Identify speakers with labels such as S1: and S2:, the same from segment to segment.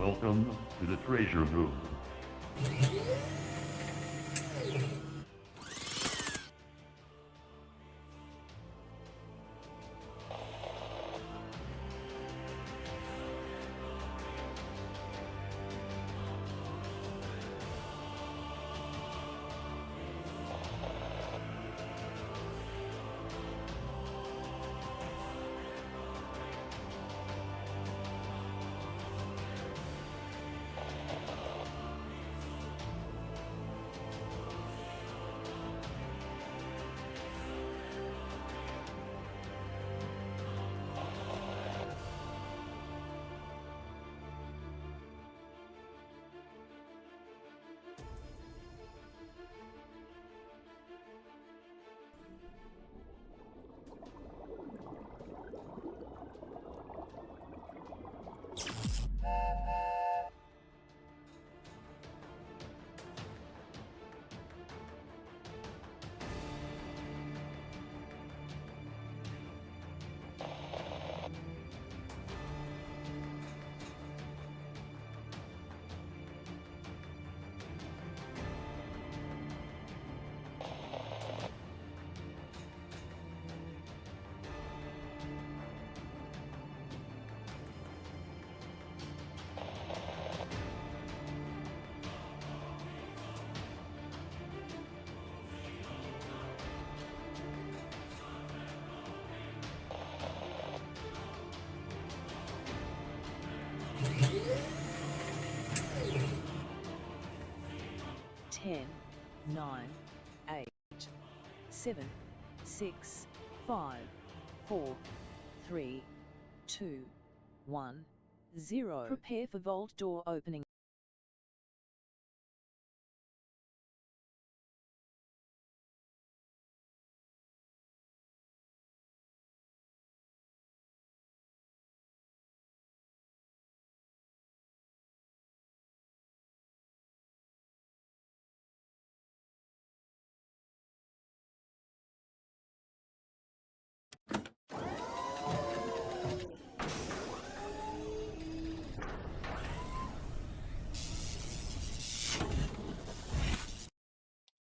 S1: Welcome to the treasure room.
S2: Ten, 9, 8, 7, 6, 5, 4, 3, 2, 1, 0. Prepare for vault door opening.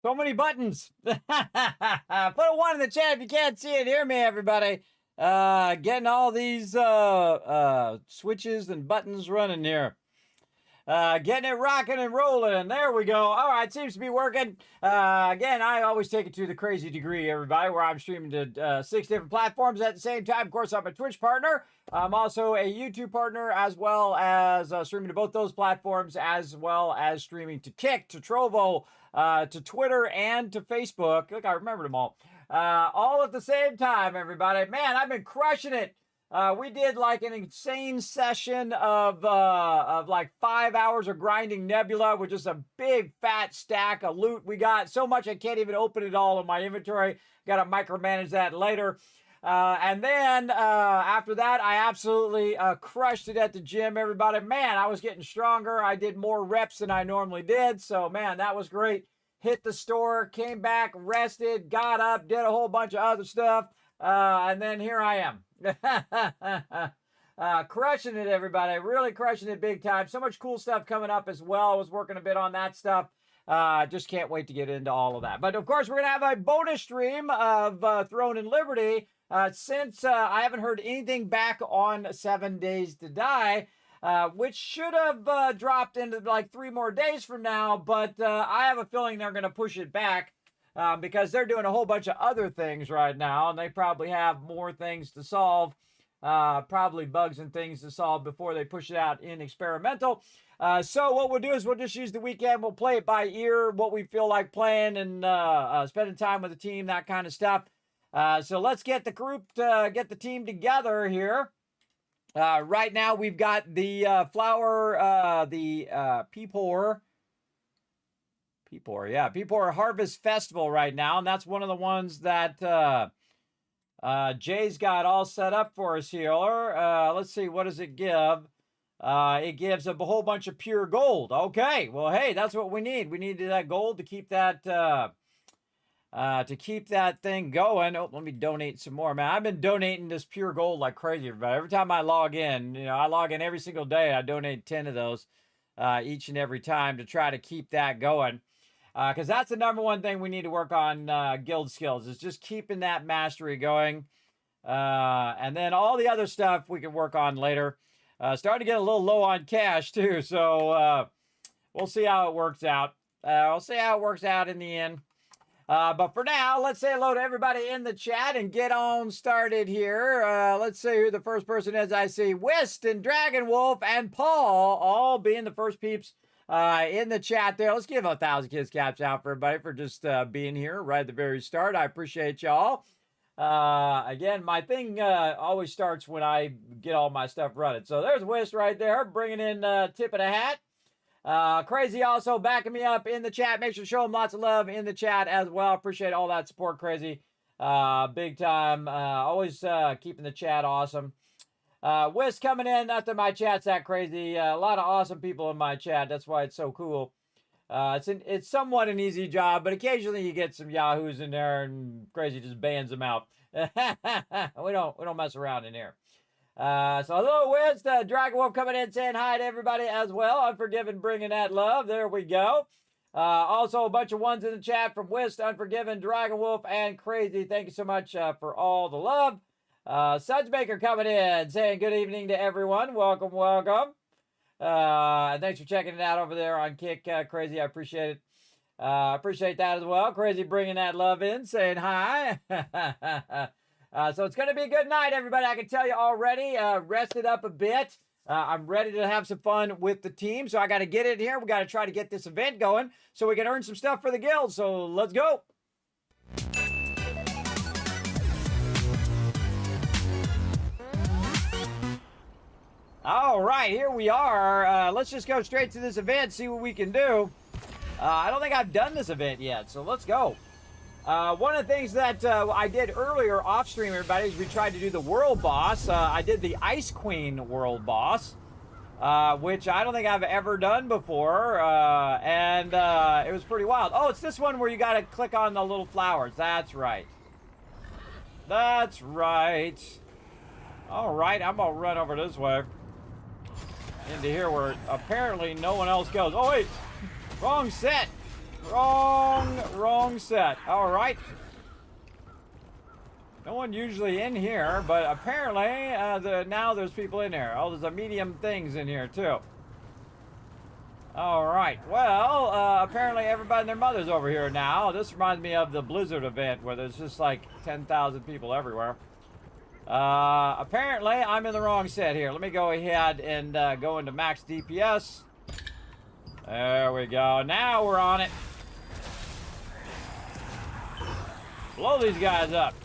S3: So many buttons. Put a 1 in the chat if you can't see it. Hear me, everybody. Getting all these switches and buttons running here. Getting it rocking and rolling. There we go. All right, seems to be working. Again, I always take it to the crazy degree, everybody, where I'm streaming to 6 different platforms at the same time. Of course, I'm a Twitch partner. I'm also a YouTube partner, as well as streaming to both those platforms, as well as streaming to Kick, to Trovo, to Twitter, and to Facebook. Look, I remembered them all at the same time, everybody. Man, I've been crushing it. We did like an insane session of like 5 hours of grinding Nebula with just a big fat stack of loot. We got so much I can't even open it all in my inventory. Got to micromanage that later. And then after that, I absolutely crushed it at the gym, everybody. Man, I was getting stronger. I did more reps than I normally did. So, man, that was great. Hit the store, came back, rested, got up, did a whole bunch of other stuff. And then here I am. Crushing it, everybody. Really crushing it big time. So much cool stuff coming up as well. I was working a bit on that stuff. Just can't wait to get into all of that. But, of course, we're going to have a bonus stream of Throne and Liberty. Since I haven't heard anything back on 7 Days to Die, which should have dropped into like 3 more days from now, but I have a feeling they're going to push it back because they're doing a whole bunch of other things right now, and they probably have more things to solve, probably bugs and things to solve before they push it out in experimental. So what we'll do is we'll just use the weekend. We'll play it by ear, what we feel like playing and spending time with the team, that kind of stuff. So let's get the group, get the team together here. Right now we've got the flower, the Peepor Harvest Festival right now, and that's one of the ones that Jay's got all set up for us here. Let's see, what does it give? It gives a whole bunch of pure gold. Okay, well, hey, that's what we need. We need that gold to keep that to keep that thing going. Oh, let me donate some more, man. I've been donating this pure gold like crazy, everybody. Every time I log in, I log in every single day. I donate 10 of those each and every time to try to keep that going. Because that's the number one thing we need to work on guild skills, is just keeping that mastery going. And then all the other stuff we can work on later. Starting to get a little low on cash, too. So we'll see how it works out. We'll see how it works out in the end. But for now, let's say hello to everybody in the chat and get on started here. Let's see who the first person is. I see Whist and Dragon Wolf and Paul all being the first peeps in the chat there. Let's give 1,000 kids caps out for everybody for just being here right at the very start. I appreciate y'all. Again, my thing always starts when I get all my stuff running. So there's Whist right there, bringing in tip of the hat. Crazy also backing me up in the chat. Make sure to show him lots of love in the chat as well. Appreciate all that support, Crazy. Big time. Always keeping the chat awesome. Whist coming in after my chat's that crazy. A lot of awesome people in my chat. That's why it's so cool. It's somewhat an easy job, but occasionally you get some yahoos in there and Crazy just bans them out. we don't mess around in here. So hello, Whist. Dragon Wolf coming in saying hi to everybody as well. Unforgiven bringing that love. There we go. Also a bunch of ones in the chat from Whist, Unforgiven, Dragon Wolf, and Crazy. Thank you so much for all the love. Sudsmaker coming in saying good evening to everyone. Welcome, welcome. Thanks for checking it out over there on Kick, Crazy. I appreciate it. Appreciate that as well. Crazy bringing that love in, saying hi. So it's going to be a good night, everybody. I can tell you already. Rested up a bit. I'm ready to have some fun with the team. So I got to get in here. We got to try to get this event going so we can earn some stuff for the guild. So let's go. All right, here we are. Let's just go straight to this event, see what we can do. I don't think I've done this event yet, so let's go. One of the things that I did earlier off stream, everybody, is we tried to do the world boss. I did the Ice Queen world boss, which I don't think I've ever done before, and it was pretty wild. Oh, it's this one where you got to click on the little flowers. That's right. That's right. All right, I'm going to run over this way into here where apparently no one else goes. Oh, wait. Wrong set. Wrong set. All right. No one usually in here, but apparently now there's people in here. Oh, there's a medium things in here too. All right. Well, apparently everybody and their mother's over here now. This reminds me of the Blizzard event where there's just like 10,000 people everywhere. Apparently I'm in the wrong set here. Let me go ahead and go into max DPS. There we go. Now we're on it. Blow these guys up.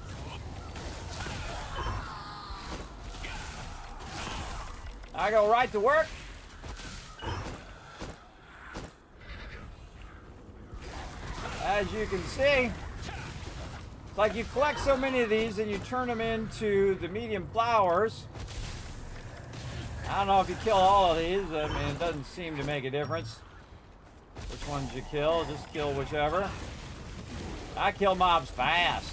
S3: I go right to work. As you can see, it's like you collect so many of these and you turn them into the medium flowers. I don't know if you kill all of these. I mean, it doesn't seem to make a difference which ones you kill. Just kill whichever. I kill mobs fast.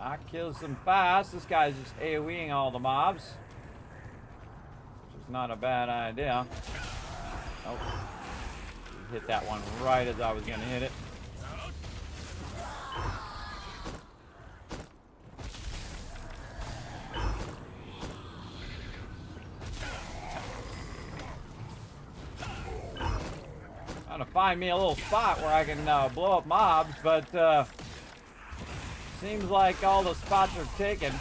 S3: I kill them fast. This guy's just AoEing all the mobs, which is not a bad idea. Nope. Hit that one right as I was going to hit it. Trying to find me a little spot where I can blow up mobs, but seems like all the spots are taken.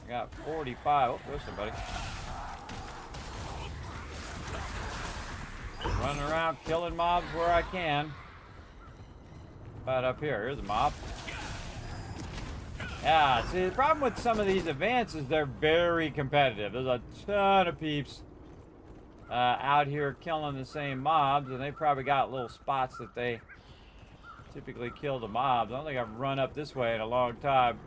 S3: I got 45. Oh, there's somebody. Running around killing mobs where I can. About up here. Here's a mob. Yeah, see, the problem with some of these events is they're very competitive. There's a ton of peeps out here killing the same mobs, and they probably got little spots that they typically kill the mobs. I don't think I've run up this way in a long time.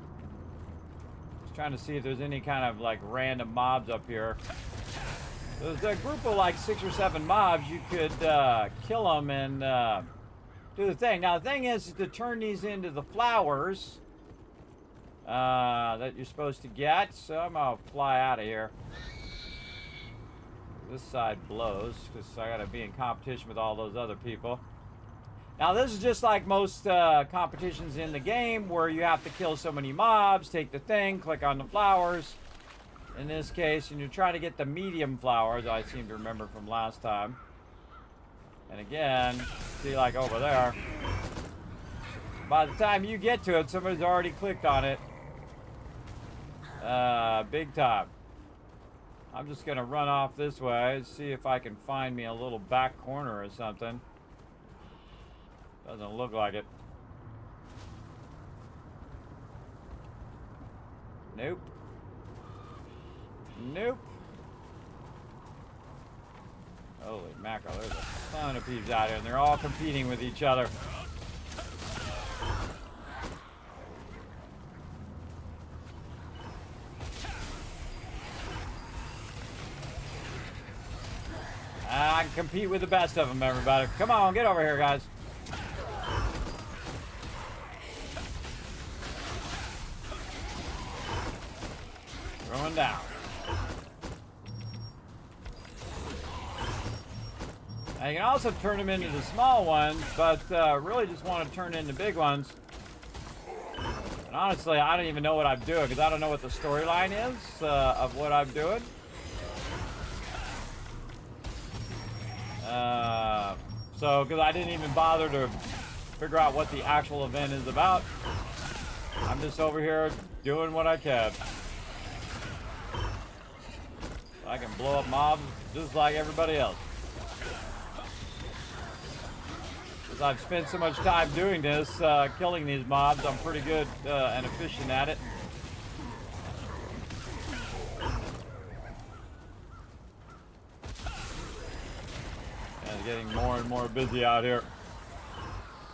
S3: Just trying to see if there's any kind of like random mobs up here. There's a group of like 6 or 7 mobs. You could kill them and do the thing. Now the thing is to turn these into the flowers that you're supposed to get. So I'm gonna fly out of here. This side blows because I gotta be in competition with all those other people. Now this is just like most competitions in the game where you have to kill so many mobs, take the thing, click on the flowers. In this case, and you're trying to get the medium flowers, I seem to remember from last time. And again, see like over there, by the time you get to it, somebody's already clicked on it. Big time. I'm just gonna run off this way, see if I can find me a little back corner or something. Doesn't look like it. Nope. Nope. Holy mackerel, there's a ton of peeps out here, and they're all competing with each other. I can compete with the best of them, everybody. Come on, get over here, guys. Throwing down. Now you can also turn them into the small ones, but really just want to turn into big ones. And honestly, I don't even know what I'm doing because I don't know what the storyline is of what I'm doing. So, because I didn't even bother to figure out what the actual event is about. I'm just over here doing what I can. I can blow up mobs just like everybody else. Because I've spent so much time doing this, killing these mobs, I'm pretty good and efficient at it. And getting more and more busy out here.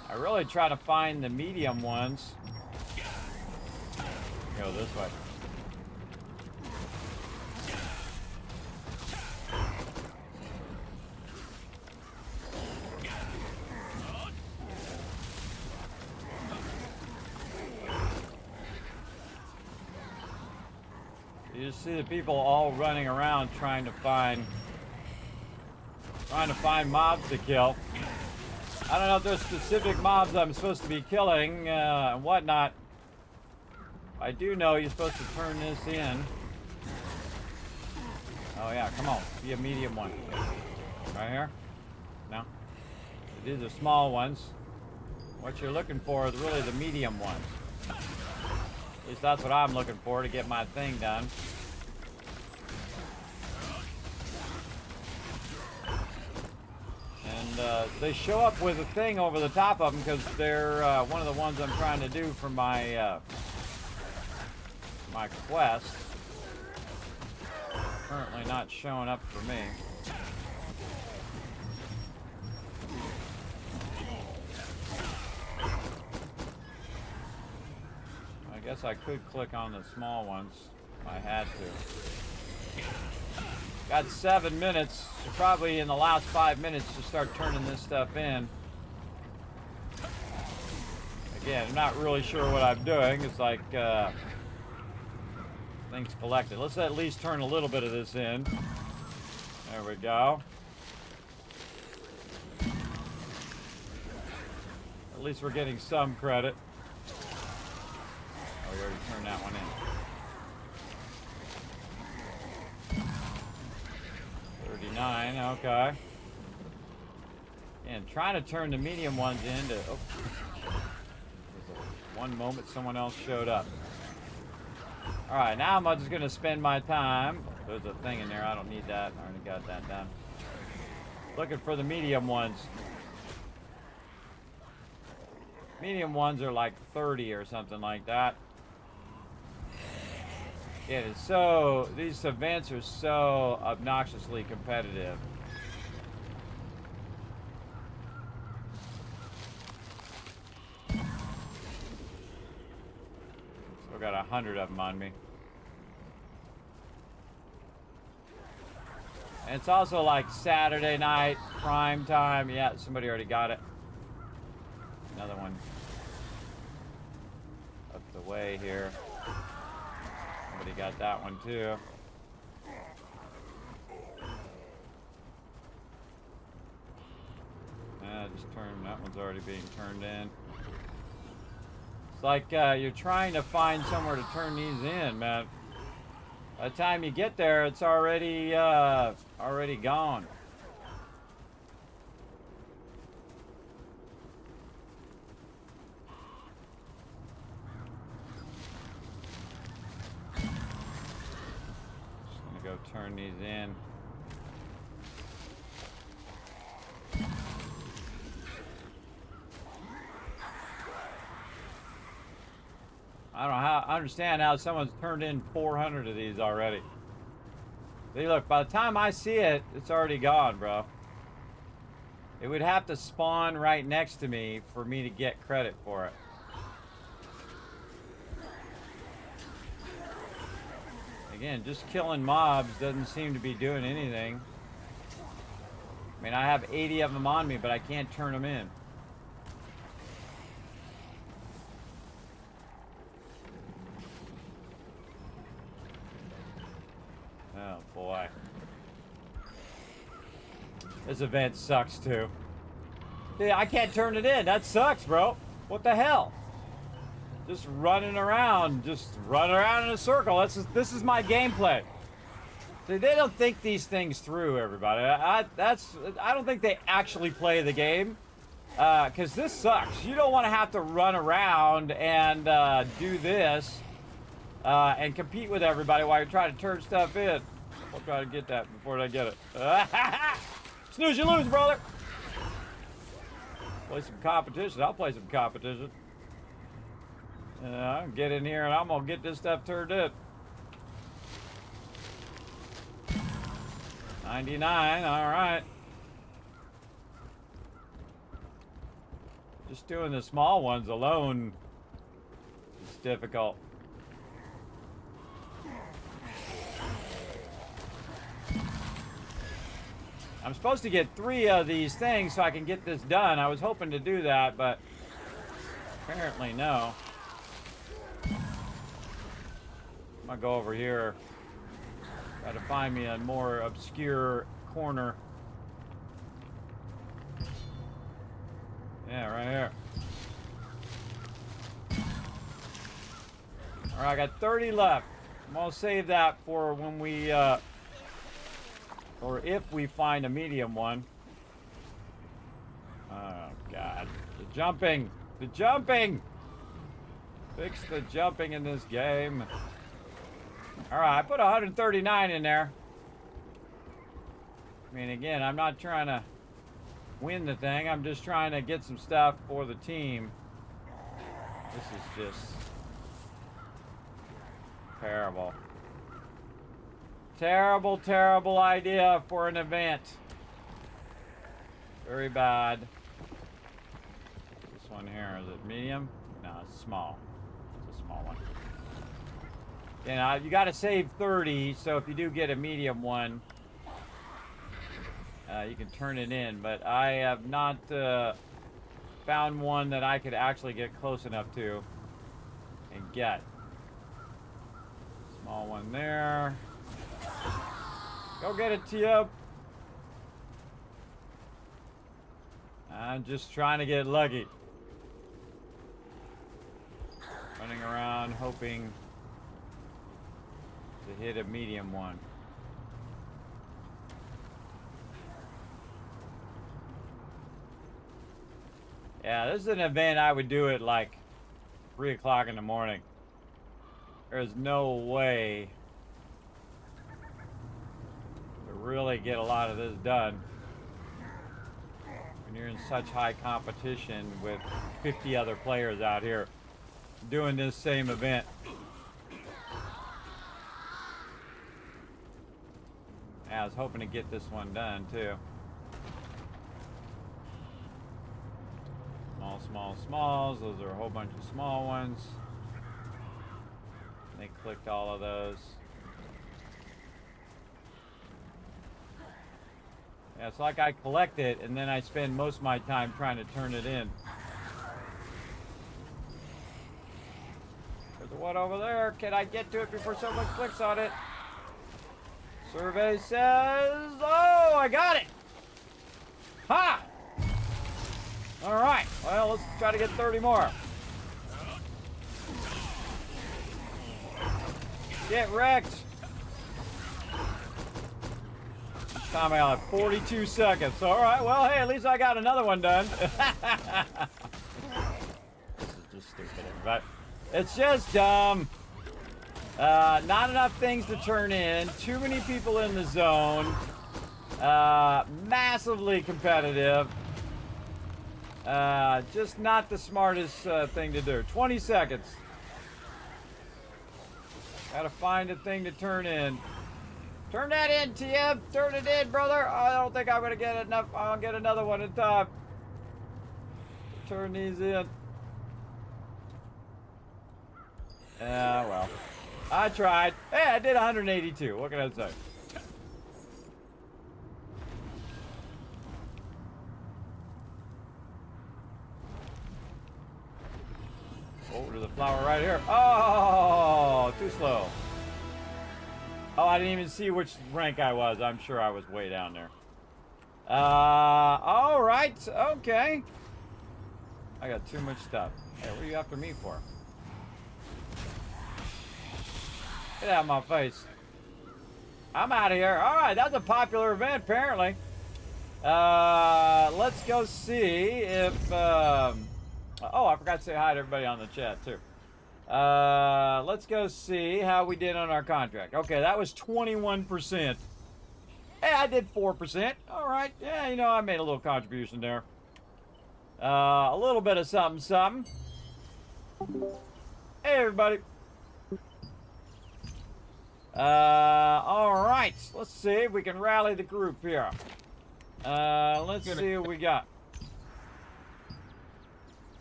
S3: I really try to find the medium ones. Go this way. You just see the people all running around trying to find mobs to kill. I don't know if there's specific mobs I'm supposed to be killing and whatnot. I do know you're supposed to turn this in. Oh yeah, come on, be a medium one. Right here? No? These are small ones. What you're looking for is really the medium ones. At least that's what I'm looking for to get my thing done. And they show up with a thing over the top of them because they're one of the ones I'm trying to do for my my quest. Currently not showing up for me. I guess I could click on the small ones if I had to. Got 7 minutes, so probably in the last 5 minutes to start turning this stuff in. Again, I'm not really sure what I'm doing. It's like things collected. Let's at least turn a little bit of this in. There we go. At least we're getting some credit. Oh, we already turned that one in. 39, okay. And trying to turn the medium ones into... Oh. One moment someone else showed up. Alright, now I'm just going to spend my time. There's a thing in there. I don't need that. I already got that done. Looking for the medium ones. Medium ones are like 30 or something like that. It is so... These events are so obnoxiously competitive. Still got 100 of them on me. And it's also like Saturday night, prime time. Yeah, somebody already got it. Another one up the way here. Somebody got that one too. Just turn, that one's already being turned in. It's like you're trying to find somewhere to turn these in, man. By the time you get there, it's already gone. Just gonna go turn these in. I don't know how. I understand how someone's turned in 400 of these already. See, look, by the time I see it, it's already gone, bro. It would have to spawn right next to me for me to get credit for it. Again, just killing mobs doesn't seem to be doing anything. I mean, I have 80 of them on me, but I can't turn them in. Oh boy. This event sucks too. Yeah, I can't turn it in. That sucks, bro. What the hell? Just running around in a circle. This is my gameplay. See, they don't think these things through, everybody. I don't think they actually play the game. Cause this sucks. You don't want to have to run around and do this. And compete with everybody while you're trying to turn stuff in. I'll try to get that before I get it. Snooze, you lose, brother. Play some competition. I'll play some competition. I'll get in here and I'm gonna get this stuff turned in. 99, all right. Just doing the small ones alone is difficult. I'm supposed to get 3 of these things so I can get this done. I was hoping to do that, but apparently no. I'm gonna go over here. Try to find me a more obscure corner. Yeah, right here. All right, I got 30 left. I'm gonna save that for when we, or if we find a medium one. Oh, God. The jumping! The jumping! Fix the jumping in this game. Alright, I put 139 in there. I mean, again, I'm not trying to win the thing. I'm just trying to get some stuff for the team. This is just terrible. Terrible, terrible idea for an event. Very bad. This one here, is it medium? No, it's small. It's a small one. You gotta save 30, so if you do get a medium one, you can turn it in. But I have not found one that I could actually get close enough to and get. Small one there. Go get it, Tio. I'm just trying to get lucky. Running around hoping to hit a medium one. Yeah, this is an event I would do at like 3 o'clock in the morning. There's no way to really get a lot of this done when you're in such high competition with 50 other players out here doing this same event. Yeah, I was hoping to get this one done too. Small, small, smalls. Those are a whole bunch of small ones. They clicked all of those. Yeah, it's like I collect it, and then I spend most of my time trying to turn it in. There's one over there. Can I get to it before someone clicks on it? Survey says... Oh, I got it! Ha! Alright, well, let's try to get 30 more. Get wrecked! This time I got 42 seconds. Alright, well, hey, at least I got another one done. This is just stupid, but it's just dumb. Not enough things to turn in. Too many people in the zone. Massively competitive. Just not the smartest thing to do. 20 seconds. Gotta find a thing to turn in. Turn that in, TM. Turn it in, brother. I don't think I'm gonna get enough. I'll get another one in time. Turn these in. Well. I tried. Hey, I did 182. What can I say? Oh, there's a flower right here. Oh, too slow. Oh, I didn't even see which rank I was. I'm sure I was way down there. All right. Okay. I got too much stuff. Hey, what are you after me for? Get out of my face. I'm out of here. All right, that's a popular event, apparently. Let's go see if... oh, I forgot to say hi to everybody on the chat, too. Let's go see how we did on our contract. Okay, that was 21%. Hey, I did 4%. All right. Yeah, you know, I made a little contribution there. A little bit of something, something. Hey, everybody. All right. Let's see if we can rally the group here. Let's see what we got.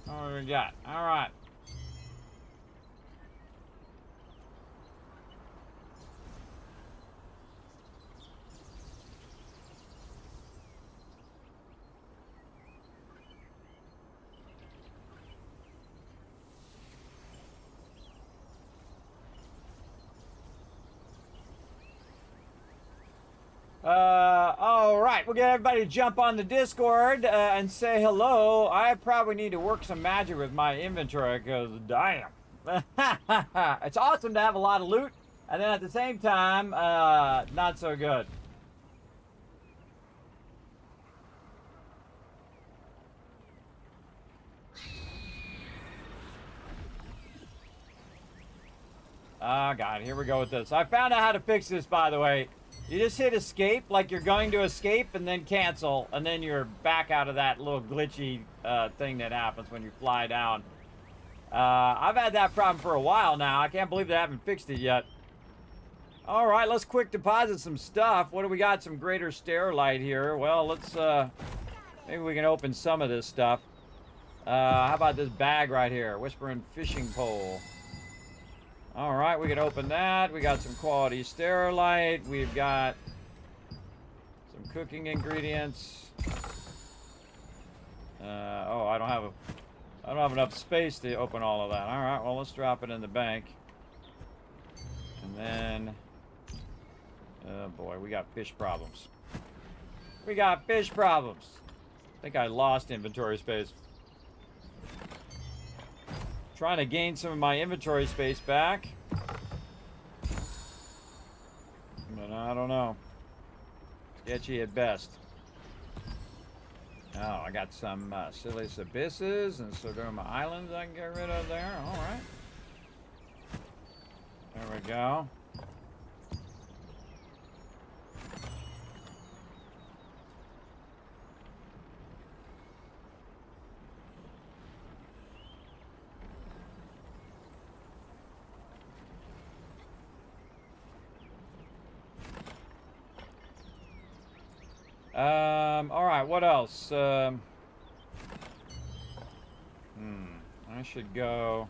S3: What do we got? All right. All right, we'll get everybody to jump on the Discord and say hello. I probably need to work some magic with my inventory because, damn. It's awesome to have a lot of loot, and then at the same time, not so good. Oh, God, here we go with this. I found out how to fix this, by the way. You just hit escape like you're going to escape and then cancel, and then you're back out of that little glitchy thing that happens when you fly down. I've had that problem for a while now. I can't believe they haven't fixed it yet. All right, let's quick deposit some stuff. What do we got? Some greater stair light here. Well, let's, maybe we can open some of this stuff. How about this bag right here? Whispering fishing pole. All right, we can open that. We got some quality sterilite. We've got some cooking ingredients. Oh, I don't have enough space to open all of that. All right, well, let's drop it in the bank. And then, oh boy, we got fish problems. We got fish problems. I think I lost inventory space. Trying to gain some of my inventory space back. But I don't know. Sketchy at best. Oh, I got some Silius Abysses and Sodoma Islands I can get rid of there. All right. There we go. All right, what else? I should go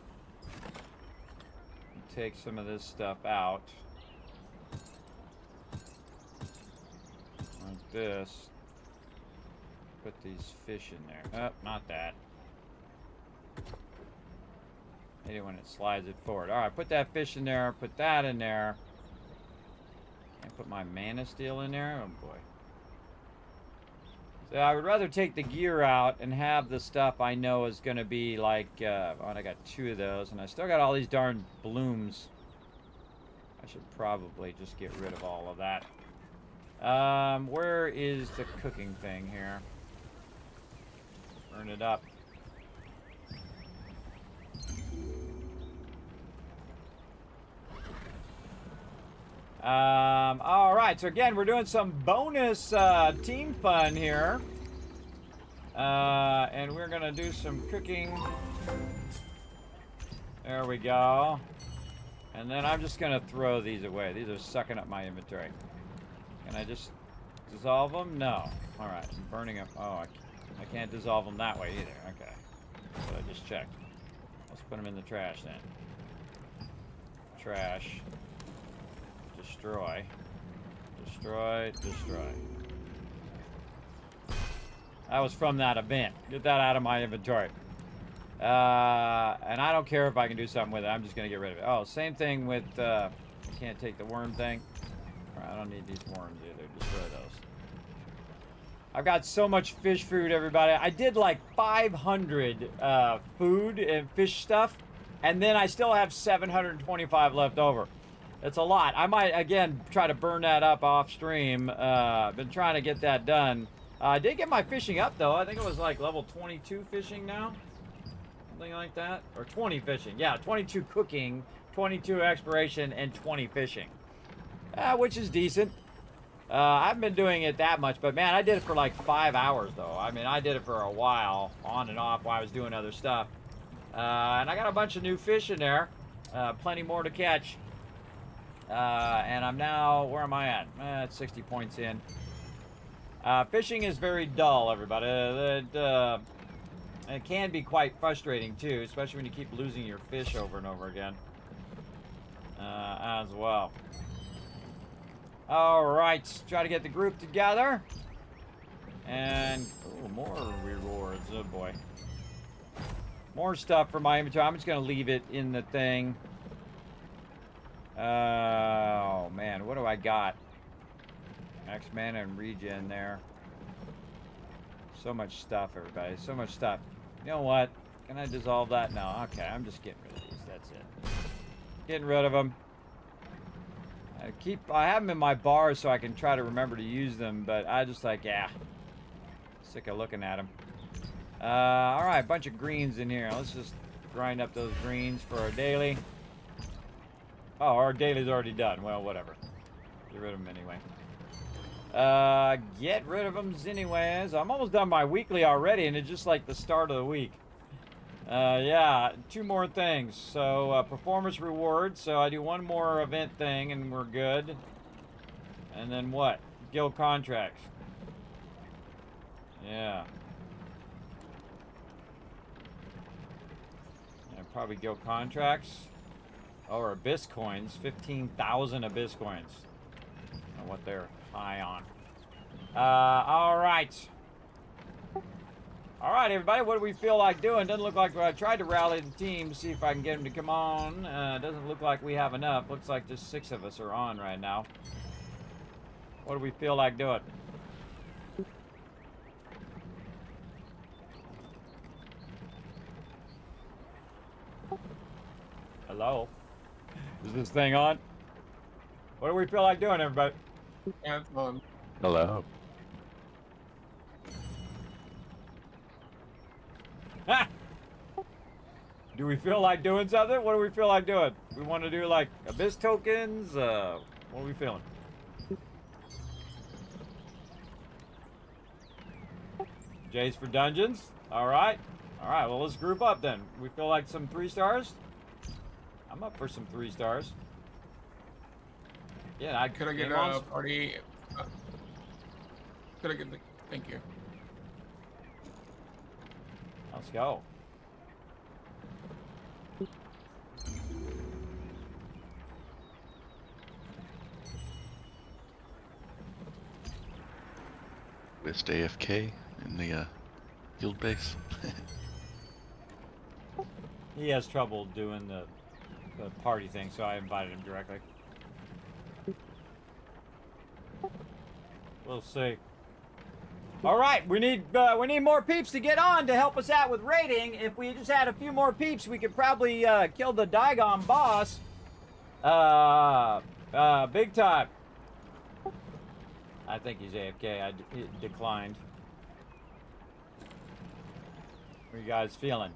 S3: and take some of this stuff out. Like this. put these fish in there. Oh, not that. Maybe when it slides it forward. All right, put that fish in there. Put that in there. And put my mana steel in there. Oh boy. So I would rather take the gear out and have the stuff I know is going to be like, oh, I got 2 of those, and I still got all these darn blooms. I should probably just get rid of all of that. Where is the cooking thing here? Burn it up. All right, so again, we're doing some bonus team fun here. And we're gonna do some cooking. There we go. And then I'm just gonna throw these away. These are sucking up my inventory. Can I just dissolve them? No. All right, I'm burning them. Oh, I can't dissolve them that way either. Okay. So I just checked. Let's put them in the trash then. Trash. Destroy. Destroy. Destroy. That was from that event. Get that out of my inventory. And I don't care if I can do something with it. I'm just going to get rid of it. Oh, same thing with... can't take the worm thing. Right, I don't need these worms either. Destroy those. I've got so much fish food, everybody. I did like 500 food and fish stuff. And then I still have 725 left over. It's a lot. I might, again, try to burn that up off stream. Been trying to get that done. I did get my fishing up, though. I think it was like level 22 fishing now. Something like that. Or 20 fishing. Yeah, 22 cooking, 22 exploration, and 20 fishing. Which is decent. I haven't been doing it that much, but man, I did it for like 5 hours, though. I mean, I did it for a while, on and off, while I was doing other stuff. And I got a bunch of new fish in there. Plenty more to catch. And I'm now, where am I at? At 60 points in. Fishing is very dull, everybody. It can be quite frustrating, too, especially when you keep losing your fish over and over again. As well. Alright, try to get the group together. And, oh, more rewards. Oh, boy. More stuff for my inventory. I'm just going to leave it in the thing. Oh, man, what do I got? Max mana and regen there. So much stuff, everybody. So much stuff. You know what? Can I dissolve that? No. Okay, I'm just getting rid of these. That's it. Getting rid of them. I have them in my bars so I can try to remember to use them, but I just like, yeah. Sick of looking at them. Alright, a bunch of greens in here. Let's just grind up those greens for our daily. Oh, our daily's already done. Well, whatever. Get rid of them anyway. Get rid of them anyways. I'm almost done my weekly already, and it's just like the start of the week. Yeah, 2 more things. So, performance rewards. So I do 1 more event thing, and we're good. And then what? Guild contracts. Yeah. And probably guild contracts. Oh, or abyss coins. 15,000 abyss coins. I don't know what they're high on. Alright. Alright, everybody. What do we feel like doing? Doesn't look like I tried to rally the team to see if I can get them to come on. Doesn't look like we have enough. Looks like just 6 of us are on right now. What do we feel like doing? Hello? Is this thing on? What do we feel like doing, everybody?
S4: Yeah, it's on.
S1: Hello.
S3: Do we feel like doing something? What do we feel like doing? We want to do like abyss tokens? What are we feeling? J's for dungeons? Alright. Alright, well let's group up then. We feel like some 3 stars? I'm up for some 3 stars. Yeah,
S4: Could I get a party? Could I get the... Thank you.
S3: Let's go.
S1: Missed AFK.
S5: in the guild base.
S3: He has trouble doing the party thing, so I invited him directly. We'll see. All right, we need more peeps to get on to help us out with raiding. If we just had a few more peeps, we could probably kill the Digon boss. Big time. I think he's AFK. He declined. What are you guys feeling?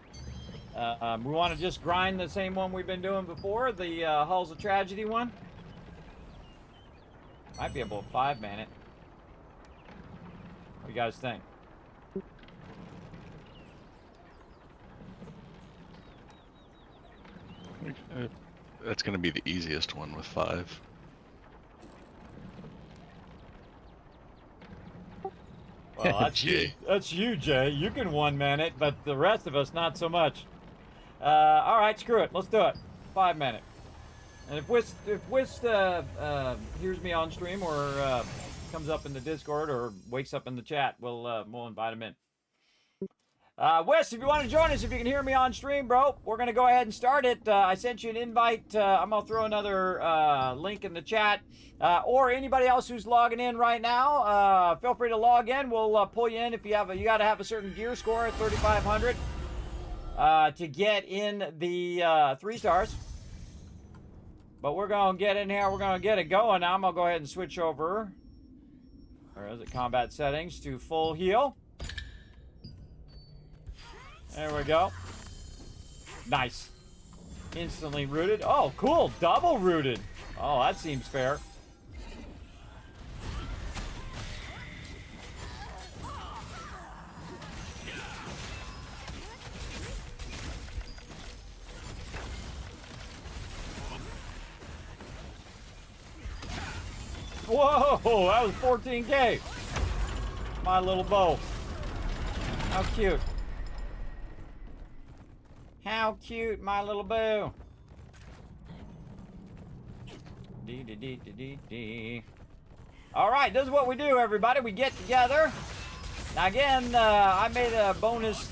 S3: We want to just grind the same one we've been doing before, the Halls of Tragedy one. Might be able to 5-man it. What do you guys think?
S5: That's going to be the easiest one with 5.
S3: Well, that's you. That's you, Jay. You can 1-man it, but the rest of us not so much. All right, screw it. Let's do it. 5-man it. And if Wist hears me on stream or comes up in the Discord or wakes up in the chat, we'll invite him in. Wist, if you want to join us, if you can hear me on stream, bro, we're gonna go ahead and start it. I sent you an invite. I'm gonna throw another link in the chat, or anybody else who's logging in right now. Feel free to log in. We'll pull you in if you have. You got to have a certain gear score at 3,500 to get in the 3 stars. But we're gonna get in here. We're gonna get it going. Now I'm gonna go ahead and switch over. Or is it combat settings to full heal? There we go. Nice. Instantly rooted. Oh, cool. Double rooted. Oh, that seems fair. Whoa, that was 14K. My little bow. How cute. How cute, my little boo. Dee. All right, this is what we do, everybody. We get together. Now, again, I made a bonus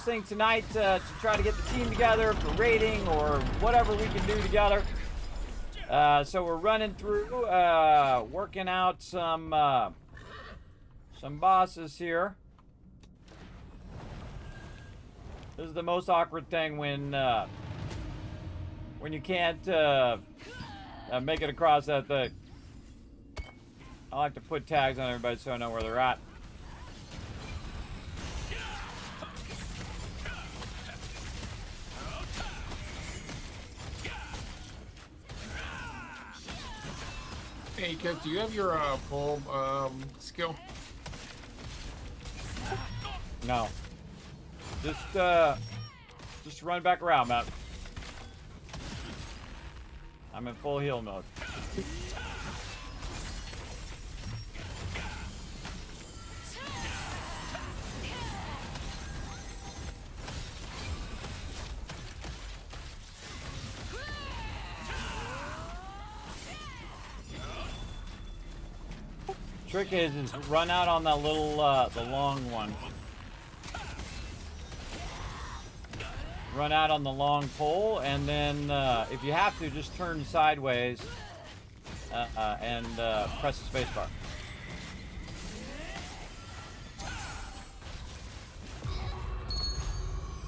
S3: thing tonight to try to get the team together for raiding or whatever we can do together. So we're running through, working out some bosses here. This is the most awkward thing when you can't make it across that thing. I like to put tags on everybody so I know where they're at.
S4: Hey, Kev, do you have your pull skill?
S3: No. Just run back around, Matt. I'm in full heal mode. Trick is run out on that little the long one. Run out on the long pole, and then if you have to, just turn sideways and press the spacebar.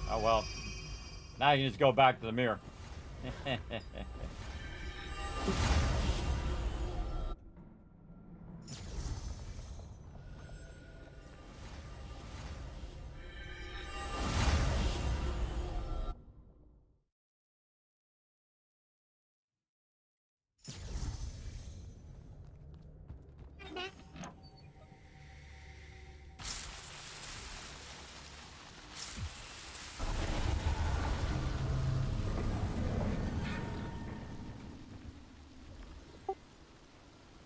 S3: Oh well. Now you can just go back to the mirror.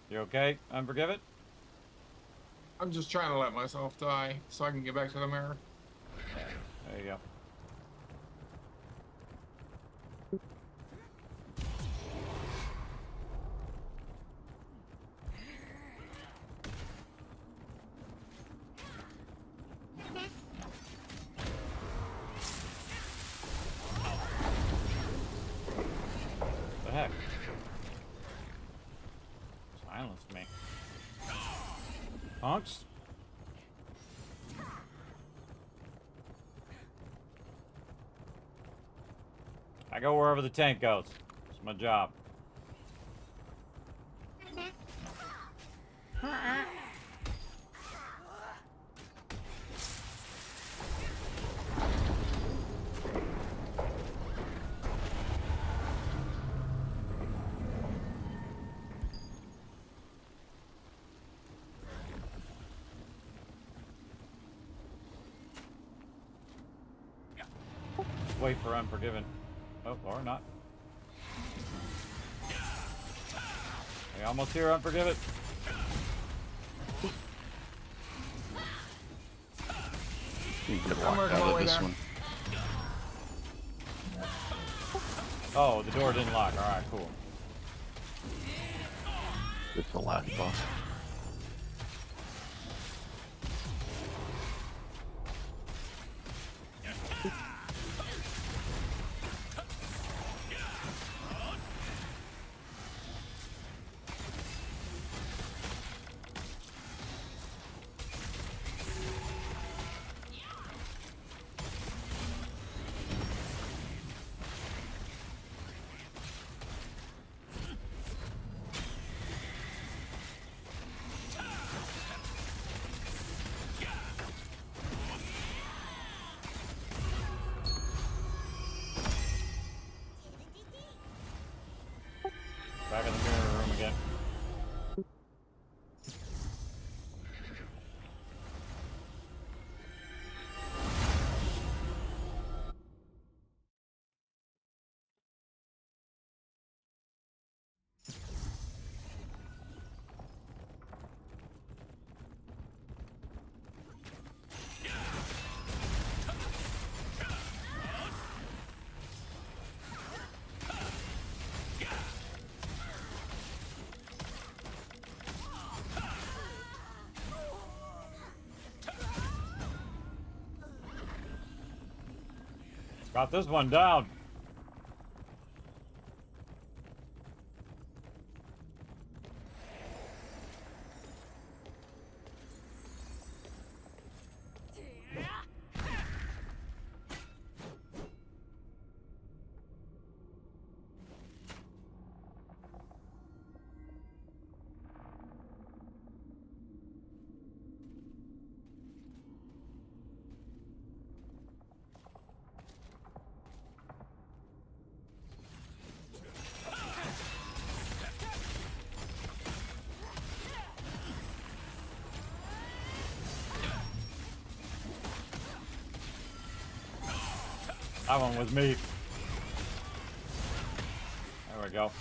S3: You okay? Unforgive it?
S4: I'm just trying to let myself die so I can get back to the mirror.
S3: There you go. pointless to me. Punks? I go wherever the tank goes. It's my job. Wait for Unforgiven. Oh, or not. We almost here, Unforgiven.
S5: You can get
S4: I'm
S5: locked
S4: working
S5: out
S4: my
S5: of
S4: way
S5: this
S4: there.
S5: one.
S3: Oh, the door didn't lock. Alright, cool.
S5: It's the last boss.
S3: Back in the mirror room again. Got this one down. That one was me. There we go.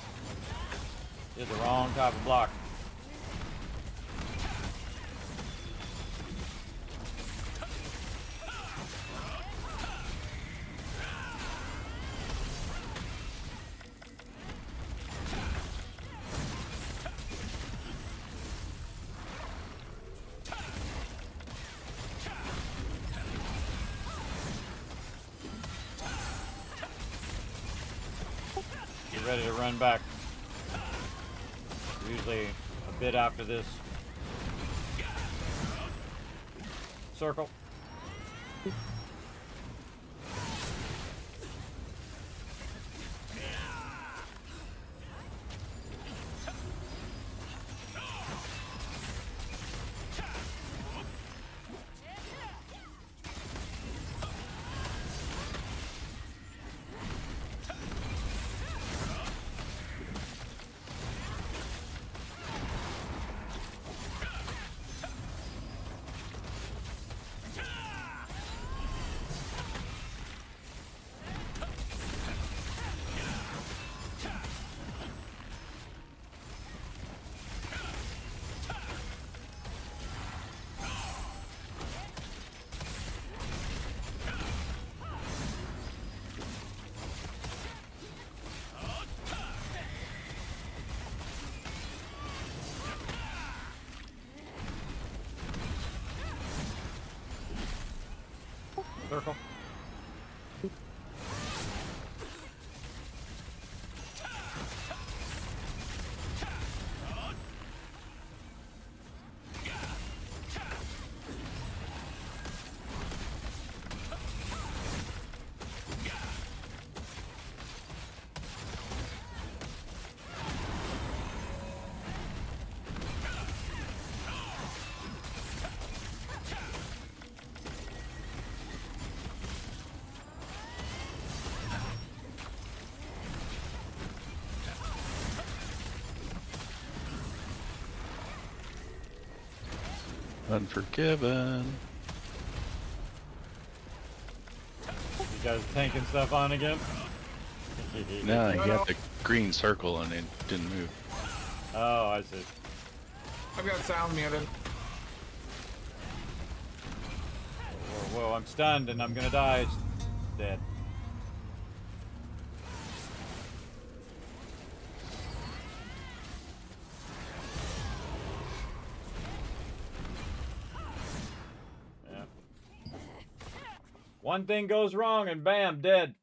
S3: Did the wrong type of block. Get ready to run back. Usually a bit after this circle. Circle.
S5: Unforgiven.
S3: You guys tanking stuff on again?
S5: No, you got the green circle and it didn't move.
S3: Oh, I see.
S4: I've got sound muted.
S3: Whoa, I'm stunned and I'm gonna die. Dead. Yeah. One thing goes wrong and bam, dead.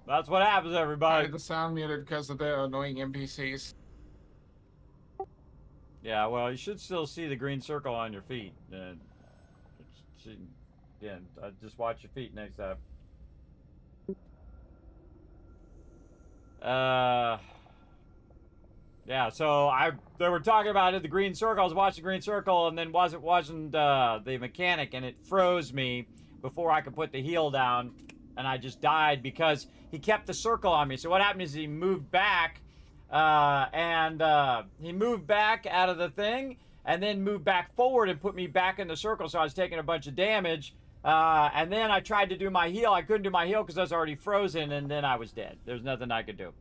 S3: That's what happens,
S4: I
S3: everybody.
S4: had the sound muted because of the annoying NPCs.
S3: Yeah, well, you should still see the green circle on your feet. Again, just watch your feet next time. Yeah, so they were talking about it, the green circle. I was watching the green circle and then wasn't the mechanic, and it froze me before I could put the heel down, and I just died because he kept the circle on me. So what happened is he moved back, he moved back out of the thing, and then moved back forward and put me back in the circle. So I was taking a bunch of damage, and then I tried to do my heel. I couldn't do my heel because I was already frozen, and then I was dead. There's nothing I could do.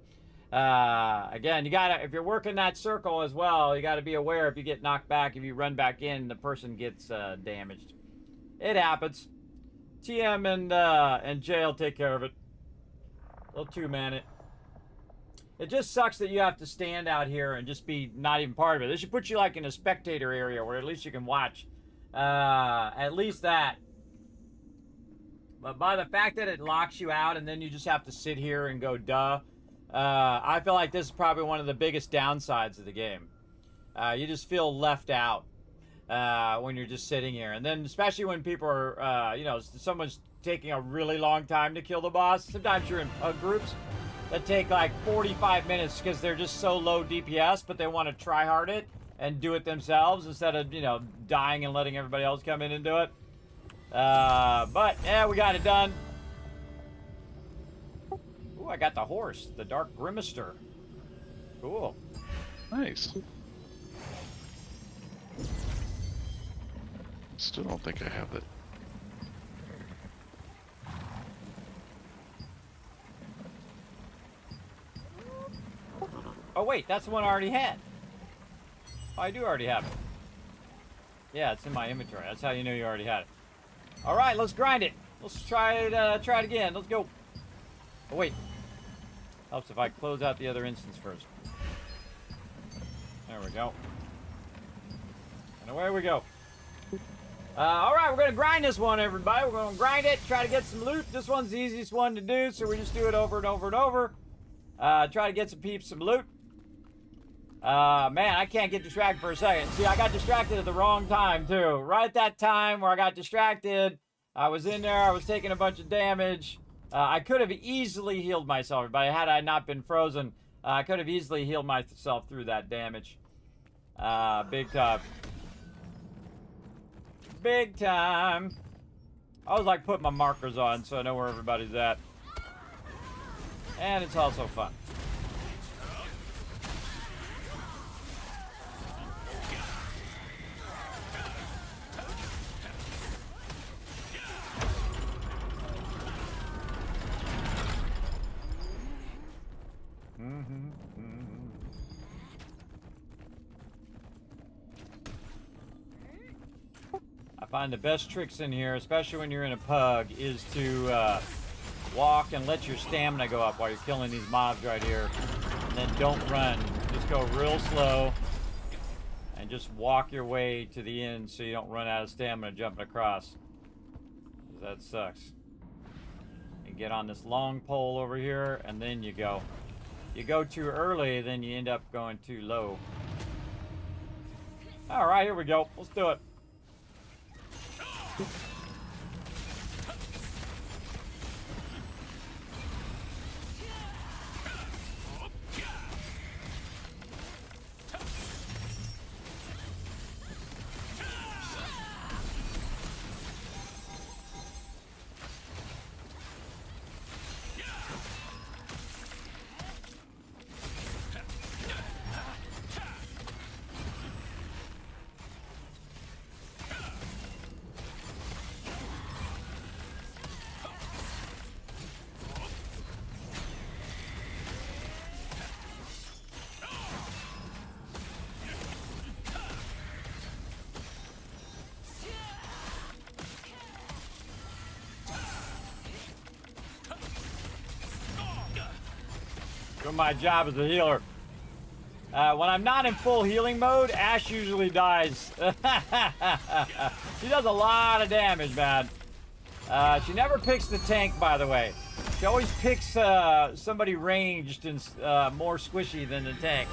S3: Again, if you're working that circle as well, you gotta be aware if you get knocked back, if you run back in, the person gets damaged. It happens. TM and Jay will take care of it. They'll two-man it. It just sucks that you have to stand out here and just be not even part of it. They should put you like in a spectator area where at least you can watch. At least that. But by the fact that it locks you out and then you just have to sit here and go duh, I feel like this is probably one of the biggest downsides of the game. You just feel left out when you're just sitting here. And then especially when people are, someone's taking a really long time to kill the boss. Sometimes you're in pug groups that take like 45 minutes because they're just so low DPS, but they want to try hard it and do it themselves instead of, dying and letting everybody else come in and do it. But, yeah, we got it done. Ooh, I got the horse, the Dark Grimister. Cool.
S5: Nice. Still don't think I have it.
S3: Oh, wait, that's the one I already had. Oh, I do already have it. Yeah, it's in my inventory. That's how you know you already had it. All right, let's grind it. Let's try it again. Let's go. Oh, wait. Helps if I close out the other instance first. There we go. And away we go. All right, we're going to grind this one, everybody. We're going to grind it, try to get some loot. This one's the easiest one to do, so we just do it over and over and over. Try to get some peeps, some loot. Man, I can't get distracted for a second. See, I got distracted at the wrong time, too. Right at that time where I got distracted, I was in there, I was taking a bunch of damage. I could have easily healed myself, but had I not been frozen, I could have easily healed myself through that damage. Big time. Big time. I always like putting my markers on so I know where everybody's at. And it's also fun. I find the best tricks in here, especially when you're in a pug, is to walk and let your stamina go up while you're killing these mobs right here. And then don't run. Just go real slow and just walk your way to the end so you don't run out of stamina jumping across. 'Cause that sucks. You get on this long pole over here and then you go. You go too early, then you end up going too low. All right, here we go. Let's do it. my job as a healer. When I'm not in full healing mode, Ash usually dies. She does a lot of damage, man. She never picks the tank, by the way. She always picks somebody ranged and more squishy than the tank.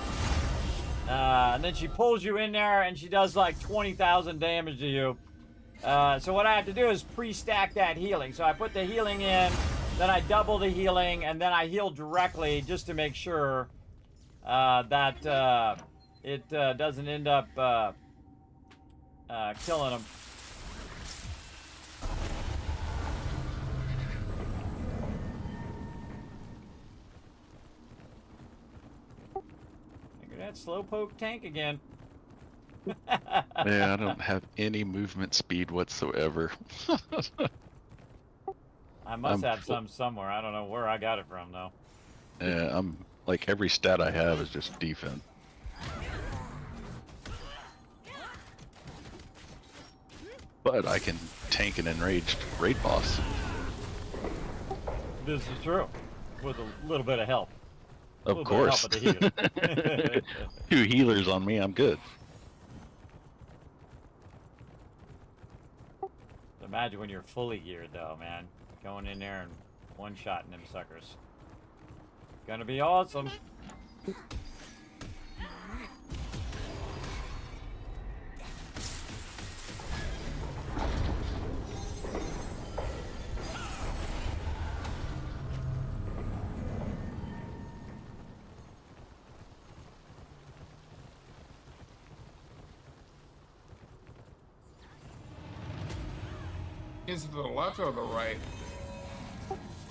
S3: And then she pulls you in there and she does like 20,000 damage to you. So what I have to do is pre-stack that healing. So I put the healing in, then I double the healing, and then I heal directly just to make sure that it doesn't end up killing them. Look at that slowpoke tank again.
S5: Man, I don't have any movement speed whatsoever.
S3: I must have some somewhere. I don't know where I got it from, though.
S5: Yeah, I'm like every stat I have is just defense. But I can tank an enraged raid boss.
S3: This is true. With a little bit of help.
S5: Of course.
S3: 2
S5: healers on me, I'm good.
S3: Imagine when you're fully geared, though, man. Going in there and one-shotting them suckers. Gonna be awesome.
S4: Is it the left or the right?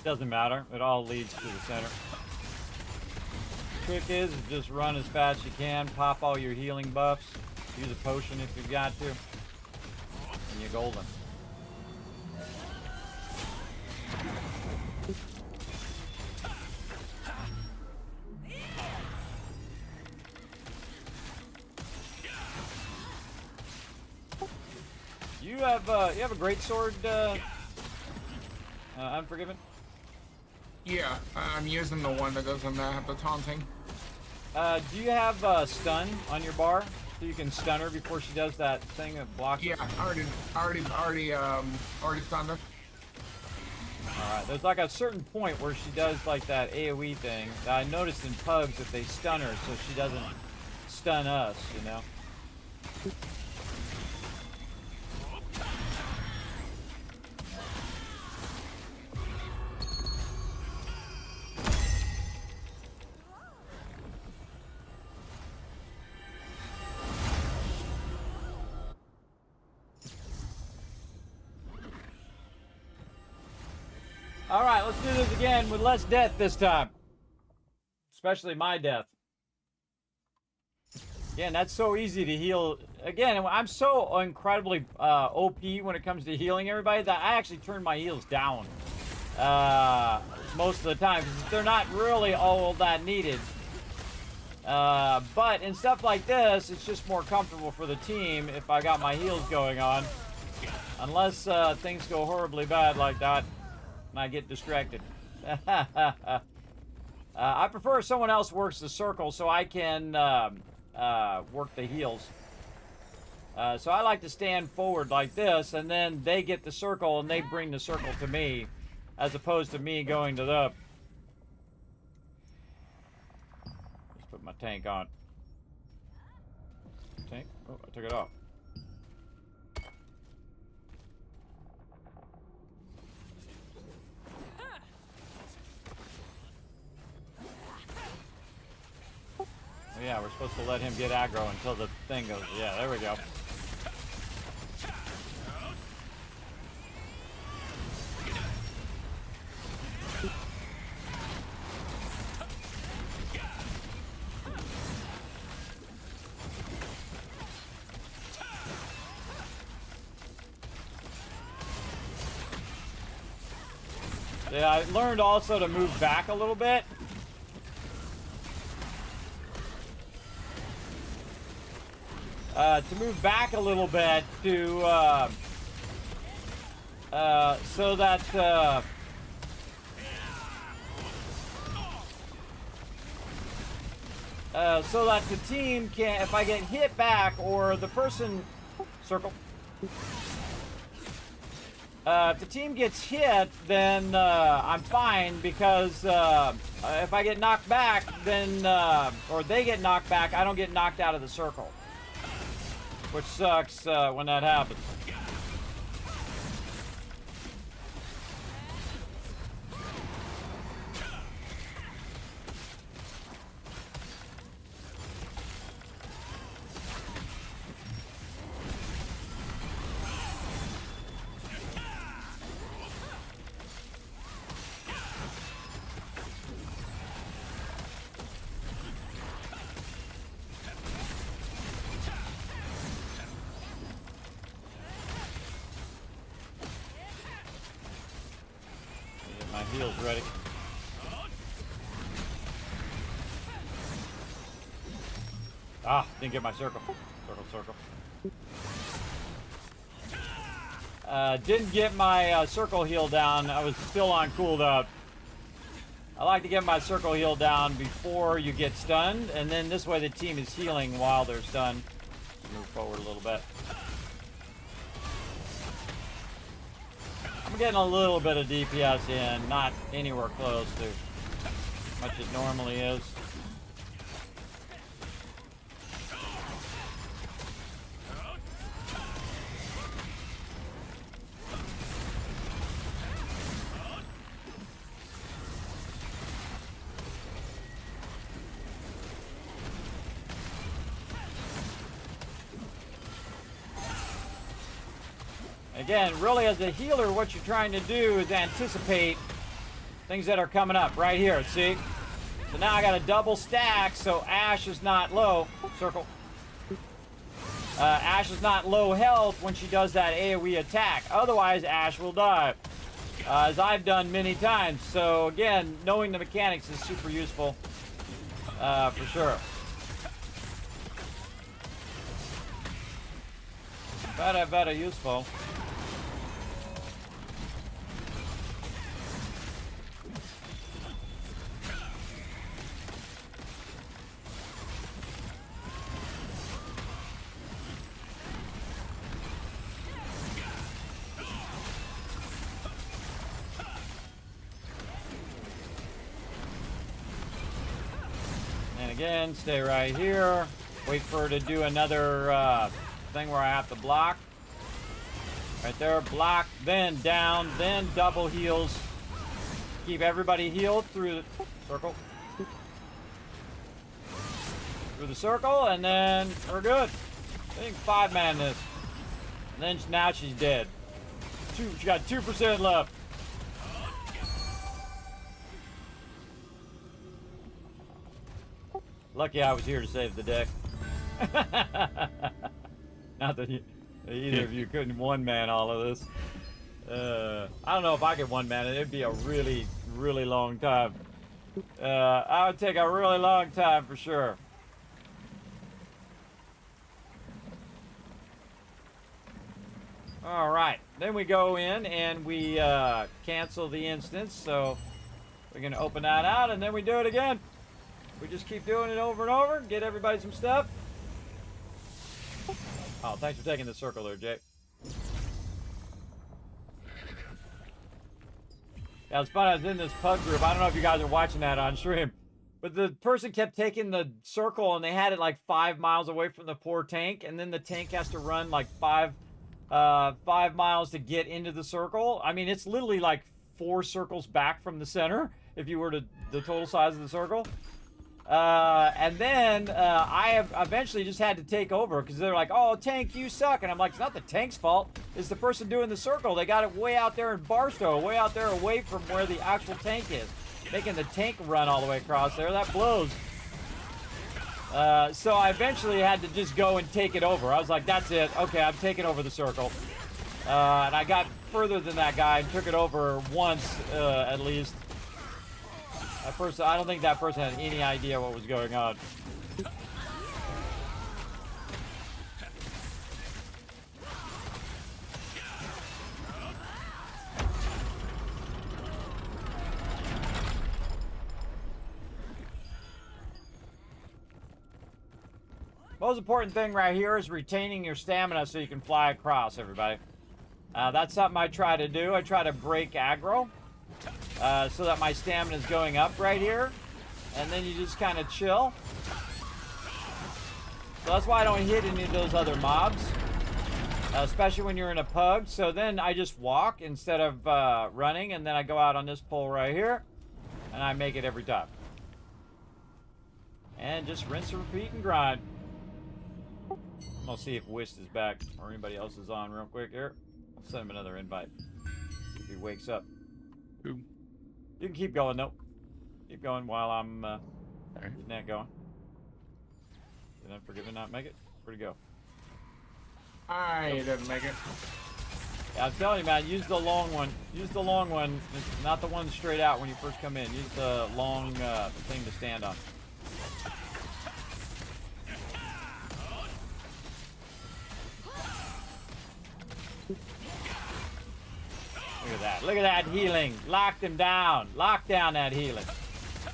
S3: Doesn't matter. It all leads to the center. Trick is just run as fast as you can, pop all your healing buffs, use a potion if you've got to, and you're golden. You have a great sword, Unforgiven?
S4: Yeah, I'm using the one that goes in the taunting.
S3: Do you have stun on your bar so you can stun her before she does that thing that blocks?
S4: Yeah, already stunned her.
S3: All right. There's like a certain point where she does like that AOE thing. I noticed in pugs that they stun her so she doesn't stun us, you know. All right, let's do this again with less death this time. Especially my death. Again, that's so easy to heal. Again, I'm so incredibly OP when it comes to healing everybody that I actually turn my heals down most of the time because they're not really all that needed. But in stuff like this, it's just more comfortable for the team if I got my heals going on. Unless things go horribly bad like that. And I get distracted. I prefer if someone else works the circle so I can work the heals. So I like to stand forward like this, and then they get the circle, and they bring the circle to me, as opposed to me going to the... Let's put my tank on. Tank? Oh, I took it off. Yeah, we're supposed to let him get aggro until the thing goes. Yeah, there we go. Yeah, I learned also to move back a little bit. To move back a little bit to so that so that the team can, if I get hit back or the person, circle. If the team gets hit, then I'm fine because if I get knocked back, then, or they get knocked back, I don't get knocked out of the circle. Which sucks when that happens. My heal's ready. Ah, didn't get my circle. Circle. Didn't get my circle heal down. I was still on cooldown. I like to get my circle heal down before you get stunned, and then this way the team is healing while they're stunned. Move forward a little bit. I'm getting a little bit of DPS in, not anywhere close to much it normally is. Again, really as a healer, what you're trying to do is anticipate things that are coming up right here, see? So now I got a double stack, so Ashe is not low. Circle. Ashe is not low health when she does that AoE attack. Otherwise, Ashe will die, as I've done many times. So again, knowing the mechanics is super useful, for sure. Very useful. Again, stay right here. Wait for her to do another thing where I have to block. Right there, block, then down, then double heals. Keep everybody healed through the circle. Through the circle, and then we're good. I think 5-man this. And then now she's dead. She got 2% left. Lucky I was here to save the day. Not that either of you couldn't one-man all of this. I don't know if I could one-man it. It'd be a really, really long time. I would take a really long time for sure. All right. Then we go in and we cancel the instance. So we're going to open that out and then we do it again. We just keep doing it over and over, get everybody some stuff. Oh, thanks for taking the circle there, Jake. Yeah, it's fun. I was in this pub group. I don't know if you guys are watching that on stream, but the person kept taking the circle and they had it like 5 miles away from the poor tank, and then the tank has to run like 5 miles to get into the circle. I mean, it's literally like 4 circles back from the center if you were to the total size of the circle. And then I have eventually just had to take over because they're like, oh, tank, you suck. And I'm like, it's not the tank's fault. It's the person doing the circle. They got it way out there in Barstow, way out there away from where the actual tank is. Making the tank run all the way across there. That blows. So I eventually had to just go and take it over. I was like, that's it. Okay, I'm taking over the circle. And I got further than that guy and took it over once at least. That person, I don't think that person had any idea what was going on. most important thing right here is retaining your stamina so you can fly across, everybody. That's something I try to do. I try to break aggro so that my stamina is going up right here. And then you just kind of chill. So that's why I don't hit any of those other mobs. Especially when you're in a pug. So then I just walk instead of running. And then I go out on this pole right here. And I make it every time. And just rinse and repeat and grind. I'm going to see if Whist is back. Or anybody else is on real quick here. I'll send him another invite. If he wakes up.
S5: Who?
S3: You can keep going, though. Keep going while I'm getting that going. Did Unforgiven not make it? Where'd he go?
S4: I didn't make it.
S3: Yeah, I'm telling you, man, use the long one. Use the long one, not the one straight out when you first come in. Use the long thing to stand on. Look at that. Look at that healing. Locked him down. Lock down that healing.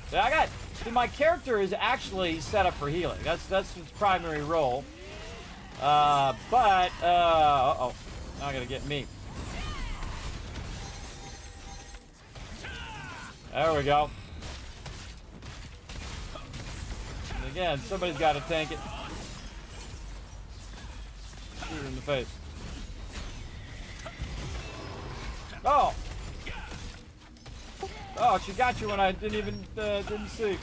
S3: So see, my character is actually set up for healing. That's its primary role. Uh-oh. Not gonna get me. There we go. And again, somebody's got to tank it. Shoot her in the face. Oh! Oh, she got you when I didn't even didn't see.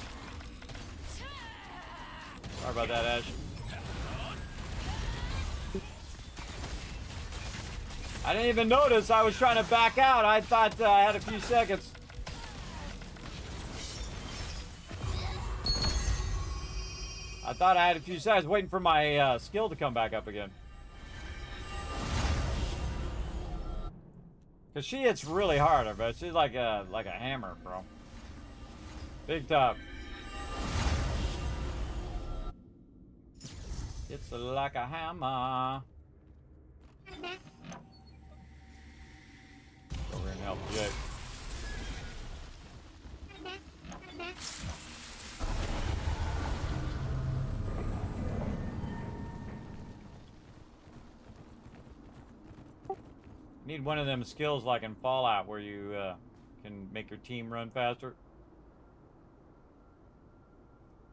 S3: Sorry about that, Ash. I didn't even notice. I was trying to back out. I thought I had a few seconds. I thought I had a few seconds waiting for my skill to come back up again. Cause she hits really hard, but she's like a hammer, bro. Big time. It's like a hammer. Over and help Jake. Need one of them skills like in Fallout where you can make your team run faster.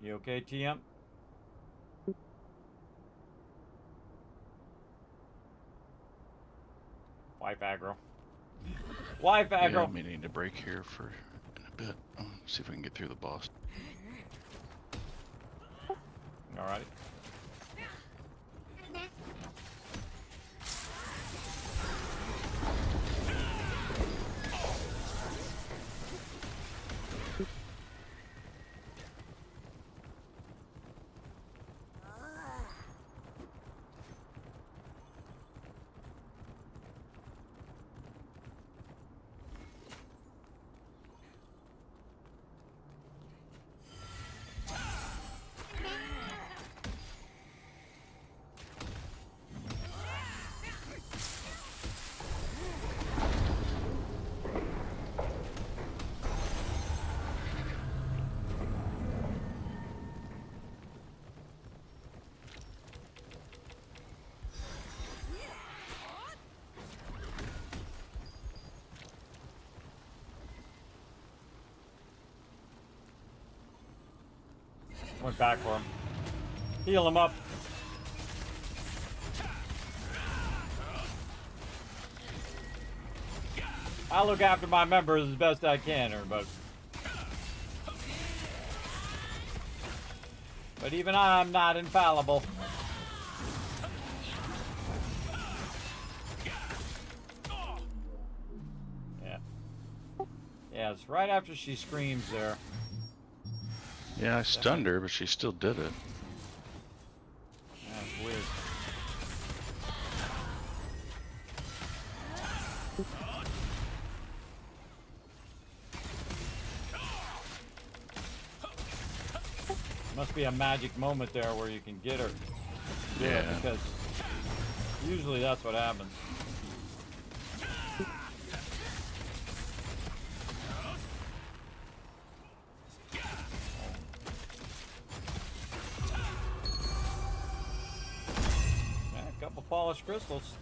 S3: You okay, TM? Wife aggro. Wife aggro.
S5: Yeah, I may need to break here for in a bit. See if we can get through the boss.
S3: Alrighty. Went back for him. Heal him up. I look after my members as best I can, everybody. But even I'm not infallible. Yeah. Yeah, it's right after she screams there.
S5: Yeah, I stunned her, but she still did it.
S3: That's weird. Must be a magic moment there where you can get her.
S5: Yeah.
S3: Because usually that's what happens. couple polished crystals.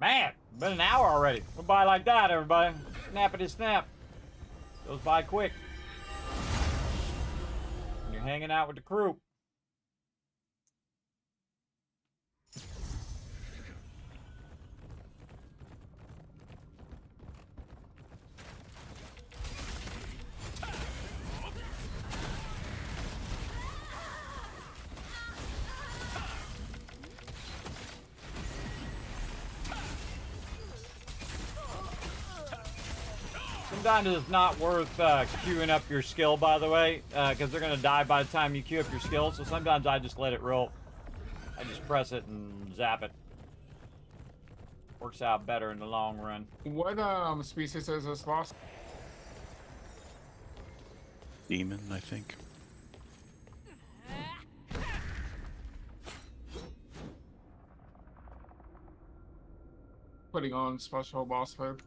S3: Man, been an hour already. Go by like that, everybody. Snappity snap. Goes by quick. When you're hanging out with the crew. Sometimes it's not worth queuing up your skill, by the way, because they're going to die by the time you queue up your skill. So sometimes I just let it roll. I just press it and zap it. Works out better in the long run.
S4: What species is this boss?
S5: Demon, I think.
S4: Putting on special boss food.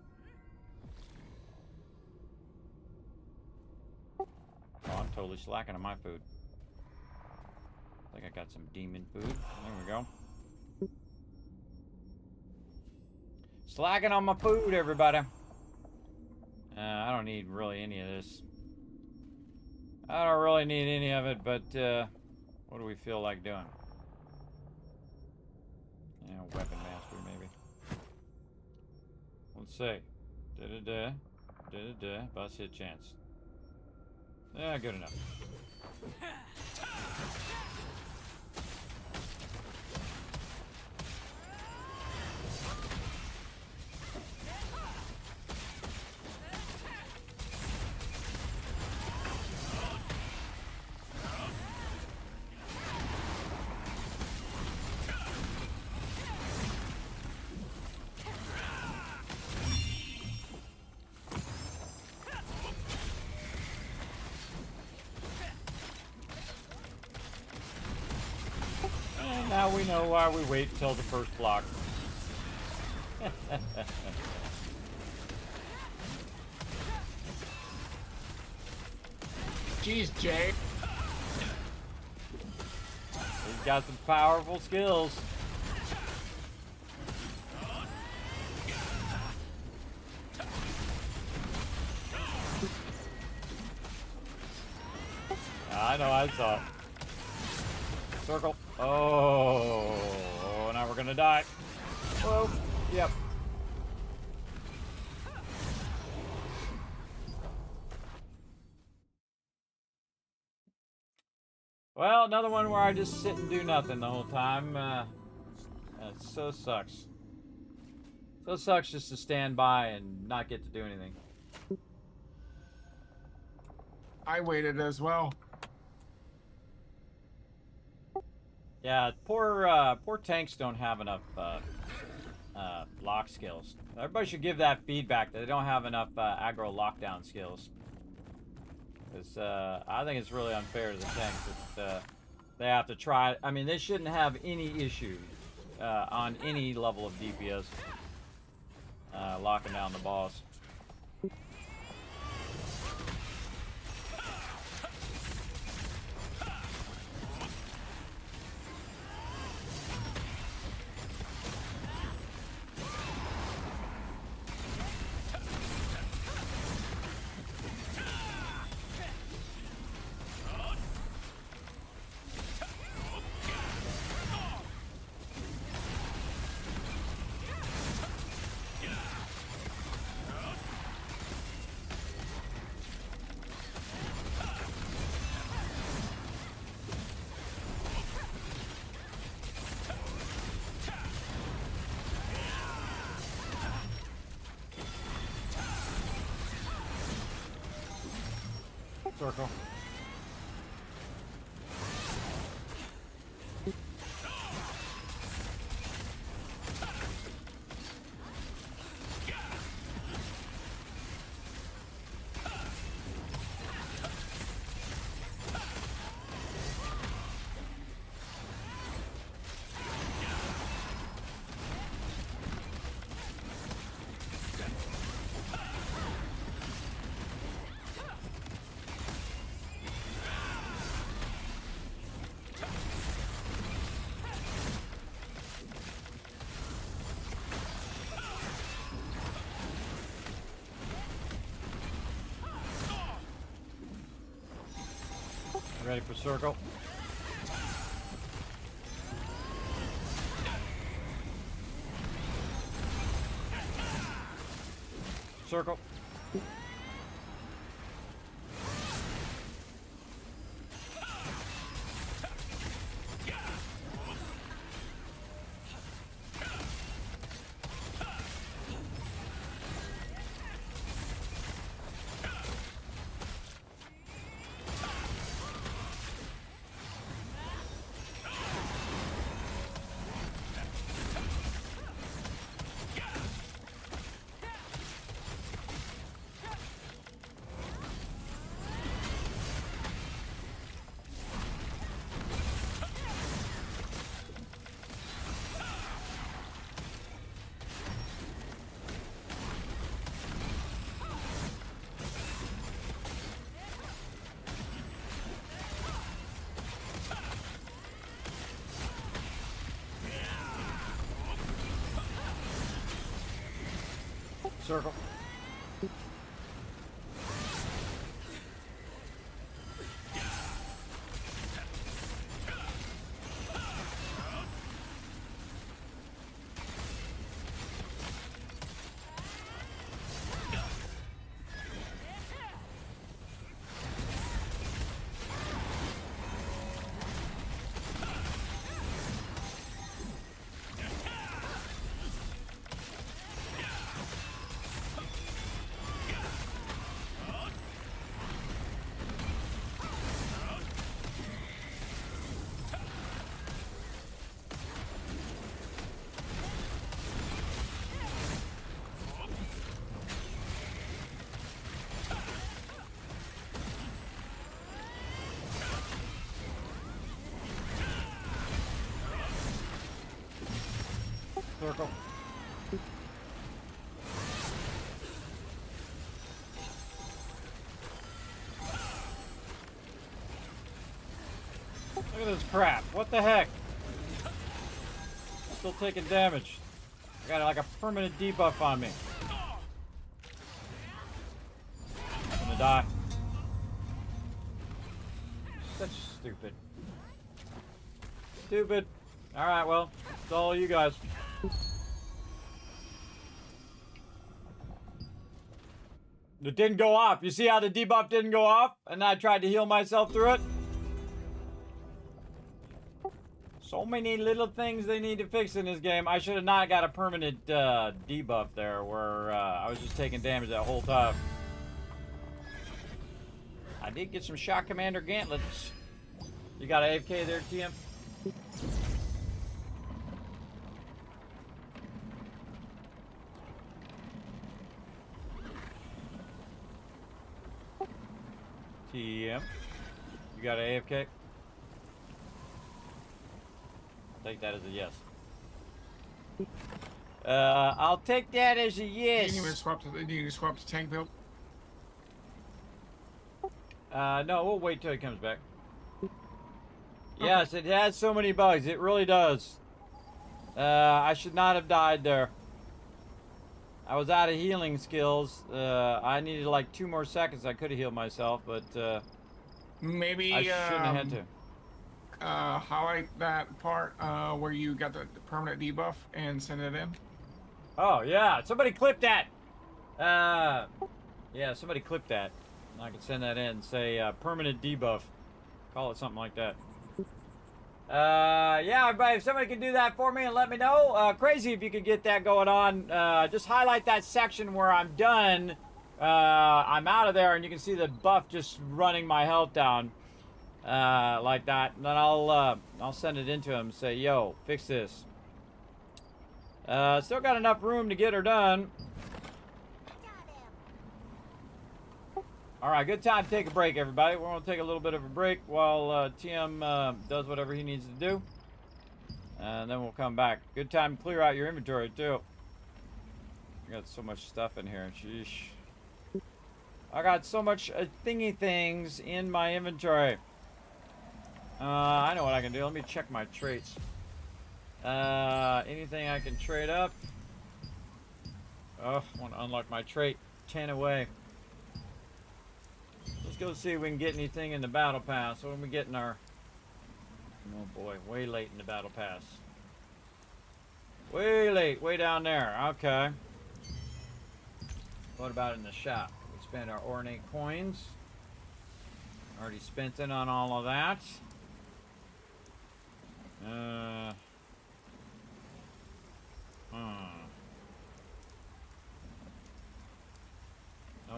S3: Oh, I'm totally slacking on my food. I think I got some demon food. There we go. Slacking on my food, everybody. I don't need really any of this. I don't really need any of it, but what do we feel like doing? Yeah, weapon master, maybe. Let's see. Da-da-da. Da-da-da. Bust hit chance. Yeah, good enough. And now we know why we wait until the first block.
S4: Jeez, Jay.
S3: He's got some powerful skills. I know, I saw it. Circle. Oh, now we're gonna die. Whoa. Yep. Well, another one where I just sit and do nothing the whole time. It so sucks. So sucks just to stand by and not get to do anything.
S4: I waited as well.
S3: Yeah, poor tanks don't have enough lock skills. Everybody should give that feedback that they don't have enough aggro lockdown skills. Because I think it's really unfair to the tanks that they have to try. I mean, they shouldn't have any issue on any level of DPS locking down the boss. Circle. Ready for circle? Circle. Circle. Circle. Look at this crap. What the heck? Still taking damage. I got like a permanent debuff on me. I'm gonna die. Such stupid. Stupid. Alright, well, it's all you guys. It didn't go off. You see how the debuff didn't go off? And I tried to heal myself through it? So many little things they need to fix in this game. I should have not got a permanent debuff there where I was just taking damage that whole time. I did get some Shot Commander gauntlets. You got an AFK there, TM? TM. You got an AFK? Take that as a yes. I'll take that as a yes.
S4: Did you swap to tank build?
S3: No, we'll wait till he comes back. Yes, it has so many bugs. It really does. I should not have died there. I was out of healing skills. I needed like 2 more seconds. I could have healed myself, but
S4: Maybe
S3: I shouldn't have had to.
S4: Highlight that part where you got the permanent debuff and send it in.
S3: Oh, yeah. Somebody clip that. Yeah, somebody clip that. I can send that in and say permanent debuff. Call it something like that. Yeah, everybody, if somebody can do that for me and let me know. Crazy if you could get that going on. Just highlight that section where I'm done. I'm out of there, and you can see the buff just running my health down. Like that. And then I'll send it into him and say, yo, fix this. Still got enough room to get her done. Alright, good time to take a break, everybody. We're going to take a little bit of a break while TM does whatever he needs to do. And then we'll come back. Good time to clear out your inventory, too. I got so much stuff in here. Sheesh. I got so much thingy things in my inventory. I know what I can do. Let me check my traits. Anything I can trade up? Oh, I want to unlock my trait. 10 away. Let's go see if we can get anything in the battle pass. What are we getting our... Oh boy, way late in the battle pass. Way late, way down there. Okay. What about in the shop? We spent our ornate coins. Already spent it on all of that. No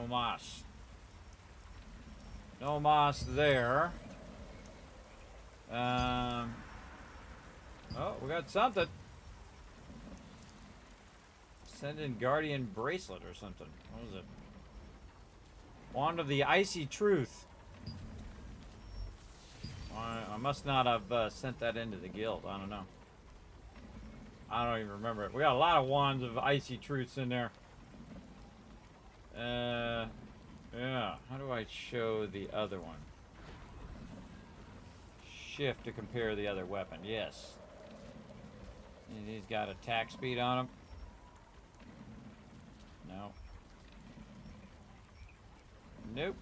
S3: moss. No moss there. Oh, we got something. Send in Guardian Bracelet or something. What was it? Wand of the Icy Truth. I must not have sent that into the guild. I don't know. I don't even remember it. We got a lot of Wands of Icy Truths in there. Yeah. How do I show the other one? Shift to compare the other weapon. Yes. And he's got attack speed on him. No. Nope.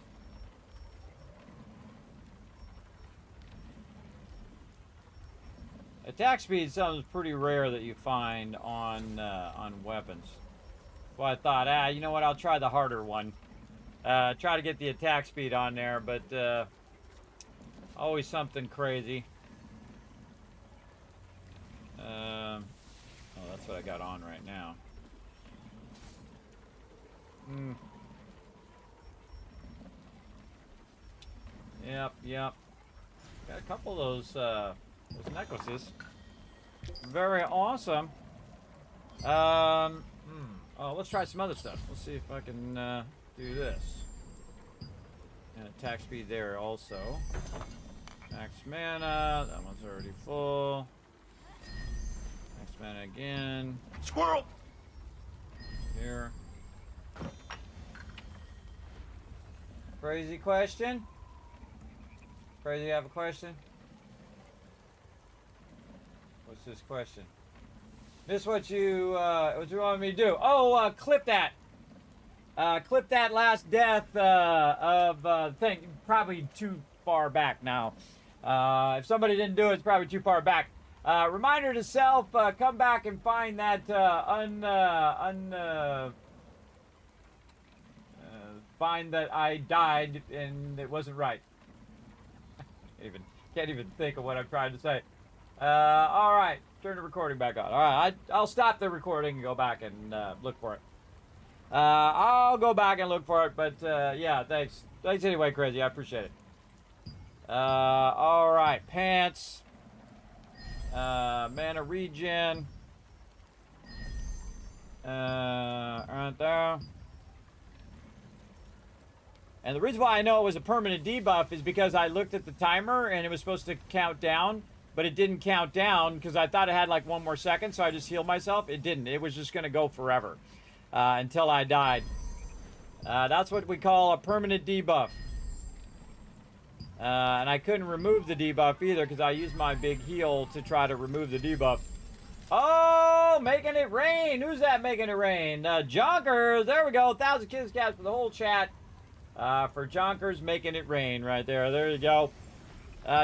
S3: Attack speed is something pretty rare that you find on weapons. Well, I thought, you know what? I'll try the harder one. Try to get the attack speed on there, but always something crazy. Oh, that's what I got on right now. Yep. Got a couple of those necklaces. Very awesome. Oh, let's try some other stuff. Let's see if I can do this. And attack speed there also. Max mana. That one's already full. Max mana again.
S1: Squirrel!
S3: Here. Crazy question? Crazy, you have a question? What's this question? This what you want me to do? Oh, clip that. Clip that last death of thing. Probably too far back now. If somebody didn't do it, it's probably too far back. Reminder to self: come back and find that find that I died and it wasn't right. Can't even think of what I'm trying to say. All right, turn the recording back on. All right, I'll stop the recording and go back and look for it. I'll go back and look for it, but yeah, thanks anyway, Crazy. I appreciate it. All right, pants, mana regen, right there. And the reason why I know it was a permanent debuff is because I looked at the timer and it was supposed to count down, but it didn't count down because I thought it had like 1 more second, so I just healed myself. It didn't. It was just going to go forever until I died. That's what we call a permanent debuff. And I couldn't remove the debuff either because I used my big heal to try to remove the debuff. Oh, making it rain. Who's that making it rain? Jonkers. There we go. 1,000 kids cats for the whole chat. For Jonkers making it rain right there. There you go.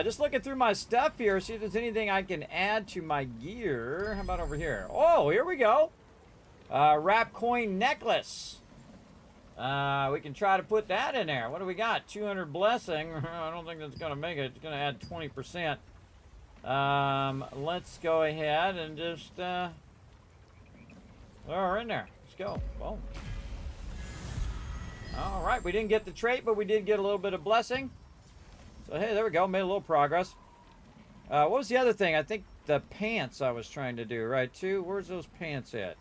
S3: Just looking through my stuff here, see if there's anything I can add to my gear. How about over here? Oh, here we go. Wrap coin necklace. We can try to put that in there. What do we got? 200 blessing. I don't think that's going to make it. It's going to add 20%. Let's go ahead and just... oh, we're in there. Let's go. Boom. All right, we didn't get the trait, but we did get a little bit of blessing. So, hey, there we go. Made a little progress. What was the other thing? I think the pants I was trying to do, right, too? Where's those pants at?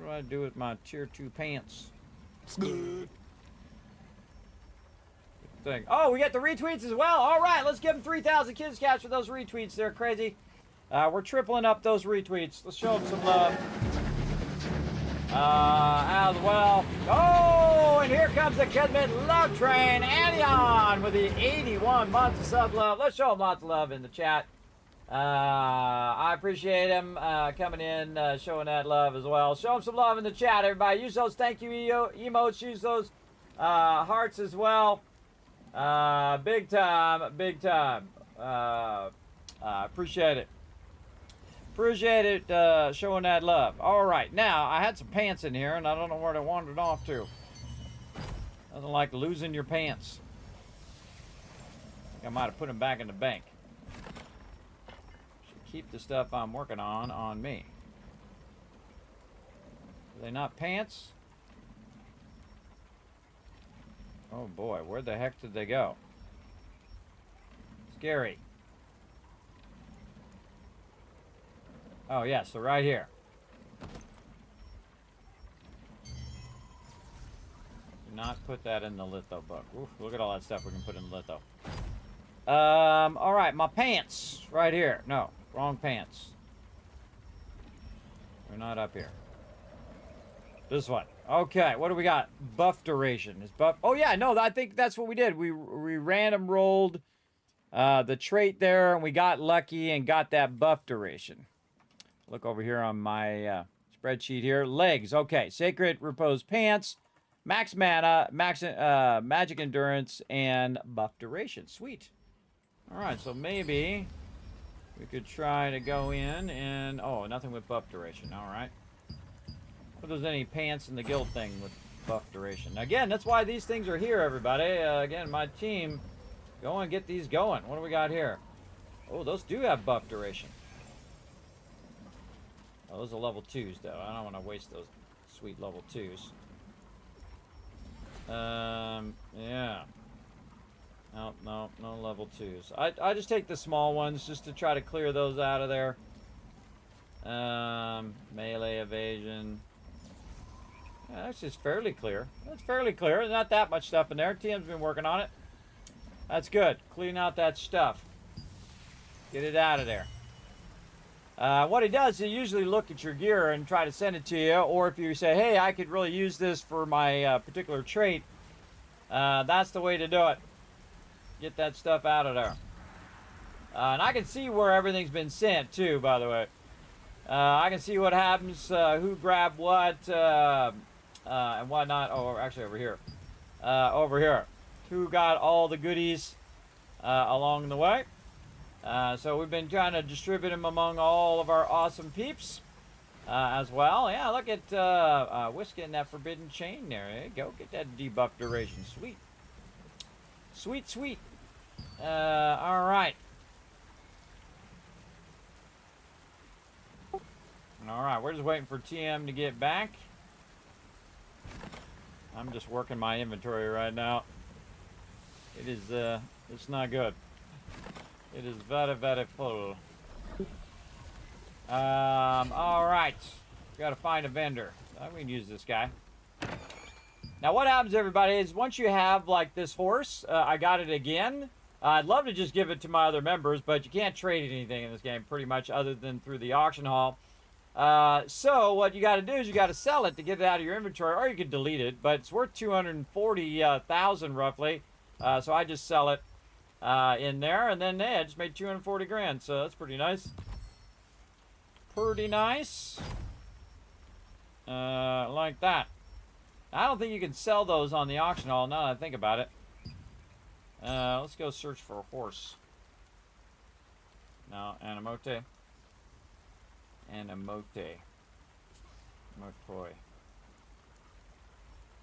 S3: What do I do with my tier 2 pants? Good thing. Oh, we got the retweets as well. All right, let's give them 3,000 kids cats for those retweets. They're crazy. We're tripling up those retweets. Let's show them some love. As well. Oh, and here comes the Kismet Love Train. Anion with the 81 months of sub love. Let's show them lots of love in the chat. I appreciate him coming in, showing that love as well. Show him some love in the chat, everybody. Use those thank you emotes. Use those hearts as well. Big time, big time. Appreciate it. Appreciate it, showing that love. All right, now I had some pants in here, and I don't know where they wandered off to. Nothing like losing your pants. I think I might have put them back in the bank. Should keep the stuff I'm working on me. Are they not pants? Oh boy, where the heck did they go? Scary. Oh yes, they're right here. Do not put that in the litho book. Oof, look at all that stuff we can put in the litho. All right, my pants right here. No, wrong pants. They're not up here. This one. Okay, what do we got? Buff duration. Is buff? Oh yeah, no, I think that's what we did. We random rolled the trait there, and we got lucky and got that buff duration. Look over here on my spreadsheet here. Legs. Okay, sacred repose pants, max mana, magic endurance, and buff duration. Sweet. All right, so maybe we could try to go in and nothing with buff duration. All right. If there's any pants in the guild thing with buff duration. Again, that's why these things are here, everybody. Again, my team, go and get these going. What do we got here? Oh, those do have buff duration. Oh, those are level 2s, though. I don't want to waste those sweet level 2s. Yeah. No level 2s. I just take the small ones just to try to clear those out of there. Melee evasion. Yeah, that's just fairly clear. That's fairly clear. There's not that much stuff in there. TM's been working on it. That's good. Clean out that stuff. Get it out of there. What he does, he usually look at your gear and try to send it to you, or if you say, hey, I could really use this for my particular trait, that's the way to do it. Get that stuff out of there. And I can see where everything's been sent, too, by the way. I can see what happens, who grabbed what, and whatnot. Oh, actually over here. Over here. Who got all the goodies along the way. So we've been trying to distribute them among all of our awesome peeps as well. Yeah, look at Whiskey and that forbidden chain there. There you go. Get that debuff duration. Sweet. Sweet, sweet. All right. All right, we're just waiting for TM to get back. I'm just working my inventory right now. It is, it's not good. It is very, very full. All right. Got to find a vendor. We can use this guy. Now, what happens, everybody, is once you have, like, this horse, I got it again. I'd love to just give it to my other members, but you can't trade anything in this game, pretty much, other than through the auction hall. So what you got to do is you got to sell it to get it out of your inventory, or you could delete it, but it's worth 240,000 roughly. So I just sell it in there, and then I just made 240 grand. So that's pretty nice. Pretty nice. Like that. I don't think you can sell those on the auction hall now that I think about it. Let's go search for a horse. No, Animote. Animote. Motoi.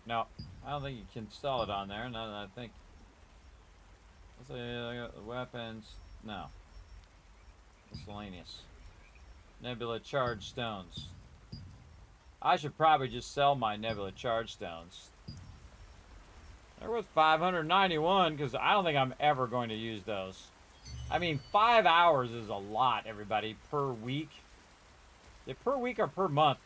S3: No, I don't think you can sell it on there. Now that I think. Let's say weapons. No. Miscellaneous. Nebula charge stones. I should probably just sell my nebula charge stones. They're worth 591 because I don't think I'm ever going to use those. I mean, 5 hours is a lot, everybody, per week. Is it per week or per month?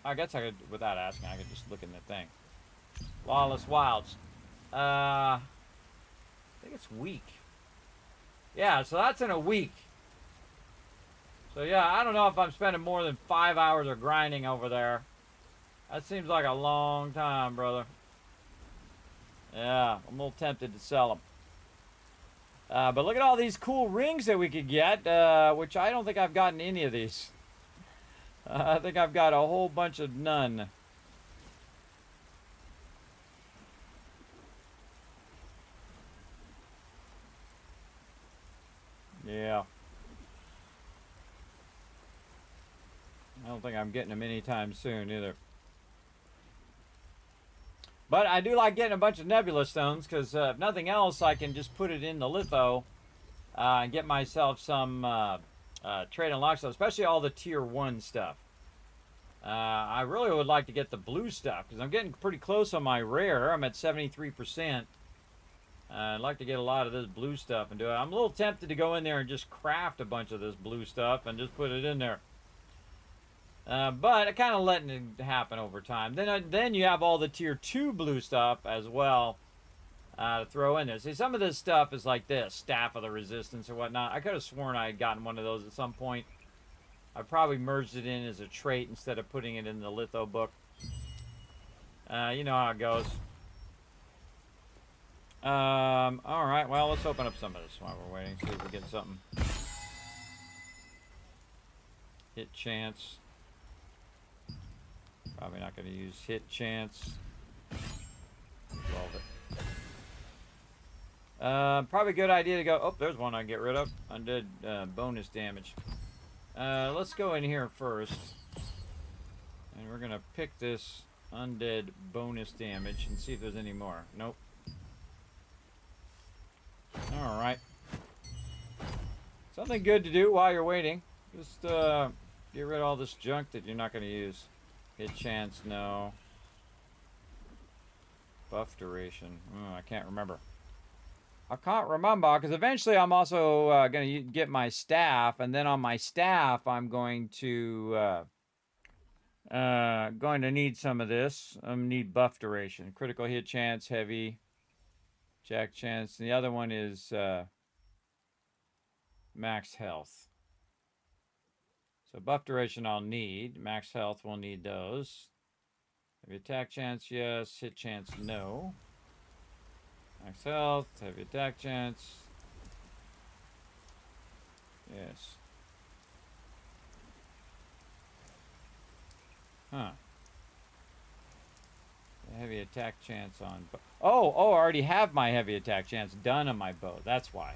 S3: I guess I could, without asking, I could just look in the thing. Lawless Wilds. I think it's week. Yeah, so that's in a week. So yeah, I don't know if I'm spending more than 5 hours of grinding over there. That seems like a long time, brother. Yeah, I'm a little tempted to sell them. But look at all these cool rings that we could get, which I don't think I've gotten any of these. I think I've got a whole bunch of none. Yeah. I don't think I'm getting them anytime soon either. But I do like getting a bunch of nebula stones because if nothing else, I can just put it in the litho and get myself some trade and lock stuff, especially all the tier 1 stuff. I really would like to get the blue stuff because I'm getting pretty close on my rare. I'm at 73%. I'd like to get a lot of this blue stuff and do it. I'm a little tempted to go in there and just craft a bunch of this blue stuff and just put it in there. But I kind of letting it happen over time. Then you have all the tier 2 blue stuff as well to throw in there. See, some of this stuff is like this, Staff of the Resistance or whatnot. I could have sworn I had gotten one of those at some point. I probably merged it in as a trait instead of putting it in the litho book. You know how it goes. Alright, well, let's open up some of this while we're waiting. See if we get something. Hit chance. Probably not going to use hit chance. 12 it. Probably a good idea to go. Oh, there's one I can get rid of. Undead bonus damage. Let's go in here first. And we're going to pick this undead bonus damage and see if there's any more. Nope. Alright. Something good to do while you're waiting. Just get rid of all this junk that you're not going to use. Hit chance, no. Buff duration. I can't remember. I can't remember because eventually I'm also going to get my staff, and then on my staff I'm going to need some of this. Need buff duration, critical hit chance, heavy, jack chance. And the other one is max health. So buff duration I'll need. Max health we'll need those. Heavy attack chance, yes. Hit chance, no. Max health, heavy attack chance. Yes. Huh. Heavy attack chance on... Oh, I already have my heavy attack chance done on my bow. That's why.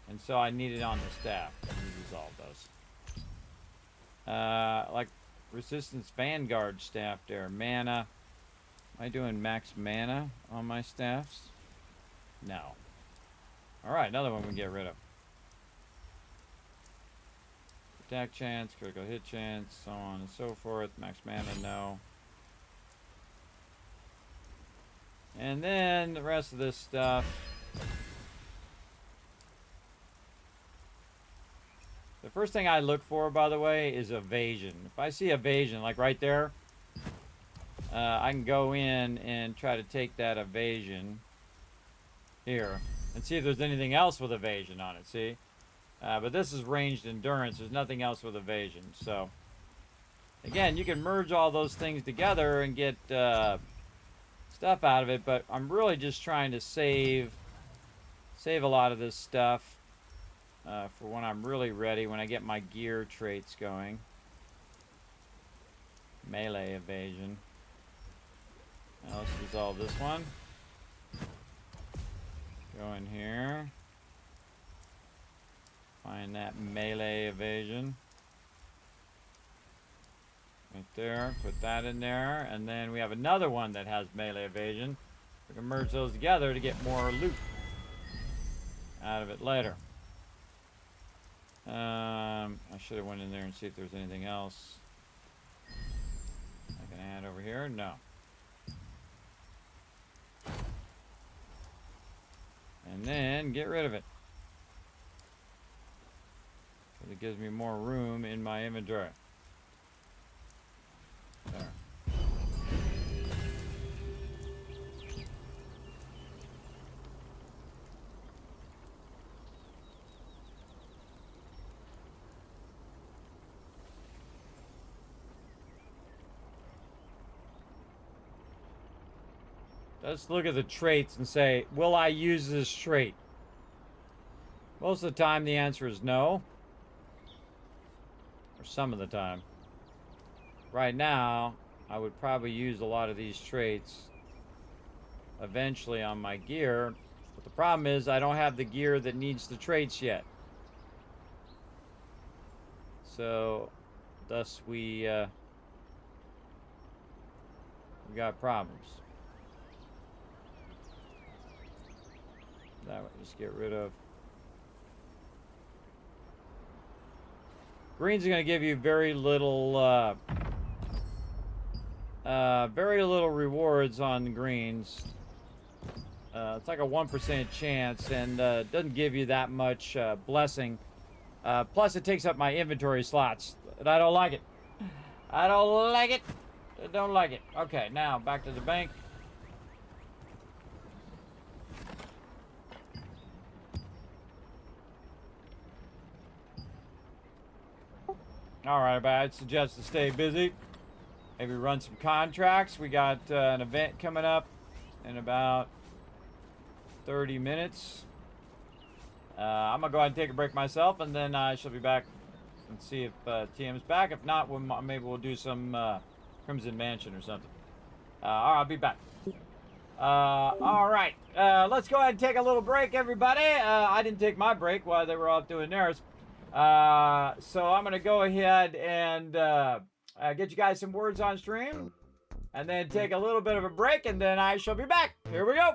S3: And so I need it on the staff. Let me use all those. Like Resistance Vanguard staff there. Mana. Am I doing max mana on my staffs? No. Alright, another one we can get rid of. Attack chance, critical hit chance, so on and so forth. Max mana, no. And then the rest of this stuff. The first thing I look for, by the way, is evasion. If I see evasion, like right there, I can go in and try to take that evasion here and see if there's anything else with evasion on it, see? But this is ranged endurance. There's nothing else with evasion. So, again, you can merge all those things together and get stuff out of it, but I'm really just trying to save a lot of this stuff for when I'm really ready, when I get my gear traits going. Melee evasion. Now let's resolve this one. Go in here. Find that melee evasion. Right there. Put that in there. And then we have another one that has melee evasion. We can merge those together to get more loot out of it later. I should have went in there and see if there's anything else I can add over here. No. And then get rid of it. Because it gives me more room in my inventory. There. let's look at the traits and say, will I use this trait? Most of the time, the answer is no. Or some of the time. Right now, I would probably use a lot of these traits eventually on my gear. But the problem is I don't have the gear that needs the traits yet. So, thus we got problems. That would just get rid of. Greens are going to give you very little rewards on greens. It's like a 1% chance, and doesn't give you that much blessing. Plus, it takes up my inventory slots, and I don't like it. I don't like it. I don't like it. Okay, now back to the bank. All right, but I'd suggest to stay busy. Maybe run some contracts. We got an event coming up in about 30 minutes. I'm going to go ahead and take a break myself, and then I shall be back and see if TM's back. If not, maybe we'll do some Crimson Mansion or something. All right, I'll be back. All right, let's go ahead and take a little break, everybody. I didn't take my break while they were off doing theirs. So I'm going to go ahead and get you guys some words on stream, and then take a little bit of a break, and then I shall be back. Here we go.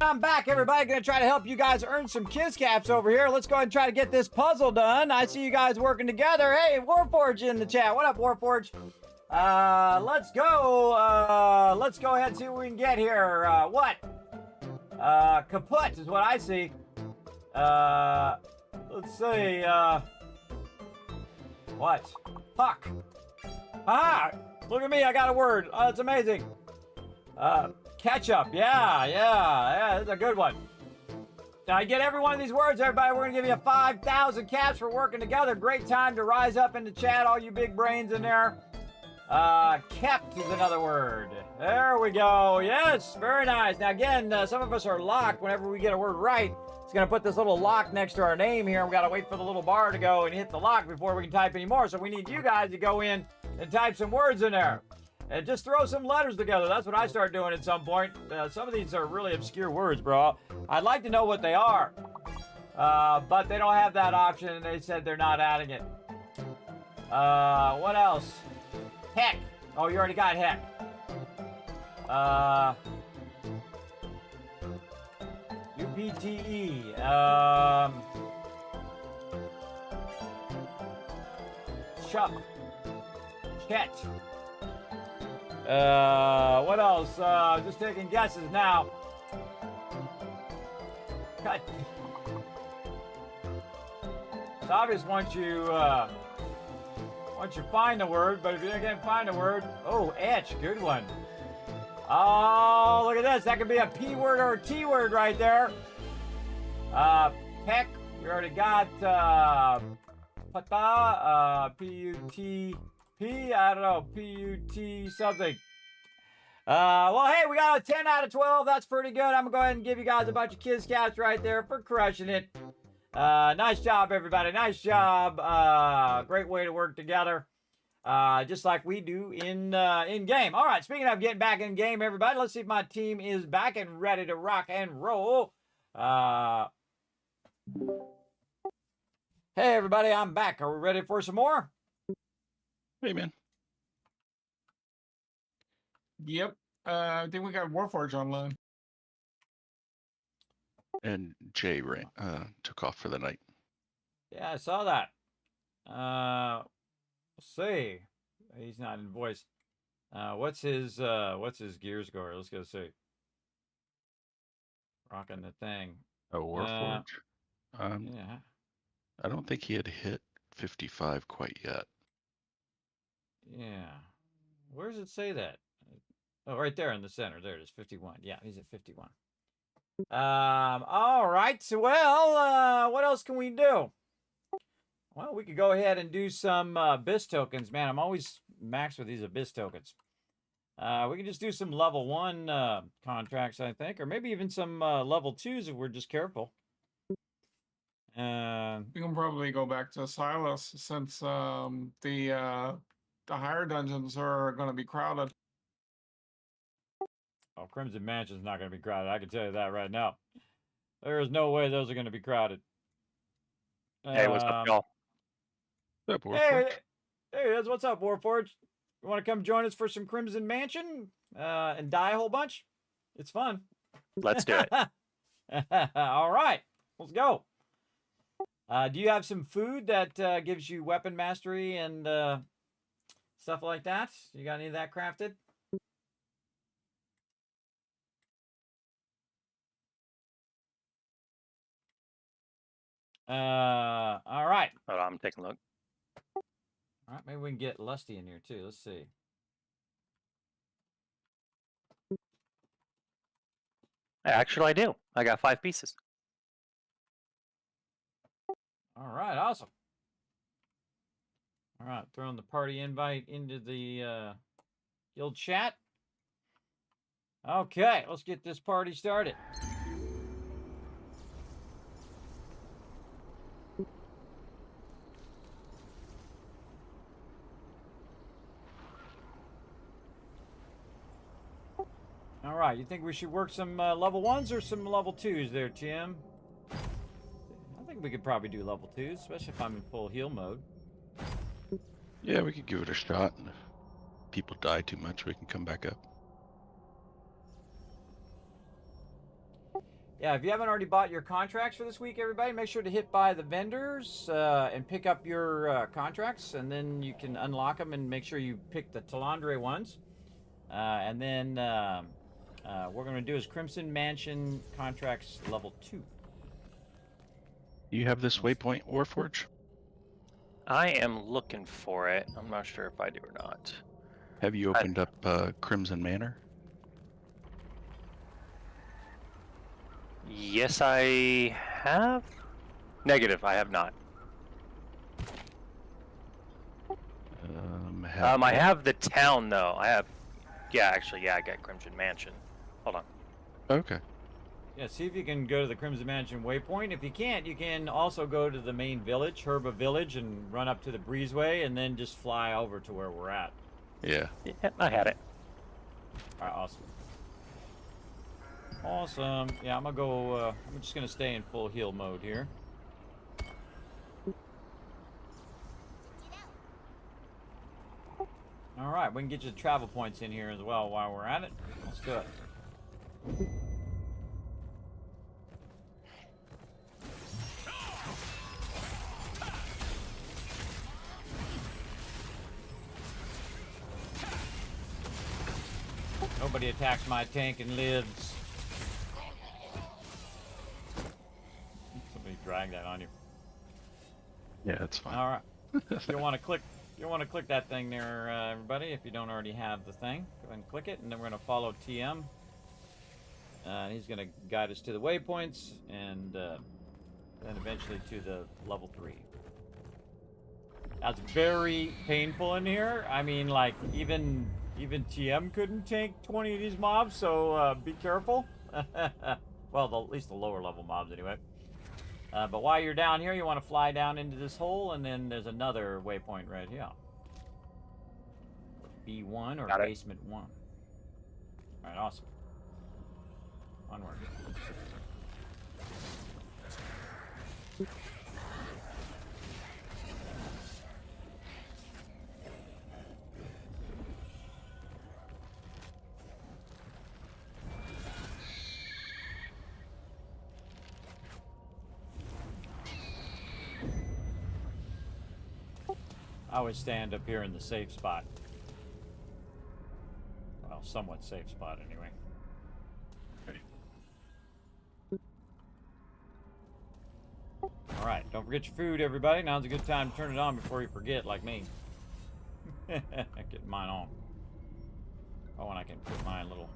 S3: I'm back, everybody. Gonna try to help you guys earn some Kiss Caps over here. Let's go ahead and try to get this puzzle done. I see you guys working together. Hey, Warforge in the chat. What up, Warforge? Let's go. Let's go ahead and see what we can get here. What? Kaput is what I see. Let's see. What? Puck. Ah! Look at me. I got a word. Oh, that's amazing. Ketchup. Yeah. That's a good one. Now, you get every one of these words, everybody. We're going to give you 5,000 caps for working together. Great time to rise up in the chat, all you big brains in there. Kept is another word. There we go. Yes, very nice. Now, again, some of us are locked whenever we get a word right. It's going to put this little lock next to our name here. We've got to wait for the little bar to go and hit the lock before we can type any more. So we need you guys to go in and type some words in there. And just throw some letters together. That's what I start doing at some point. Some of these are really obscure words, bro. I'd like to know what they are. But they don't have that option, and they said they're not adding it. What else? Heck. Oh, you already got heck. UPTE. Chuck. Chet. What else? Just taking guesses now. God. It's obvious once you find the word, but if you can't find the word, oh, etch, good one. Oh, look at this. That could be a P word or a T word right there. Peck. We already got pata. P-U-T-P. I don't know. P-U-T something. Well, hey, we got a 10 out of 12. That's pretty good. I'm going to go ahead and give you guys a bunch of Kiss Caps right there for crushing it. Nice job, everybody. Nice job. Great way to work together. Just like we do in game. All right, speaking of getting back in game, everybody, let's see if my team is back and ready to rock and roll. Hey, everybody, I'm back. Are we ready for some more?
S5: Hey, man.
S4: Yep. I think we got Warforged online.
S5: And Jay took off for the night.
S3: Yeah, I saw that. Let's see. He's not in voice. What's his gear score? Let's go see. Rocking the thing.
S5: A Warforge?
S3: Yeah.
S5: I don't think he had hit 55 quite yet.
S3: Yeah. Where does it say that? Oh, right there in the center. There it is, 51. Yeah, he's at 51. All right. So, well, what else can we do? Well, we could go ahead and do some Abyss tokens. Man, I'm always maxed with these Abyss tokens. We can just do some level 1 contracts, I think, or maybe even some level 2s if we're just careful.
S4: We can probably go back to Silas since the higher dungeons are going to be crowded.
S3: Oh, Crimson Mansion's not going to be crowded. I can tell you that right now. There is no way those are going to be crowded.
S6: Hey, what's up, y'all?
S5: What's up,
S3: Hey,
S5: Warforged?
S3: that's what's up, Warforged. You want to come join us for some Crimson Mansion and die a whole bunch? It's fun.
S6: Let's do it.
S3: All right, let's go. Do you have some food that gives you weapon mastery and stuff like that? You got any of that crafted? All right.
S6: Hold on, I'm taking a look.
S3: All right, maybe we can get Lusty in here too. Let's see.
S6: Actually, I do. I got 5 pieces.
S3: All right, awesome. All right, throwing the party invite into the guild chat. Okay, let's get this party started. All right, you think we should work some level 1s or some level 2s there, Tim? I think we could probably do level 2s, especially if I'm in full heal mode.
S5: Yeah, we could give it a shot. And if people die too much, we can come back up.
S3: Yeah, if you haven't already bought your contracts for this week, everybody, make sure to hit by the vendors and pick up your contracts, and then you can unlock them and make sure you pick the Talandre ones. And then what we're going to do is Crimson Mansion contracts level 2.
S5: You have this waypoint, Warforge?
S6: I am looking for it. I'm not sure if I do or not.
S5: Have you opened up Crimson Manor?
S6: Yes, I have. Negative, I have not. I have the town though. I have. Yeah, actually, yeah, I got Crimson Mansion. Hold on.
S5: Okay.
S3: Yeah, see if you can go to the Crimson Mansion waypoint. If you can't, you can also go to the main village, Herba Village, and run up to the breezeway, and then just fly over to where we're at.
S5: Yeah.
S6: Yeah, I had it.
S3: All right, awesome. Awesome. Yeah, I'm gonna go. I'm just gonna stay in full heal mode here. All right, we can get you the travel points in here as well while we're at it. Let's do it. Nobody attacks my tank and lives. Somebody drag that on you.
S5: Yeah, that's fine.
S3: All right. You'll want to click that thing there, everybody. If you don't already have the thing, go ahead and click it, and then we're going to follow TM. He's going to guide us to the waypoints, and then eventually to the level 3. That's very painful in here. I mean, like even TM couldn't tank 20 of these mobs, so be careful. Well, at least the lower level mobs anyway. But while you're down here, you want to fly down into this hole, and then there's another waypoint right here. B1 or basement 1. All right, awesome. Onward. I always stand up here in the safe spot. Well, somewhat safe spot anyway. All right, don't forget your food, everybody. Now's a good time to turn it on before you forget, like me. Getting mine on. Oh, and I can put my little...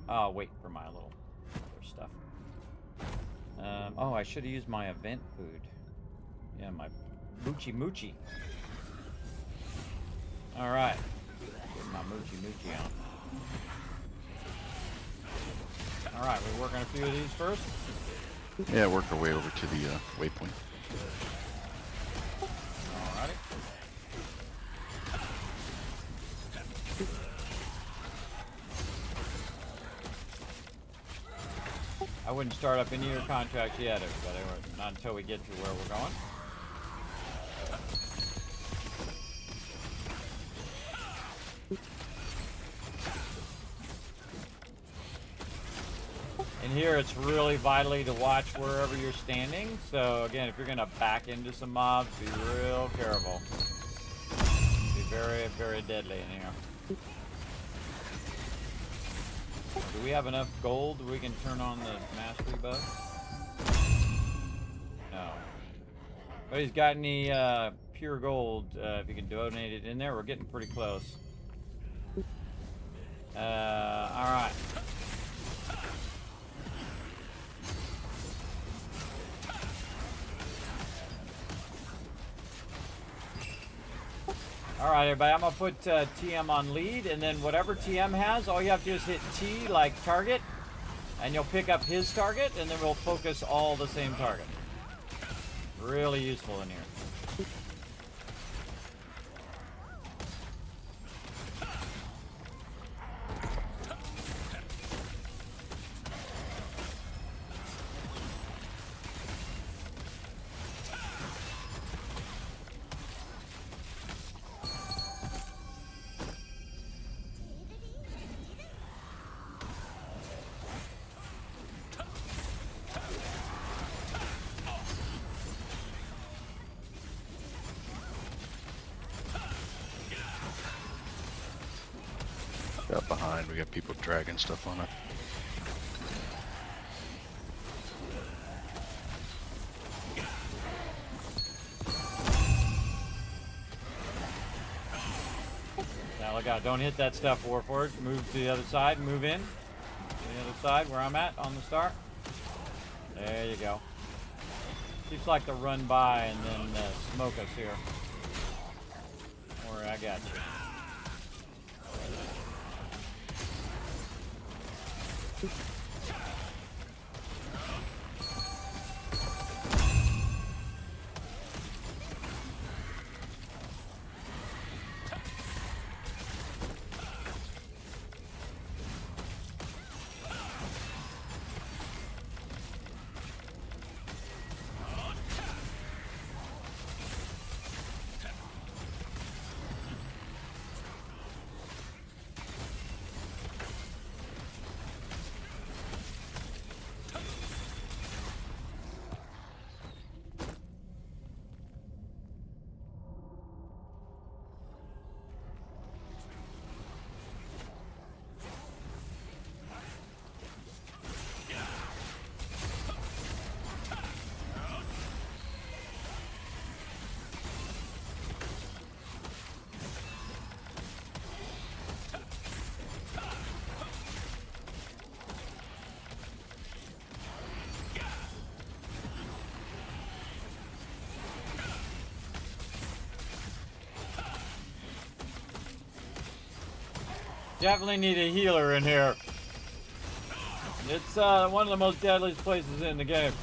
S3: Oh, wait for my little other stuff. Oh, I should have used my event food. Yeah, my Moochie Moochie. All right, get my Moochie Moochie on. All right, we're working a few of these first.
S5: Yeah, work our way over to the waypoint.
S3: Alrighty. I wouldn't start up any of your contracts yet, everybody. Not until we get to where we're going. And here it's really vitally to watch wherever you're standing. So again, if you're gonna back into some mobs, be real careful. Be very, very deadly in here. Do we have enough gold we can turn on the mastery buff? No. But he's got any pure gold, if you can donate it in there, we're getting pretty close. Alright. Alright, everybody, I'm going to put TM on lead, and then whatever TM has, all you have to do is hit T, like target, and you'll pick up his target, and then we'll focus all the same target. Really useful in here.
S5: Got behind, we got people dragging stuff on it.
S3: Now look out, don't hit that stuff, Warforged. Move to the other side, move in. To the other side where I'm at on the start. There you go. Seems like to run by and then smoke us here. Or I got you. Definitely need a healer in here. It's one of the most deadliest places in the game.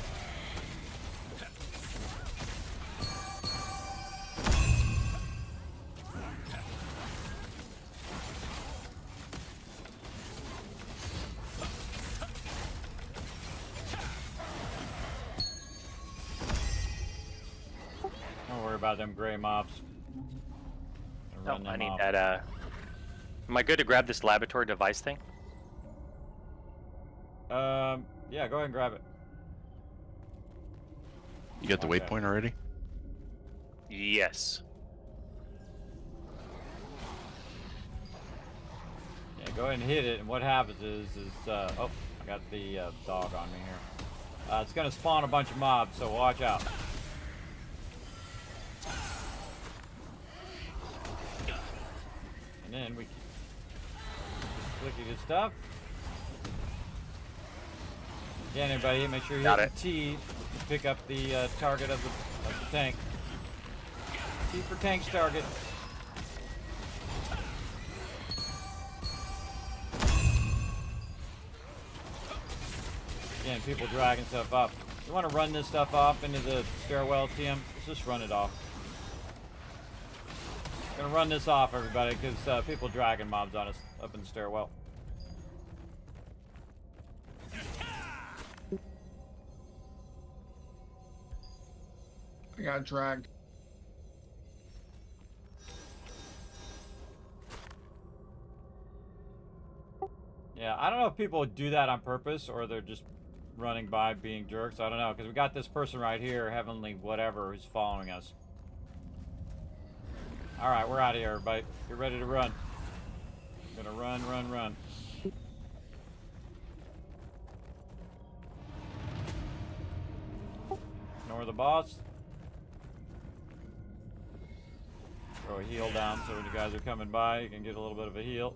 S3: Don't worry about them gray mobs.
S6: Oh, I need that. Am I good to grab this laboratory device thing?
S3: Yeah, go ahead and grab it.
S5: You got the
S3: Okay.
S5: waypoint already?
S6: Yes.
S3: go ahead and hit it, and what happens is oh, I got the dog on me here. It's gonna spawn a bunch of mobs, so watch out. And then we keep clicking this stuff. Again, everybody, make sure you hit the T to pick up the target of the tank. T for tank's target. Again, people dragging stuff up. You want to run this stuff off into the stairwell, TM? Let's just run it off. Gonna run this off, everybody, because people dragging mobs on us up in the stairwell.
S4: I got dragged.
S3: Yeah, I don't know if people do that on purpose or they're just running by being jerks. I don't know, because we got this person right here, Heavenly whatever, who's following us. Alright, we're out of here, everybody. Get ready to run. We're gonna run, run, run. Ignore the boss. Throw a heal down so when you guys are coming by, you can get a little bit of a heal.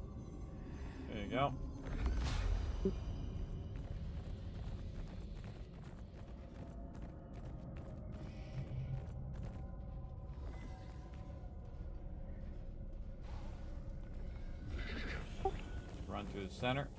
S3: There you go. Run to the center.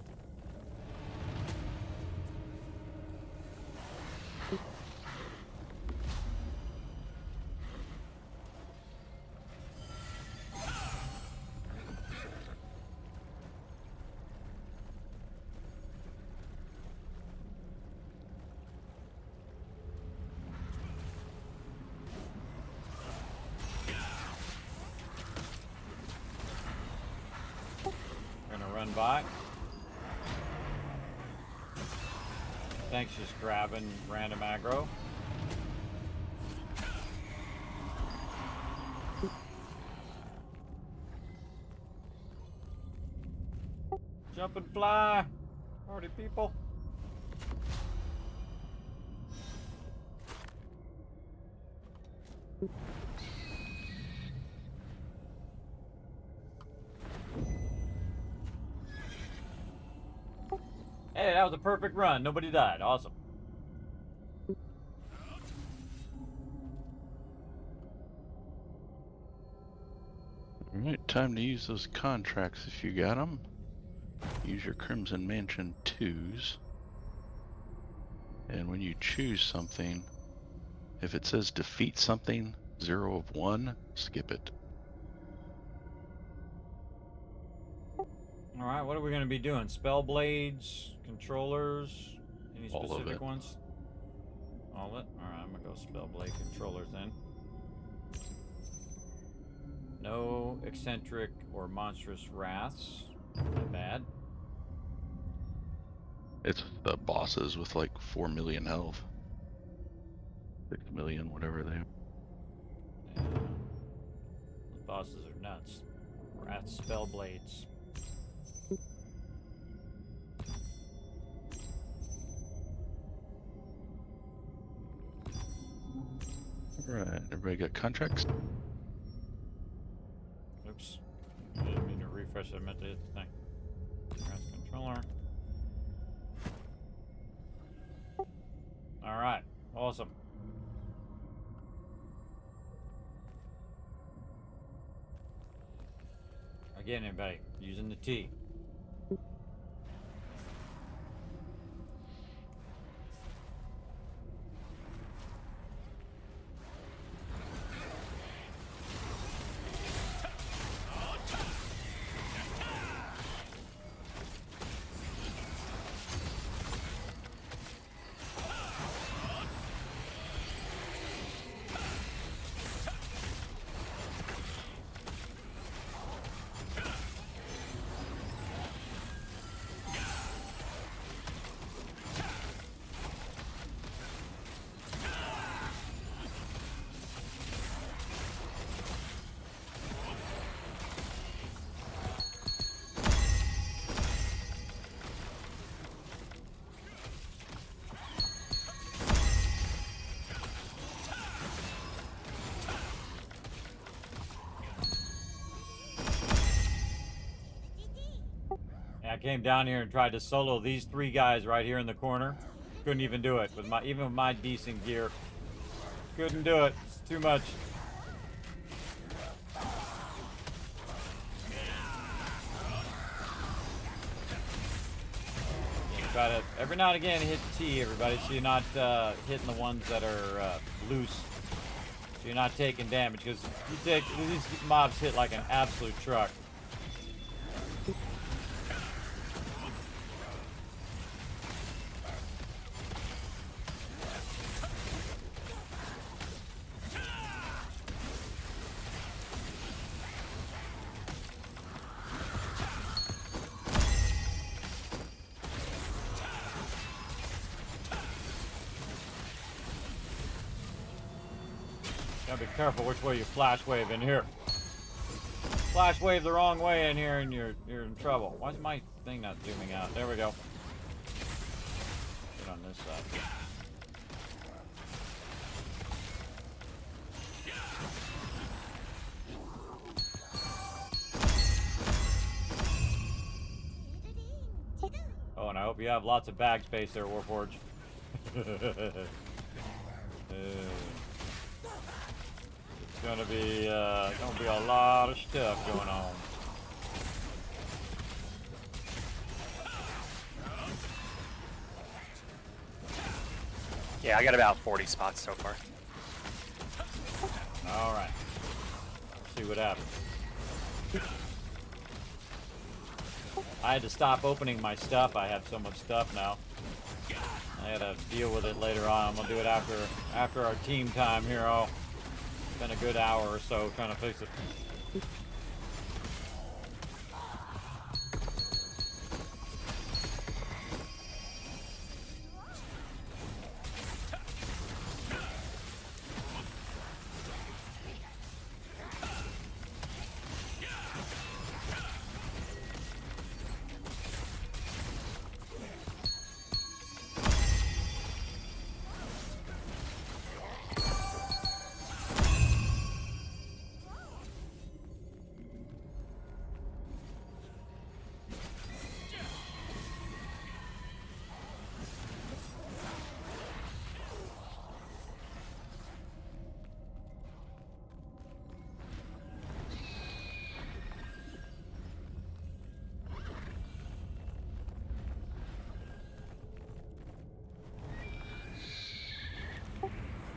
S3: By. Thanks, just grabbing random aggro. Jump and fly, party people. Hey, that was a perfect run. Nobody died. Awesome.
S5: Alright, time to use those contracts if you got them. Use your Crimson Mansion 2s. And when you choose something, if it says defeat something, 0 of 1, skip it.
S3: Alright, what are we going to be doing? Spell blades, controllers, any specific ones? All of it? Alright, I'm going to go spell blade controllers then. No eccentric or monstrous wraths. Not bad.
S5: It's the bosses with like 4 million health. 6 million, whatever they are.
S3: Yeah. The bosses are nuts. Wrath spell blades.
S5: Right, everybody got contracts?
S3: Oops. I didn't mean to refresh it. I meant to hit the thing. Press controller. Alright, awesome. Again, everybody, using the T. came down here and tried to solo these 3 guys right here in the corner. Couldn't even do it with even with my decent gear. Couldn't do it. It's too much. Try to every now and again hit T, everybody, so you're not hitting the ones that are loose. So you're not taking damage, because you take these mobs hit like an absolute truck. Gotta be careful which way you flash wave in here. Flash wave the wrong way in here and you're in trouble. Why is my thing not zooming out? There we go. Get on this side. Oh, and I hope you have lots of bag space there, Warforge. Gonna be a lot of stuff going on.
S6: Yeah, I got about 40 spots so far.
S3: All right. Let's see what happens. I had to stop opening my stuff. I have so much stuff now. I gotta deal with it later on. I'm gonna do it after our team time here. I'll spend a good hour or so trying to fix it.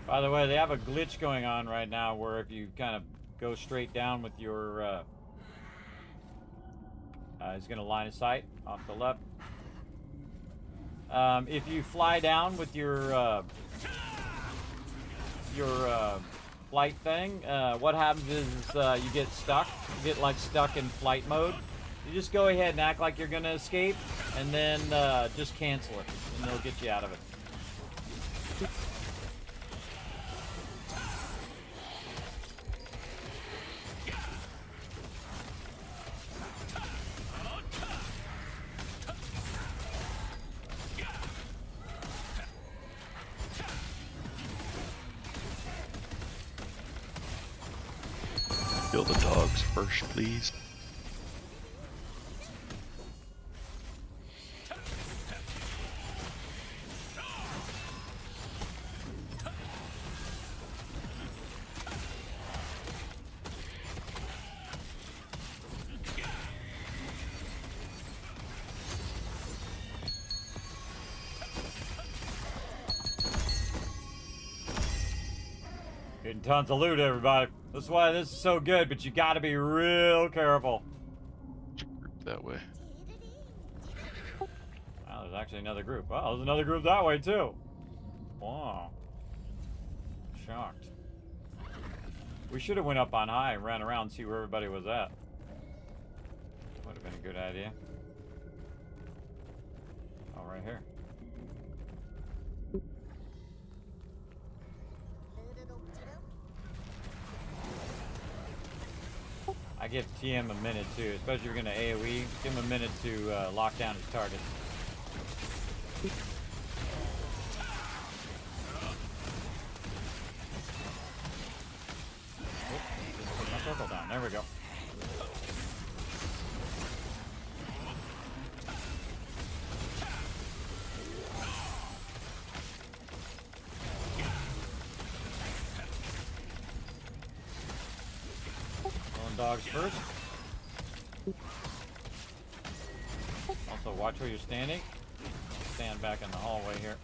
S3: By the way, they have a glitch going on right now where if you kind of go straight down with your, it's going to line of sight off the left. If you fly down with your flight thing, what happens is you get stuck. You get like stuck in flight mode. You just go ahead and act like you're going to escape, and then just cancel it, and they'll get you out of it.
S5: Kill the dogs first, please.
S3: Getting tons of loot, everybody. That's why this is so good, but you gotta be real careful.
S5: That way.
S3: Wow, there's actually another group. Wow, there's another group that way, too. Wow. Shocked. We should have went up on high and ran around and see where everybody was at. Would have been a good idea. Oh, right here. I give TM a minute too, especially if you're gonna AoE. Give him a minute to lock down his target. Just put my circle down. There we go. Them dogs first. Also, watch where you're standing. Stand back in the hallway here.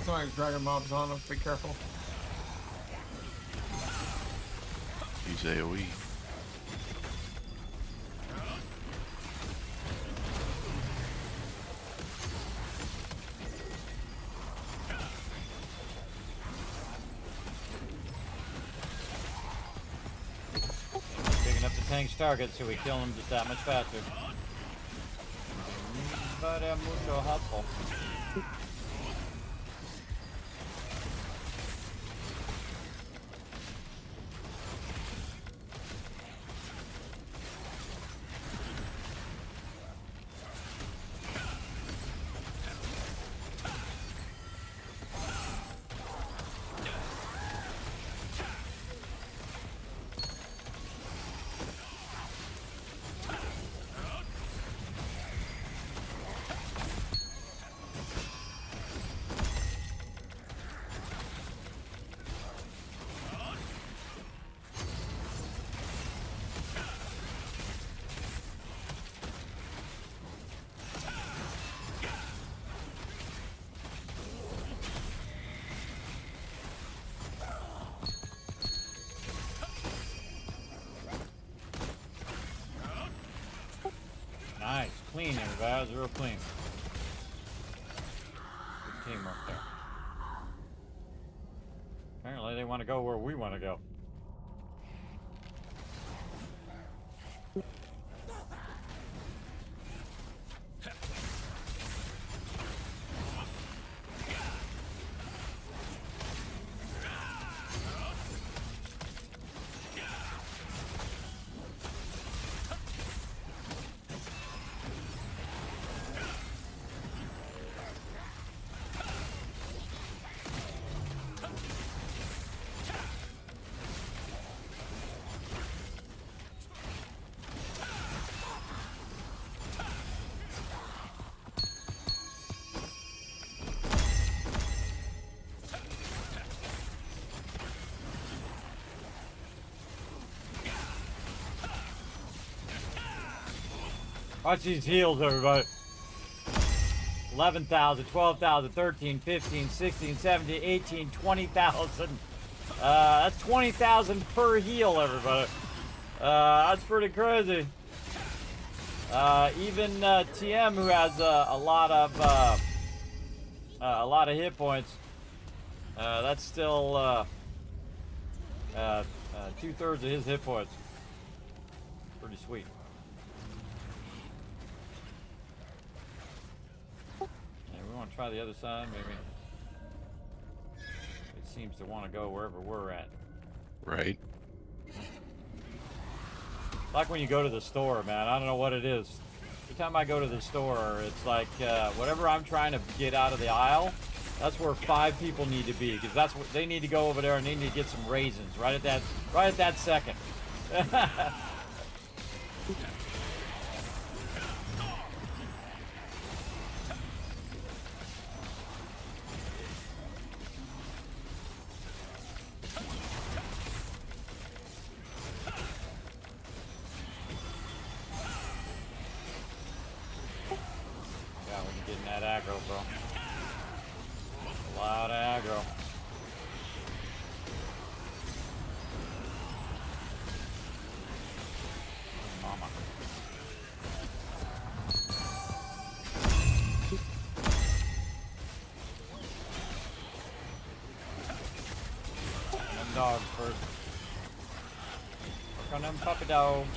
S4: Somebody's dragging mobs on us. Be careful.
S5: Use AoE.
S3: Picking up the tank's target so we kill him just that much faster. But mucho helpful. Nice. Clean, everybody. That was real clean. Good teamwork there. Apparently they want to go where we want to go. Watch these heals, everybody. 11,000, 12,000, 13, 15, 16, 17, 18, 20,000. That's 20,000 per heal, everybody. That's pretty crazy. Even TM, who has a lot of hit points, that's still 2/3 of his hit points. Pretty sweet. Try the other side, maybe. It seems to want to go wherever we're at.
S5: Right.
S3: Like when you go to the store, man. I don't know what it is. Every time I go to the store, it's like whatever I'm trying to get out of the aisle, that's where 5 people need to be, because that's what they need to go over there and they need to get some raisins right at that second. Aggro, bro. A lot of aggro. Mama. Them dogs first. Work on them puppy dogs.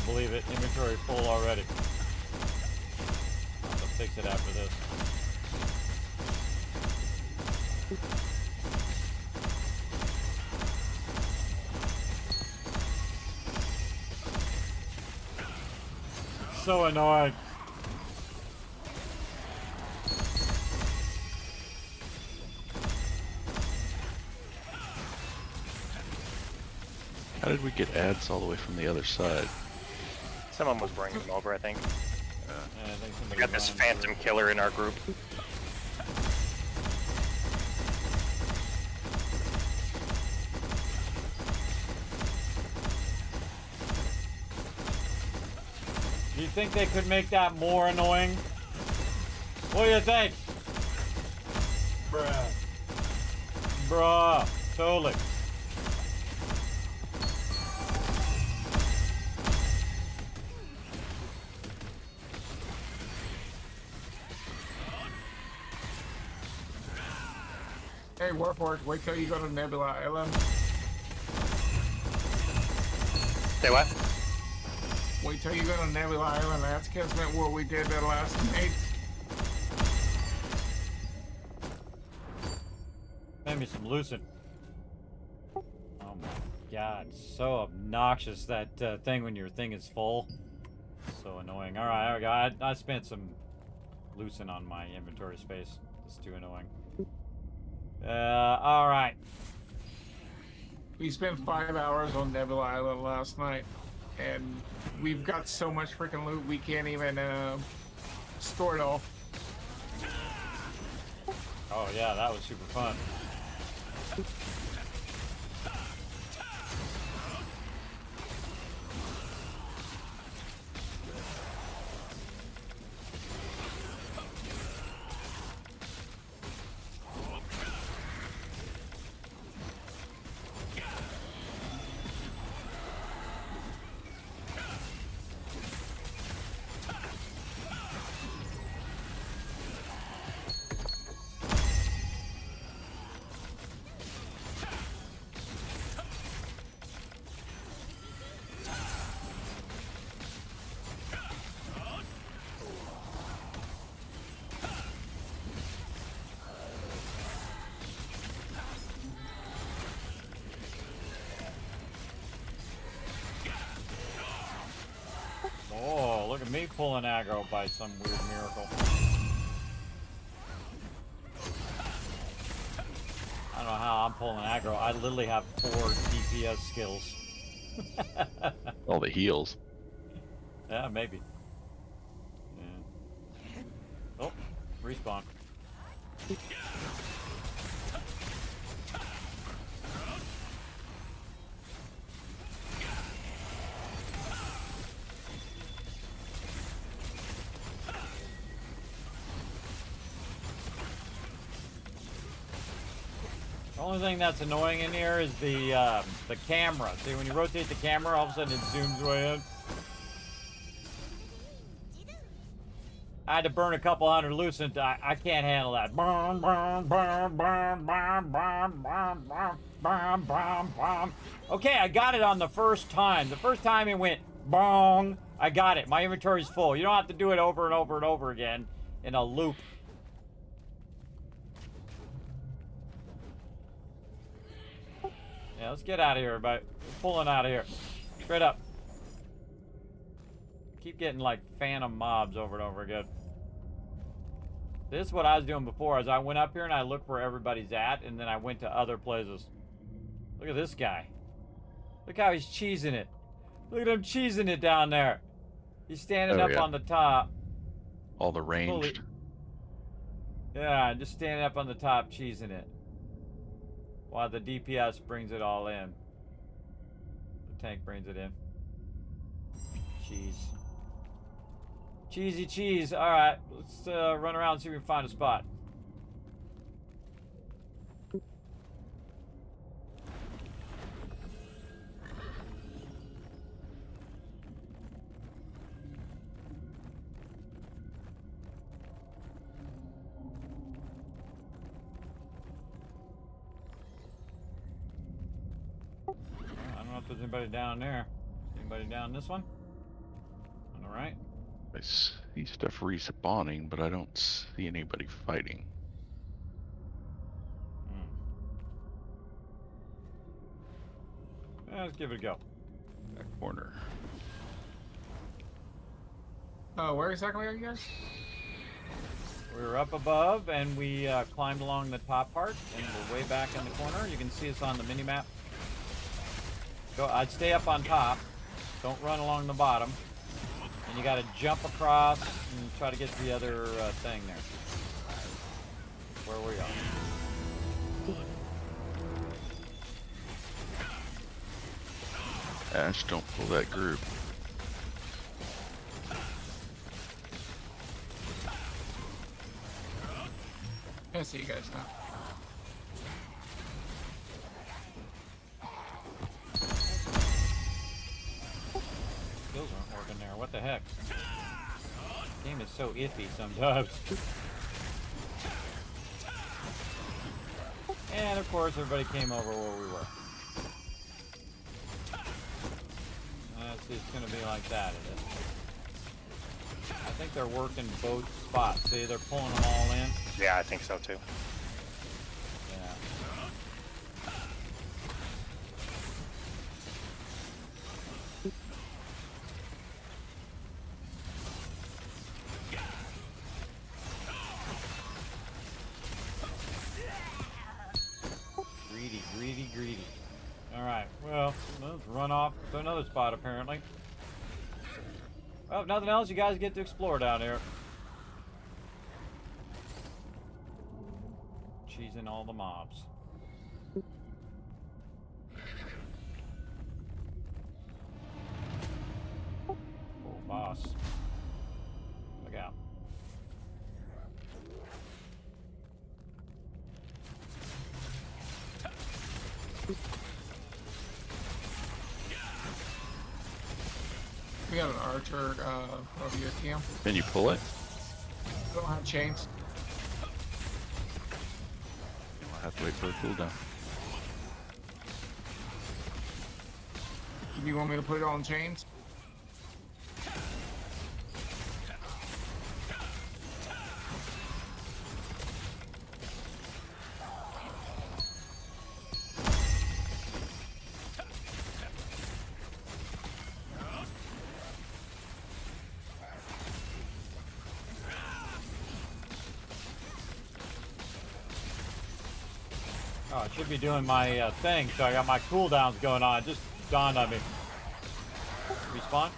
S3: Believe it, inventory full already. fix it after this. So annoying.
S5: How did we get ads all the way from the other side?
S6: Someone was bringing them over, I think.
S3: Yeah, I think
S6: We
S3: somebody
S6: got this
S3: ran
S6: phantom
S3: through.
S6: killer in our group.
S3: Do you think they could make that more annoying? What do you think? Bruh. Bruh. Totally.
S4: Hey, Warforged, wait till you go to Nebula Island.
S6: Say what?
S4: Wait till you go to Nebula Island. That's Kismet what we did the last night.
S3: Maybe some lucid. Oh my god, so obnoxious that thing when your thing is full. So annoying. Alright, I spent some lucid on my inventory space. It's too annoying. Alright.
S4: We spent 5 hours on Nebula Island last night, and we've got so much freaking loot we can't even store it all.
S3: Oh yeah, that was super fun. Oh, look at me pulling aggro by some weird miracle. I don't know how I'm pulling aggro. I literally have 4 DPS skills.
S5: All the heals.
S3: Yeah, maybe. Yeah. Oh, respawn. The only thing that's annoying in here is the camera. See, when you rotate the camera, all of a sudden it zooms way in. I had to burn a couple hundred lucent. I can't handle that. Bum, bum, bum, bum, bum, bum, bum, bum, bum, bum, bum. Okay, I got it on the first time. The first time it went bong. I got it. My inventory's full. You don't have to do it over and over and over again in a loop. Yeah, let's get out of here, everybody. We're pulling out of here. Straight up. Keep getting like phantom mobs over and over again. This is what I was doing before, is I went up here and I looked where everybody's at, and then I went to other places. Look at this guy. Look how he's cheesing it. Look at him cheesing it down there. He's standing up on the top.
S5: All the ranged.
S3: Yeah, just standing up on the top cheesing it. While the DPS brings it all in. The tank brings it in. Cheese. Cheesy cheese. Alright, let's run around and see if we can find a spot. I don't know if there's anybody down there. Anybody down this one? On the right?
S5: I see stuff respawning, but I don't see anybody fighting.
S3: Let's give it a go.
S5: That corner.
S4: Where exactly are you guys?
S3: We were up above and we climbed along the top part and we're way back in the corner. You can see us on the mini map. Go. I'd stay up on top. Don't run along the bottom. And you got to jump across and try to get to the other thing there. Where we are.
S5: Ash, don't pull that group.
S4: I see you guys now.
S3: Skills aren't working there. What the heck? Game is so iffy sometimes. And of course, everybody came over where we were. It's going to be like that, is it? I think they're working both spots. See, they're pulling them all in.
S6: Yeah, I think so too.
S3: Yeah. Greedy, greedy, greedy. Alright, well, let's run off to another spot apparently. Well, if nothing else, you guys get to explore down here. Cheesing all the mobs. Oh, boss. Look out.
S4: We got an archer over your team.
S5: Can you pull it?
S4: We don't have chains.
S5: I'll have to wait for a cooldown.
S4: Do you want me to put it on chains?
S3: Oh, I should be doing my thing, so I got my cooldowns going on. It just dawned on me. Respawn?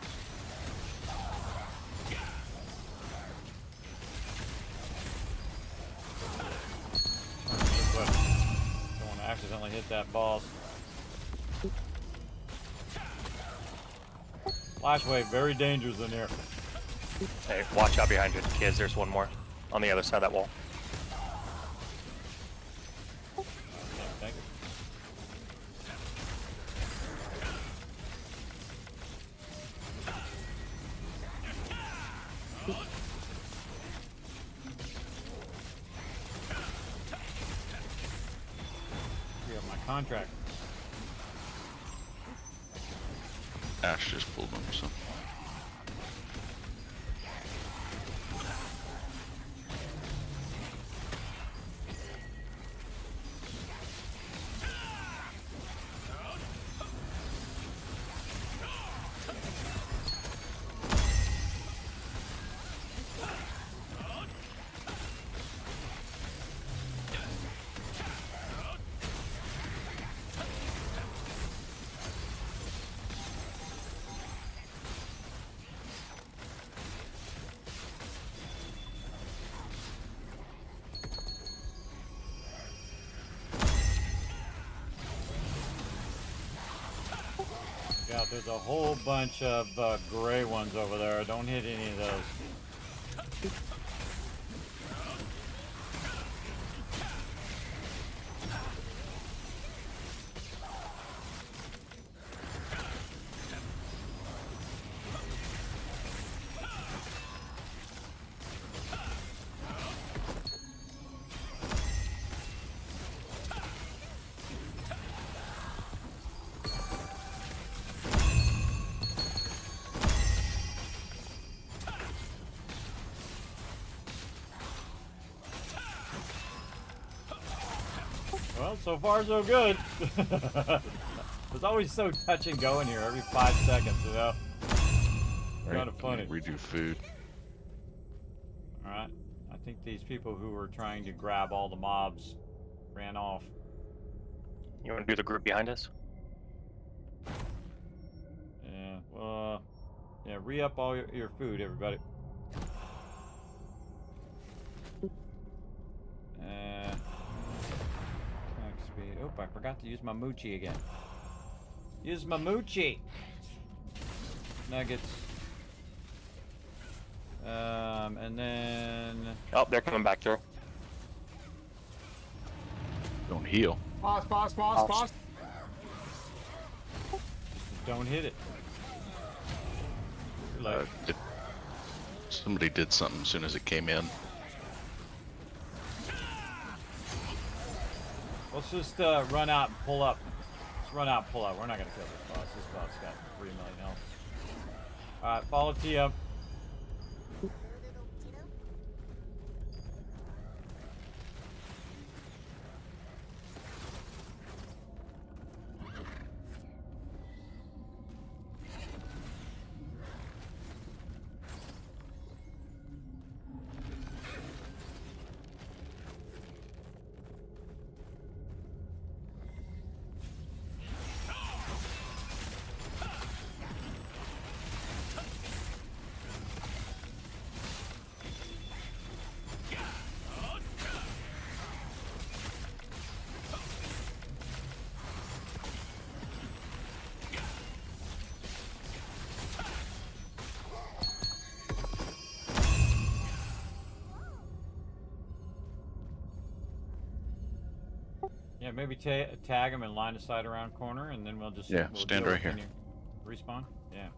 S3: Don't want to accidentally hit that boss. Flash wave, very dangerous in here.
S6: Hey, watch out behind you, kids. There's one more on the other side of that wall.
S3: Thank you. Free up my contract.
S5: Ash just pulled him, so. Yeah, there's a whole bunch of gray ones over there. Don't hit any of those.
S3: Well, so far so good. It's always so touch and go in here every 5 seconds, you know? Kind of funny.
S5: We do food.
S3: Alright. I think these people who were trying to grab all the mobs ran off.
S6: You want to do the group behind us?
S3: Yeah, well, yeah, re-up all your food, everybody. Attack speed. Oh, I forgot to use my Moochie again. Use my Moochie! Nuggets. And then...
S6: Oh, they're coming back through.
S5: Don't heal.
S4: Boss.
S3: Don't hit it. You're like,
S5: Somebody did something as soon as it came in.
S3: let's just run out and pull up. Let's run out and pull up. We're not gonna kill this boss. This boss got 3 million health. Alright, follow T up. Yeah, maybe tag him and line of sight around corner, and then we'll just
S5: stand
S3: deal
S5: right
S3: with
S5: here.
S3: any respawn. Yeah.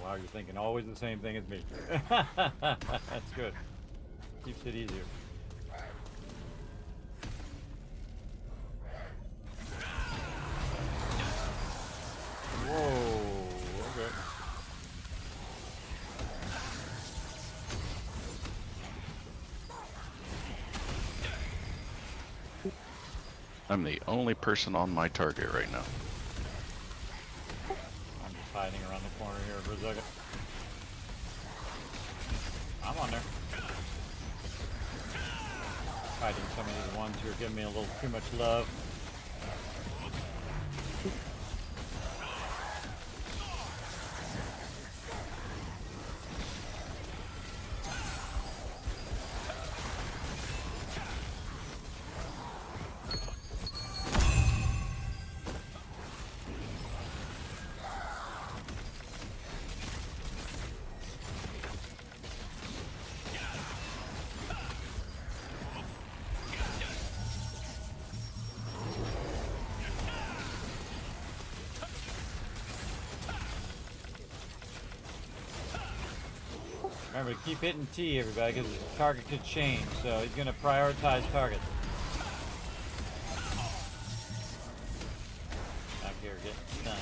S3: Wow, you're thinking always the same thing as me. That's good. Keeps it easier. Whoa. Okay.
S5: I'm the only person on my target right now.
S3: I'm just hiding around the corner here for a second. I'm on there. Fighting some of these ones who are giving me a little too much love. Remember to keep hitting T, everybody, because the target could change, so he's going to prioritize targets. Back here, get done.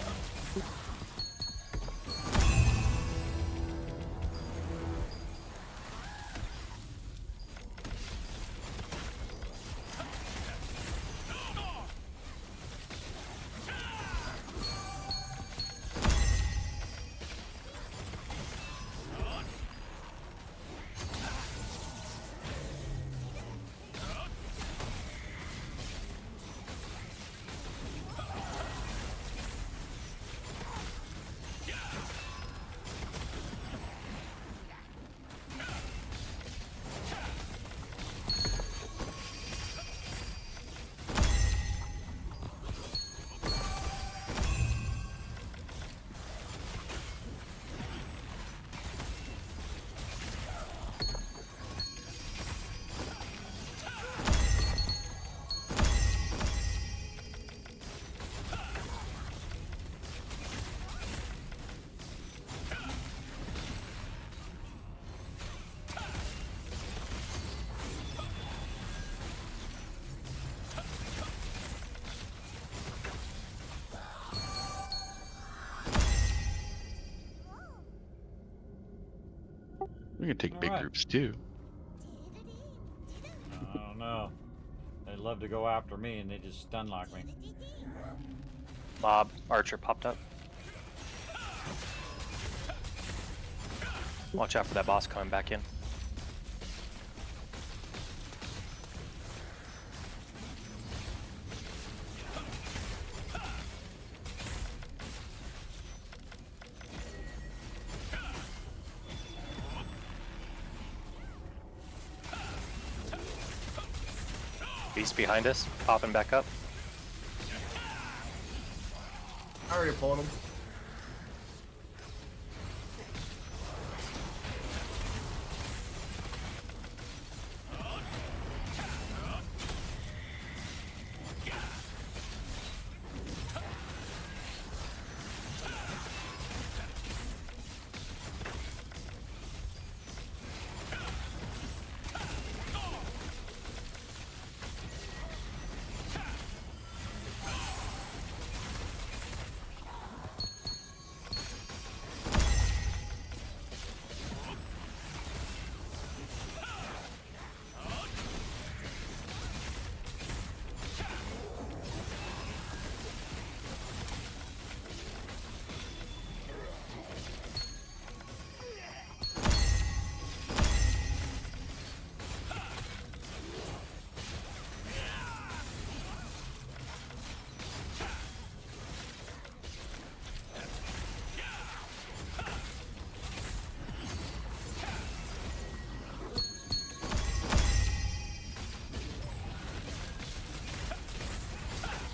S5: We can take big
S3: Alright.
S5: groups too.
S3: I don't know. Oh. They love to go after me and they just stun lock me.
S6: Mob archer popped up. Watch out for that boss coming back in. Beast behind us, popping back up.
S4: I already pulled him.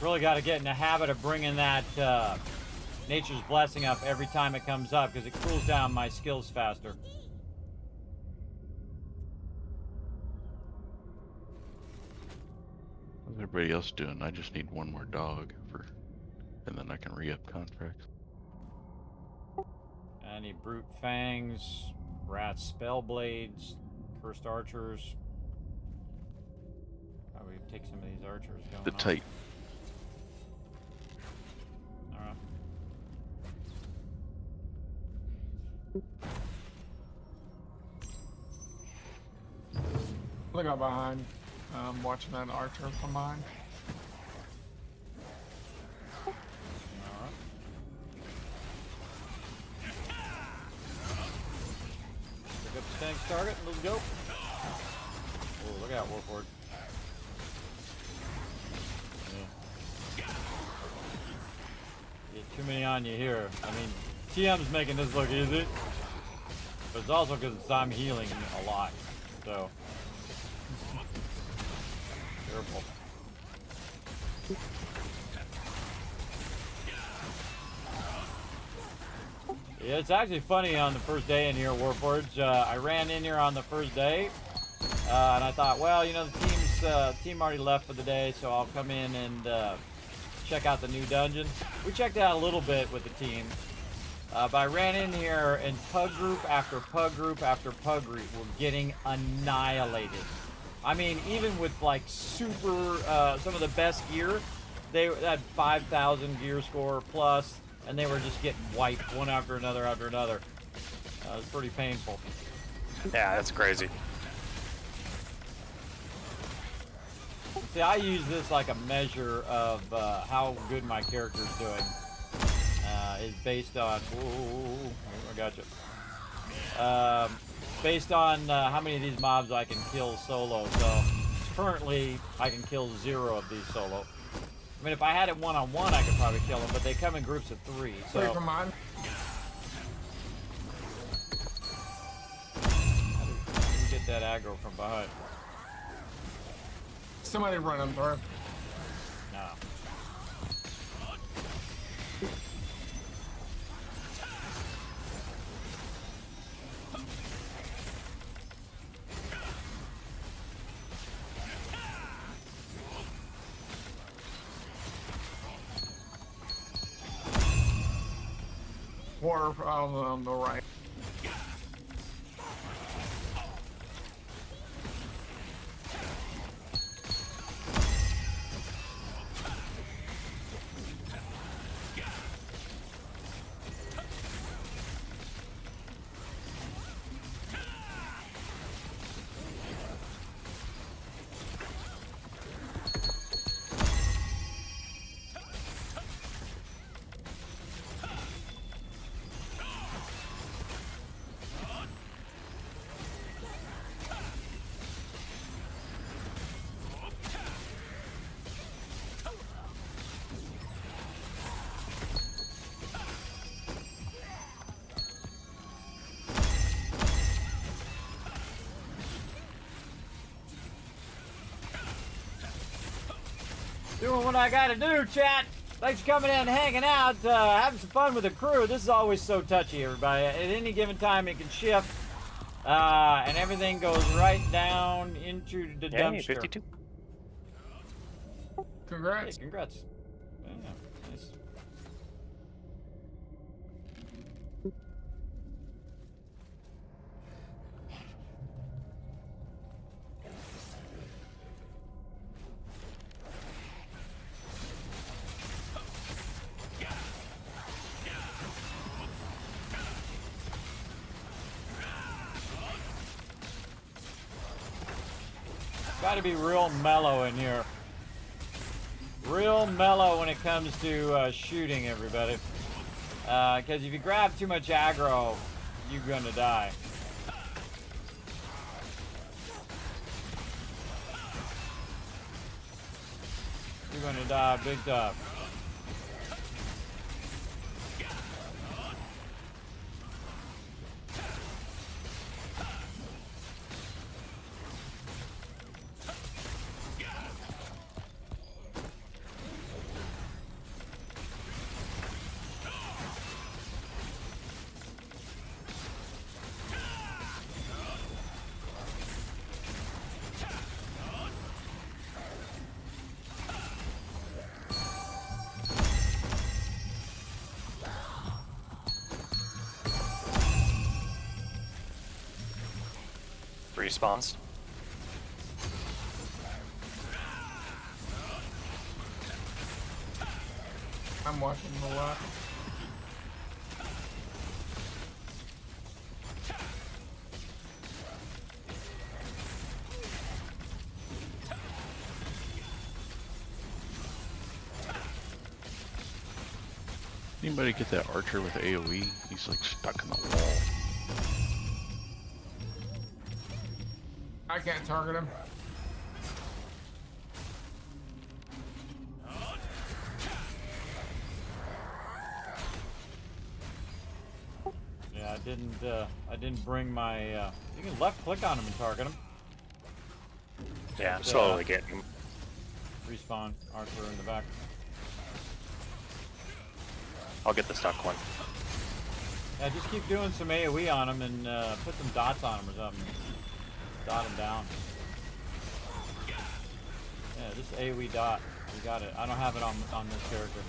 S3: Really got to get in the habit of bringing that Nature's Blessing up every time it comes up because it cools down my skills faster.
S5: What's everybody else doing? I just need one more dog and then I can re-up contracts.
S3: I need Brute Fangs, Rat Spellblades, Cursed Archers. Probably take some of these archers going
S5: The
S3: on.
S5: tight.
S3: Alright.
S4: Look out behind. Watching that archer from behind.
S3: Alright. Pick up the tank's target and let's go. Oh, look out, Warford. Get too many on you here. I mean, TM's making this look easy, but it's also because I'm healing a lot. So, careful. Yeah, it's actually funny on the first day in here, Warforged. I ran in here on the first day, and I thought, well, you know, the team already left for the day, so I'll come in and check out the new dungeon. We checked it out a little bit with the team, but I ran in here and pug group after pug group after pug group were getting annihilated. I mean, even with like super, some of the best gear, they had 5,000 gear score plus, and they were just getting wiped one after another after another. It was pretty painful.
S6: Yeah, that's crazy.
S3: See, I use this like a measure of how good my character's doing. Is based on. Ooh, I got you. Based on how many of these mobs I can kill solo. So currently, I can kill 0 of these solo. I mean, if I had it one-on-one, I could probably kill them, but they come in groups of 3. So.
S4: Wait, come on.
S3: How do you get that aggro from behind?
S4: Somebody run him, bro.
S3: No.
S4: Water on the right.
S3: Doing what I gotta do, chat. Thanks for coming in and hanging out, having some fun with the crew. This is always so touchy, everybody. At any given time, it can shift, and everything goes right down into the
S6: Yay,
S3: dumpster.
S6: 52.
S3: Hey,
S4: Congrats.
S3: congrats. Yeah, nice. Gotta be real mellow in here. Real mellow when it comes to shooting, everybody. Because if you grab too much aggro, you're gonna die. You're gonna die big time.
S6: Respawns.
S4: I'm watching a lot.
S5: Anybody get that archer with AoE? He's like stuck in the wall.
S4: I can't target him.
S3: Yeah, I didn't bring my, you can left click on him and target him.
S6: Yeah, slowly getting him.
S3: Respawn, Archer in the back.
S6: I'll get the stuck one.
S3: Yeah, just keep doing some AoE on him and put some dots on him or something. Dot him down. Yeah, just AoE dot. We got it. I don't have it on this character.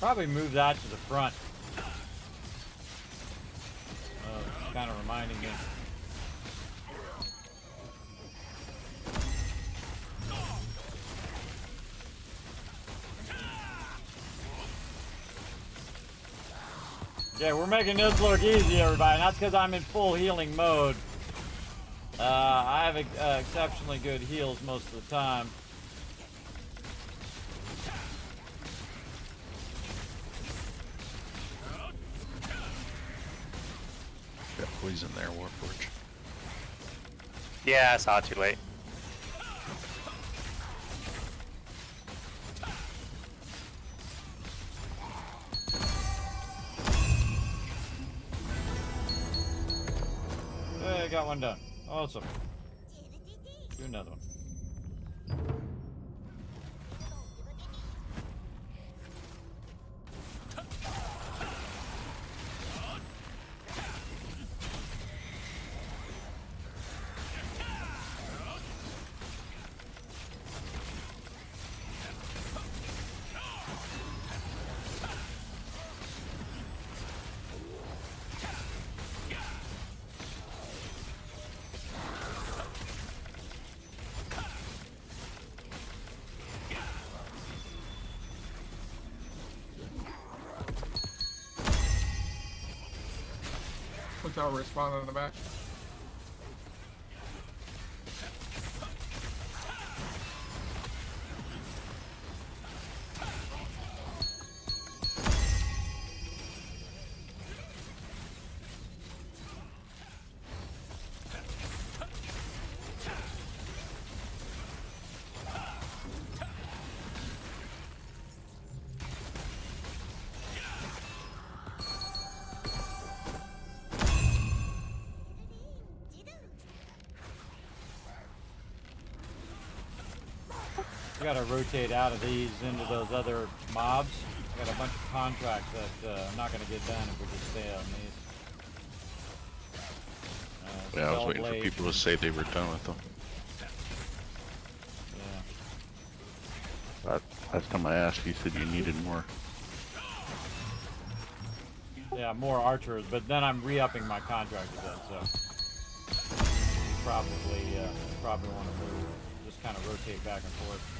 S3: Probably move that to the front. It's kind of reminding me. Yeah, we're making this look easy, everybody. And that's because I'm in full healing mode. I have exceptionally good heals most of the time.
S5: Got poison there, Warforge.
S6: Yeah, I saw it too late.
S3: Hey, got one done. Awesome. Do another one.
S4: Hotel respawn on the back.
S3: We gotta rotate out of these into those other mobs. I got a bunch of contracts that I'm not gonna get done if we just stay on these.
S5: Yeah, I was waiting
S3: Spellblade.
S5: for people to say they were done with them.
S3: Yeah.
S5: Last time I asked, you said you needed more.
S3: Yeah, more archers, but then I'm re-upping my contract with them, so probably want to move, just kind of rotate back and forth.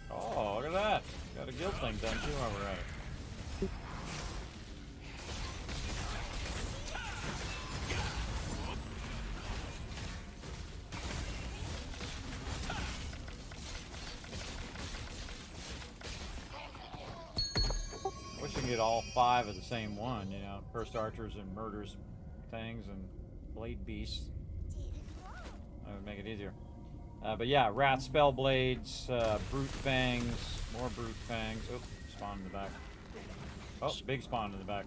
S3: Oh, look at that! Got a guild thing done too while we're at it. Wish you could get all 5 of the same one, you know, first archers and murders things and blade beasts. That would make it easier. But yeah, rat spell blades, brute fangs, more brute fangs. Oops, spawn in the back. Oh, big spawn in the back.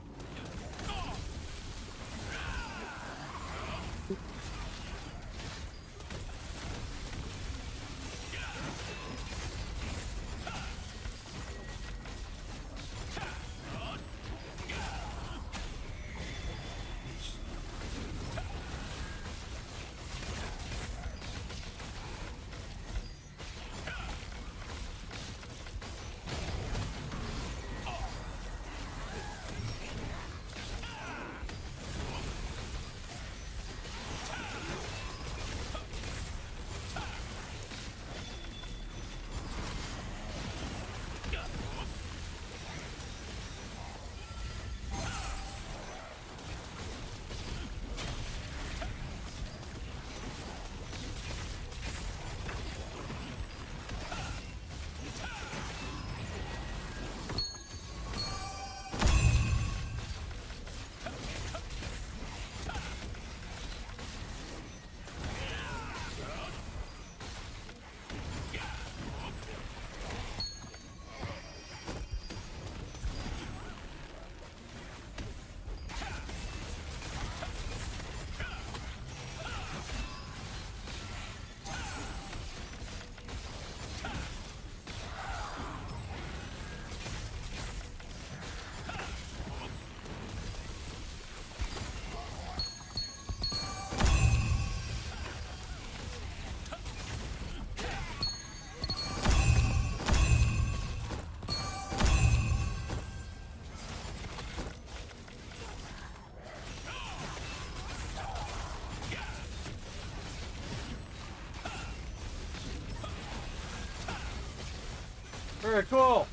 S3: Very cool.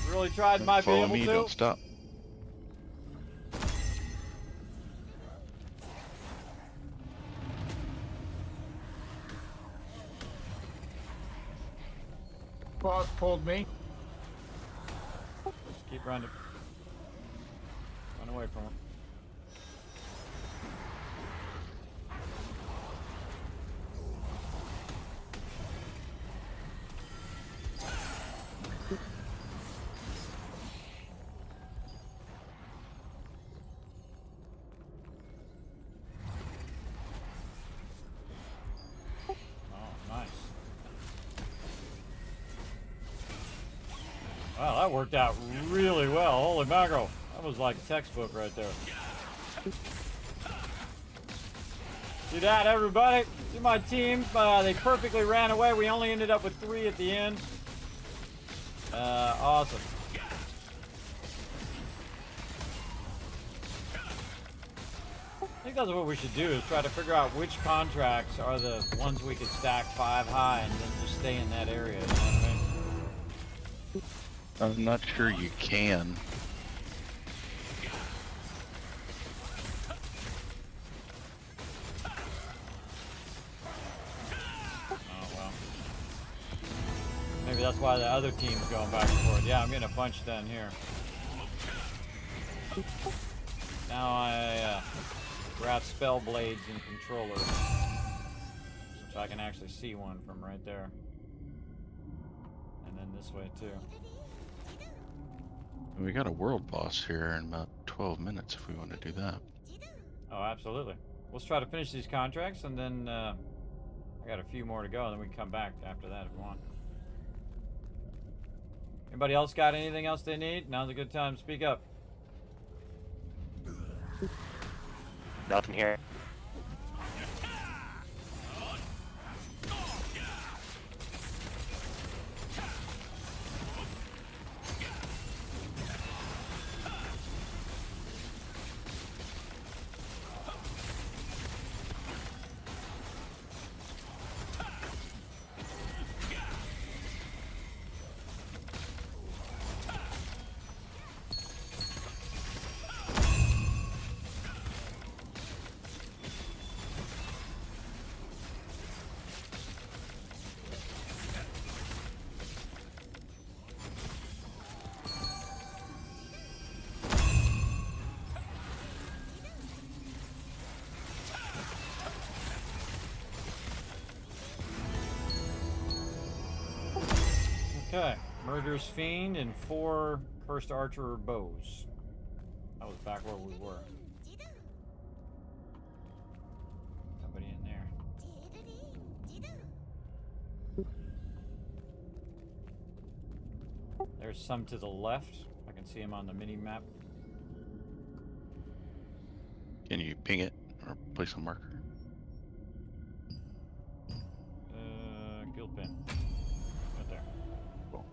S3: Really tried my
S5: Follow
S3: be
S5: me,
S3: able to.
S5: don't stop.
S4: Boss pulled me.
S3: Just keep running. Run away from him. Wow, that worked out really well. Holy mackerel. That was like textbook right there. See that, everybody? See my team? They perfectly ran away. We only ended up with 3 at the end. Awesome. I think that's what we should do, is try to figure out which contracts are the ones we could stack 5 high and then just stay in that area, you know what I mean?
S5: I'm not sure you can.
S3: Oh well. Maybe that's why the other team's going back and forth. Yeah, I'm getting a bunch done here. Now I grab spell blades and controllers, which I can actually see one from right there. And then this way too.
S5: We got a world boss here in about 12 minutes if we want to do that.
S3: Oh, absolutely. Let's try to finish these contracts, and then I got a few more to go, and then we can come back after that if you want. Anybody else got anything else they need? Now's a good time to speak up.
S6: Nothing here.
S3: Okay, Murderous Fiend and 4 Cursed Archer bows. That was back where we were. Somebody in there. There's some to the left. I can see him on the mini map.
S5: Can you ping it or place a marker?
S3: Guild pin. Right there.
S5: Cool.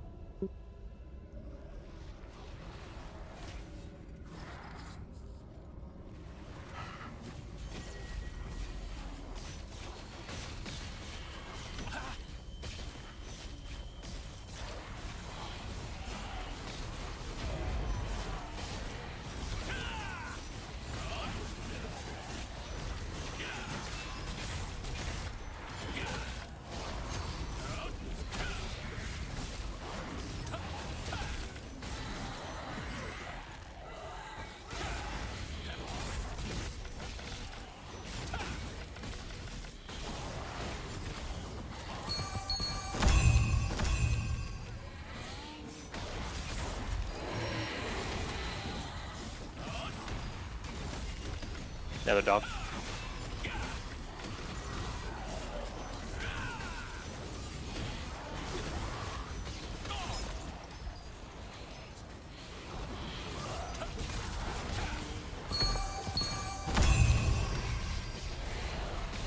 S6: Another dog.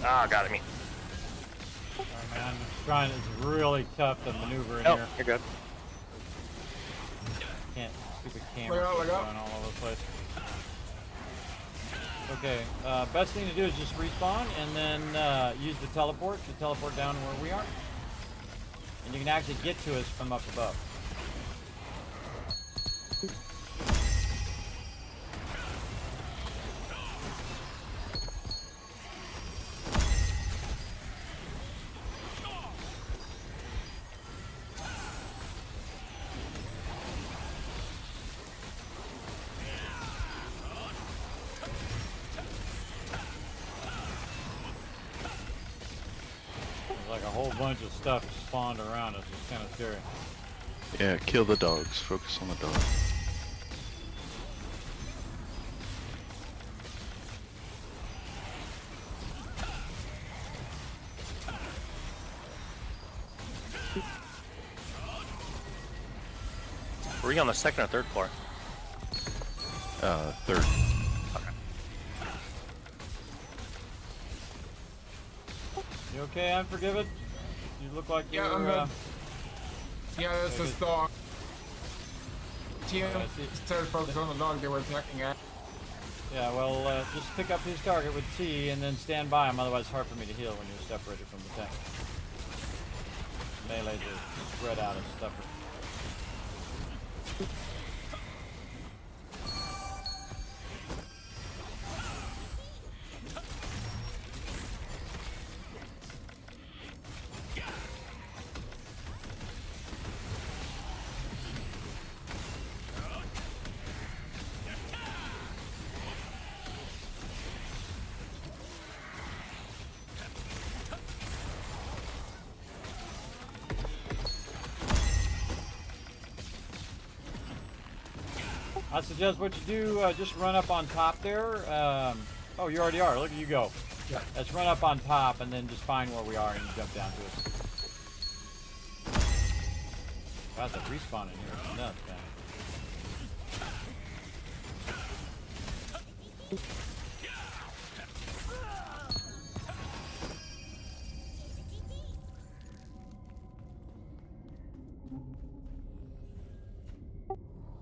S6: Ah, got me.
S3: Sorry, man. I'm just trying. It's really tough to maneuver in
S6: Oh,
S3: here.
S6: you're good.
S3: Can't. Stupid camera
S4: Look out,
S3: keeps
S4: look out.
S3: going all over the place. Okay. Best thing to do is just respawn and then use the teleport to teleport down where we are. And you can actually get to us from up above. There's like a whole bunch of stuff spawned around us. It's kind of scary.
S5: Yeah, kill the dogs. Focus on the dogs.
S6: Were you on the second or third floor?
S5: Third.
S3: You okay, Unforgiven? You look like you're.
S4: Yeah, I'm good. Yeah, that's
S3: Okay,
S4: this
S3: good.
S4: dog. Team
S3: I see.
S4: started focusing on the dog they were attacking at.
S3: Yeah, well, just pick up his target with T and then stand by him, otherwise it's hard for me to heal when you're separated from the tank. Melees are spread out and stuff. I suggest what you do, just run up on top there. Oh, you already are. Look at you go.
S4: Yeah.
S3: Let's run up on top and then just find where we are and jump down to it. Wow, the respawn in here is nuts, man.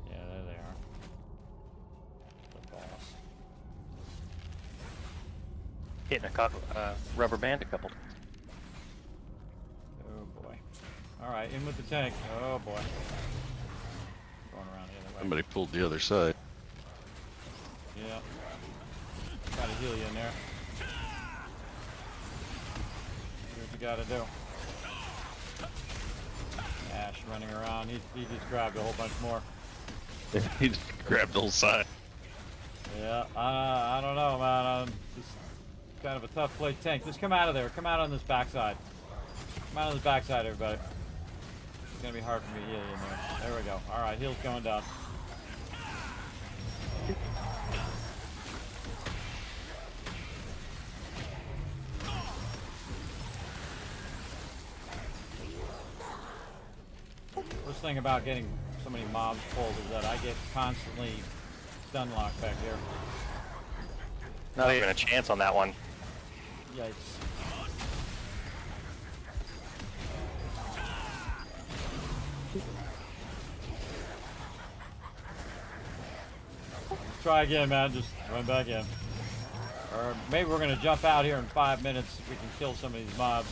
S3: Yeah, there they are. The boss.
S6: Hitting a couple, rubber band a couple.
S3: Oh boy. Alright, in with the tank. Oh boy. Going around the other way.
S5: Somebody pulled the other side.
S3: Yeah. Try to heal you in there. Do what you gotta do. Ash running around. He just grabbed a whole bunch more.
S5: He just grabbed the whole side.
S3: Yeah, I don't know, man. Just kind of a tough play tank. Just come out of there. Come out on this backside. Come out on this backside, everybody. It's gonna be hard for me to heal you in there. There we go. All right, heal's going down. Worst thing about getting so many mobs pulled is that I get constantly stun locked back here.
S6: Not even a chance on that one.
S3: Yikes. Let's try again, man. Just run back in. Or maybe we're going to jump out here in 5 minutes if we can kill some of these mobs.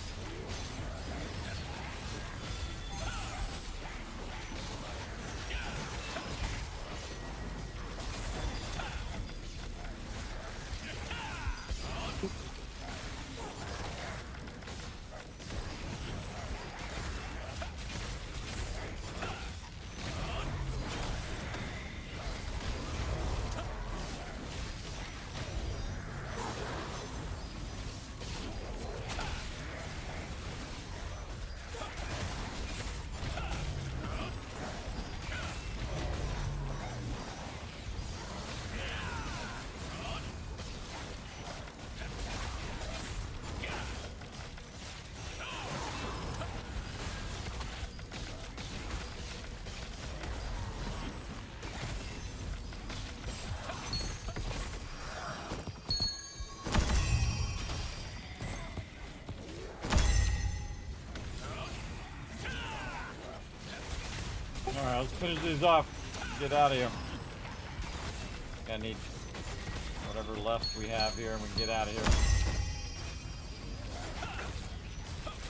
S3: Alright, let's finish these off. Get out of here. I need whatever left we have here and we can get out of here.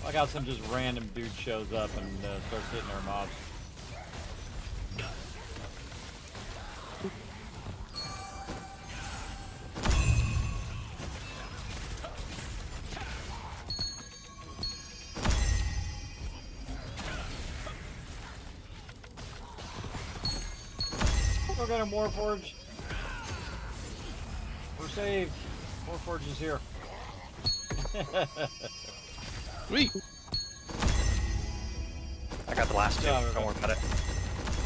S3: I got some just random dude shows up and starts hitting our mobs. Still got a Warforge. We're saved. Warforge is here.
S5: Sweet.
S6: I got the last two.
S3: Yeah,
S6: Don't worry about it.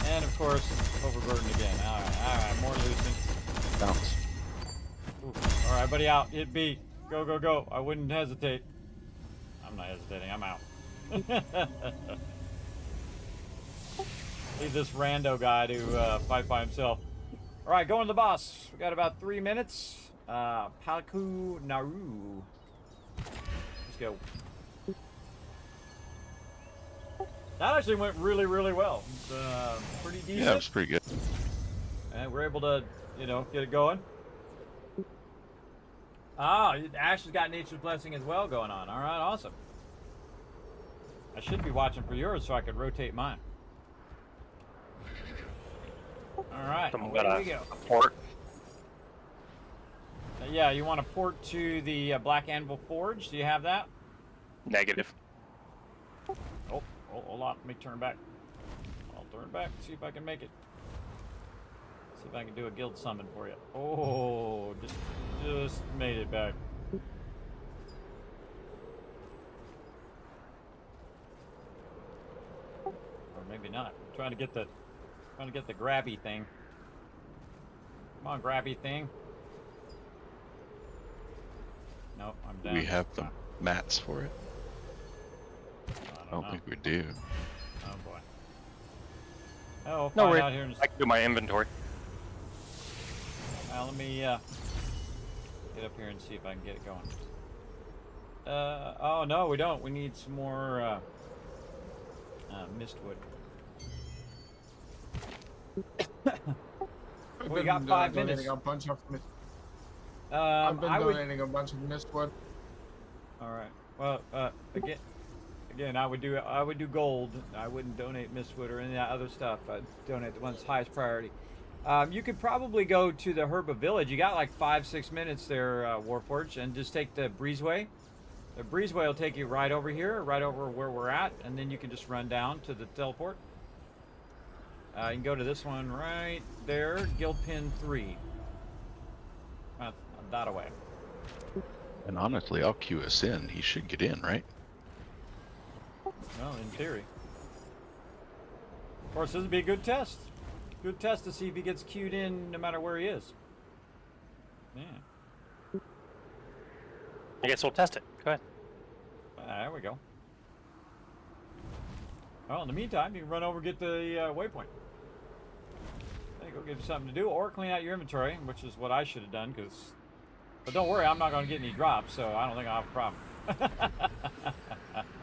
S3: And of course, overburdened again. Alright, more losing.
S5: Bounce.
S3: Alright, buddy, out. Hit B. Go, go, go. I wouldn't hesitate. I'm not hesitating. I'm out. Leave this rando guy to fight by himself. Alright, going to the boss. We got about 3 minutes. Palku Naru. Let's go. That actually went really, really well. It's pretty decent.
S5: Yeah, it was pretty good.
S3: And we're able to, you know, get it going. Ah, Ash has got Nature's Blessing as well going on. All right, awesome. I should be watching for yours so I could rotate mine. All right,
S6: Someone
S3: away
S6: got
S3: we go.
S6: a port.
S3: Yeah, you want to port to the Black Anvil Forge? Do you have that?
S6: Negative.
S3: Oh, hold on. Let me turn back. I'll turn back. See if I can make it. See if I can do a guild summon for you. Oh, just made it back. Or maybe not. I'm trying to get the grabby thing. Come on, grabby thing. Nope, I'm down.
S5: We have the mats for it. I don't think we do.
S3: Oh boy. Oh, we'll
S6: No
S3: find
S6: worries.
S3: out here in a
S6: I can do my inventory.
S3: let me get up here and see if I can get it going. Oh no, we don't. We need some more mistwood. We got 5 minutes.
S4: A bunch of
S3: I
S4: I've been
S3: would.
S4: donating a bunch of mistwood.
S3: All right. Well, again, I would do gold. I wouldn't donate mistwood or any of that other stuff. I'd donate the ones highest priority. You could probably go to the Herba Village. You got like 5-6 minutes there, Warforged, and just take the breezeway. The breezeway will take you right over here, right over where we're at, and then you can just run down to the teleport. You can go to this one right there, Guild Pin 3. That away.
S5: And honestly, I'll queue us in. He should get in, right?
S3: Well, in theory. Of course, this would be a good test. Good test to see if he gets queued in no matter where he is. Yeah.
S6: I guess we'll test it. Go ahead.
S3: There we go. Well, in the meantime, you can run over and get the waypoint. There you go, give you something to do, or clean out your inventory, which is what I should have done, because... But don't worry, I'm not going to get any drops, so I don't think I'll have a problem.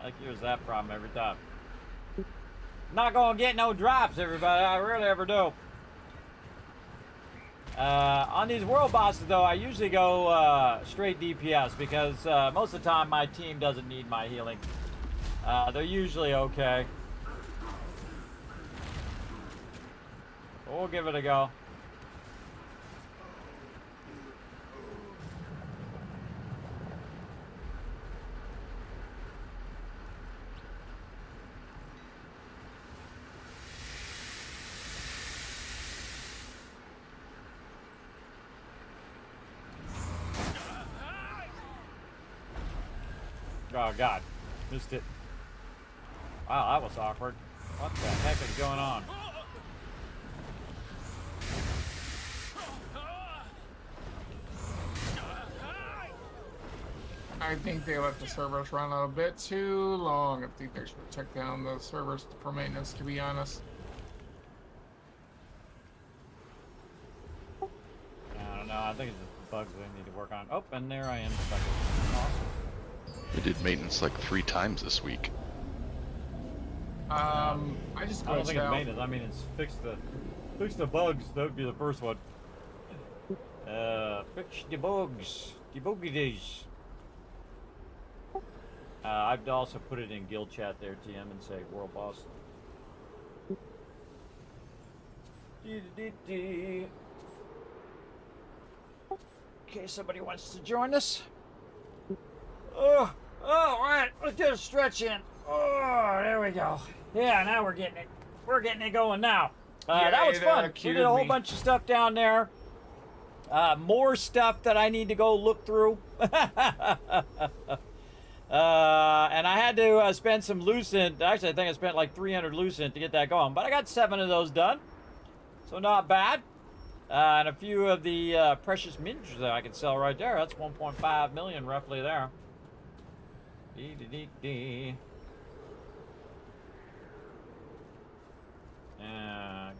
S3: Like here's that problem every time. Not going to get no drops, everybody. I rarely ever do. On these world bosses, though, I usually go straight DPS, because most of the time my team doesn't need my healing. They're usually okay. We'll give it a go. Oh god, missed it. Wow, that was awkward. What the heck is going on?
S4: I think they let the servers run a bit too long. I think they should check down the servers for maintenance, to be honest.
S3: I don't know, I think it's just bugs they need to work on. Oh, and there I am. Awesome.
S5: We did maintenance like 3 times this week.
S4: I just
S3: I don't think it's
S4: out.
S3: maintenance. I mean, it's fix the bugs. That would be the first one. Fix the bugs. The buggies. I've also put it in guild chat there, TM, and say world boss. In case somebody wants to join us. Oh, right. Let's get a stretch in. Oh, there we go. Yeah, now we're getting it. We're getting it going now. That was fun. We did a whole bunch of stuff down there. More stuff that I need to go look through. And I had to spend some lucent. Actually, I think I spent like 300 lucent to get that going. But I got 7 of those done. So not bad. And a few of the precious miniatures that I can sell right there. That's 1.5 million roughly there.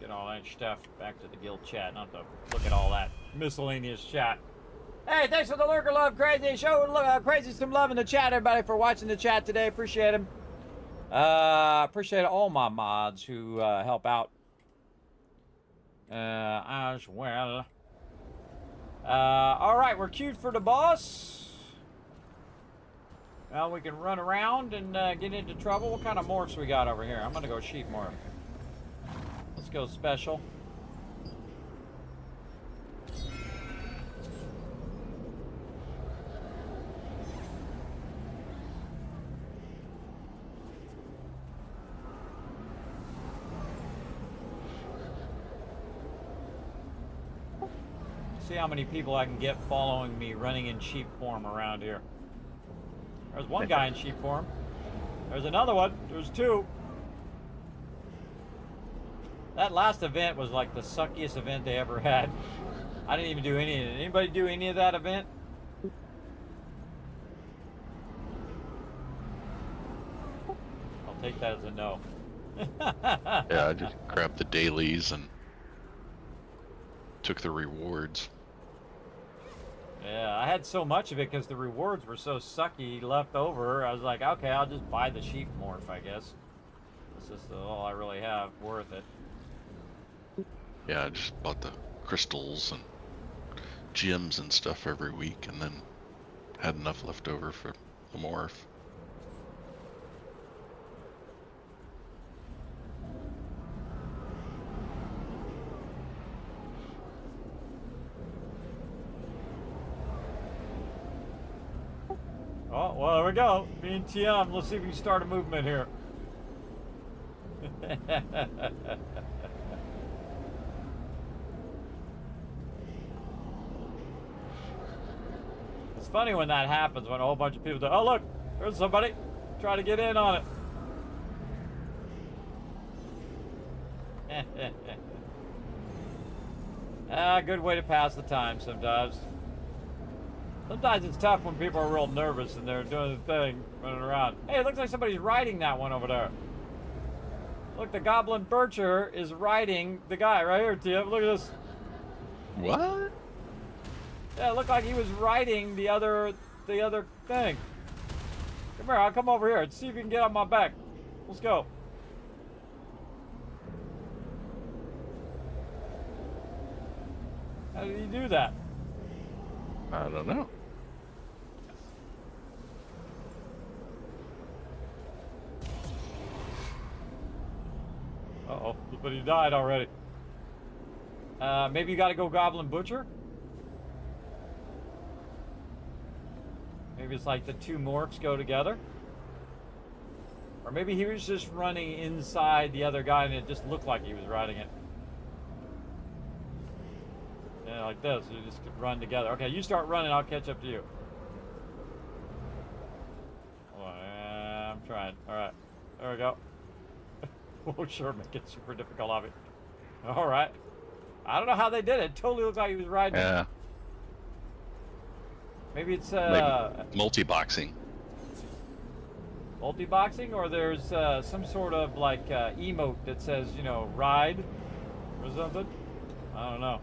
S3: Get all that stuff back to the guild chat. Not to look at all that miscellaneous chat. Hey, thanks for the lurker love, crazy. Show crazy some love in the chat, everybody, for watching the chat today. Appreciate them. Appreciate all my mods who help out as well. All right, we're queued for the boss. Well, we can run around and get into trouble. What kind of morphs we got over here? I'm gonna go sheep morph. Let's go special. See how many people I can get following me running in sheep form around here. There's one guy in sheep form. There's another one. There's two. That last event was like the suckiest event they ever had. I didn't even do any of it. Anybody do any of that event? I'll take that as a no.
S5: Yeah, I just grabbed the dailies and took the rewards.
S3: Yeah, I had so much of it because the rewards were so sucky left over. I was like, okay, I'll just buy the sheep morph, I guess. This is all I really have worth it.
S5: Yeah, I just bought the crystals and gems and stuff every week, and then had enough left over for the morph.
S3: Oh, well, there we go. Me and TM, let's see if we can start a movement here. It's funny when that happens, when a whole bunch of people do, oh look, there's somebody. Try to get in on it. Good way to pass the time sometimes. Sometimes it's tough when people are real nervous and they're doing the thing, running around. Hey, it looks like somebody's riding that one over there. Look, the Goblin Bircher is riding the guy right here, Tim. Look at this.
S5: What?
S3: Yeah, it looked like he was riding the other thing. Come here, I'll come over here and see if you can get on my back. Let's go. How did he do that?
S5: I don't know.
S3: Uh-oh, but he died already. Maybe you gotta go Goblin Butcher? Maybe it's like the two morphs go together? Or maybe he was just running inside the other guy and it just looked like he was riding it. Yeah, like this. You just run together. Okay, you start running, I'll catch up to you. Oh, I'm trying. Alright. There we go. Oh, sure, make it super difficult of it. Alright. I don't know how they did it. It totally looked like he was riding it.
S5: Yeah.
S3: Maybe it's
S5: Like multi-boxing.
S3: multi-boxing, or there's some sort of like emote that says, you know, ride or something. I don't know.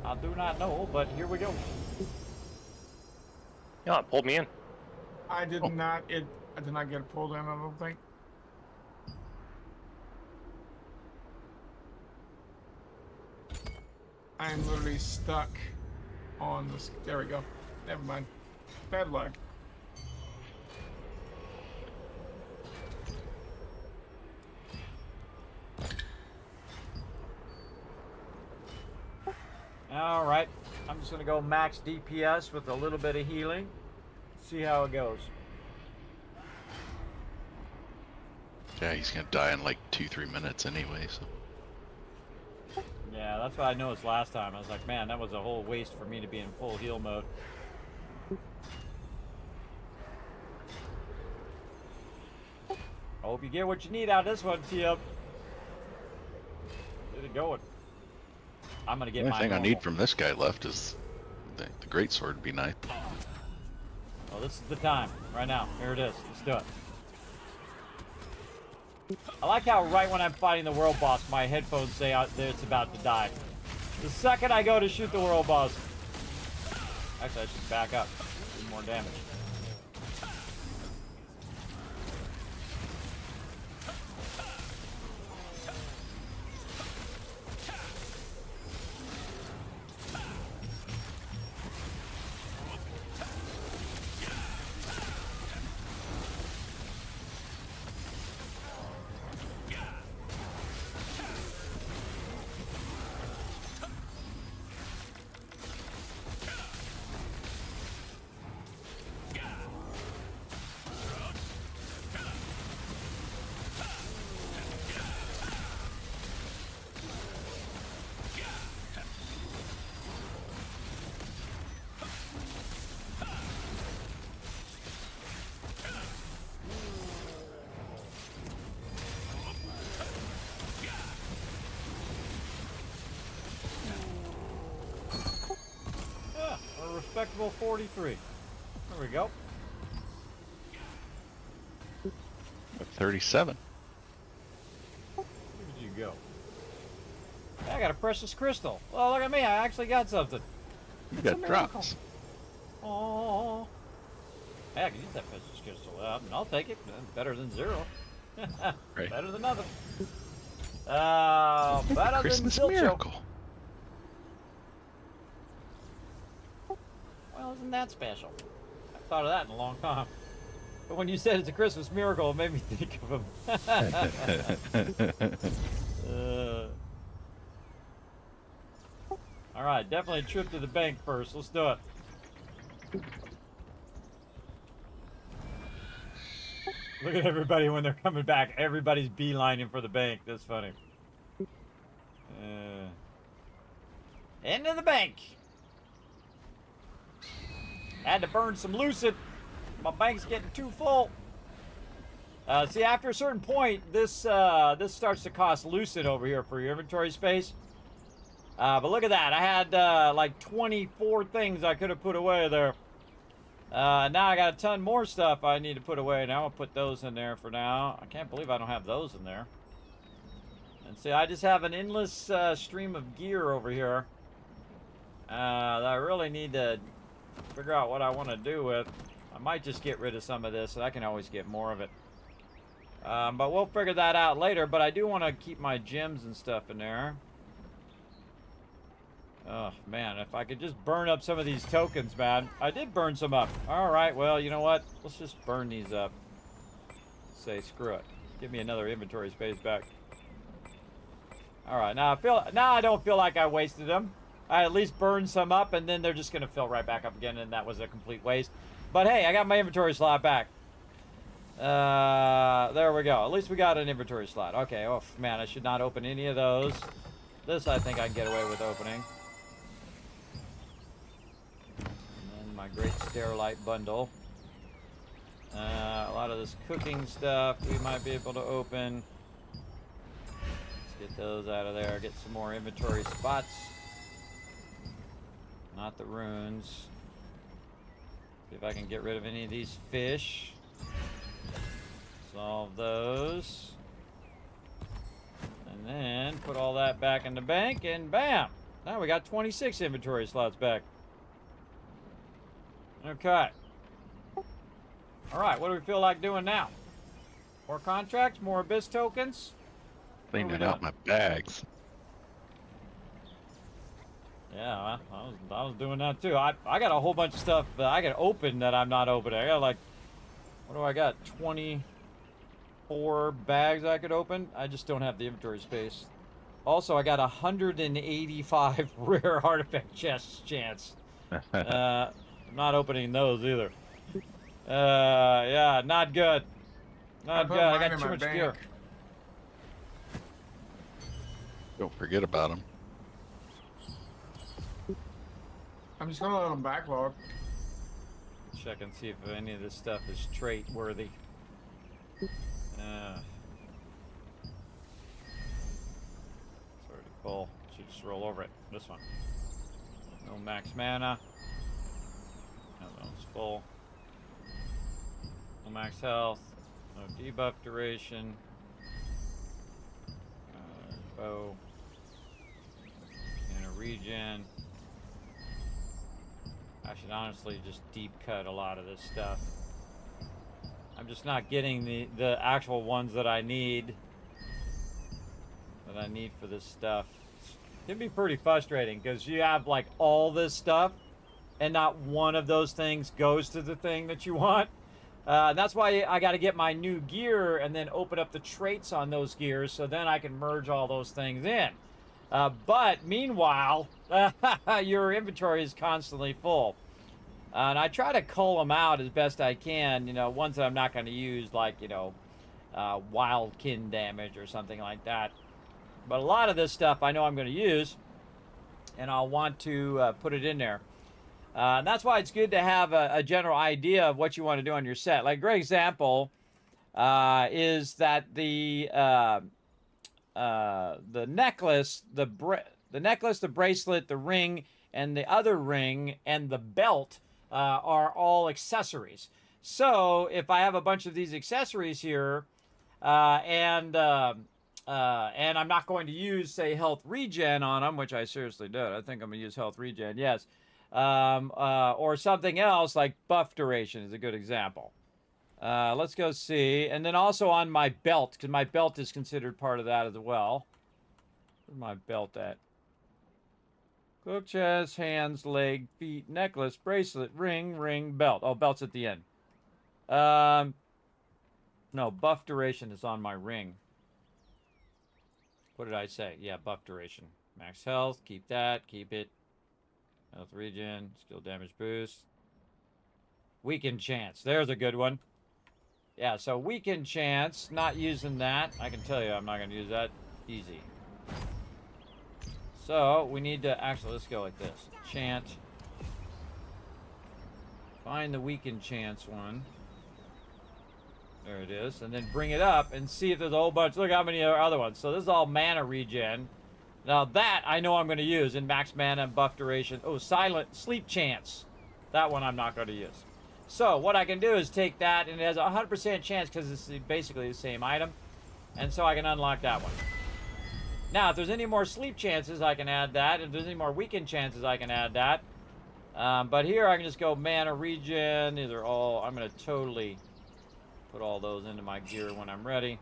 S3: I do not know, but here we go.
S6: Yeah, it pulled me in.
S4: I did not. I did not get pulled in. I don't think. I am literally stuck on this. There we go. Never mind. Bad luck.
S3: All right, I'm just gonna go max DPS with a little bit of healing. See how it goes.
S5: Yeah, he's gonna die in like 2-3 minutes anyway, so.
S3: Yeah, that's what I noticed last time. I was like, man, that was a whole waste for me to be in full heal mode. I hope you get what you need out of this one, T-Up. Get it going. I'm gonna get
S5: The
S3: my
S5: only thing I need from this guy left is the great sword would be nice.
S3: Well, this is the time. Right now. Here it is. Let's do it. I like how right when I'm fighting the world boss, my headphones say that it's about to die. The second I go to shoot the world boss... Actually, I should back up. Do more damage. respectable 43. There we go.
S5: With 37.
S3: Where did you go? I got a precious crystal. Well, look at me. I actually got something.
S5: You
S3: It's a
S5: got
S3: miracle.
S5: drops.
S3: Oh. Hey, I can use that precious crystal. I'll take it. Better than 0.
S5: Right.
S3: Better than nothing. Better
S5: Christmas
S3: than zilcho.
S5: miracle.
S3: Well, isn't that special? I thought of that in a long time. But when you said it's a Christmas miracle, it made me think of him. All right, definitely a trip to the bank first. Let's do it. Look at everybody when they're coming back. Everybody's beelining for the bank. That's funny. Into the bank. Had to burn some lucid. My bank's getting too full. See, after a certain point, this starts to cost lucid over here for your inventory space. But look at that. I had like 24 things I could have put away there. Now I got a ton more stuff I need to put away. Now I'll put those in there for now. I can't believe I don't have those in there. And see, I just have an endless stream of gear over here that I really need to figure out what I want to do with. I might just get rid of some of this, so I can always get more of it. But we'll figure that out later. But I do want to keep my gems and stuff in there. Oh, man, if I could just burn up some of these tokens, man. I did burn some up. All right, well, you know what? Let's just burn these up. Say, screw it. Give me another inventory space back. All right, now I don't feel like I wasted them. I at least burned some up, and then they're just going to fill right back up again, and that was a complete waste. But, hey, I got my inventory slot back. There we go. At least we got an inventory slot. Okay, oh, man, I should not open any of those. This I think I can get away with opening. My great Sterilite bundle. A lot of this cooking stuff we might be able to open. Let's get those out of there. Get some more inventory spots. Not the runes. See if I can get rid of any of these fish. Solve those. And then put all that back in the bank and bam! Now we got 26 inventory slots back. Okay. All right, what do we feel like doing now? More contracts, more Abyss tokens?
S5: Cleaning out my bags.
S3: Yeah, I was doing that too. I got a whole bunch of stuff that I got open that I'm not opening. I got like, what do I got? 24 bags I could open. I just don't have the inventory space. Also, I got 185 rare artifact chests chance. I'm not opening those either. Yeah, not good. Not good. I got too much gear.
S5: Don't forget about them.
S4: I'm just gonna let them backlog.
S3: Check and see if any of this stuff is trait worthy. Sorry to pull. Should just roll over it. This one. No max mana. That one's full. No max health. No debuff duration. Bow. And a regen. I should honestly just deep cut a lot of this stuff. I'm just not getting the actual ones that I need. For this stuff. It can be pretty frustrating because you have like all this stuff and not one of those things goes to the thing that you want. That's why I got to get my new gear and then open up the traits on those gears so then I can merge all those things in. But meanwhile, your inventory is constantly full. And I try to cull them out as best I can, ones that I'm not going to use, like, wild kin damage or something like that. But a lot of this stuff I know I'm going to use, and I'll want to put it in there. And that's why it's good to have a general idea of what you want to do on your set. Like a great example is that the necklace, the necklace, the bracelet, the ring, and the other ring, and the belt are all accessories. So if I have a bunch of these accessories here, and I'm not going to use, say, health regen on them, which I seriously did. I think I'm going to use health regen, yes. Or something else like buff duration is a good example. Let's go see. And then also on my belt, because my belt is considered part of that as well. Where's my belt at? Cloak, chest, hands, leg, feet, necklace, bracelet, ring, belt. Oh, belt's at the end. No, buff duration is on my ring. What did I say? Yeah, buff duration. Max health, keep that, keep it. Health regen, skill damage boost. Weaken chance, there's a good one. Yeah, so weaken chance, not using that. I can tell you I'm not going to use that. Easy. So, we need to, actually, let's go like this. Chant. Find the weaken chance one. There it is. And then bring it up and see if there's a whole bunch. Look how many other ones. So this is all mana regen. Now that I know I'm going to use in max mana and buff duration. Oh, silent sleep chance. That one I'm not going to use. So what I can do is take that, and it has a 100% chance because it's basically the same item. And so I can unlock that one. Now, if there's any more sleep chances, I can add that. If there's any more weakened chances, I can add that. But here I can just go mana regen. These are all, I'm going to totally put all those into my gear when I'm ready.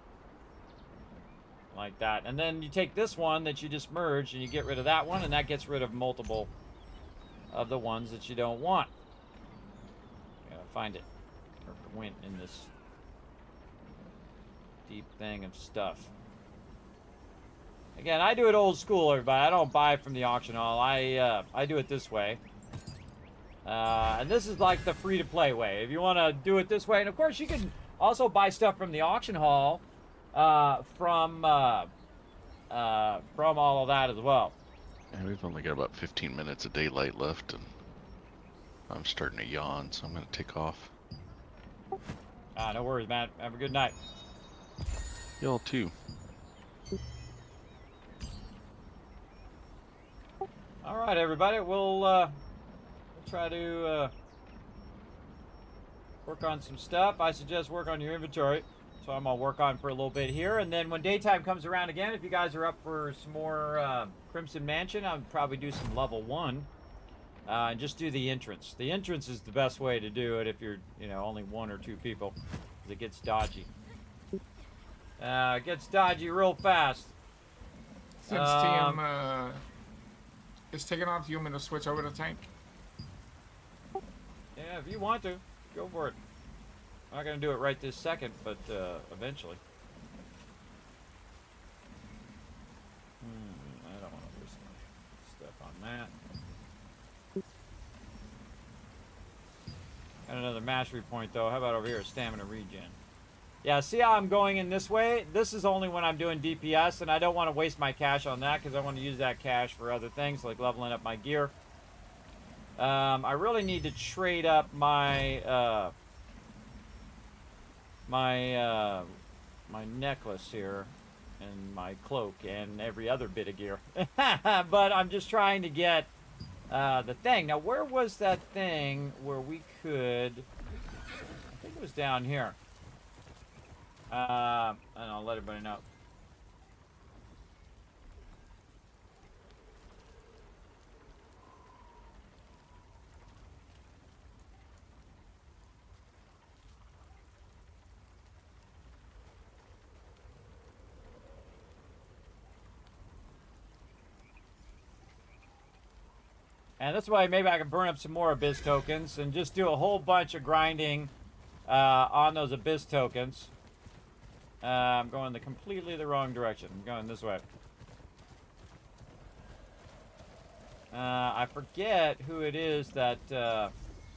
S3: Like that. And then you take this one that you just merged and you get rid of that one, and that gets rid of multiple of the ones that you don't want. Gotta find it. Or went in this deep thing of stuff. Again, I do it old school, everybody. I don't buy from the auction hall. I do it this way. And this is like the free-to-play way. If you want to do it this way, and of course you can also buy stuff from the auction hall from all of that as well.
S5: And we've only got about 15 minutes of daylight left, and I'm starting to yawn, so I'm going to take off.
S3: No worries, man. Have a good night.
S5: Y'all too.
S3: All right, everybody. We'll try to work on some stuff. I suggest work on your inventory. So I'm going to work on for a little bit here. And then when daytime comes around again, if you guys are up for some more Crimson Mansion, I'll probably do some level 1. And just do the entrance. The entrance is the best way to do it if you're, only 1 or 2 people. Because it gets dodgy. It gets dodgy real fast.
S4: Since team is taking off, you want me to switch over to tank?
S3: Yeah, if you want to, go for it. I'm not going to do it right this second, but eventually. I don't want to waste my stuff on that. Got another mastery point, though. How about over here? Stamina regen. Yeah, see how I'm going in this way? This is only when I'm doing DPS, and I don't want to waste my cash on that because I want to use that cash for other things, like leveling up my gear. I really need to trade up my my necklace here and my cloak and every other bit of gear. But I'm just trying to get the thing. Now, where was that thing where we could... I think it was down here. And I'll let everybody know. And that's why maybe I can burn up some more Abyss tokens and just do a whole bunch of grinding on those Abyss tokens. I'm going completely the wrong direction. I'm going this way. I forget who it is that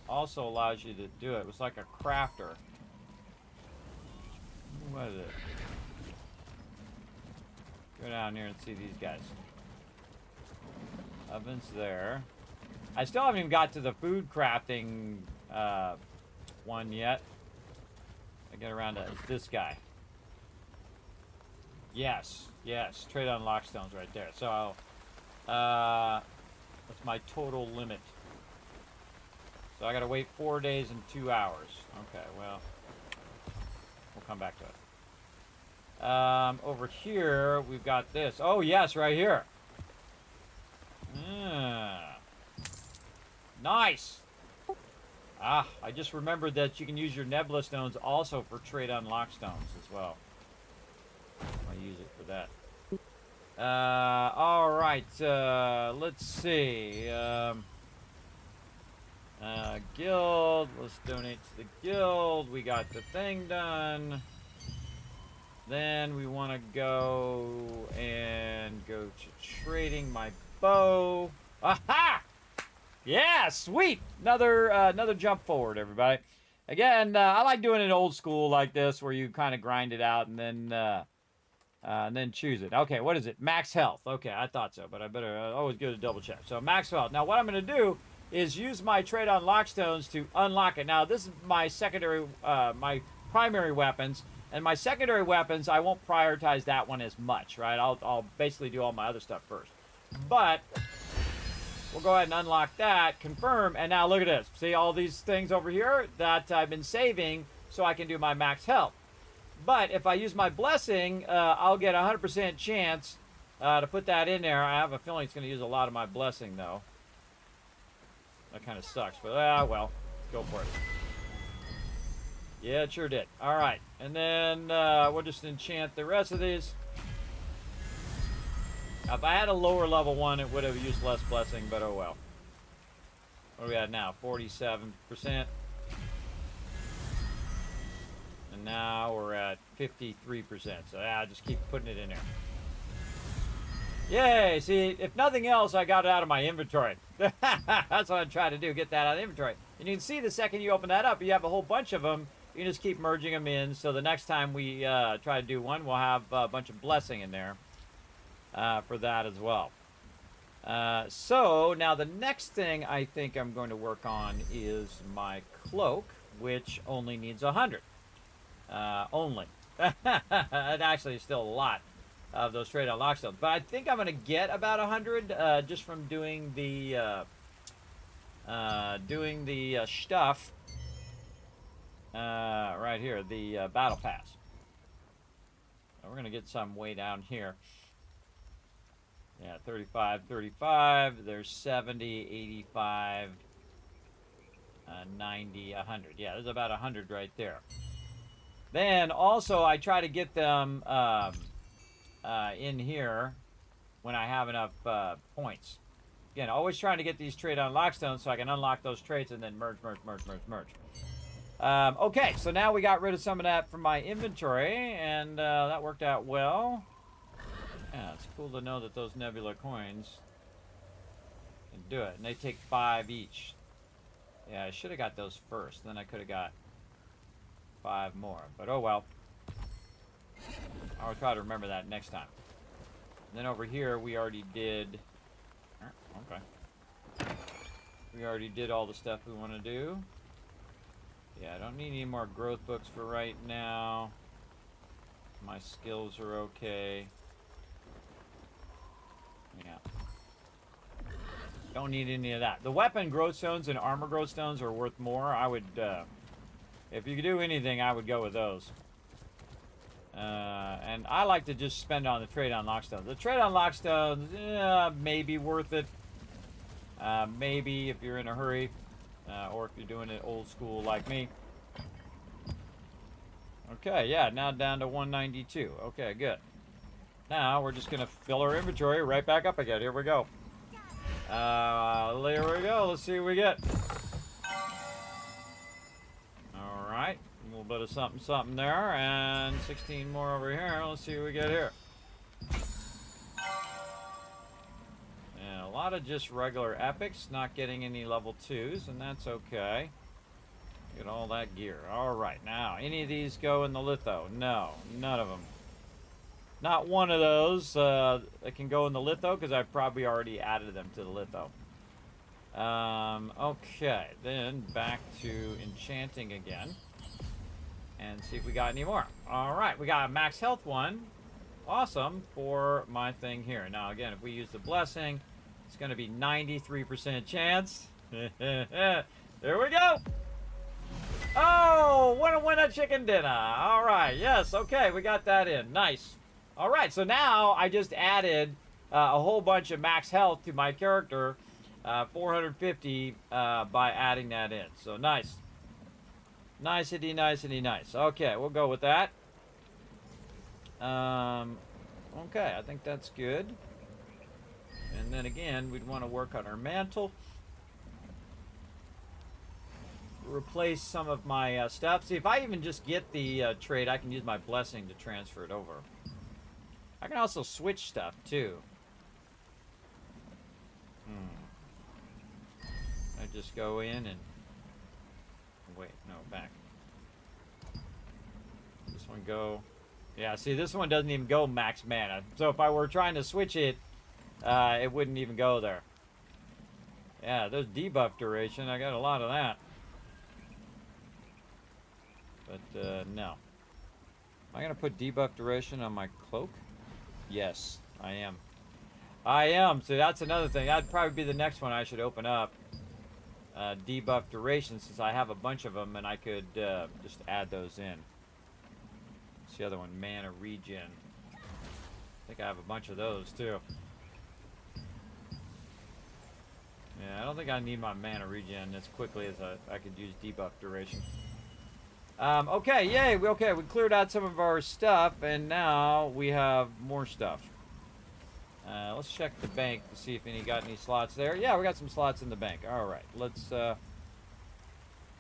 S3: also allows you to do it. It was like a crafter. What is it? Go down here and see these guys. Ovens there. I still haven't even got to the food crafting one yet. I get around to this guy. Yes, yes. Trade on lockstones right there. So What's my total limit? So I gotta wait 4 days and 2 hours. Okay, well, we'll come back to it. Over here, we've got this. Oh, yes, right here. Nice. Ah, I just remembered that you can use your Nebula Stones also for trade unlock stones as well. I'll use it for that. All right. Let's see. Guild. Let's donate to the guild. We got the thing done. Then we want to go to trading my bow. Aha! Yeah, sweet. Another jump forward, everybody. Again, I like doing it old school like this, where you kind of grind it out and then choose it. Okay, what is it? Max health. Okay, I thought so, but I better always go to double check. So max health. Now, what I'm going to do is use my trade unlock stones to unlock it. Now, this is my secondary, my primary weapons, and my secondary weapons, I won't prioritize that one as much, right? I'll basically do all my other stuff first. But we'll go ahead and unlock that, confirm, and now look at this. See all these things over here that I've been saving so I can do my max health. But if I use my blessing, I'll get a 100% chance to put that in there. I have a feeling it's going to use a lot of my blessing, though. That kind of sucks, but well, go for it. Yeah, it sure did. All right, and then we'll just enchant the rest of these. If I had a lower level one, it would have used less blessing, but oh well. What are we at now? 47%. And now we're at 53%. So I'll just keep putting it in there. Yay! See, if nothing else, I got it out of my inventory. That's what I'm trying to do, get that out of the inventory. And you can see the second you open that up, you have a whole bunch of them. You can just keep merging them in. So the next time we try to do one, we'll have a bunch of blessing in there for that as well. So now the next thing I think I'm going to work on is my cloak, which only needs 100. Only. It actually is still a lot of those trade unlock stones, but I think I'm going to get about 100 just from doing the stuff right here, the battle pass. We're going to get some way down here. Yeah, 35, 35. There's 70, 85, 90, 100. Yeah, there's about 100 right there. Then also I try to get them in here when I have enough points. Again, always trying to get these trade unlock stones so I can unlock those traits and then merge. Okay, so now we got rid of some of that from my inventory, and that worked out well. Yeah, it's cool to know that those nebula coins can do it, and they take 5 each. Yeah, I should have got those first, then I could have got 5 more, but oh well. I'll try to remember that next time. And then over here, we already did... Okay. We already did all the stuff we want to do. Yeah, I don't need any more growth books for right now. My skills are okay. Yeah. Don't need any of that. The weapon growth stones and armor growth stones are worth more. I would, if you could do anything, I would go with those. And I like to just spend on the trade unlock stones. The trade unlock stones, may be worth it. Maybe if you're in a hurry, or if you're doing it old school like me. Okay, yeah, now down to 192. Okay, good. Now we're just gonna fill our inventory right back up again. Here we go. There we go. Let's see what we get. All right, a little bit of something there, and 16 more over here. Let's see what we get here. And a lot of just regular epics, not getting any level 2s, and that's okay. Get all that gear. All right, now any of these go in the litho? No, none of them. Not one of those that can go in the litho, because I've probably already added them to the litho. Okay, then back to enchanting again. And see if we got any more. Alright, we got a max health one. Awesome for my thing here. Now again, if we use the blessing, It's going to be 93% chance. There we go. Oh, wanna win a chicken dinner. All right, yes, okay, we got that in. Nice. All right, so now I just added a whole bunch of max health to my character, 450 by adding that in. So nice. Nicety, nicety, nice. Okay, we'll go with that. Okay, I think that's good. And then again, we'd want to work on our mantle. Replace some of my stuff. See, if I even just get the trade, I can use my blessing to transfer it over. I can also switch stuff too. I just go in and wait, no, back. This one go. Yeah, see, this one doesn't even go max mana. So if I were trying to switch it, it wouldn't even go there. Yeah, there's debuff duration. I got a lot of that. But, no. Am I going to put debuff duration on my cloak? Yes, I am. I am. So that's another thing. That'd probably be the next one I should open up. Debuff duration, since I have a bunch of them, and I could just add those in. What's the other one? Mana regen. I think I have a bunch of those, too. Yeah, I don't think I need my mana regen as quickly as I could use debuff duration. Okay, yay, we cleared out some of our stuff, and now we have more stuff. Let's check the bank to see if any got any slots there. Yeah, we got some slots in the bank. All right, let's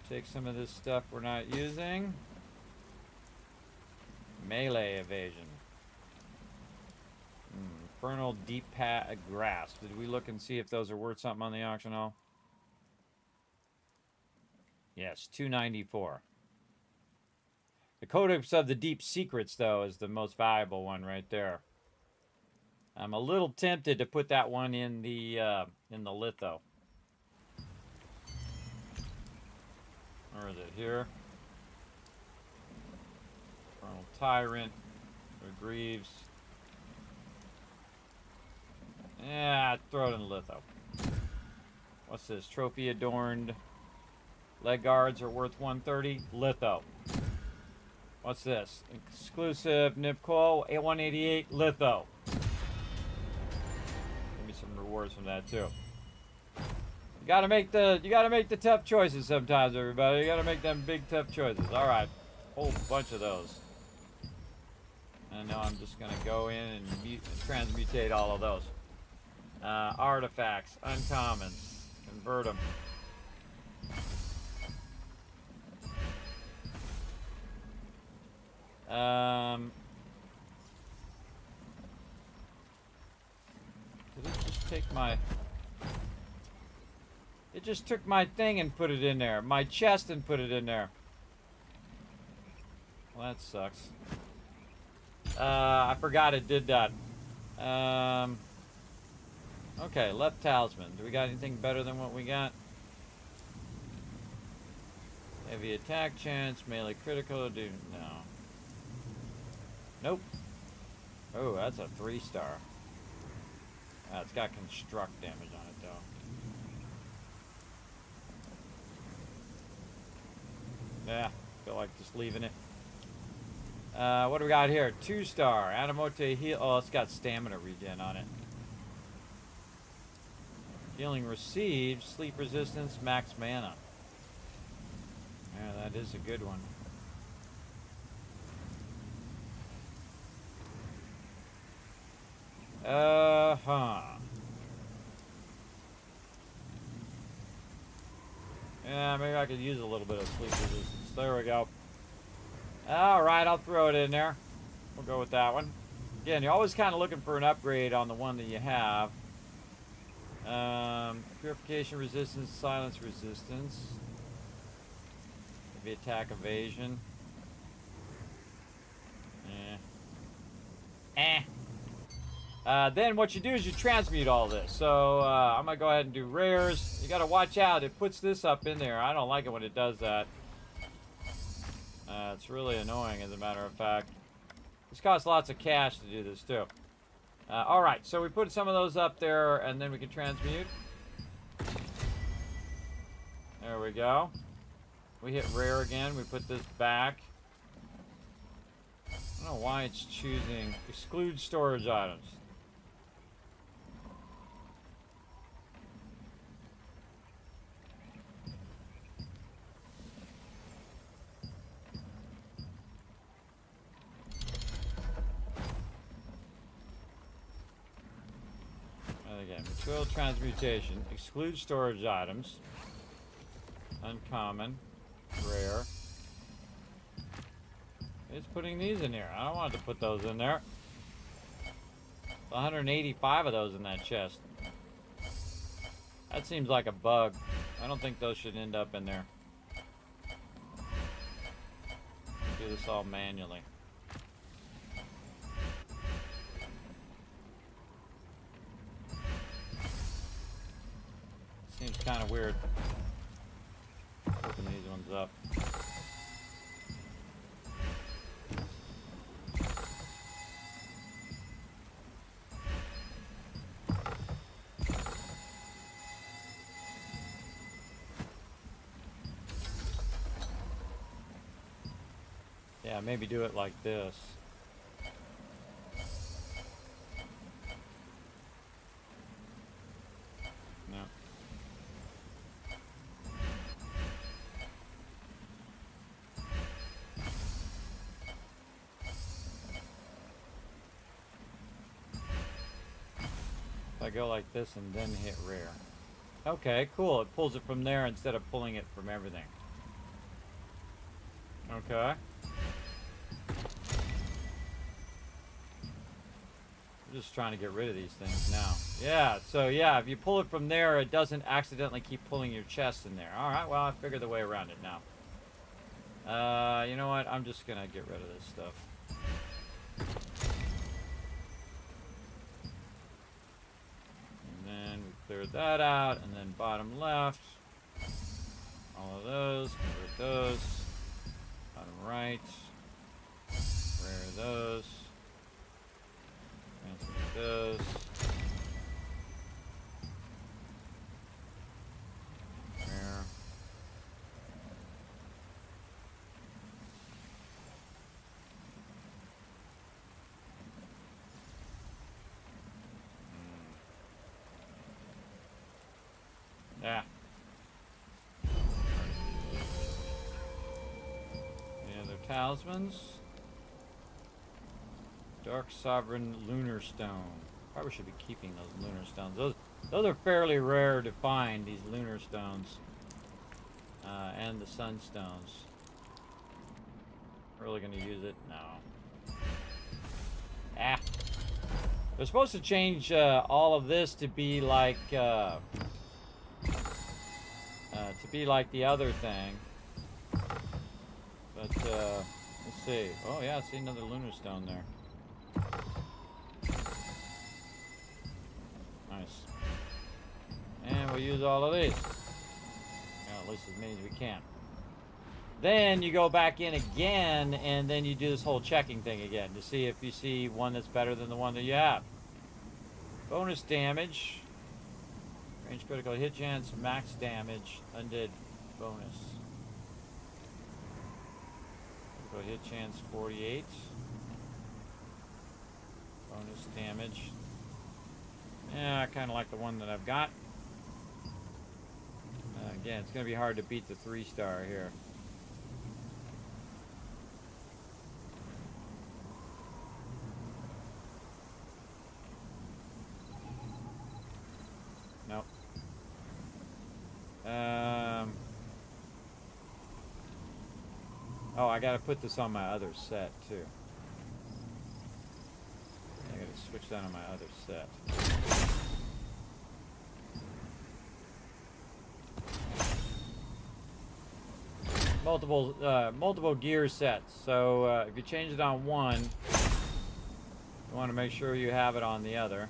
S3: take some of this stuff we're not using. Melee evasion. Infernal deep grasp. Did we look and see if those are worth something on the auction hall? Yes, 294. The Codex of the Deep Secrets, though, is the most valuable one right there. I'm a little tempted to put that one in the litho. Where is it? Here. Infernal Tyrant. Or Greaves. Yeah, throw it in the litho. What's this? Trophy adorned. Leg guards are worth 130. Litho. What's this? Exclusive Nip Coil, 188 litho. Give me some rewards from that too. You gotta make the tough choices sometimes, everybody. You gotta make them big tough choices. Alright. Whole bunch of those. And now I'm just gonna go in and transmutate all of those. Artifacts, uncommons, convert them. Did it just take my... It just took my thing and put it in there. My chest and put it in there. Well, that sucks. I forgot it did that. Okay, left talisman. Do we got anything better than what we got? Heavy attack chance, melee critical, dude, no. Nope. Oh, that's a 3-star. It's got construct damage on it, though. Yeah, feel like just leaving it. What do we got here? 2-star. Animote heal. Oh, it's got stamina regen on it. Healing received. Sleep resistance. Max mana. Yeah, that is a good one. Yeah, maybe I could use a little bit of sleep resistance. There we go. Alright, I'll throw it in there. We'll go with that one. Again, you're always kind of looking for an upgrade on the one that you have. Purification resistance, silence resistance. Heavy attack evasion. Then what you do is you transmute all this. So I'm going to go ahead and do rares. You got to watch out. It puts this up in there. I don't like it when it does that. It's really annoying, as a matter of fact. This costs lots of cash to do this, too. All right, so we put some of those up there, and then we can transmute. There we go. We hit rare again. We put this back. I don't know why it's choosing exclude storage items. Again, material transmutation, exclude storage items, uncommon, rare. It's putting these in here. I don't want it to put those in there. 185 of those in that chest. That seems like a bug. I don't think those should end up in there. Do this all manually. Seems kind of weird. Open these ones up. Yeah, maybe do it like this. No. If I go like this and then hit rare. Okay, cool. It pulls it from there instead of pulling it from everything. Okay. I'm just trying to get rid of these things now. Yeah, so yeah, if you pull it from there, it doesn't accidentally keep pulling your chest in there. Alright, well, I figured the way around it now. You know what? I'm just gonna get rid of this stuff. And then we cleared that out, and then bottom left. All of those, convert those. Bottom right. Rare those. Transmute those. Rare. Yeah. Any other talismans? Dark Sovereign Lunar Stone. Probably should be keeping those lunar stones. Those are fairly rare to find, these lunar stones. And the sunstones. Really gonna use it? No. Ah. They're supposed to change all of this to be like the other thing. But let's see. Oh yeah, I see another lunar stone there. Nice. And we'll use all of these. Yeah, at least as many as we can. Then you go back in again, and then you do this whole checking thing again to see if you see one that's better than the one that you have. Bonus damage. Range critical hit chance, max damage, undead bonus. Critical hit chance 48. Bonus damage. Yeah, I kind of like the one that I've got. Again, it's going to be hard to beat the 3-star here. Nope. Oh, I got to put this on my other set, too. I got to switch that on my other set. Multiple gear sets. So if you change it on one, you want to make sure you have it on the other.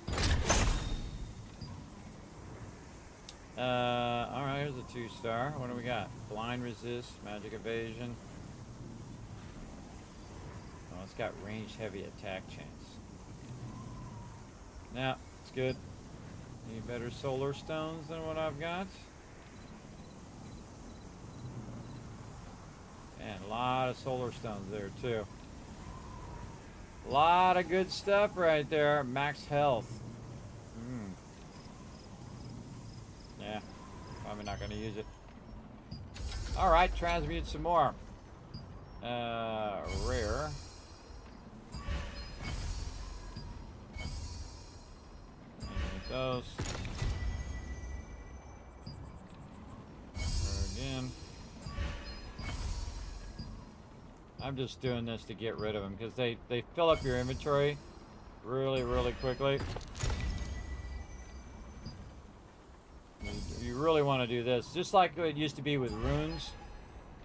S3: All right, here's a 2-star. What do we got? Blind resist, magic evasion. Oh, it's got ranged heavy attack chance. Yeah, it's good. Any better solar stones than what I've got? And a lot of solar stones there too. A lot of good stuff right there. Max health. Yeah, probably not going to use it. All right, transmute some more. Rare. Those. Rare again. I'm just doing this to get rid of them because they fill up your inventory really quickly. You really want to do this, just like it used to be with runes,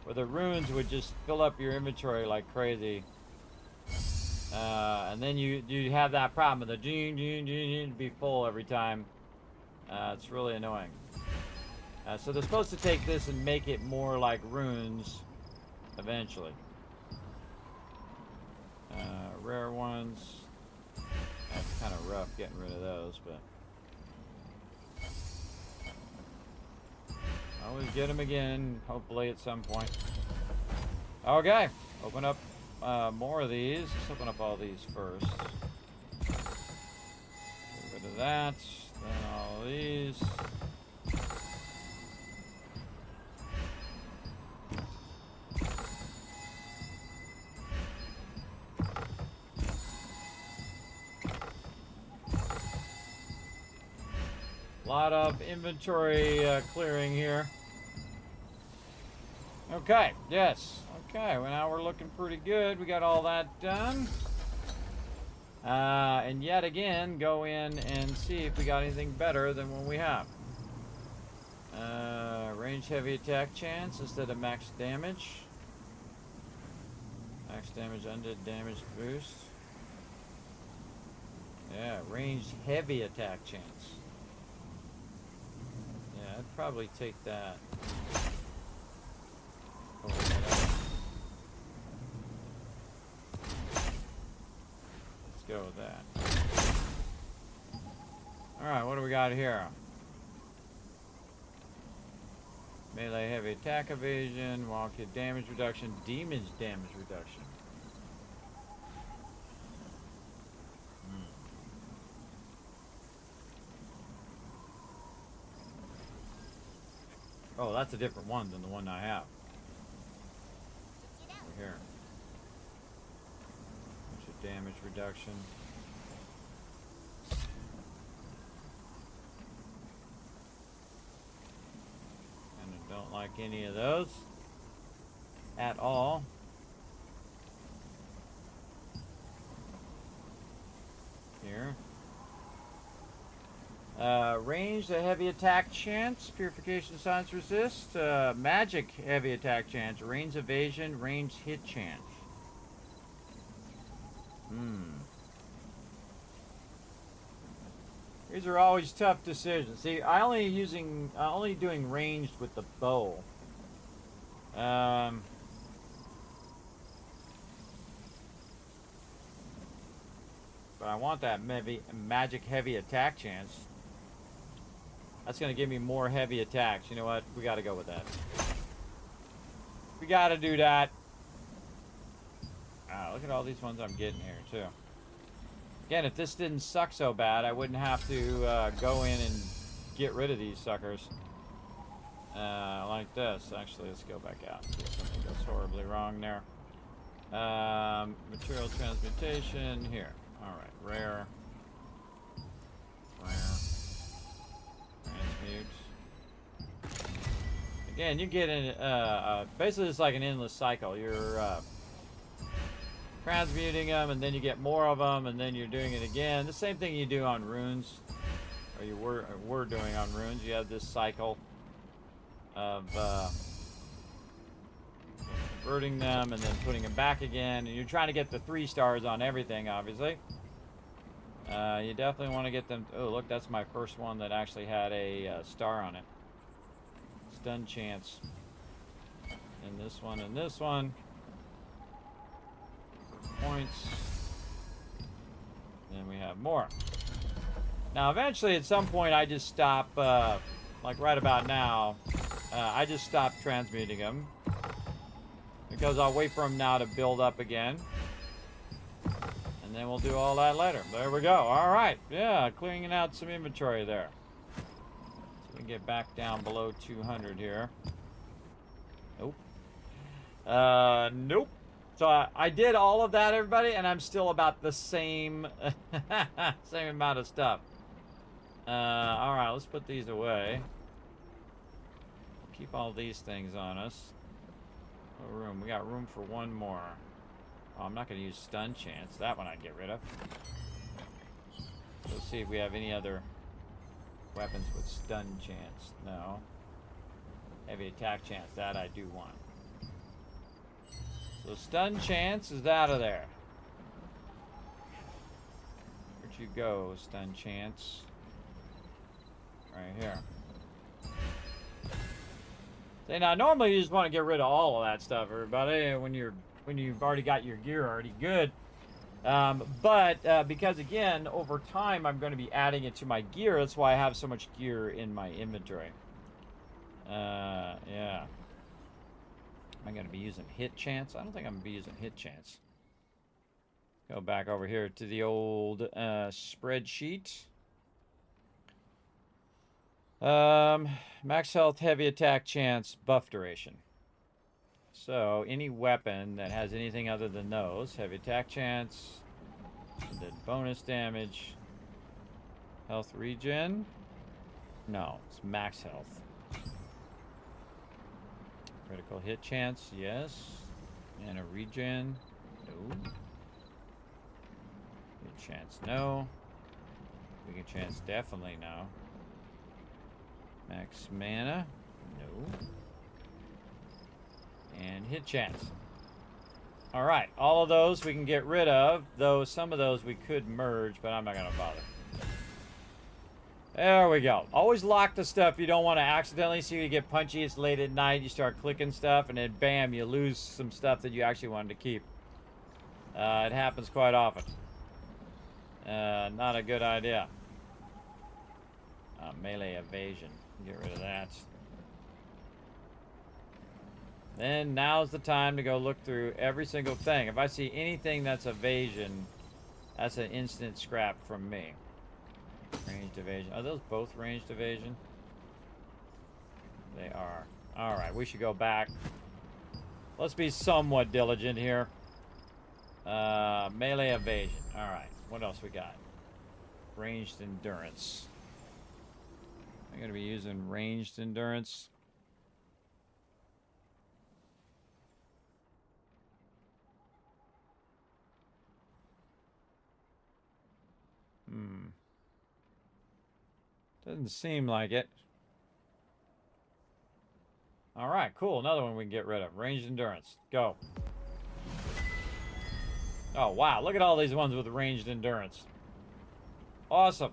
S3: where the runes would just fill up your inventory like crazy. And then you have that problem of the to be full every time. It's really annoying. So they're supposed to take this and make it more like runes eventually. Rare ones. That's kind of rough getting rid of those, but always get them again, hopefully at some point. Okay, open up more of these. Let's open up all these first. Get rid of that, then all of these. A lot of inventory clearing here. Okay, yes. Okay, well now we're looking pretty good. We got all that done. And yet again, go in and see if we got anything better than what we have. Range heavy attack chance instead of max damage. Max damage, undead damage boost. Yeah, ranged heavy attack chance. Yeah, I'd probably take that. Let's go with that. Alright, what do we got here? Melee heavy attack evasion, wild kid damage reduction, demons damage reduction. Oh, that's a different one than the one I have. Over here. Bunch of damage reduction. And I don't like any of those at all. Here. Range, a heavy attack chance, purification science resist, magic heavy attack chance, range evasion, range hit chance. These are always tough decisions. See, I only doing ranged with the bow. But I want that magic heavy attack chance. That's going to give me more heavy attacks. You know what? We got to go with that. We got to do that. Look at all these ones I'm getting here, too. Again, if this didn't suck so bad, I wouldn't have to go in and get rid of these suckers. Like this. Actually, let's go back out. Something goes horribly wrong there. Material transmutation. Here. Alright, rare. Transmute. Again, you get in, basically it's like an endless cycle. You're transmuting them, and then you get more of them, and then you're doing it again. The same thing you do on runes, or you were doing on runes. You have this cycle of converting them and then putting them back again, and you're trying to get the 3 stars on everything, obviously. You definitely want to get them. Oh, look, that's my first one that actually had a star on it. Stun chance. And this one and this one. Points. Then we have more. Now, eventually, at some point, I just stop, like right about now, I just stop transmuting them. Because I'll wait for them now to build up again. And then we'll do all that later. There we go. All right. Yeah, clearing out some inventory there. So we can get back down below 200 here. Nope. Nope. So I did all of that, everybody, and I'm still about the same, same amount of stuff. All right, let's put these away. Keep all these things on us. No room. We got room for one more. Oh, I'm not going to use stun chance. That one I'd get rid of. Let's see if we have any other weapons with stun chance. No. Heavy attack chance. That I do want. So stun chance is out of there. Where'd you go, stun chance? Right here. See, now normally you just want to get rid of all of that stuff, everybody, when you've already got your gear already good. But because again, over time I'm going to be adding it to my gear. That's why I have so much gear in my inventory. Yeah. Am I going to be using hit chance? I don't think I'm going to be using hit chance. Go back over here to the old spreadsheet. Max health, heavy attack chance, buff duration. So any weapon that has anything other than those, heavy attack chance, did bonus damage, health regen. No, it's max health. Critical hit chance, yes. And a regen, no. Hit chance, no. Weaken chance, definitely no. Max mana, no. And hit chance. All right, all of those we can get rid of, though some of those we could merge, but I'm not going to bother. There we go. Always lock the stuff you don't want to accidentally see. You get punchy, it's late at night, you start clicking stuff, and then bam, you lose some stuff that you actually wanted to keep. It happens quite often. Not a good idea. Melee evasion. Get rid of that. Then now's the time to go look through every single thing. If I see anything that's evasion, that's an instant scrap from me. Ranged evasion. Are those both ranged evasion? They are. Alright, we should go back. Let's be somewhat diligent here. Melee evasion. Alright, what else we got? Ranged endurance. I'm going to be using ranged endurance. Doesn't seem like it. All right, cool. Another one we can get rid of. Ranged endurance. Go. Oh, wow. Look at all these ones with ranged endurance. Awesome.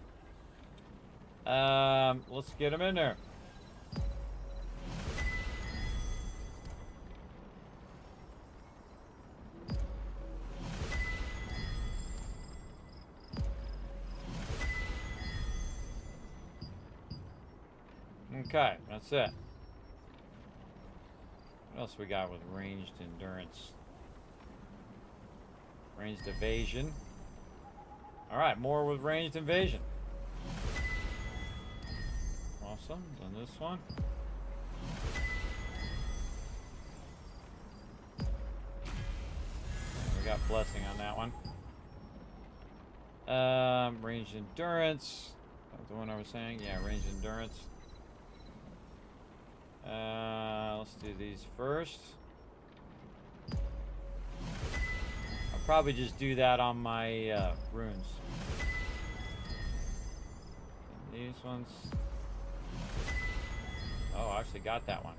S3: Let's get them in there. Okay, that's it. What else we got with ranged endurance? Ranged evasion. Alright, more with ranged evasion. Awesome. Done this one. We got blessing on that one. Ranged endurance. That was the one I was saying. Yeah, ranged endurance. Let's do these first. I'll probably just do that on my runes. And these ones. Oh, I actually got that one.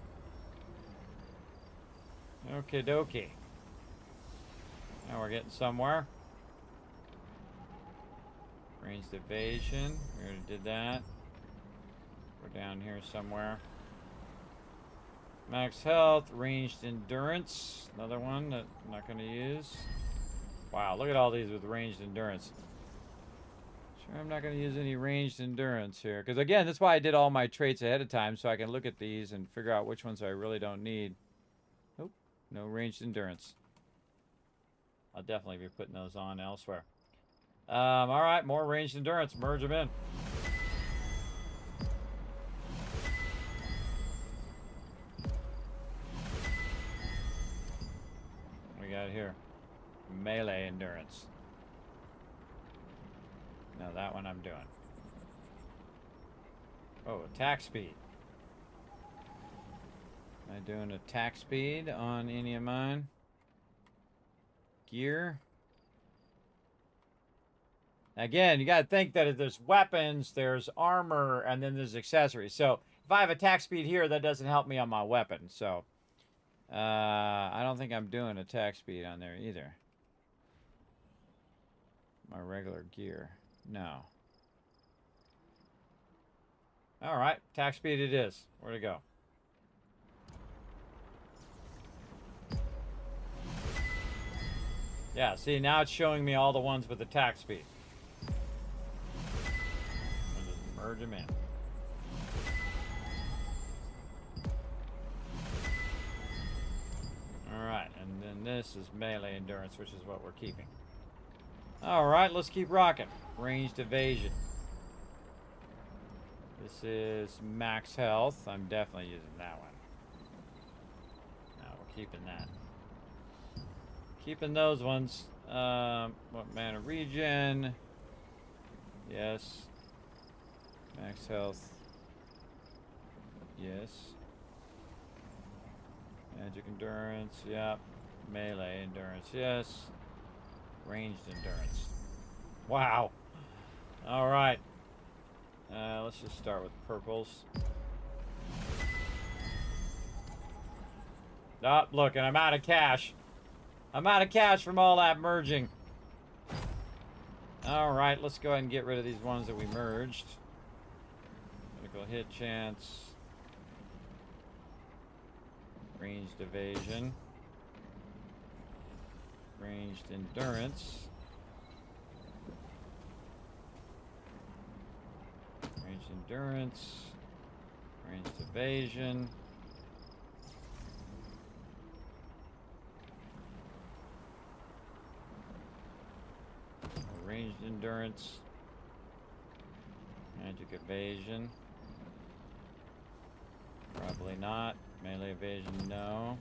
S3: Okie dokie. Now we're getting somewhere. Ranged evasion. We already did that. We're down here somewhere. Max health, ranged endurance. Another one that I'm not going to use. Wow, look at all these with ranged endurance. I'm not going to use any ranged endurance here. Because, again, that's why I did all my traits ahead of time, so I can look at these and figure out which ones I really don't need. Nope, no ranged endurance. I'll definitely be putting those on elsewhere. All right, more ranged endurance. Merge them in. What we got here? Melee endurance. No, that one I'm doing. Oh, attack speed. Am I doing attack speed on any of mine? Gear. Again, you got to think that if there's weapons, there's armor, and then there's accessories. So if I have attack speed here, that doesn't help me on my weapon. So I don't think I'm doing attack speed on there either. My regular gear. No. All right, attack speed it is. Where'd it go? Yeah, see, now it's showing me all the ones with attack speed. I'll just merge them in. Alright, and then this is melee endurance, which is what we're keeping. Alright, let's keep rocking. Ranged evasion. This is max health. I'm definitely using that one. No, we're keeping that. Keeping those ones. What mana regen? Yes. Max health. Yes. Magic endurance. Yep. Melee endurance. Yes. Ranged endurance. Wow. All right. Let's just start with purples. Oh, look, and I'm out of cash. I'm out of cash from all that merging. Alright, let's go ahead and get rid of these ones that we merged. Critical hit chance. Ranged evasion. Ranged endurance. Ranged endurance. Ranged evasion. Ranged endurance. Magic evasion. Probably not. Melee evasion, no.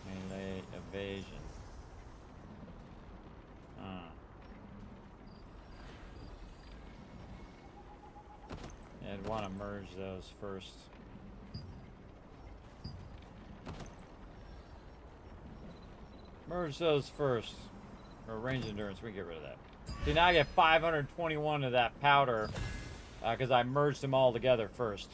S3: Melee evasion. I'd want to merge those first. Merge those first. Or range endurance, we can get rid of that. See, now I get 521 of that powder because I merged them all together first.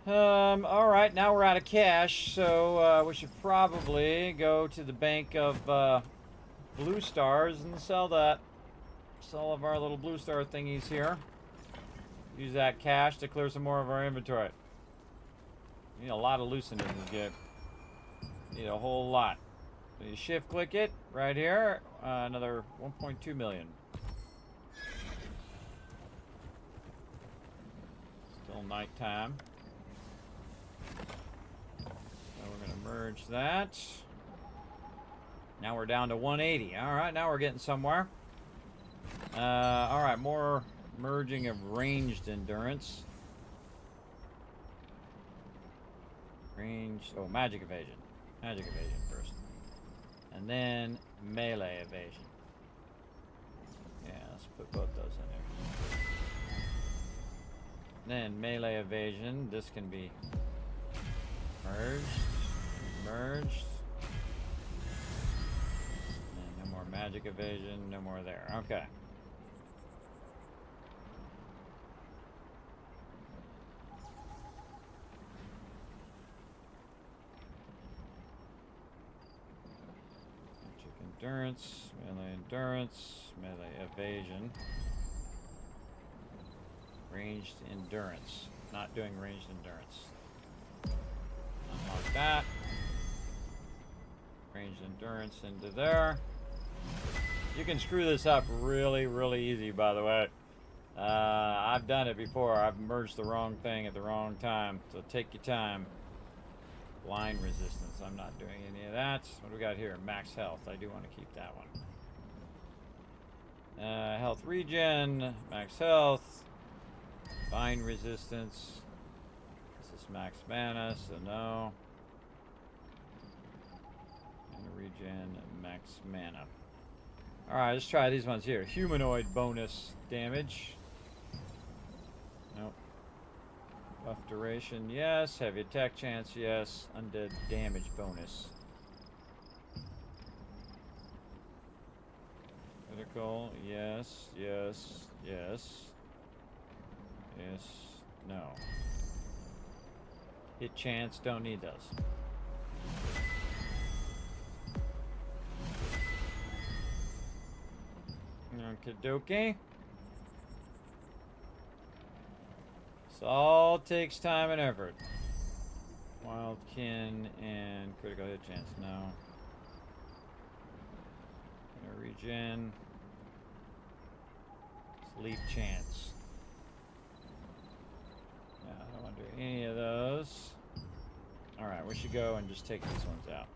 S3: Alright, now we're out of cash, so we should probably go to the bank of blue stars and sell that. Sell all of our little blue star thingies here. Use that cash to clear some more of our inventory. Need a lot of loosened in this game. Need a whole lot. So you shift click it right here. Another 1.2 million. Still nighttime. So we're gonna merge that. Now we're down to 180. All right, now we're getting somewhere. All right, more merging of ranged endurance. Ranged. Oh, magic evasion. Magic evasion first. And then melee evasion. Yeah, let's put both those in there. Then melee evasion. This can be merged. Merged. And no more magic evasion. No more there. Okay. Endurance, melee evasion, ranged endurance. Not doing ranged endurance. Unlock that. Ranged endurance into there. You can screw this up really, really easy, by the way. I've done it before. I've merged the wrong thing at the wrong time. So take your time. Blind resistance. I'm not doing any of that. What do we got here? Max health. I do want to keep that one. Health regen. Max health. Bind resistance. This is max mana, so no. And regen. Max mana. Alright, let's try these ones here. Humanoid bonus damage. Nope. Buff duration, yes. Heavy attack chance, yes. Undead damage bonus. Critical, yes, yes, yes. Yes, no. Hit chance, don't need those. Okie dokie. This all takes time and effort. Wildkin and critical hit chance, no. Regen. Sleep chance. No, I don't want to do any of those. Alright, we should go and just take these ones out.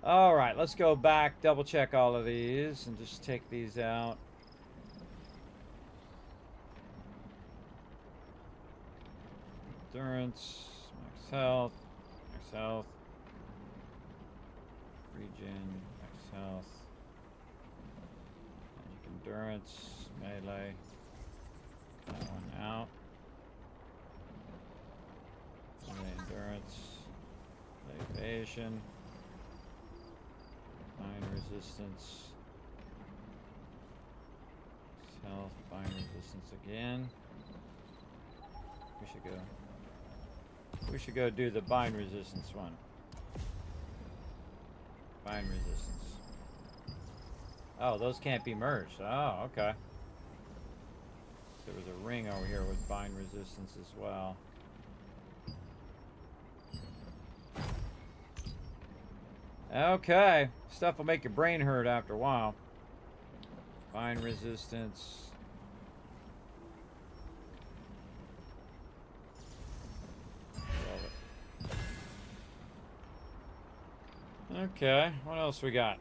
S3: Alright, let's go back, double check all of these, and just take these out. Endurance, max health, regen, max health, magic endurance, melee, that one out, melee endurance, evasion. Bind resistance. Health, bind resistance again. We should go do the bind resistance one. Bind resistance. Oh, those can't be merged. Oh, okay. There was a ring over here with bind resistance as well. Okay, stuff will make your brain hurt after a while. Bind resistance. Okay, what else we got?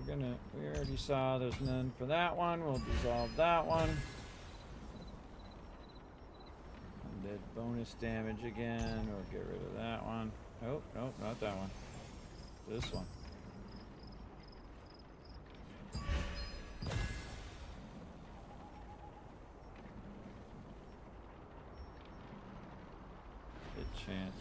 S3: We already saw there's none for that one. We'll dissolve that one. Undead bonus damage again. We'll get rid of that one. Oh, nope, not that one. This one. Hit chance.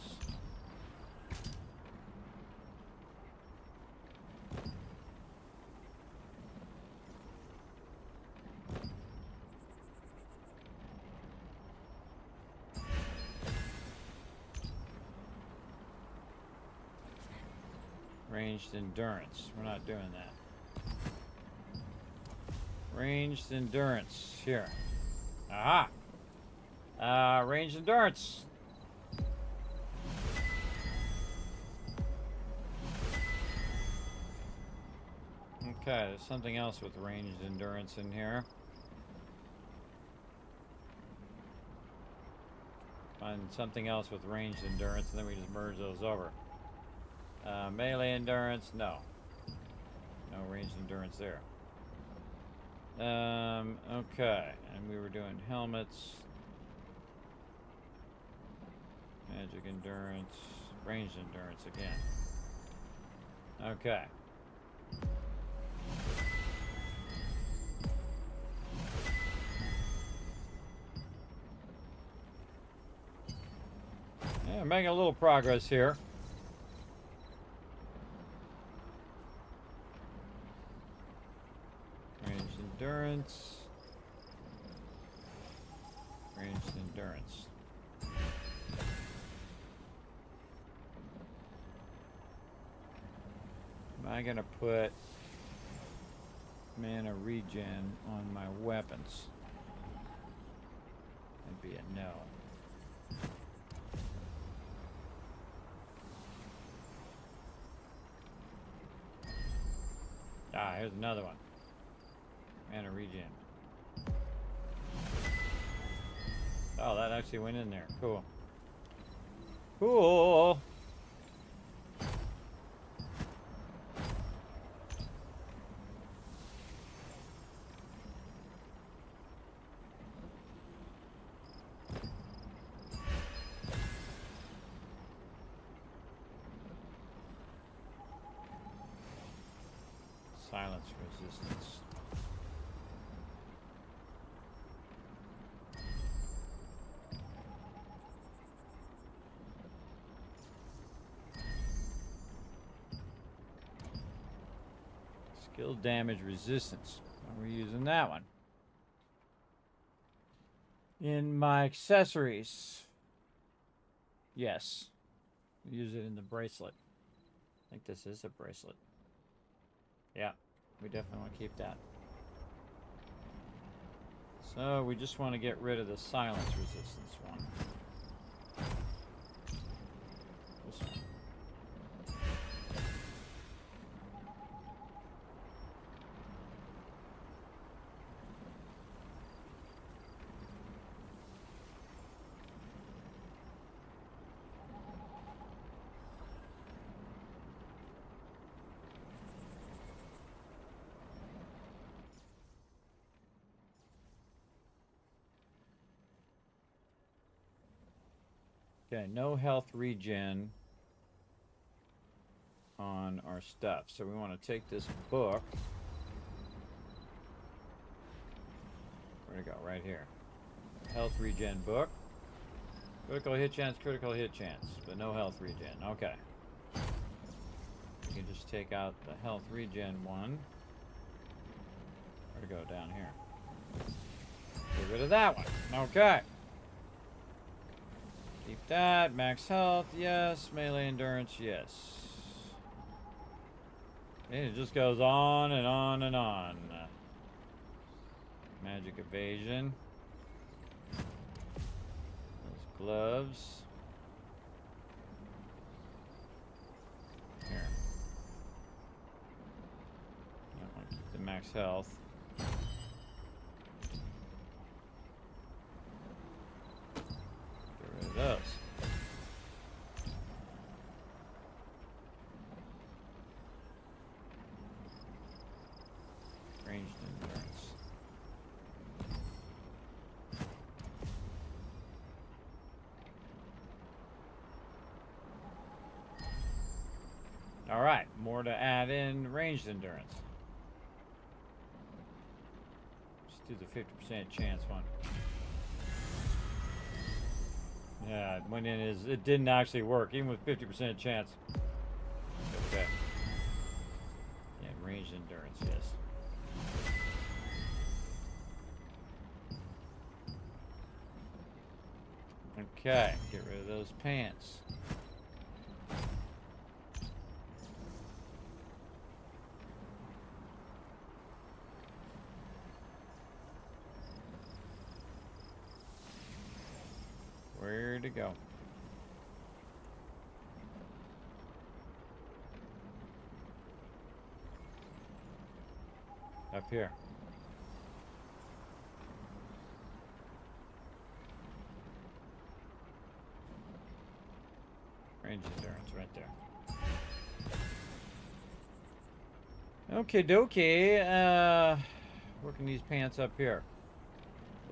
S3: Ranged endurance. We're not doing that. Ranged endurance. Here. Aha! Ranged endurance. Okay, there's something else with ranged endurance in here. Find something else with ranged endurance, and then we just merge those over. Melee endurance, no. No ranged endurance there. Okay, and we were doing helmets. Magic endurance, ranged endurance again. Okay. Yeah, making a little progress here. Ranged endurance. Ranged endurance. Am I gonna put mana regen on my weapons? That'd be a no. here's another one. Mana regen. Oh, that actually went in there. Cool. Cool. Silence resistance. Skill damage resistance. We're using that one. In my accessories. Yes. Use it in the bracelet. I think this is a bracelet. Yeah, we definitely want to keep that. So we just want to get rid of the silence resistance one. This one. Okay, no health regen on our stuff. So we want to take this book. Where'd it go? Right here. Health regen book. Critical hit chance, but no health regen. Okay. We can just take out the health regen one. Where'd it go? Down here. Get rid of that one. Okay. Keep that. Max health, yes. Melee endurance, yes. And it just goes on and on and on. Magic evasion. Those gloves. Here. I want to keep the max health. Those. Ranged endurance. All right, more to add in ranged endurance. Let's do the 50% chance one. Yeah, it went in it didn't actually work, even with 50% chance. Okay. Yeah, ranged endurance, yes. Okay, get rid of those pants. Where to go? Up here. Range endurance right there. Okay, dokie. Working these pants up here.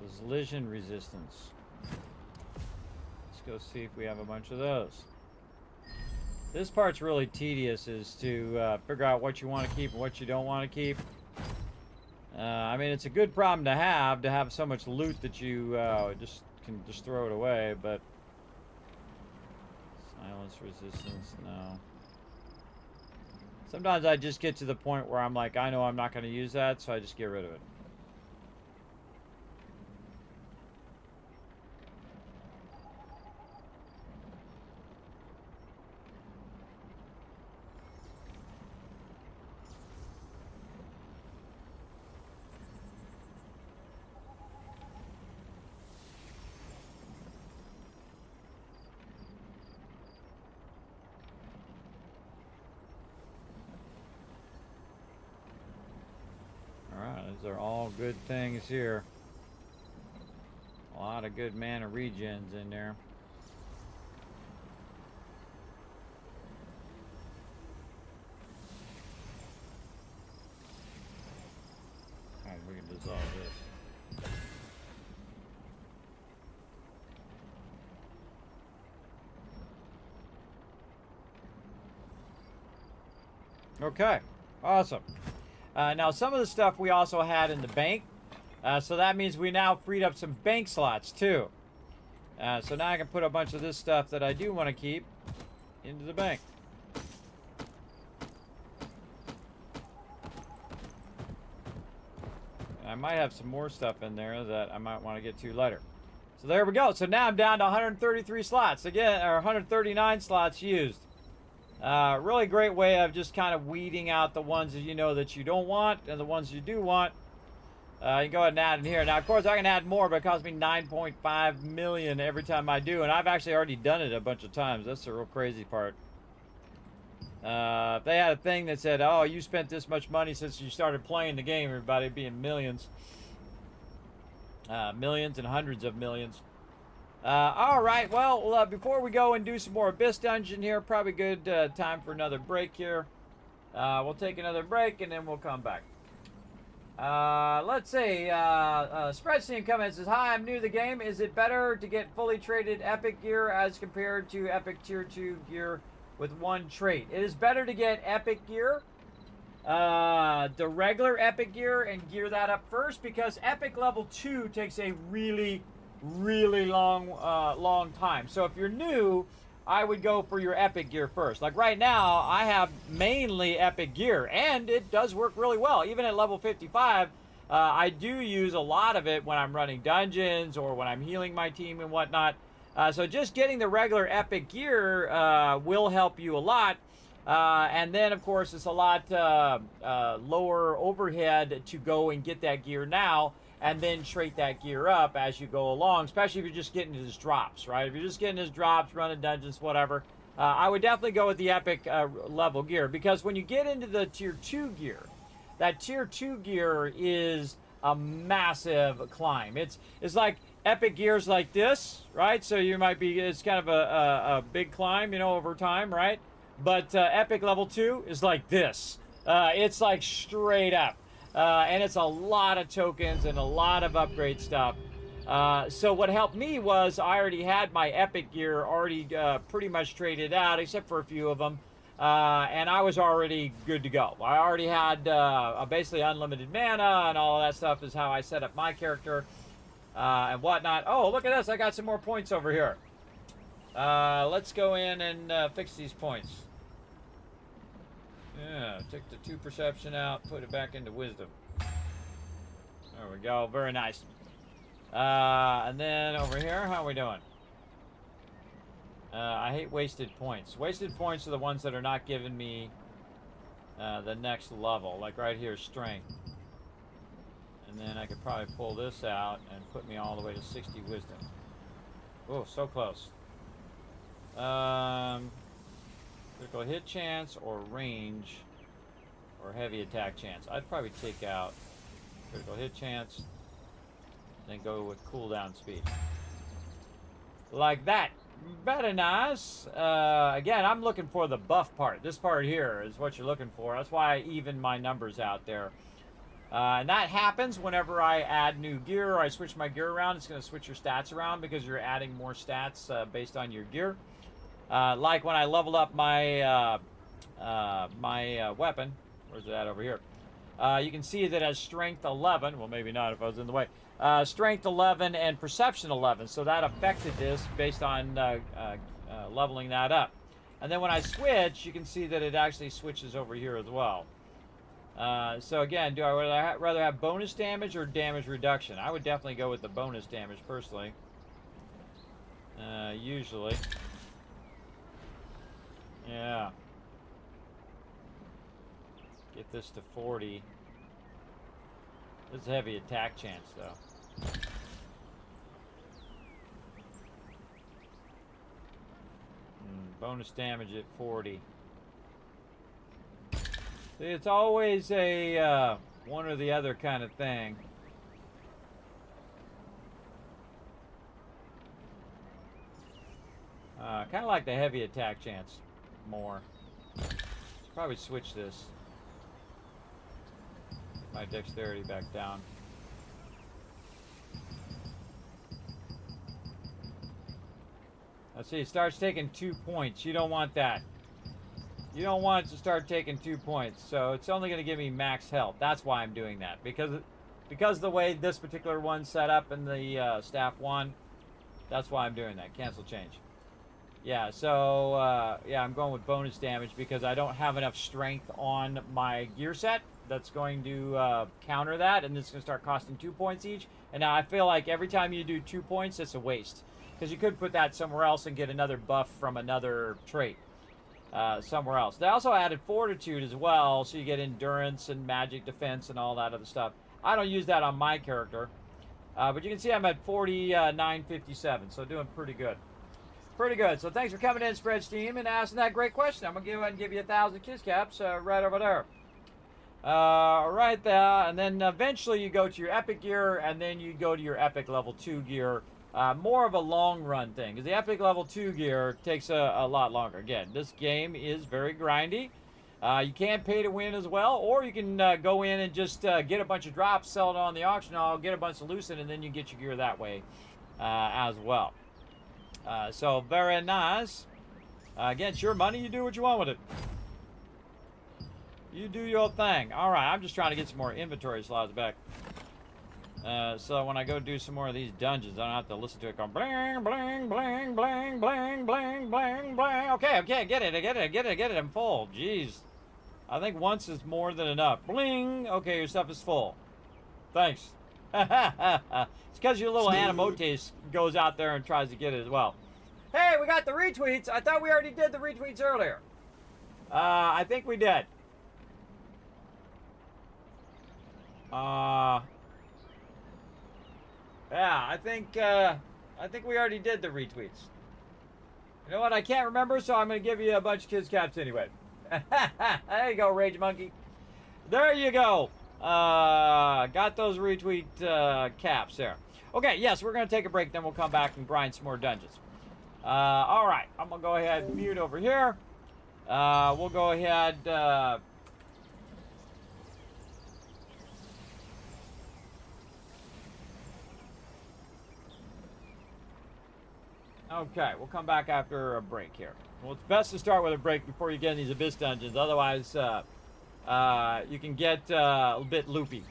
S3: Those collision resistance. Go see if we have a bunch of those. This part's really tedious, is to figure out what you want to keep and what you don't want to keep. I mean, it's a good problem to have so much loot that you can just throw it away, but silence resistance, no. Sometimes I just get to the point where I'm like, I know I'm not going to use that, so I just get rid of it. Alright, these are all good things here. A lot of good mana regens in there. Oh, we can dissolve this. Okay, awesome. Now, some of the stuff we also had in the bank. So that means we now freed up some bank slots, too. So now I can put a bunch of this stuff that I do want to keep into the bank. I might have some more stuff in there that I might want to get to later. So there we go. So now I'm down to 133 slots. Again, or 139 slots used. Really great way of just kind of weeding out the ones that you know that you don't want and the ones you do want. You can go ahead and add in here. Now, of course, I can add more, but it costs me 9.5 million every time I do, and I've actually already done it a bunch of times. That's the real crazy part. If they had a thing that said, oh, you spent this much money since you started playing the game, everybody, it'd be in millions. Millions and hundreds of millions. All right, well, before we go and do some more Abyss Dungeon here, probably good time for another break here. We'll take another break, and then we'll come back. Let's see. Spreadsheet comments says, hi, I'm new to the game. Is it better to get fully traded epic gear as compared to epic tier 2 gear with one trait? It is better to get epic gear, the regular epic gear, and gear that up first, because epic level 2 takes a really long time. So if you're new, I would go for your epic gear first. Like right now, I have mainly epic gear, and it does work really well. Even at level 55, I do use a lot of it when I'm running dungeons or when I'm healing my team and whatnot. So just getting the regular epic gear will help you a lot. And then, of course, it's a lot lower overhead to go and get that gear now, and then trade that gear up as you go along, especially if you're just getting his drops, right? If you're just getting his drops, running dungeons, whatever, I would definitely go with the epic level gear, because when you get into the tier 2 gear, that tier 2 gear is a massive climb. It's like epic gears like this, right? So you might be, it's kind of a big climb, you know, over time, right? But epic level 2 is like this. It's like straight up. And it's a lot of tokens and a lot of upgrade stuff. So what helped me was I already had my epic gear already pretty much traded out, except for a few of them. And I was already good to go. I already had basically unlimited mana, and all of that stuff is how I set up my character and whatnot. Oh, look at this. I got some more points over here. Let's go in and fix these points. Yeah, took the 2 perception out, put it back into wisdom. There we go, very nice. And then over here, how are we doing? I hate wasted points. Wasted points are the ones that are not giving me the next level, like right here, strength. And then I could probably pull this out and put me all the way to 60 wisdom. Oh, so close. Critical hit chance or range or heavy attack chance. I'd probably take out critical hit chance, then go with cooldown speed. Like that. Very nice. Again, I'm looking for the buff part. This part here is what you're looking for. That's why I even my numbers out there. And that happens whenever I add new gear or I switch my gear around. It's going to switch your stats around because you're adding more stats based on your gear. Like when I leveled up my weapon. Where's it at over here? You can see that it has strength 11. Well, maybe not if I was in the way. Strength 11 and perception 11. So that affected this based on leveling that up. And then when I switch, you can see that it actually switches over here as well. So again, do I rather have bonus damage or damage reduction? I would definitely go with the bonus damage personally. Usually. Yeah. Get this to 40. This is heavy attack chance though. Bonus damage at 40. See, it's always a one or the other kind of thing. Kind of like the heavy attack chance more. Probably switch this. My dexterity back down. Let's see, it starts taking 2 points. You don't want that. You don't want it to start taking 2 points. So it's only going to give me max health. That's why I'm doing that. Because the way this particular one's set up in the staff one, that's why I'm doing that. Cancel change. Yeah, so yeah, I'm going with bonus damage because I don't have enough strength on my gear set that's going to counter that, and it's going to start costing 2 points each. And now I feel like every time you do 2 points, it's a waste. Because you could put that somewhere else and get another buff from another trait somewhere else. They also added fortitude as well, so you get endurance and magic defense and all that other stuff. I don't use that on my character. But you can see I'm at 49.57, so doing pretty good. Pretty good. So thanks for coming in, Spread Steam, and asking that great question. I'm going to go ahead and give you 1,000 kiss caps right over there. Right there. And then eventually you go to your epic gear, and then you go to your epic level 2 gear. More of a long run thing, because the epic level 2 gear takes a lot longer. Again, this game is very grindy. You can pay to win as well, or you can go in and just get a bunch of drops, sell it on the auction hall, get a bunch of lucid, and then you get your gear that way as well. So very nice. Again, it's your money. You do what you want with it. You do your thing. All right, I'm just trying to get some more inventory slots back. So when I go do some more of these dungeons, I don't have to listen to it go bling, bling, bling, bling, bling, bling, bling, bling. Okay, I get it. I'm full. Jeez. I think once is more than enough. Bling. Okay, your stuff is full. Thanks. It's because your little Animotes goes out there and tries to get it as well. Hey, we got the retweets. I thought we already did the retweets earlier. I think we did. Yeah, I think we already did the retweets. You know what? I can't remember, so I'm going to give you a bunch of kids caps anyway. There you go, Rage Monkey. There you go. Got those retweet caps there. Okay, yes, we're going to take a break, then we'll come back and grind some more dungeons. All right, I'm going to go ahead and mute over here. We'll go ahead... Okay, we'll come back after a break here. Well, it's best to start with a break before you get in these Abyss dungeons. Otherwise, you can get a bit loopy.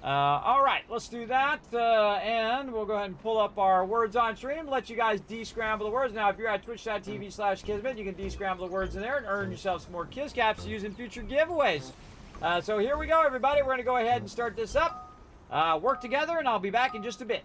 S3: All right, let's do that. And we'll go ahead and pull up our words on stream. Let you guys de-scramble the words. Now, if you're at twitch.tv/Kismet, you can de-scramble the words in there and earn yourself some more Kiss Caps using future giveaways. So here we go, everybody. We're going to go ahead and start this up. Work together, and I'll be back in just a bit.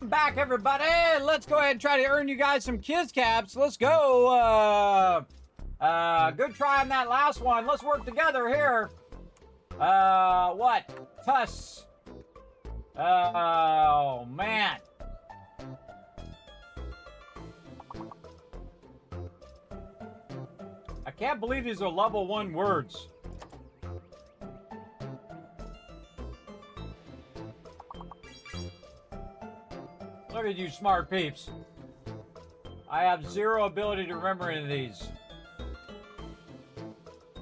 S3: Back, everybody. Let's go ahead and try to earn you guys some Kiz caps. Let's go. Good try on that last one. Let's work together here. What? Tuss. Oh, man. I can't believe these are level 1 words. Look at you smart peeps. I have zero ability to remember any of these.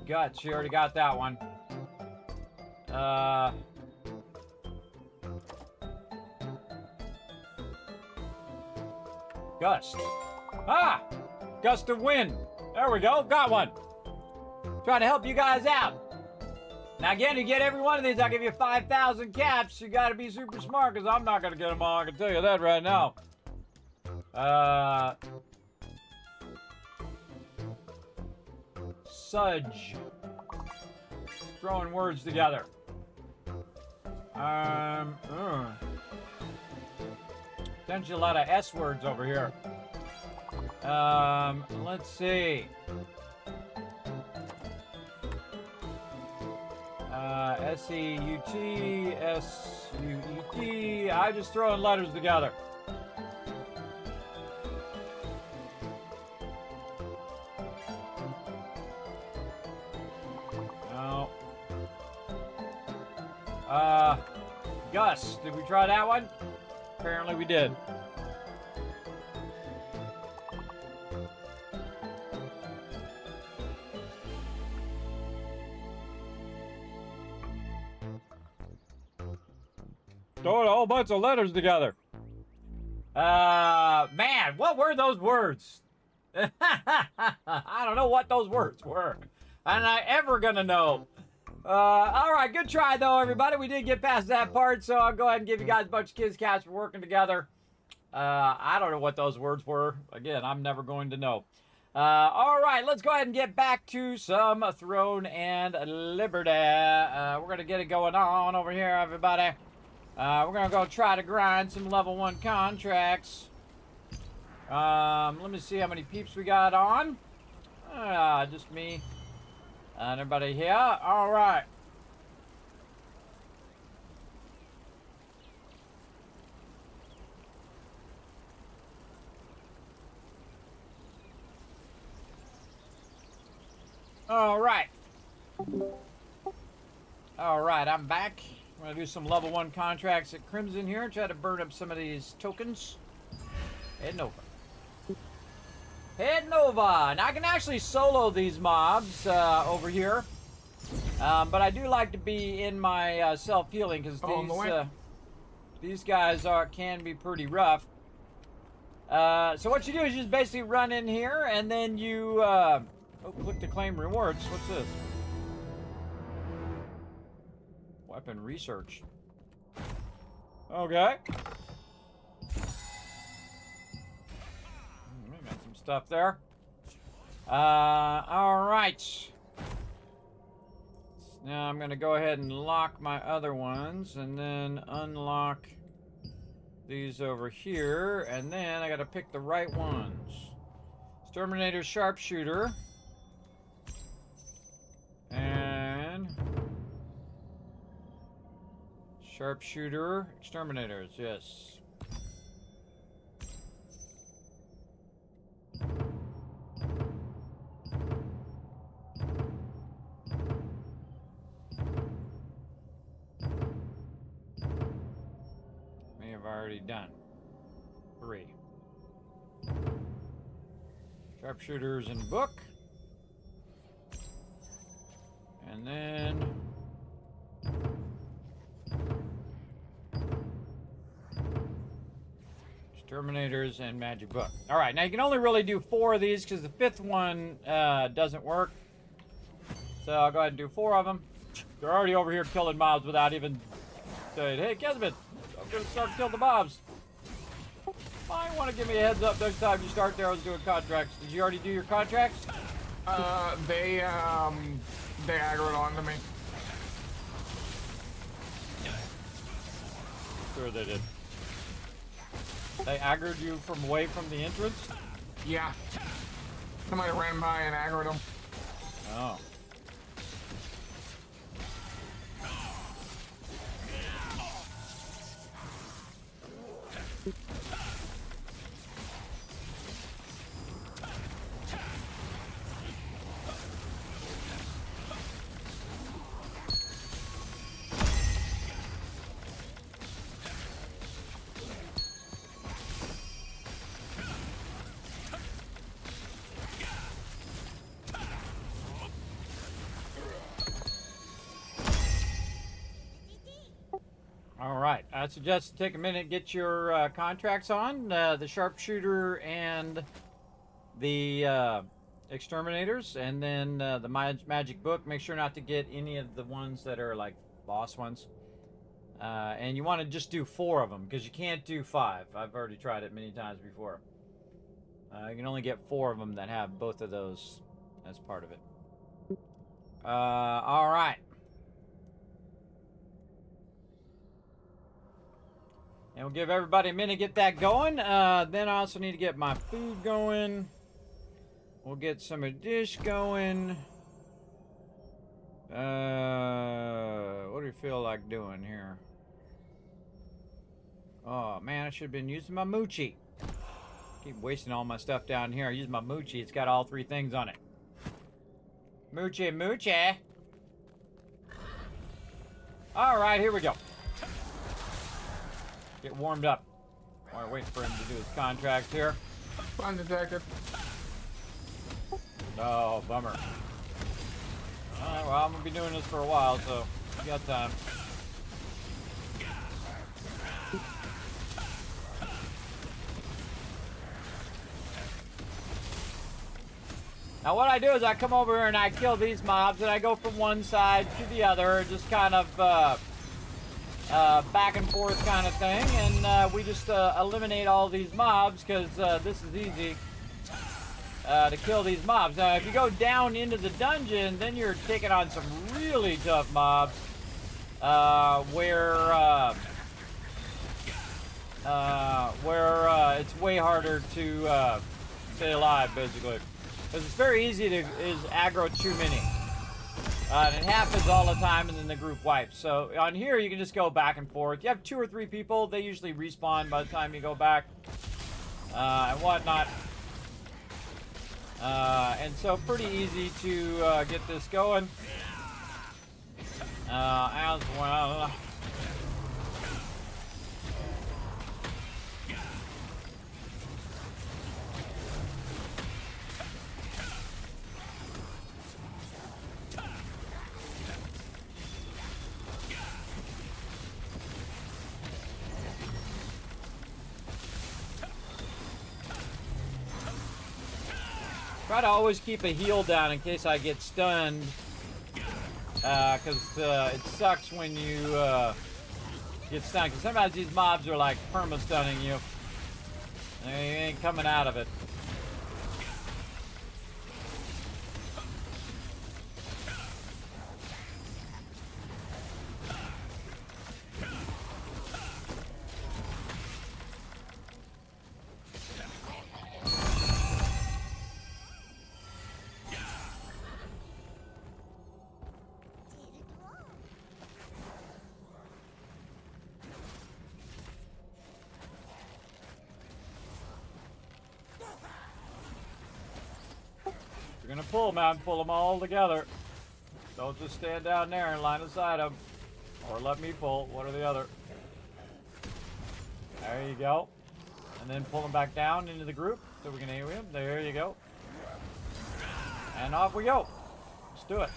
S3: Guts, you already got that one. Gust. Ah! Gust of wind. There we go. Got one. Trying to help you guys out. Now again, to get every one of these, I'll give you 5,000 caps. You gotta be super smart, because I'm not gonna get them all. I can tell you that right now. Sudge. Throwing words together. Potentially a lot of S words over here. Let's see. S-E-U-T, S-U-E-T. I just throwing letters together. No. Gus. Did we try that one? Apparently we did. Throwing a whole bunch of letters together. Man, what were those words? I don't know what those words were. I'm not ever gonna know. All right, good try though, everybody. We did get past that part, so I'll go ahead and give you guys a bunch of kids cats for working together. I don't know what those words were. Again, I'm never going to know. All right, let's go ahead and get back to some Throne and Liberty. We're gonna get it going on over here, everybody. We're gonna go try to grind some level 1 contracts. Let me see how many peeps we got on. Just me and everybody here. All right. All right. All right, I'm back. We're gonna do some level 1 contracts at Crimson here. Try to burn up some of these tokens. Heading over. Heading over. Now I can actually solo these mobs over here. But I do like to be in my self-healing because these guys can be pretty rough. So what you do is you just basically run in here and then you click to claim rewards. What's this? Weapon research. Okay. Got some stuff there. All right. Now I'm gonna go ahead and lock my other ones and then unlock these over here, and then I gotta pick the right ones. Exterminator, Sharpshooter, and Sharpshooter, Exterminators, yes. May have already done 3. Sharpshooters and book. And then Terminators and Magic Book. All right, now you can only really do 4 of these because the 5th one doesn't work. So I'll go ahead and do 4 of them. They're already over here killing mobs without even saying, hey, Kismet, I'm going to start killing the mobs. Might want to give me a heads up next time you start there. I was doing contracts. Did you already do your contracts?
S4: They aggroed onto me.
S3: Sure they did. They aggroed you from away from the entrance?
S4: Yeah. Somebody ran by and aggroed them.
S3: Oh. All right, I suggest take a minute, get your contracts on, the Sharpshooter and the Exterminators, and then the Magic Book. Make sure not to get any of the ones that are like boss ones. And you want to just do 4 of them, because you can't do 5. I've already tried it many times before. You can only get 4 of them that have both of those as part of it. All right. And we'll give everybody a minute to get that going. Then I also need to get my food going. We'll get some of dish going. What do you feel like doing here? Oh man, I should have been using my Moochie. Keep wasting all my stuff down here. I use my Moochie. It's got all 3 things on it. Moochie, Moochie. All right, here we go. Get warmed up. We're waiting for him to do his contract here.
S4: Undetected.
S3: Oh, bummer. Alright, well, I'm gonna be doing this for a while, so you got time. Now what I do is I come over here and I kill these mobs, and I go from one side to the other, just kind of back and forth kind of thing, and we just eliminate all these mobs, because this is easy to kill these mobs. Now if you go down into the dungeon, then you're taking on some really tough mobs, where it's way harder to stay alive, basically. Because it's very easy to aggro too many. And it happens all the time, and then the group wipes. So on here, you can just go back and forth. You have 2 or 3 people. They usually respawn by the time you go back. And whatnot. And so pretty easy to get this going. As well. Try to always keep a heal down in case I get stunned, because it sucks when you get stunned, because sometimes these mobs are like perma-stunning you, and you ain't coming out of it. You're gonna pull, man. Pull them all together. Don't just stand down there and line aside them. Or let me pull. One or the other. There you go. And then pull them back down into the group so we can AoE them. There you go. And off we go. Let's do it.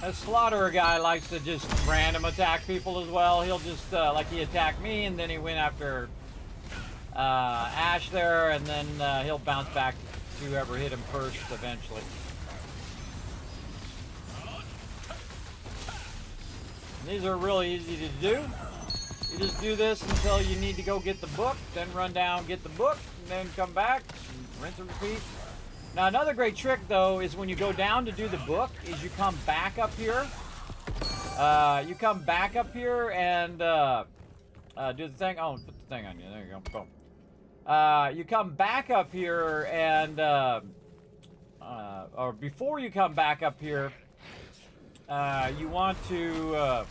S3: A slaughterer guy likes to just random attack people as well. He'll just, like he attacked me, and then he went after Ash there, and then he'll bounce back to whoever hit him first eventually. And these are really easy to do. You just do this until you need to go get the book, then run down, get the book, and then come back, and rinse and repeat. Now another great trick though is when you go down to do the book is you come back up here. You come back up here and do the thing. Oh, put the thing on you. There you go. Boom. You come back up here and or before you come back up here, you want to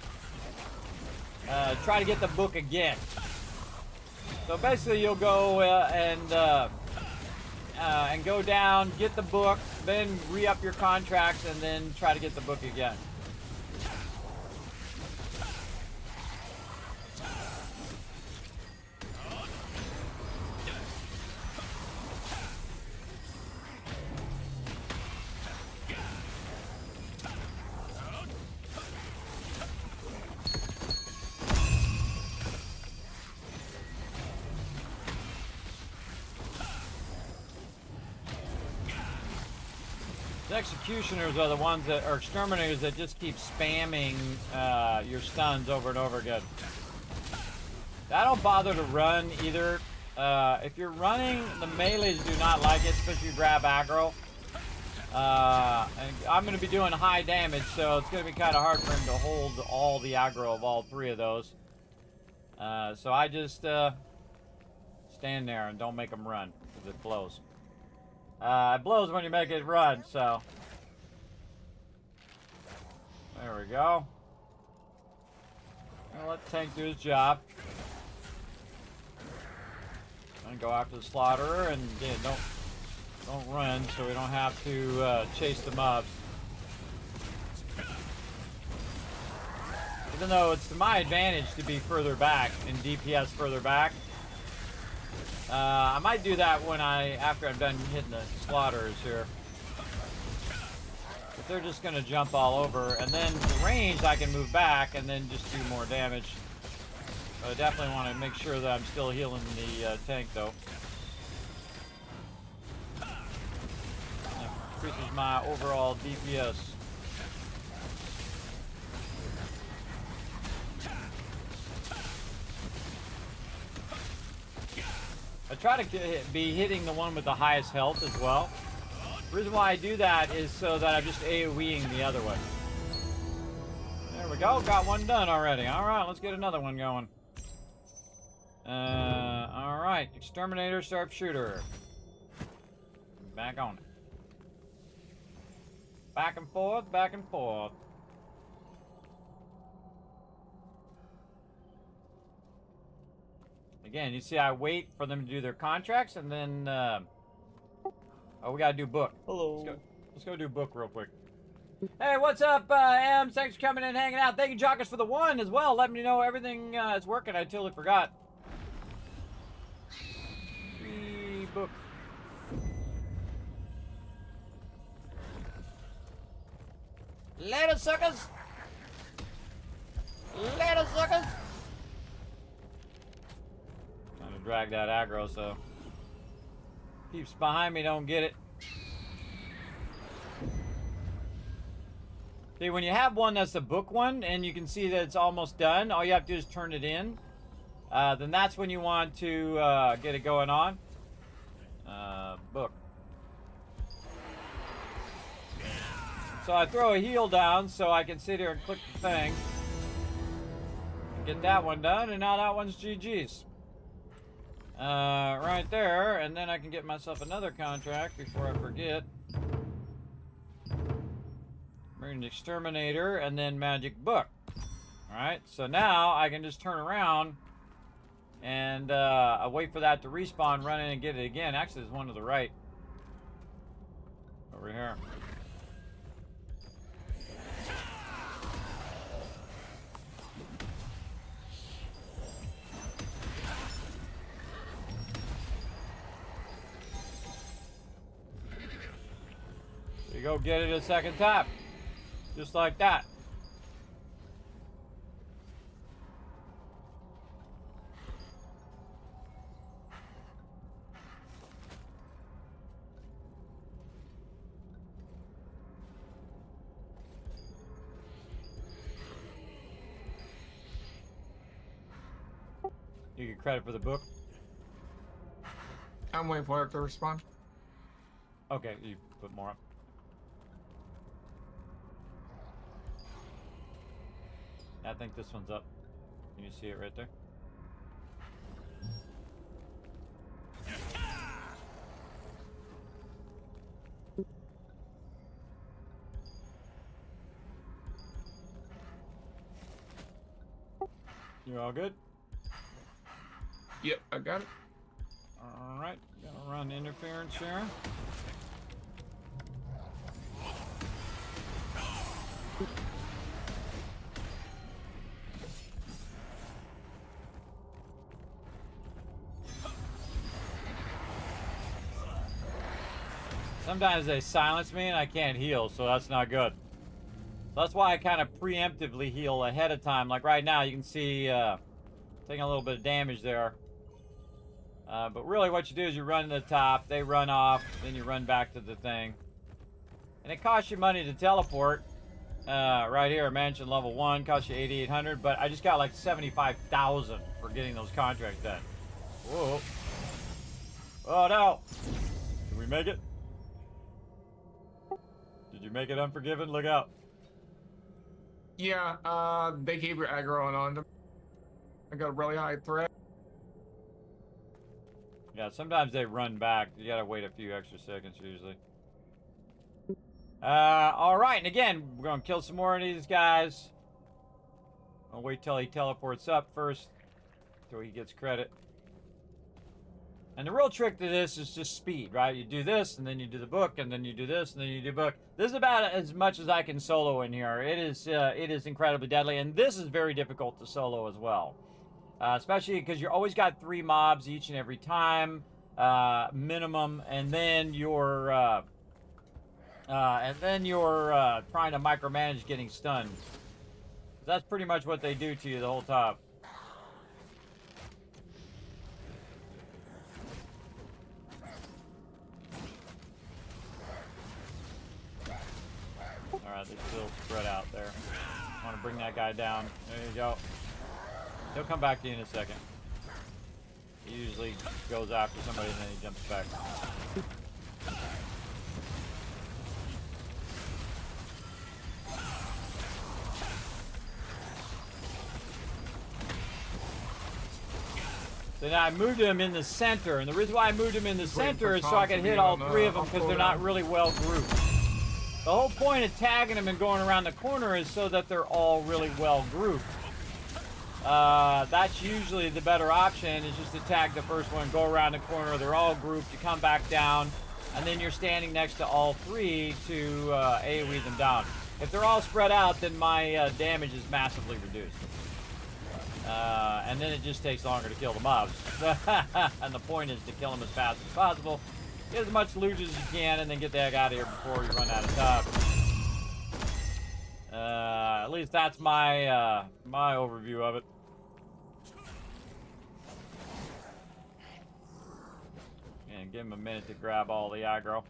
S3: try to get the book again. So basically you'll go and go down, get the book, then re-up your contracts, and then try to get the book again. Executioners are the ones that are exterminators that just keep spamming your stuns over and over again. I don't bother to run either. If you're running, the melees do not like it, especially if you grab aggro. And I'm going to be doing high damage, so it's going to be kind of hard for him to hold all the aggro of all 3 of those. So I just stand there and don't make them run, because it blows. It blows when you make it run, so. There we go. I'll let the tank do his job. And go after the slaughterer, and again, don't run, so we don't have to chase the mobs. Even though it's to my advantage to be further back and DPS further back. I might do that after I'm done hitting the slaughterers here. But they're just gonna jump all over, and then the range I can move back and then just do more damage. But I definitely want to make sure that I'm still healing the tank though. That increases my overall DPS. I try to be hitting the one with the highest health as well. The reason why I do that is so that I'm just AoEing the other one. There we go, got one done already. Alright, let's get another one going. Alright, Exterminator, Sharpshooter. Back on it. Back and forth, back and forth. Again, you see I wait for them to do their contracts, and then, oh, we gotta do book.
S7: Hello.
S3: Let's go do book real quick. Hey, what's up, Ems? Thanks for coming in and hanging out. Thank you, Jockers, for the one as well. Let me know everything is working. I totally forgot. Free book. Later, suckers! Later, suckers! Trying to drag that aggro so peeps behind me don't get it. See, when you have one that's a book one and you can see that it's almost done, all you have to do is turn it in. Then that's when you want to get it going on. Book. So I throw a heal down so I can sit here and click the thing. Get that one done, and now that one's GG's. Right there, and then I can get myself another contract before I forget. Bring the Exterminator, and then Magic Book. Alright, so now I can just turn around and I wait for that to respawn, run in and get it again. Actually, there's one to the right. Over here. You go get it a second time. Just like that. You get credit for the book.
S4: I'm waiting for it to respond.
S3: Okay, you put more up. I think this one's up. Can you see it right there? You all good?
S4: Yep, I got it.
S3: Alright, gonna run interference here. Sometimes they silence me and I can't heal, so that's not good. So that's why I kind of preemptively heal ahead of time. Like right now, you can see taking a little bit of damage there. But really what you do is you run to the top, they run off, then you run back to the thing. And it costs you money to teleport. Right here, mansion level 1, costs you 8,800, but I just got like 75,000 for getting those contracts done. Whoa. Oh no! Can we make it? Did you make it Unforgiven? Look out.
S4: Yeah, they keep aggroing on them. I got a really high threat.
S3: Yeah, sometimes they run back. You gotta wait a few extra seconds usually. Alright, and again, we're gonna kill some more of these guys. I'll wait till he teleports up first, till he gets credit. And the real trick to this is just speed, right? You do this, and then you do the book, and then you do this, and then you do book. This is about as much as I can solo in here. It is incredibly deadly, and this is very difficult to solo as well. Especially because you always got 3 mobs each and every time, minimum, and then you're trying to micromanage getting stunned. That's pretty much what they do to you the whole time. Alright, they're still spread out there. I want to bring that guy down. There you go. He'll come back to you in a second. He usually goes after somebody and then he jumps back. So now I moved him in the center, and the reason why I moved him in the center is so I could hit all 3 of them because they're not really well grouped. The whole point of tagging them and going around the corner is so that they're all really well grouped. That's usually the better option, is just to tag the first one, go around the corner, they're all grouped, you come back down, and then you're standing next to all 3 to AoE them down. If they're all spread out, then my damage is massively reduced. And then it just takes longer to kill the mobs. And the point is to kill them as fast as possible, get as much loot as you can, and then get the heck out of here before you run out of time. At least that's my my overview of it. And give him a minute to grab all the aggro.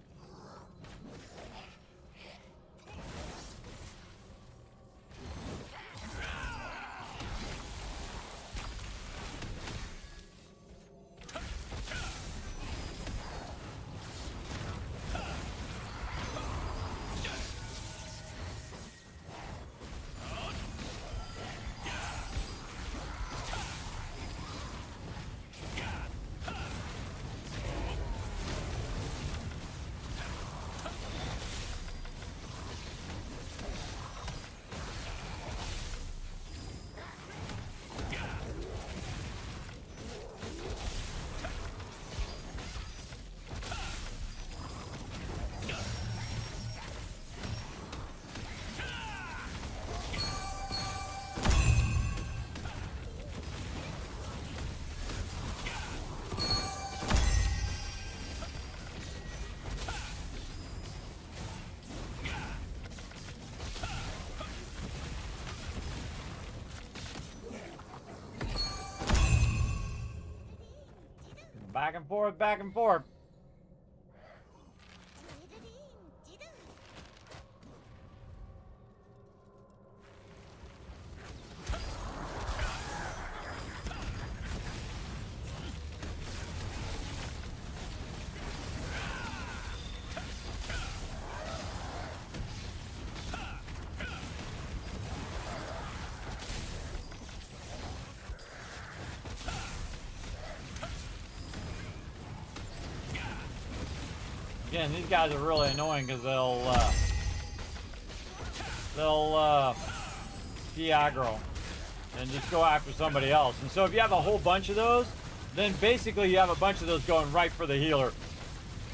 S3: Back and forth, back and forth. Again, these guys are really annoying because they'll de-aggro and just go after somebody else. And so if you have a whole bunch of those, then basically you have a bunch of those going right for the healer.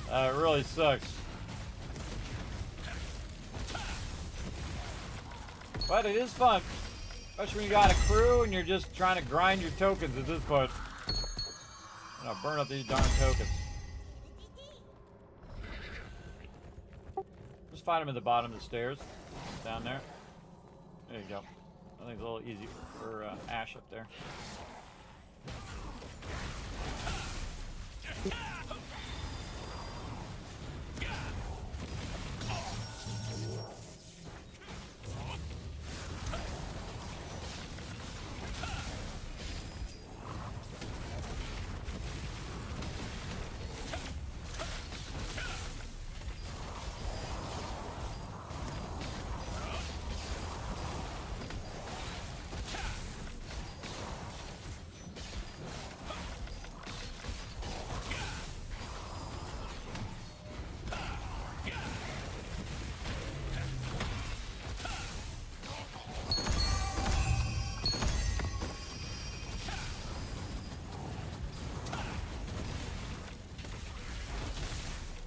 S3: It really sucks. But it is fun, especially when you got a crew and you're just trying to grind your tokens at this point. I'm gonna burn up these darn tokens. Just find him at the bottom of the stairs, down there. There you go. I think it's a little easy for Ash up there.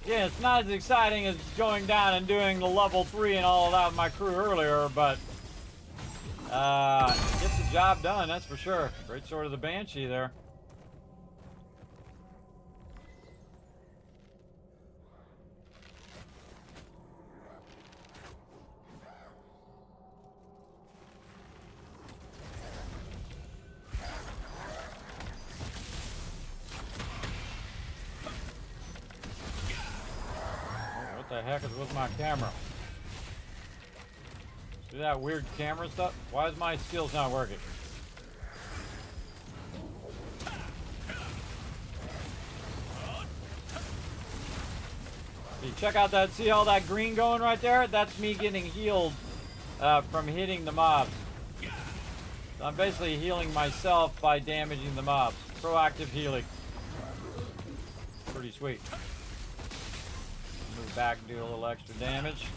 S3: Yeah, it's not as exciting as going down and doing the level 3 and all of that with my crew earlier, but gets the job done, that's for sure. Great sword of the Banshee there. What the heck is with my camera? See that weird camera stuff? Why is my skills not working? See, check out that, see all that green going right there? That's me getting healed from hitting the mobs. So I'm basically healing myself by damaging the mobs. Proactive healing. Pretty sweet. Move back and do a little extra damage.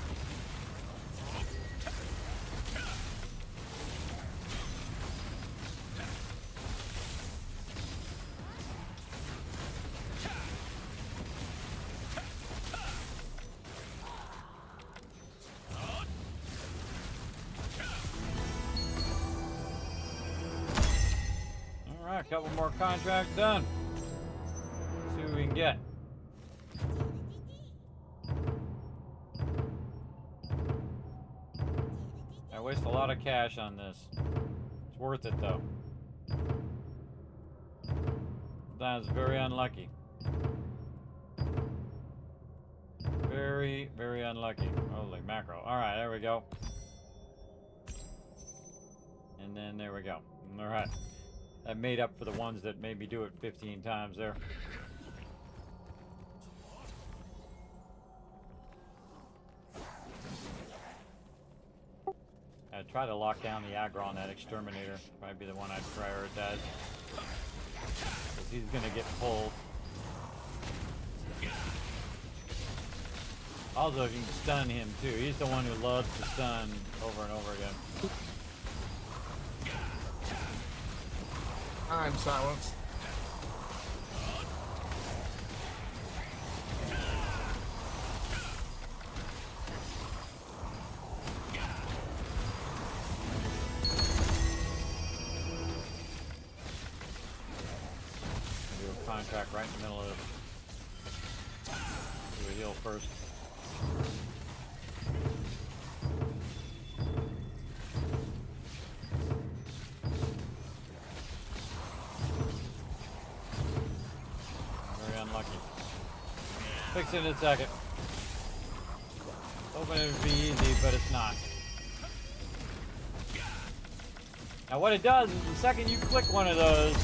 S3: Alright, a couple more contracts done. See what we can get. I waste a lot of cash on this. It's worth it though. Sometimes very unlucky. Very, very unlucky. Holy mackerel. Alright, there we go. And then there we go. Alright. That made up for the ones that made me do it 15 times there. I'd try to lock down the aggro on that exterminator. Probably be the one I'd prioritize. Because he's gonna get pulled. Also, if you can stun him too. He's the one who loves to stun over and over again.
S4: I'm silenced.
S3: Do a contract right in the middle of it. Do a heal first. Very unlucky. Fix it in a second. Hoping it would be easy, but it's not. Now what it does is the second you click one of those,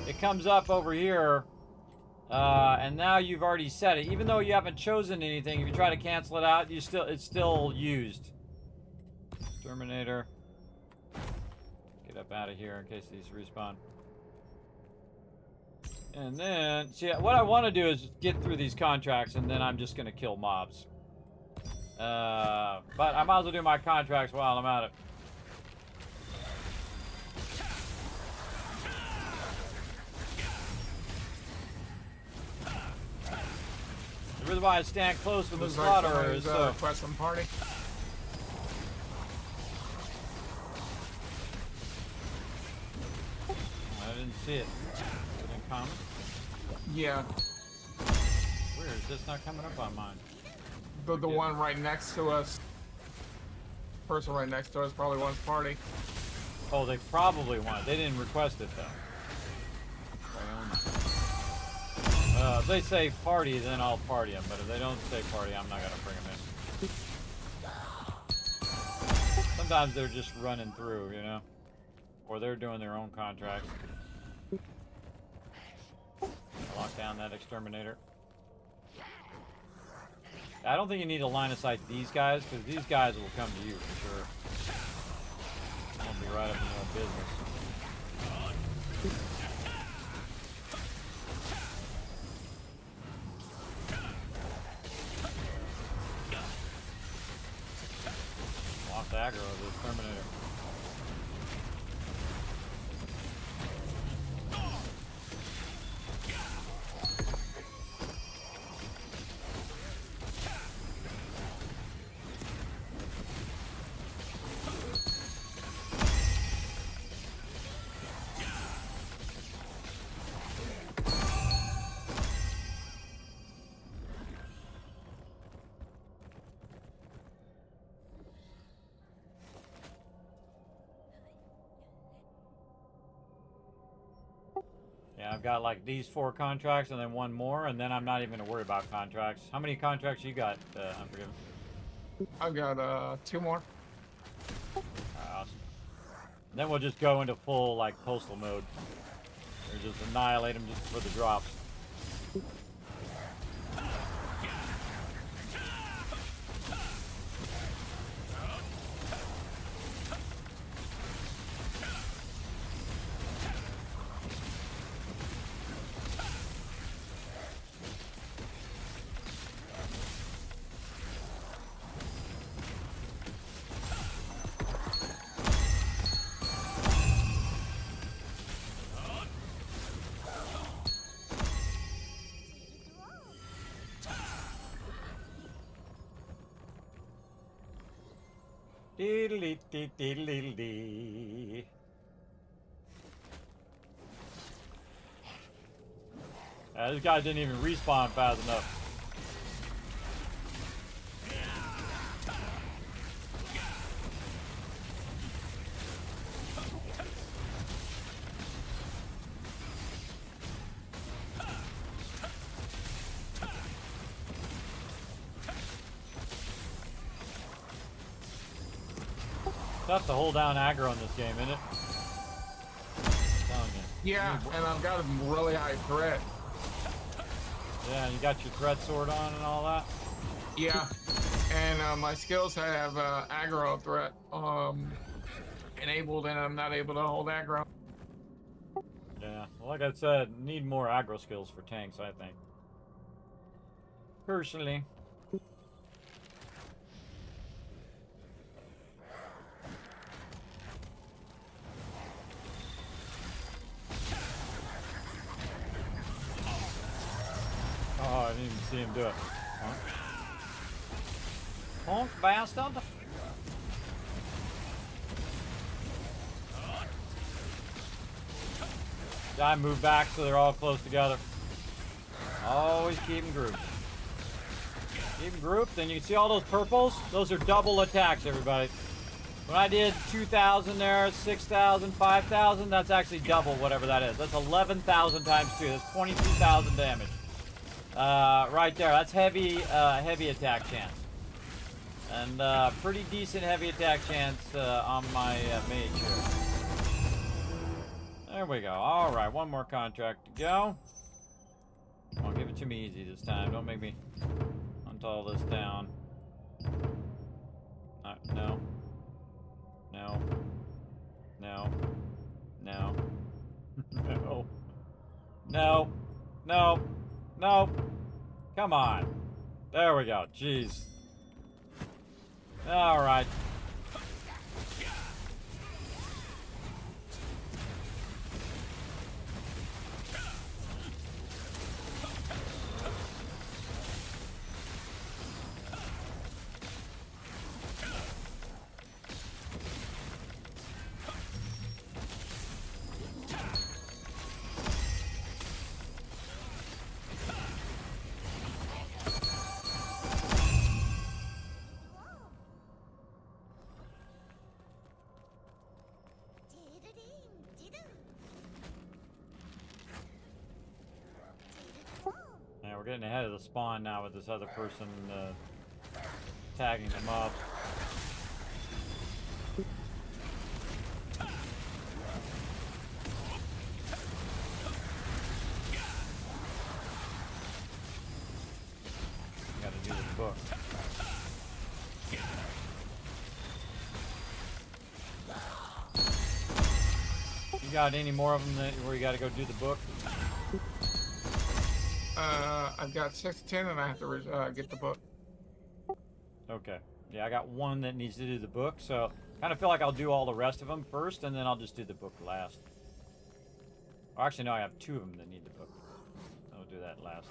S3: it comes up over here, and now you've already set it. Even though you haven't chosen anything, if you try to cancel it out, it's still used. Exterminator. Get up out of here in case these respawn. And then, see, what I want to do is get through these contracts, and then I'm just going to kill mobs. But I might as well do my contracts while I'm at it. The reason why I stand close to the
S4: Looks like
S3: slaughterer is so...
S4: requesting party.
S3: I didn't see it. It didn't come.
S4: Yeah,
S3: Weird, it's just not coming up on mine.
S4: the one right next to us. Person right next to us probably wants party.
S3: Oh, they probably want it. They didn't request it though. If they say party, then I'll party them. But if they don't say party, I'm not gonna bring them in. Sometimes they're just running through, you know, or they're doing their own contracts. Lock down that exterminator. I don't think you need to line of sight these guys, because these guys will come to you for sure. I'll be right up in your business. Lost aggro of the exterminator. Yeah, I've got like these 4 contracts and then 1 more, and then I'm not even gonna worry about contracts. How many contracts you got, Unforgiven?
S4: I've got 2 more.
S3: Awesome. Then we'll just go into full like postal mode. Or just annihilate them just for the drops. Diddly-dee-diddly-dee. This guy didn't even respawn fast enough. Tough to hold down aggro in this game, isn't it? I'm telling you.
S4: Yeah, and I've got a really high threat.
S3: Yeah, you got your threat sword on and all that?
S4: Yeah, and my skills have aggro threat enabled, and I'm not able to hold aggro.
S3: Yeah, well, like I said, need more aggro skills for tanks, I think. Personally. Oh, I didn't even see him do it. Honk, bastard. I move back so they're all close together. Always keep them grouped. Keep them grouped, and you can see all those purples? Those are double attacks, everybody. When I did 2,000 there, 6,000, 5,000, that's actually double whatever that is. That's 11,000 times 2. That's 22,000 damage. Right there. That's heavy attack chance. And pretty decent heavy attack chance on my mage here. There we go. All right, 1 more contract to go. Come on, give it to me easy this time. Don't make me hunt all this down. No. No. No. No. No. No. No. No. Come on. There we go. Jeez. All right. Yeah, we're getting ahead of the spawn now with this other person tagging them up. Gotta do this book. You got any more of them where you gotta go do the book?
S4: I've got 6 to 10, and I have to get the book.
S3: Okay. Yeah, I got 1 that needs to do the book, so kind of feel like I'll do all the rest of them first, and then I'll just do the book last. Or actually, no, I have 2 of them that need the book. I'll do that last.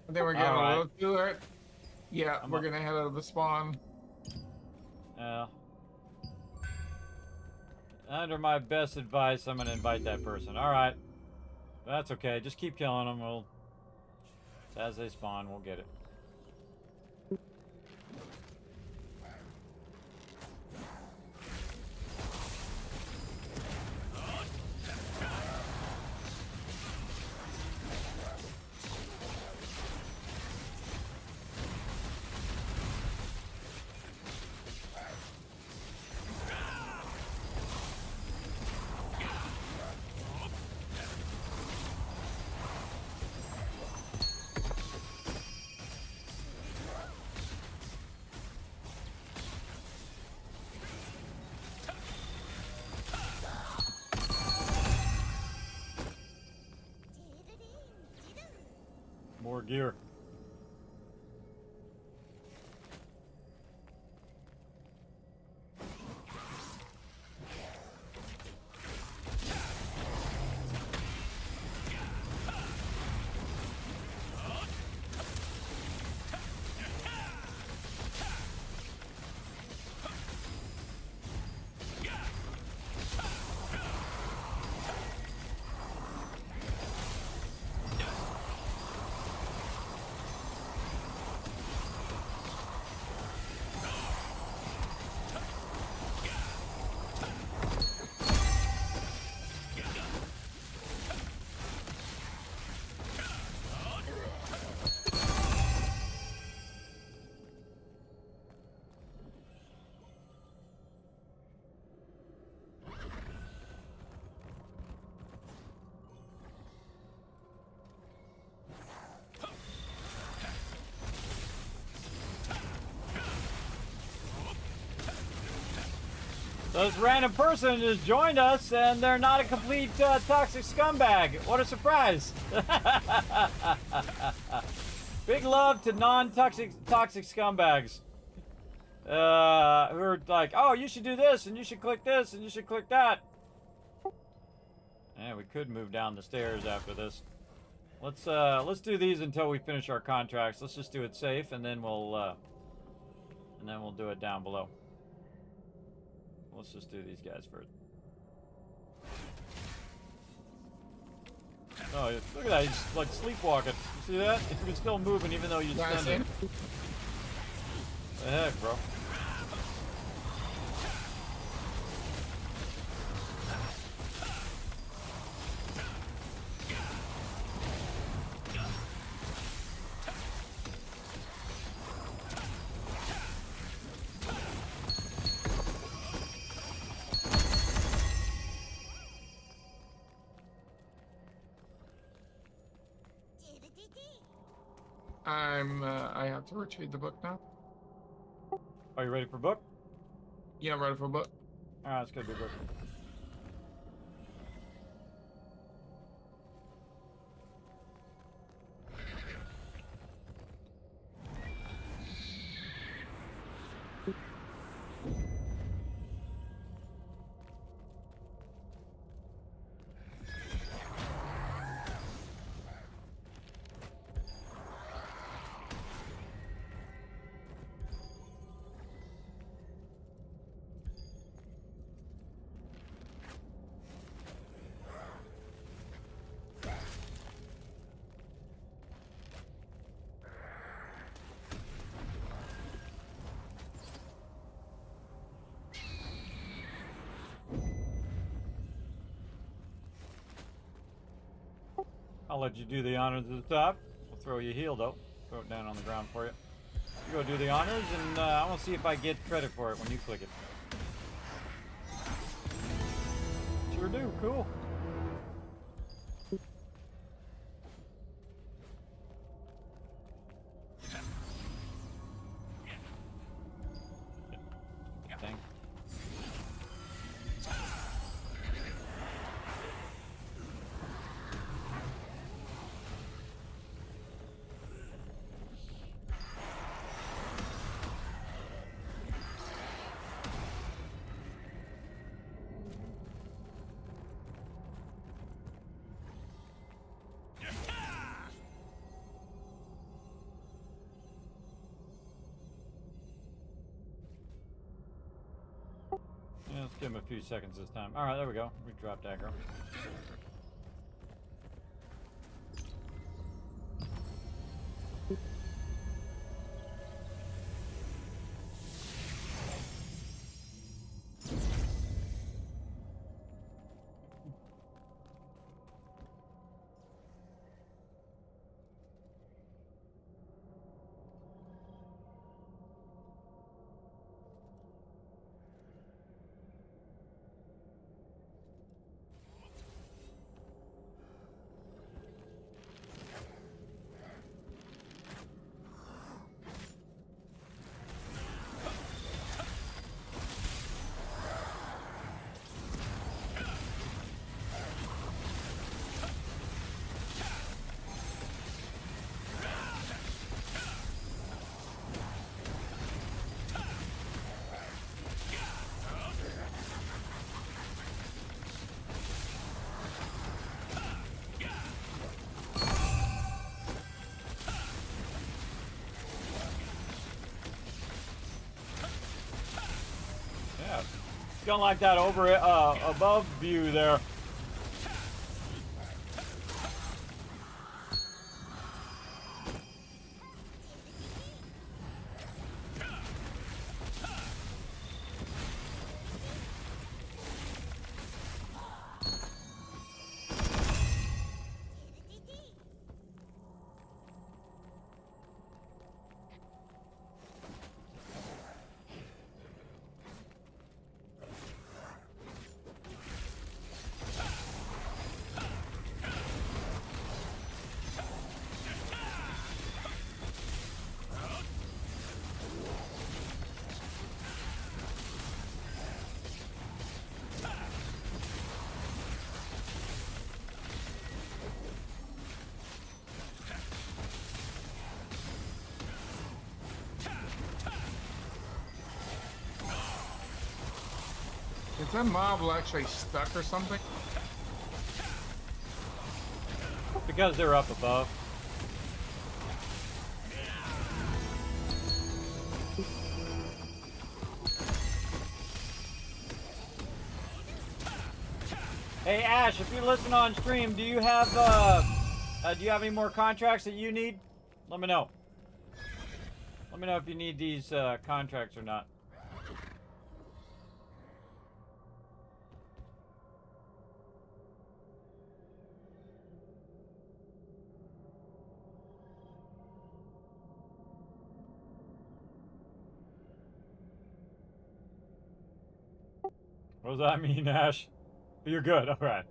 S4: Then we're getting a little too hurt. Yeah,
S3: I'm
S4: we're
S3: up.
S4: gonna head out of the spawn.
S3: Under my best advice, I'm gonna invite that person. All right, that's okay. Just keep killing them. We'll, as they spawn, we'll get it. More gear. This random person has joined us, and they're not a complete toxic scumbag. What a surprise! Big love to non-toxic scumbags who are like, oh, you should do this, and you should click this, and you should click that. Yeah, we could move down the stairs after this. Let's do these until we finish our contracts. Let's just do it safe, and then we'll do it down below. Let's just do these guys first. Oh, look at that. He's like sleepwalking. You see that? He's still moving even though you stunned him. What the heck, bro?
S4: I have to retrieve the book now.
S3: Are you ready for book?
S4: Yeah, I'm ready for a book.
S3: Alright, let's go do book. I'll let you do the honors at the top. We'll throw you a heal though. Throw it down on the ground for you. You go do the honors, and I want to see if I get credit for it when you click it. Sure do. Cool. Dang. Give him a few seconds this time. Alright, there we go. We dropped aggro. Don't like that over above view there.
S4: Is that mob actually stuck or something?
S3: Because they're up above. Hey Ash, if you listen on stream, do you have any more contracts that you need? Let me know. Let me know if you need these contracts or not. What does that mean, Ash? You're good, alright.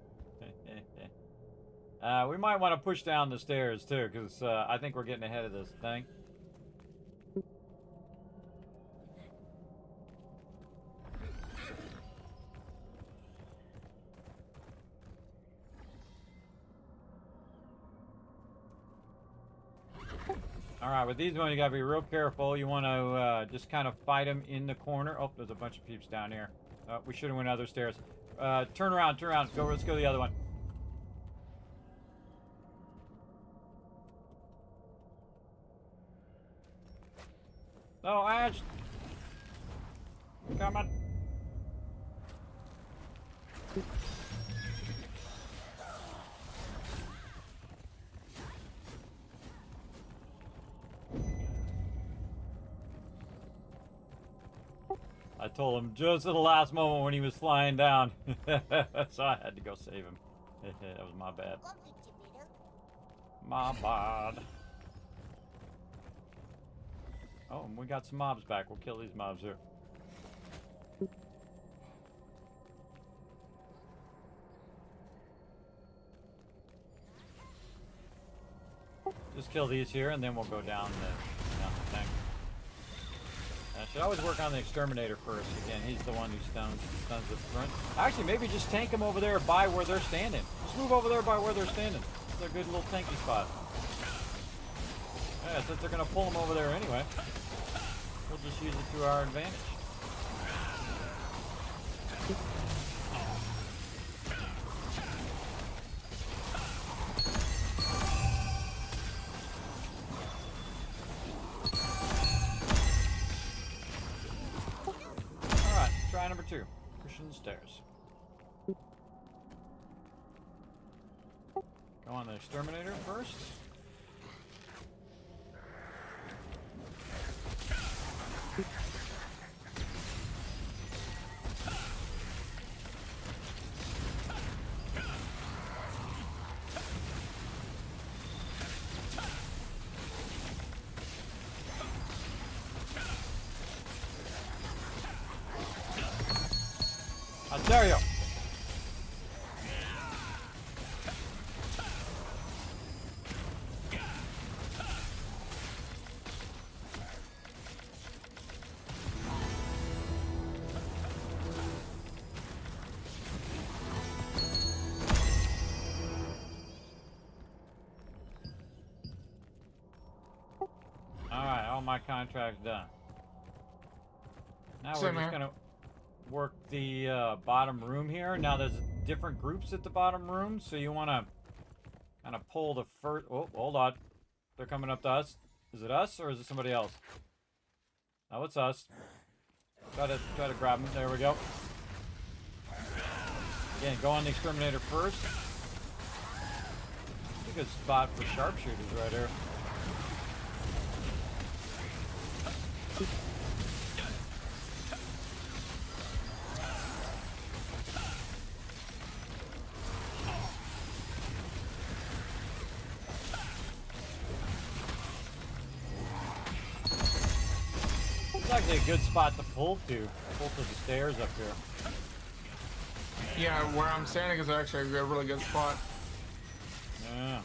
S3: We might want to push down the stairs too, because I think we're getting ahead of this thing. Alright, with these ones you gotta be real careful. You want to just kind of fight them in the corner. Oh, there's a bunch of peeps down here. We should have went other stairs. Turn around, turn around. Let's go the other one. No, Ash! Coming. I told him just at the last moment when he was flying down. So I had to go save him. That was my bad. My bad. Oh, and we got some mobs back. We'll kill these mobs here. Just kill these here and then we'll go down the thing. I should always work on the exterminator first. Again, he's the one who stuns at the front. Actually, maybe just tank him over there by where they're standing. Just move over there by where they're standing. It's a good little tanky spot. Yeah, since they're gonna pull him over there anyway, we'll just use it to our advantage. Alright, try number 2. Pushing the stairs. Go on the exterminator first. How dare you? Alright, all my contracts done. Now we're
S4: Same
S3: just
S4: here.
S3: gonna work the bottom room here. Now there's different groups at the bottom room, so you wanna kind of pull the first. Oh, hold on. They're coming up to us. Is it us or is it somebody else? Oh, it's us. Try to grab them. There we go. Again, go on the exterminator first. It's a good spot for sharpshooters right here. It's actually a good spot to pull to the stairs up here.
S4: Yeah, where I'm standing is actually a really good spot.
S3: Yeah.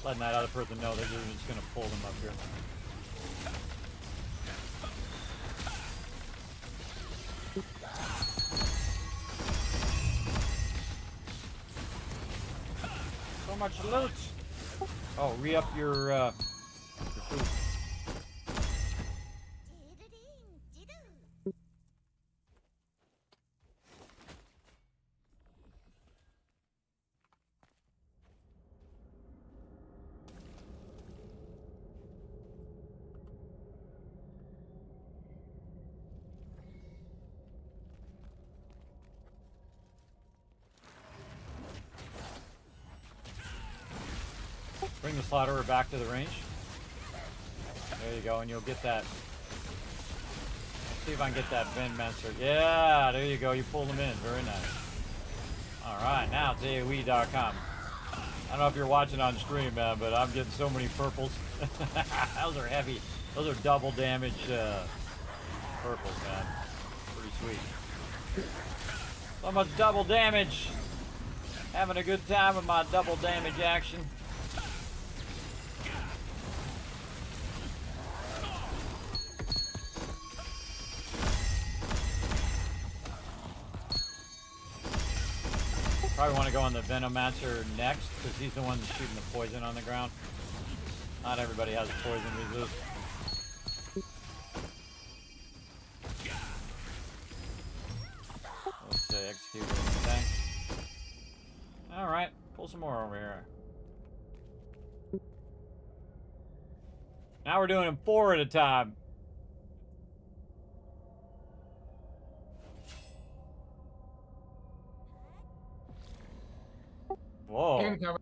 S3: Letting that other person know that you're just gonna pull them up here. So much loot. Oh, re-up your food. Bring the slaughterer back to the range. There you go, and you'll get that. Let's see if I can get that Venmancer. Yeah, there you go. You pulled them in. Very nice. All right, now it's AOE.com. I don't know if you're watching on stream, man, but I'm getting so many purples. Those are heavy. Those are double damage purples, man. Pretty sweet. So much double damage. Having a good time with my double damage action. Probably want to go on the Venomancer next, because he's the one that's shooting the poison on the ground. Not everybody has poison resist. Let's say execute the tank. Alright, pull some more over here. Now we're doing them 4 at a time. Whoa.
S4: Incoming.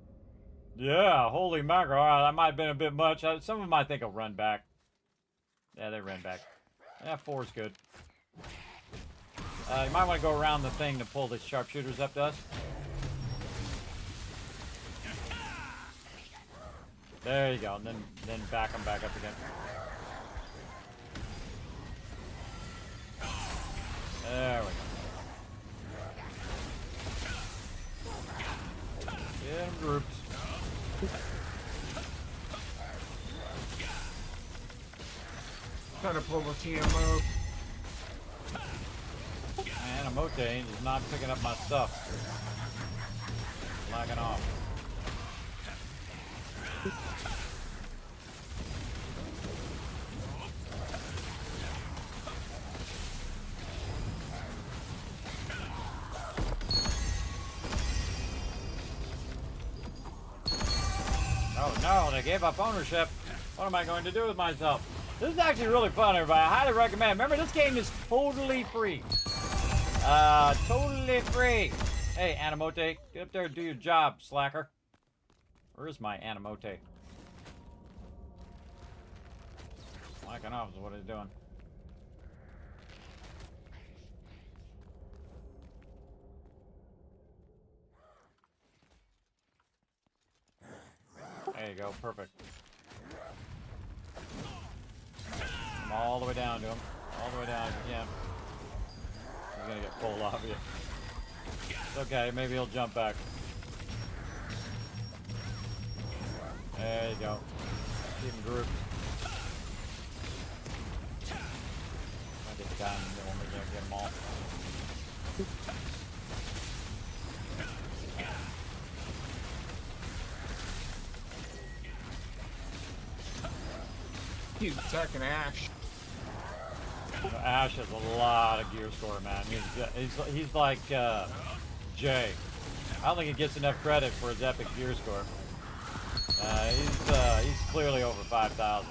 S3: Yeah, holy mackerel. All right, that might have been a bit much. Some of them I think will run back. Yeah, they ran back. Yeah, 4 is good. You might want to go around the thing to pull the sharpshooters up to us. There you go, and then back them back up again. There we go. Get them grouped.
S4: Try to pull the TMO.
S3: Man, Emote is not picking up my stuff. Lagging off. no, they gave up ownership. What am I going to do with myself? This is actually really fun, everybody. I highly recommend. Remember, this game is totally free. Totally free. Hey, Animote, get up there and do your job, slacker. Where is my Animote? Slacking off is what he's doing. There you go, perfect. Come all the way down to him. All the way down if you can. He's gonna get pulled off you. It's okay, maybe he'll jump back. There you go. Keep him grouped. I'll get the guy in the middle, maybe I can get them all.
S4: He's attacking Ash.
S3: Ash has a lot of gear score, man. He's like Jay. I don't think he gets enough credit for his epic gear score. He's clearly over 5,000.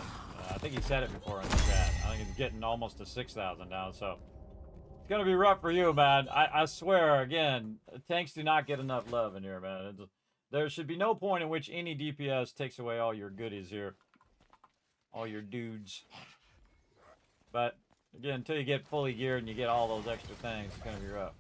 S3: I think he said it before in the chat. I think he's getting almost to 6,000 now. So it's gonna be rough for you, man. I swear, again, tanks do not get enough love in here, man. There should be no point in which any DPS takes away all your goodies here. All your dudes. But again, until you get fully geared and you get all those extra things, it's gonna be rough.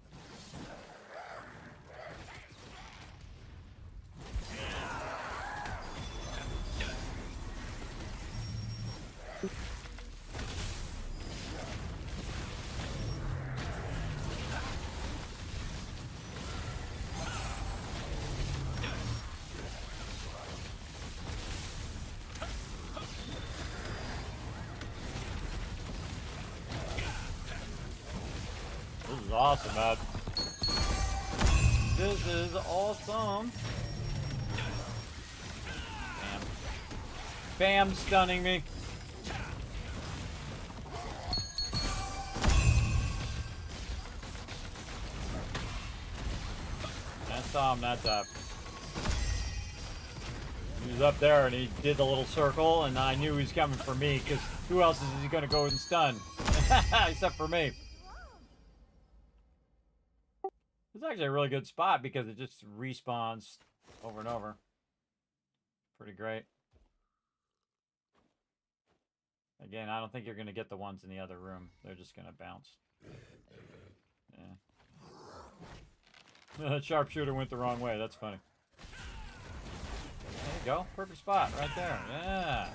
S3: This is awesome, man. This is awesome. Bam. Bam, stunning me. I saw him that time. He was up there and he did the little circle, and I knew he was coming for me because who else is he going to go and stun? Except for me. It's actually a really good spot because it just respawns over and over. Pretty great. Again, I don't think you're going to get the ones in the other room. They're just going to bounce. Yeah. That sharpshooter went the wrong way. That's funny. There you go. Perfect spot right there. Yeah.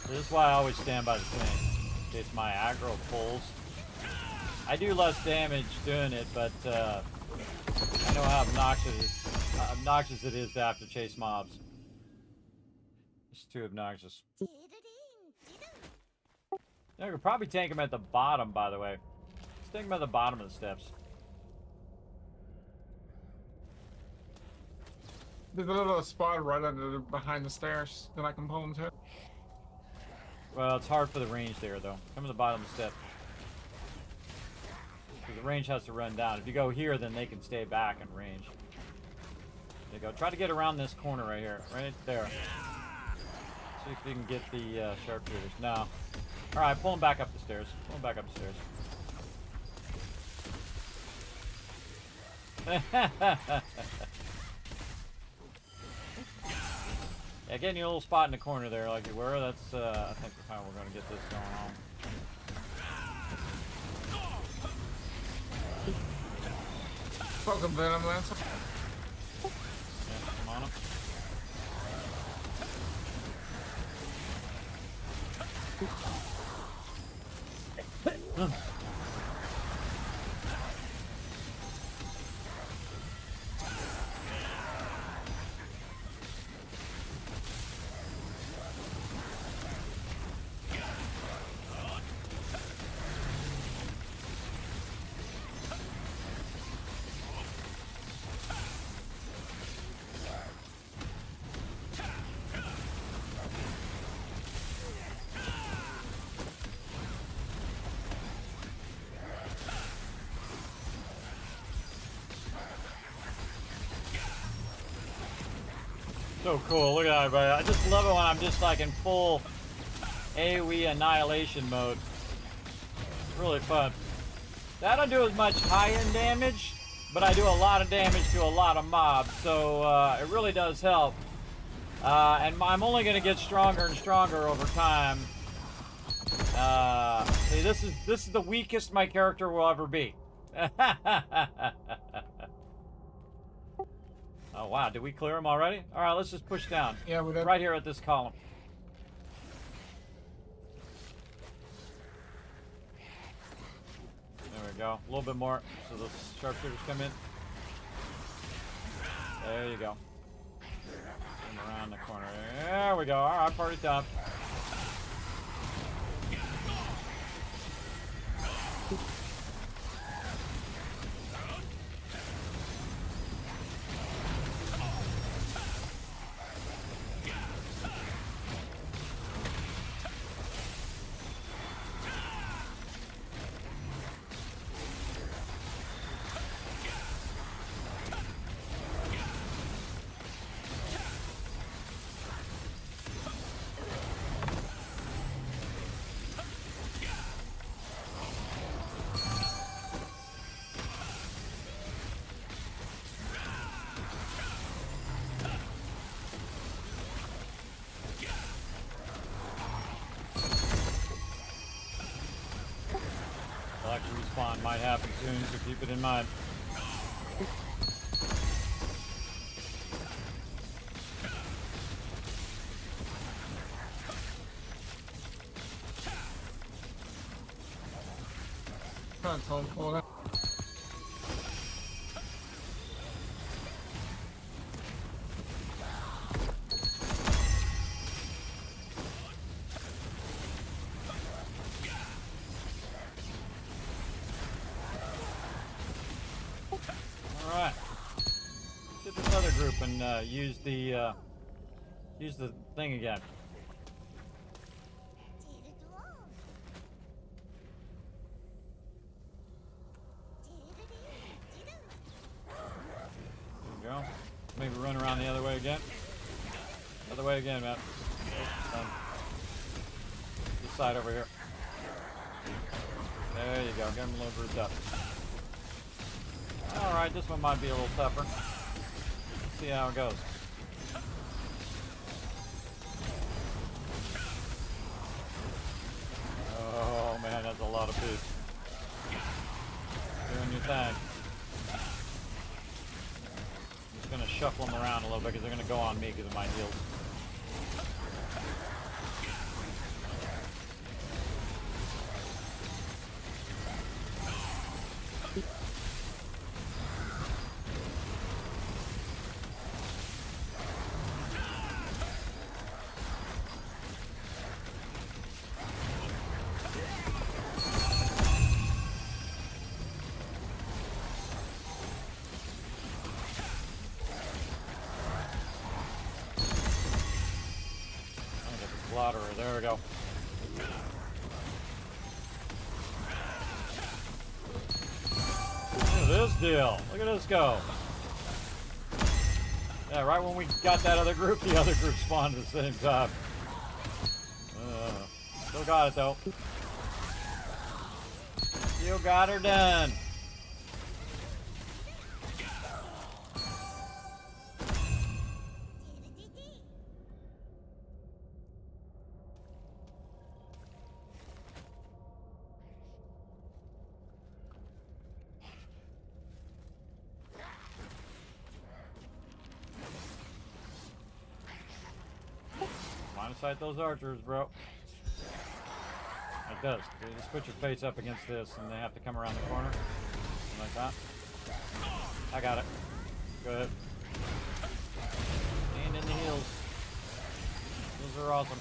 S3: This is why I always stand by the thing. In case my aggro pulls. I do less damage doing it, but I know how obnoxious it is to have to chase mobs. It's too obnoxious. I could probably tank him at the bottom, by the way. Let's tank him at the bottom of the steps.
S4: There's a little spot right behind the stairs that I can pull him to.
S3: Well, it's hard for the range there, though. Come to the bottom of the step. Because the range has to run down. If you go here, then they can stay back in range. There you go. Try to get around this corner right here. Right there. See if you can get the sharpshooters. No. Alright, pull them back up the stairs. Pull them back up the stairs. Yeah, getting you a little spot in the corner there like you were, that's, I think how we're going to get this going on.
S4: Fucking venom, Lance.
S3: Yeah, come on him. So cool. Look at that, everybody. I just love it when I'm just like in full AoE annihilation mode. It's really fun. I don't do as much high-end damage, but I do a lot of damage to a lot of mobs, so it really does help. And I'm only going to get stronger and stronger over time. See, this is the weakest my character will ever be. Oh wow, did we clear him already? All right, let's just push down.
S4: Yeah, we did.
S3: Right here at this column. There we go. A little bit more so those sharpshooters come in. There you go. Come around the corner. There we go. All right, party time. Like respawn might happen soon, so keep it in mind.
S4: Console pulled out.
S3: Alright. Get this other group and use the thing again. There we go. Maybe run around the other way again. Other way again, man. Oh, this side over here. There you go. Get him a little grouped up. Alright, this one might be a little tougher. Let's see how it goes. Oh man, that's a lot of food. Doing your thing. I'm just gonna shuffle them around a little bit because they're gonna go on me because of my heals. Slaughterer, there we go. Look at this deal. Look at this go. Yeah, right when we got that other group, the other group spawned at the same time. Still got it though. Still got her done. Line of sight those archers, bro. It does. You just put your face up against this and they have to come around the corner. Something like that. I got it. Go ahead. And in the heels. Those are awesome.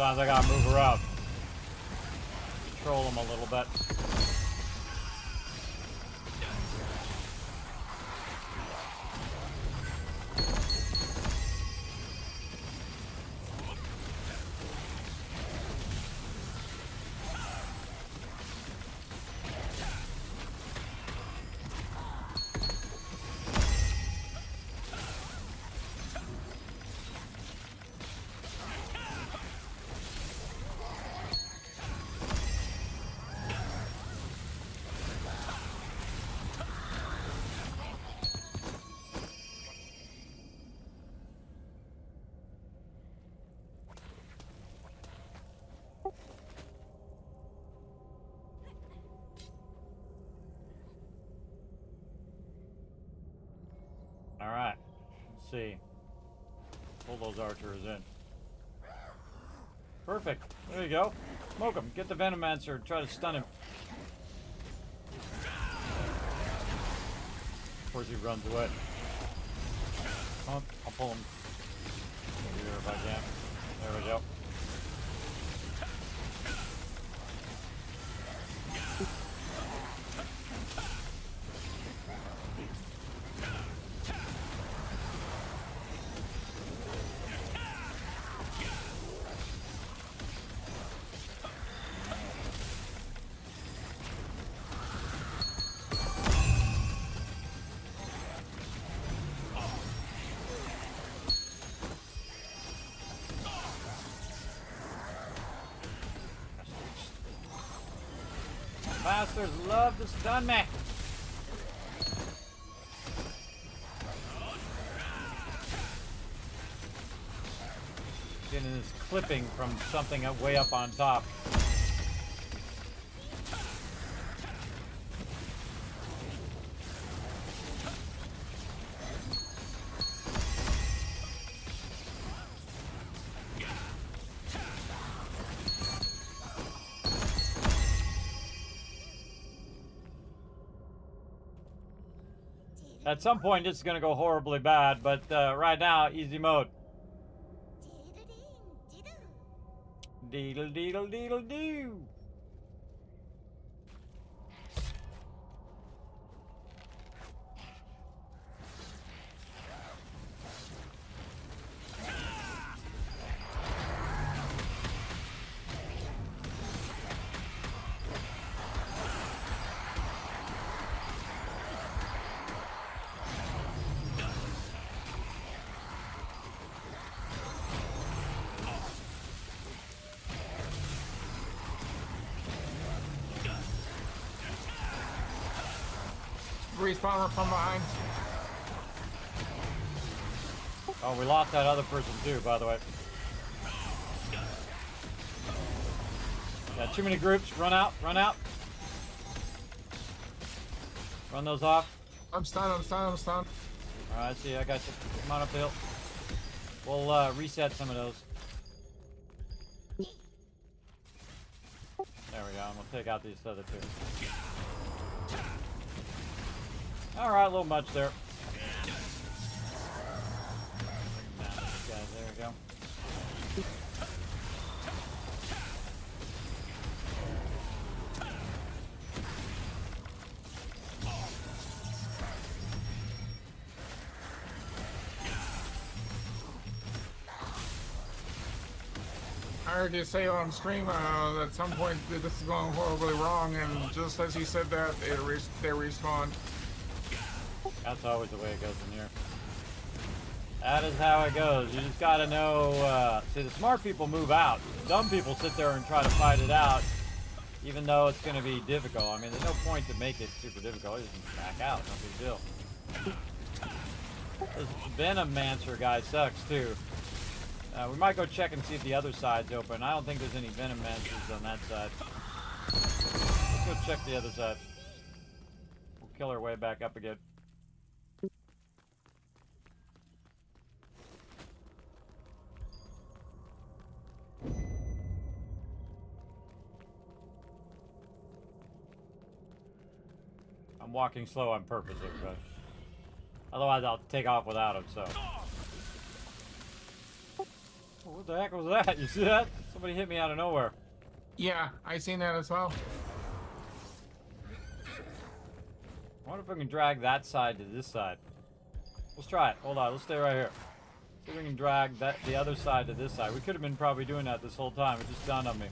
S3: Sometimes I gotta move around. Control them a little bit. Alright, let's see. Pull those archers in. Perfect. There you go. Smoke him. Get the Venomancer and try to stun him. Of course he runs away. Oh, I'll pull him over here if I can. There we go. Bastards love to stun me. Getting this clipping from something way up on top. At some point, it's going to go horribly bad, but right now, easy mode. Deedle deedle deedle doo.
S4: Respawner from behind.
S3: Oh, we lost that other person too, by the way. Got too many groups. Run out, run out. Run those off.
S4: I'm stunned, I'm stunned, I'm stunned.
S3: Alright, I see, I got you. Come on up the hill. We'll reset some of those. There we go, and we'll take out these other two. Alright, a little much there. Bring down these guys, there we go.
S4: I heard you say on stream at some point that this is going horribly wrong, and just as you said that, they respawned.
S3: That's always the way it goes in here. That is how it goes. You just gotta know, see, the smart people move out. Dumb people sit there and try to fight it out, even though it's gonna be difficult. I mean, there's no point to make it super difficult. You just back out, no big deal. This Venomancer guy sucks, too. We might go check and see if the other side's open. I don't think there's any Venomancers on that side. Let's go check the other side. We'll kill our way back up again. I'm walking slow on purpose, everybody. Otherwise, I'll take off without him, so. What the heck was that? You see that? Somebody hit me out of nowhere.
S4: Yeah, I seen that as well.
S3: I wonder if we can drag that side to this side. Let's try it. Hold on, let's stay right here. See if we can drag the other side to this side. We could have been probably doing that this whole time. It just dawned on me.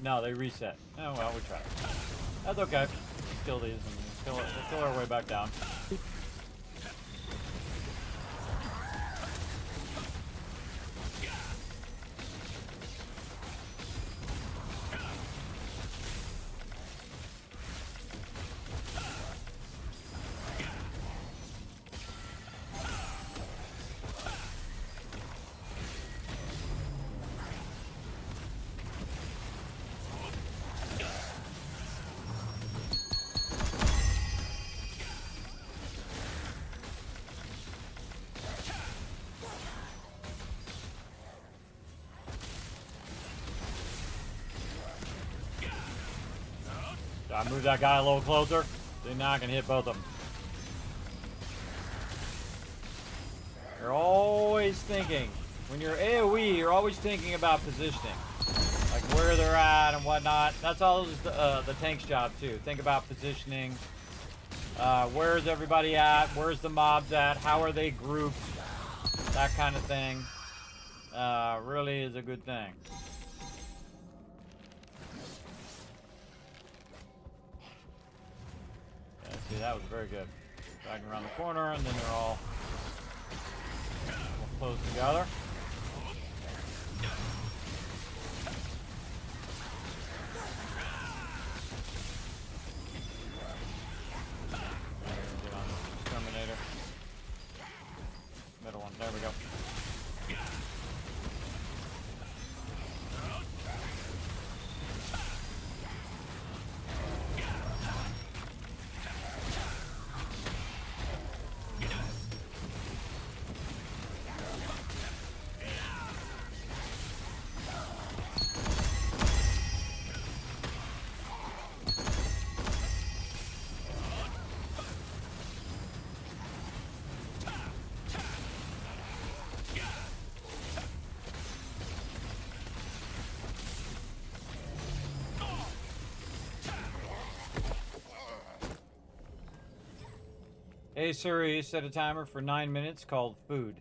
S3: No, they reset. Oh well, we tried. That's okay. Let's kill these and kill our way back down. I move that guy a little closer. See, now I can hit both of them. You're always thinking, when you're AoE, you're always thinking about positioning. Like where they're at and whatnot. That's all the tank's job too. Think about positioning. Where's everybody at? Where's the mobs at? How are they grouped? That kind of thing. Really is a good thing. See, that was very good. Dragging around the corner, and then they're all close together. Get on this exterminator. Middle one. There we go. Hey Siri, set a timer for 9 minutes called food.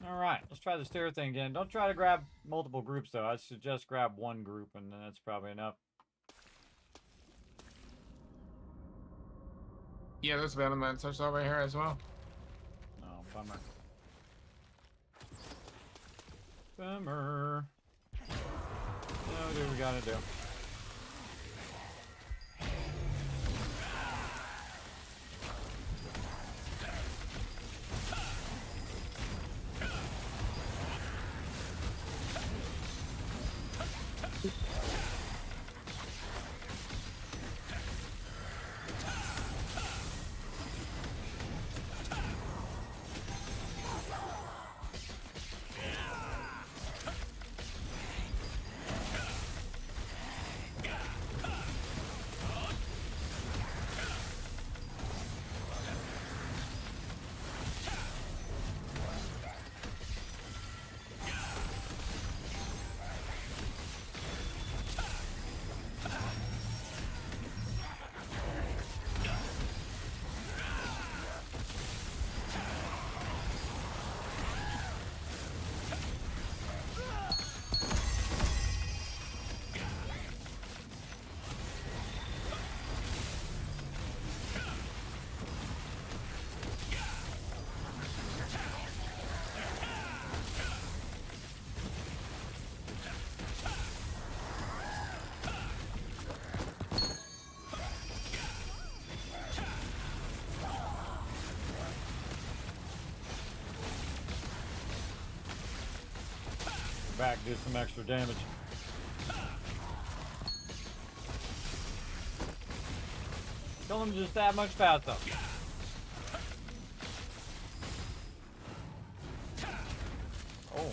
S3: Alright, let's try the stair thing again. Don't try to grab multiple groups though. I suggest grab one group and then that's probably enough.
S4: Yeah, there's Venomancers over here as well.
S3: Oh, bummer. Bummer. Oh, do what we gotta do. Back, do some extra damage. Kill him just that much faster. Oh.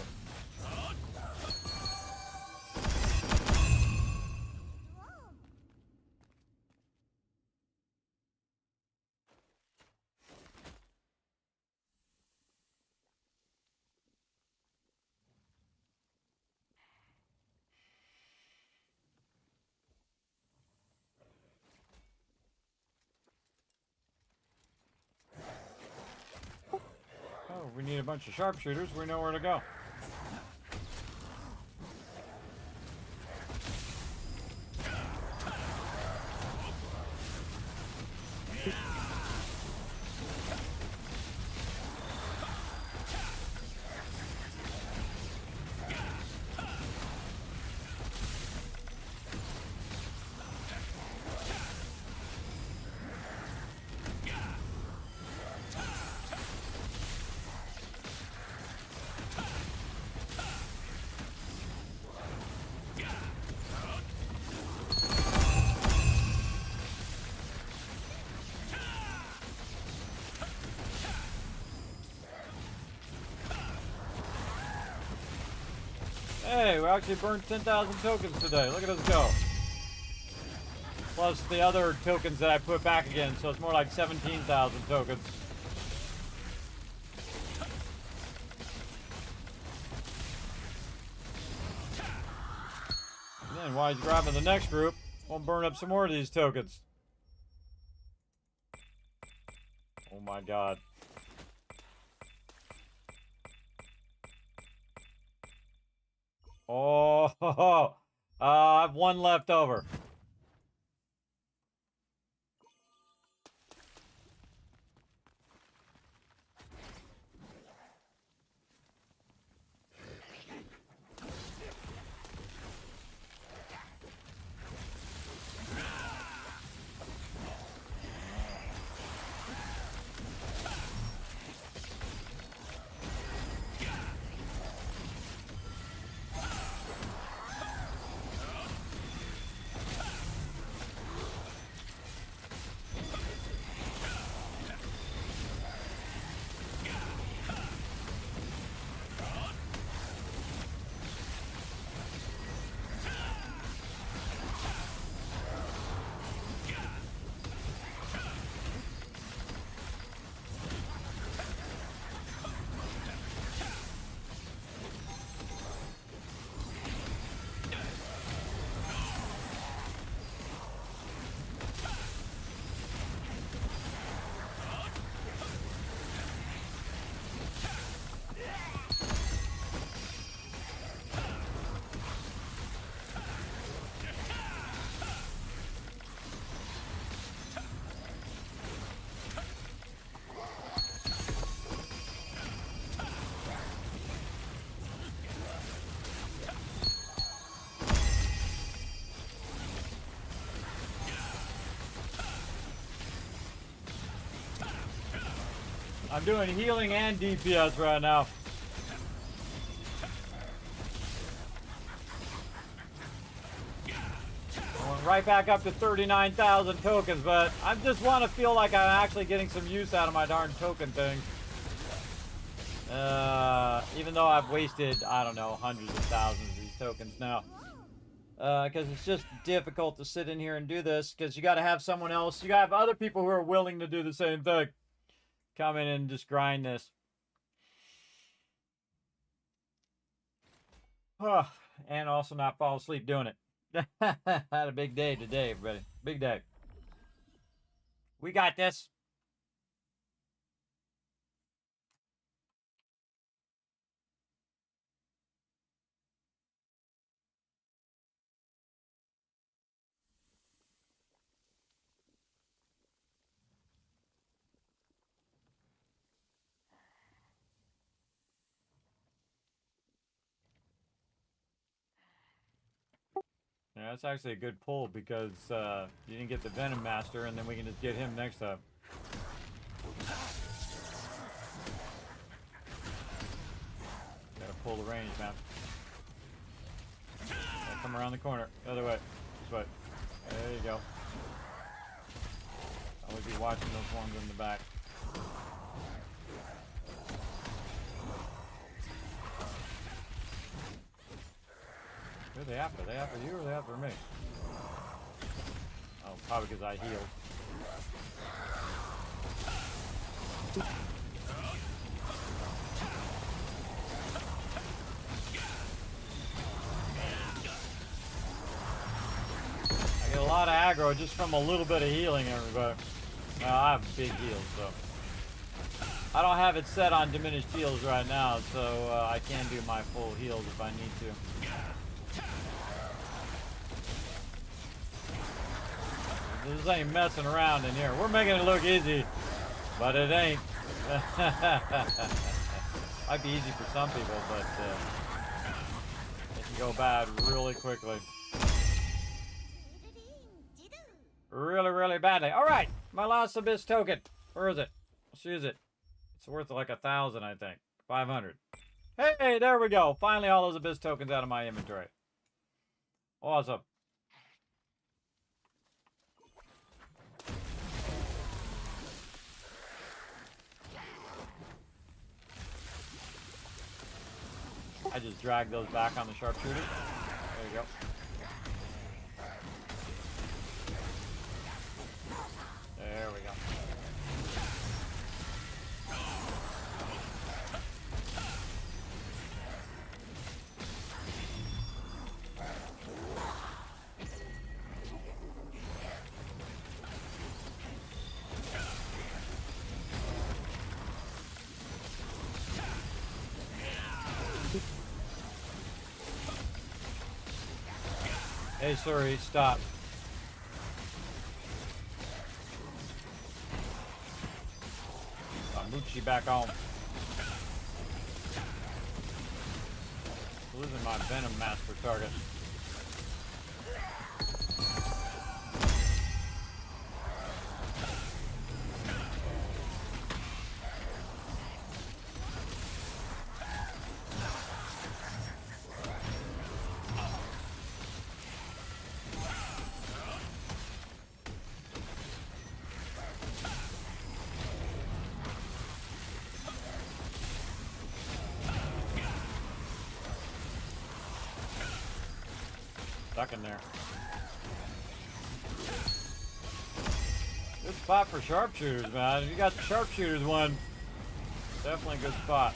S3: Oh, we need a bunch of sharpshooters. We know where to go. Hey, we actually burned 10,000 tokens today. Look at us go. Plus the other tokens that I put back again, so it's more like 17,000 tokens. And then while he's grabbing the next group, we'll burn up some more of these tokens. Oh my god. Oh, I have one left over. I'm doing healing and DPS right now. Going right back up to 39,000 tokens, but I just want to feel like I'm actually getting some use out of my darn token thing. Even though I've wasted, I don't know, hundreds of thousands of these tokens now. Because it's just difficult to sit in here and do this, because you got to have someone else. You got to have other people who are willing to do the same thing. Come in and just grind this. And also not fall asleep doing it. Had a big day today, everybody. Big day. We got this. Yeah, that's actually a good pull because you didn't get the Venom Master, and then we can just get him next time. Gotta pull the range, man. Gotta come around the corner. The other way. This way. There you go. Always be watching those ones in the back. Who are they after? Are they after you or are they after me? Oh, probably because I healed. I get a lot of aggro just from a little bit of healing, everybody. I have big heals, so. I don't have it set on diminished heals right now, so I can do my full heals if I need to. This ain't messing around in here. We're making it look easy, but it ain't. Might be easy for some people, but it can go bad really quickly. Really, really badly. All right, my last abyss token. Where is it? Let's use it. It's worth like 1,000, I think. 500. Hey, there we go. Finally, all those abyss tokens out of my inventory. Awesome. I just dragged those back on the sharpshooter. There you go. There we go. Hey, sorry, stop. Moochie back on. Losing my Venom Master target. Stuck in there. Good spot for sharpshooters, man. If you got the sharpshooters one, definitely a good spot.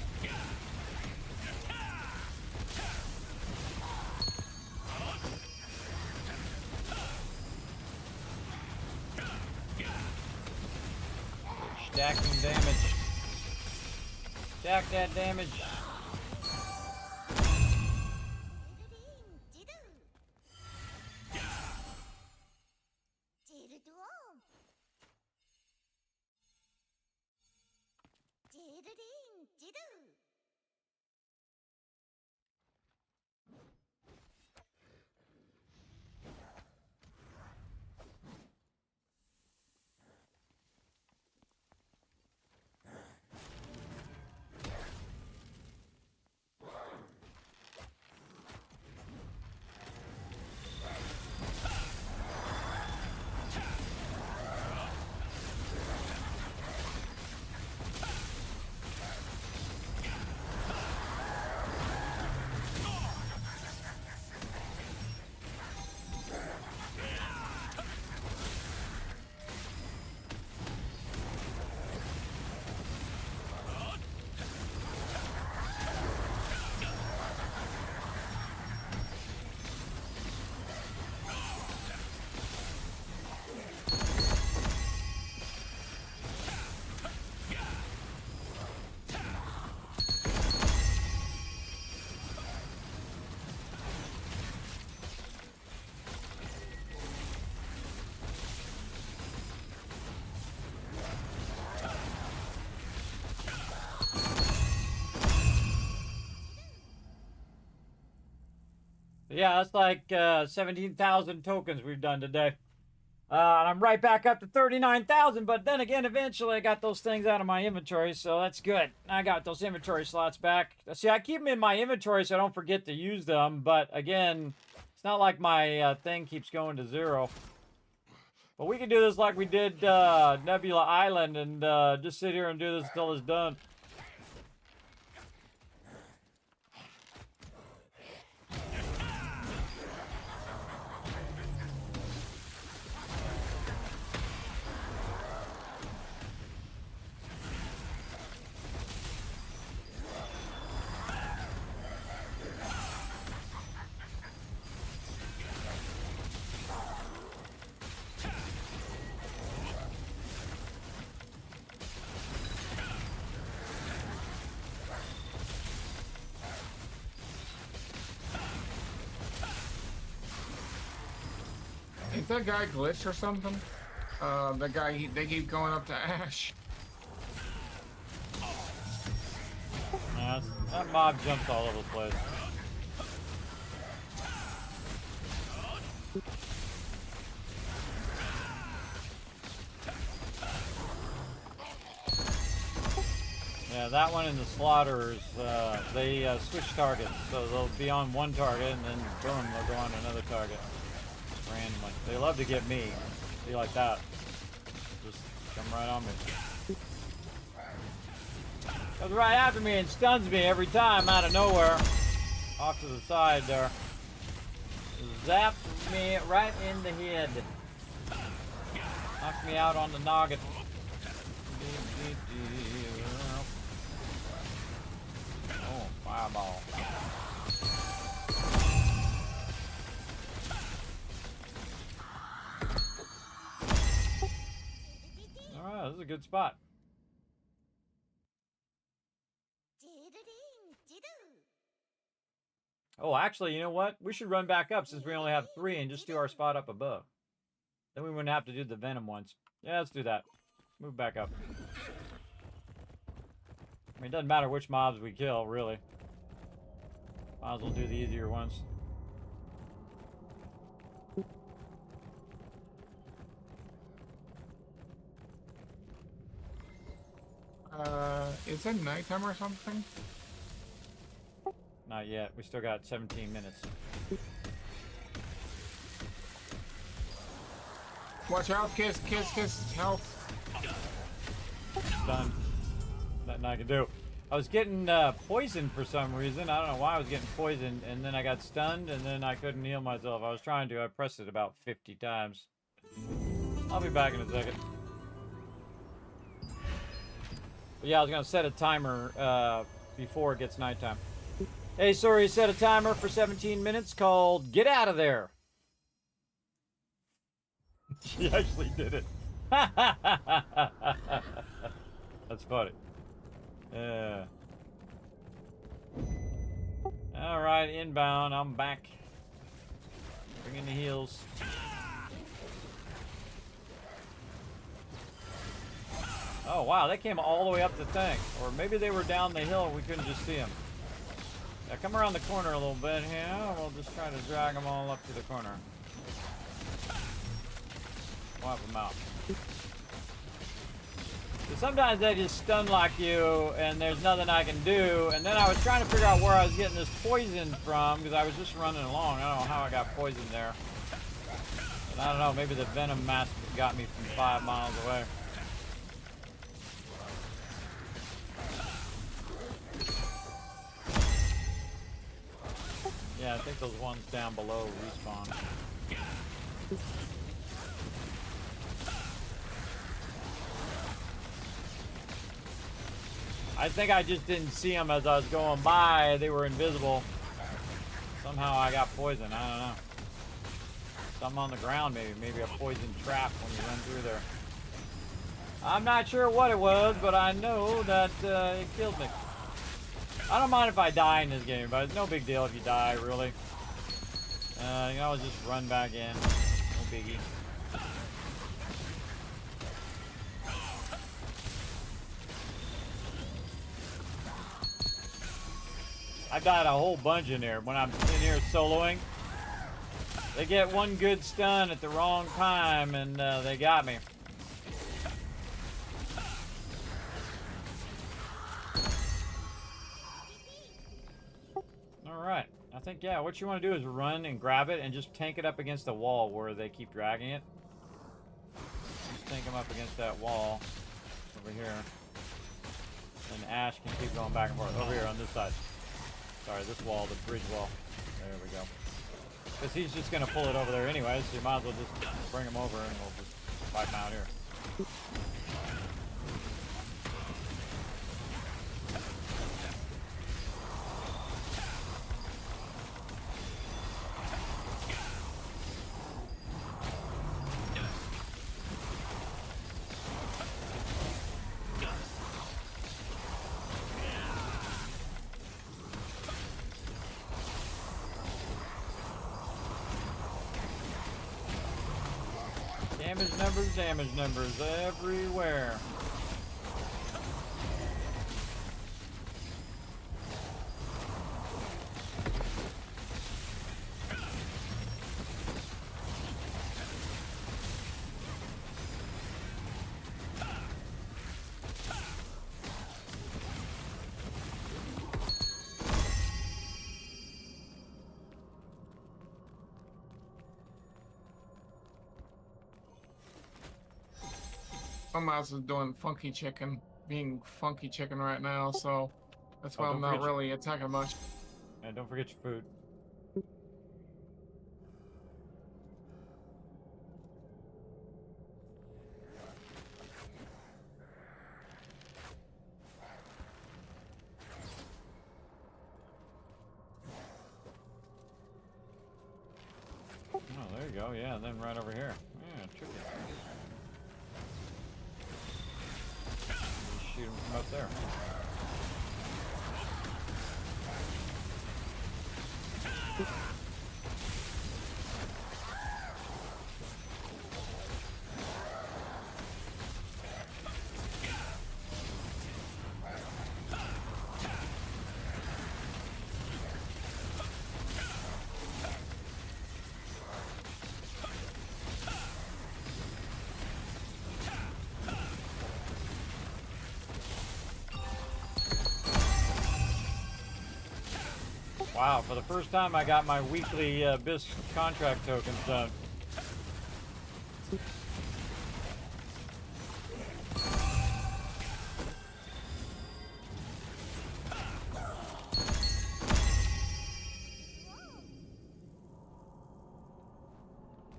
S3: Stacking damage. Stack that damage. Yeah, that's like 17,000 tokens we've done today. And I'm right back up to 39,000, but then again, eventually I got those things out of my inventory, so that's good. I got those inventory slots back. See, I keep them in my inventory so I don't forget to use them, but again, it's not like my thing keeps going to 0. But we can do this like we did Nebula Island and just sit here and do this until it's done.
S4: that guy glitched or something? That guy, they keep going up to Ash.
S3: Yeah, that mob jumps all over the place. Yeah, that one and the slaughters, they switch targets, so they'll be on one target and then boom, they'll go on another target randomly. They love to get me. Be like that. Just come right on me. Goes right after me and stuns me every time out of nowhere. Off to the side there. Zaps me right in the head. Knocks me out on the noggin. Oh, fireball. Alright, this is a good spot. Oh, actually, you know what? We should run back up since we only have 3 and just do our spot up above. Then we wouldn't have to do the venom ones. Yeah, let's do that. Move back up. I mean, it doesn't matter which mobs we kill, really. Might as well do the easier ones.
S4: Is it nighttime or something?
S3: Not yet. We still got 17 minutes.
S4: Watch out, kiss, help.
S3: Done. Nothing I can do. I was getting poisoned for some reason. I don't know why I was getting poisoned, and then I got stunned, and then I couldn't heal myself. I was trying to. I pressed it about 50 times. I'll be back in a second. But yeah, I was going to set a timer before it gets nighttime. Hey, sorry, set a timer for 17 minutes called Get Out of There. She actually did it. That's funny. Yeah. Alright, inbound. I'm back. Bring in the heals. Oh, wow, they came all the way up the thing. Or maybe they were down the hill and we couldn't just see them. Yeah, come around the corner a little bit here. We'll just try to drag them all up to the corner. Wipe them out. So sometimes they just stun lock you and there's nothing I can do. And then I was trying to figure out where I was getting this poison from because I was just running along. I don't know how I got poisoned there. But I don't know, maybe the venom mask got me from 5 miles away. Yeah, I think those ones down below respawn. I think I just didn't see them as I was going by. They were invisible. Somehow I got poisoned. I don't know. Something on the ground maybe. Maybe a poison trap when you run through there. I'm not sure what it was, but I know that it killed me. I don't mind if I die in this game, but it's no big deal if you die, really. You can always just run back in. No biggie. I've died a whole bunch in here when I'm in here soloing. They get one good stun at the wrong time and they got me. Alright, I think, yeah, what you want to do is run and grab it and just tank it up against the wall where they keep dragging it. Just tank them up against that wall over here. And Ash can keep going back and forth. Over here on this side. Sorry, this wall, the bridge wall. There we go. Because he's just going to pull it over there anyway, so you might as well just bring him over and we'll just fight him out here. Damage numbers everywhere.
S4: My mouse is doing being funky chicken right now, so that's why
S3: Oh,
S4: I'm
S3: don't
S4: not
S3: forget
S4: really attacking much.
S3: And don't forget your food. Oh, there you go. Yeah, and then right over here. Yeah, chicken. Just shoot them from up there. Wow, for the first time I got my weekly BIS contract tokens done.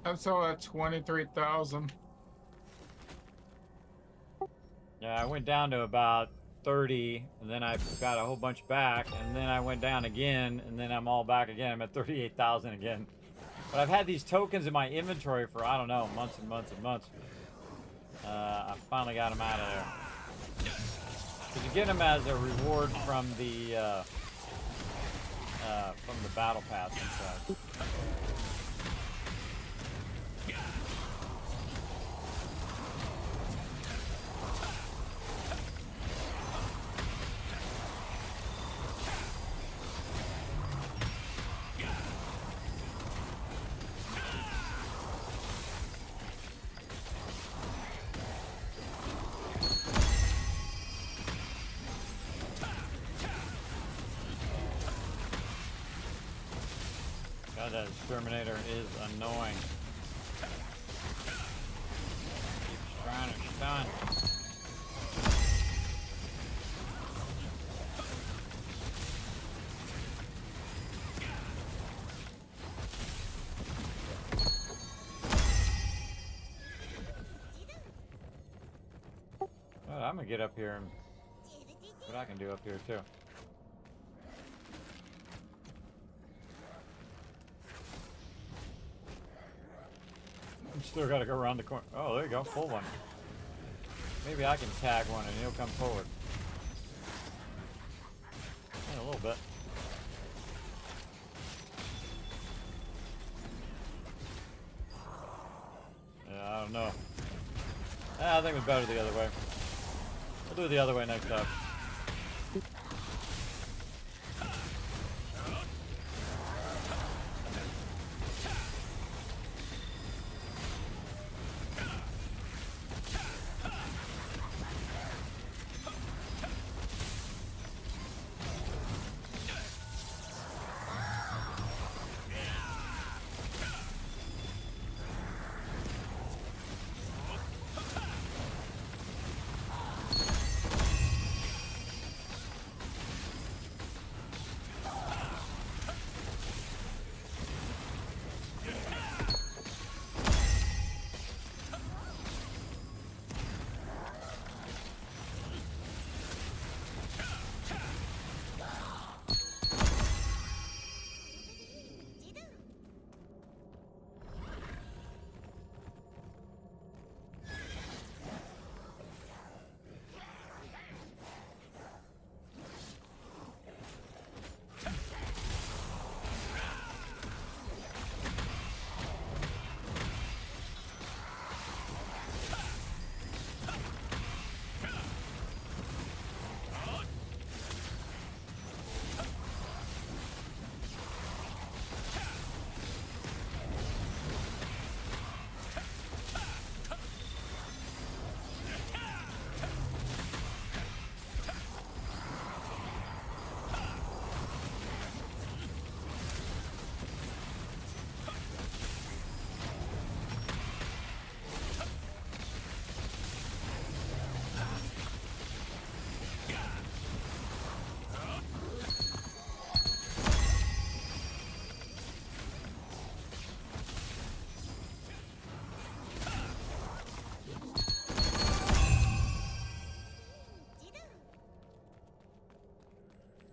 S4: That's all at 23,000.
S3: Yeah, I went down to about 30, and then I got a whole bunch back, and then I went down again, and then I'm all back again. I'm at 38,000 again. But I've had these tokens in my inventory for, I don't know, months and months and months. I finally got them out of there. Because you get them as a reward from the battle pass and such. God, that exterminator is annoying. Keeps trying to stun. Well, I'm gonna get up here and see what I can do up here too. Still gotta go around the corner. Oh, there you go, full one. Maybe I can tag one and he'll come forward. In a little bit. Yeah, I don't know. I think it's better the other way. We'll do it the other way next time.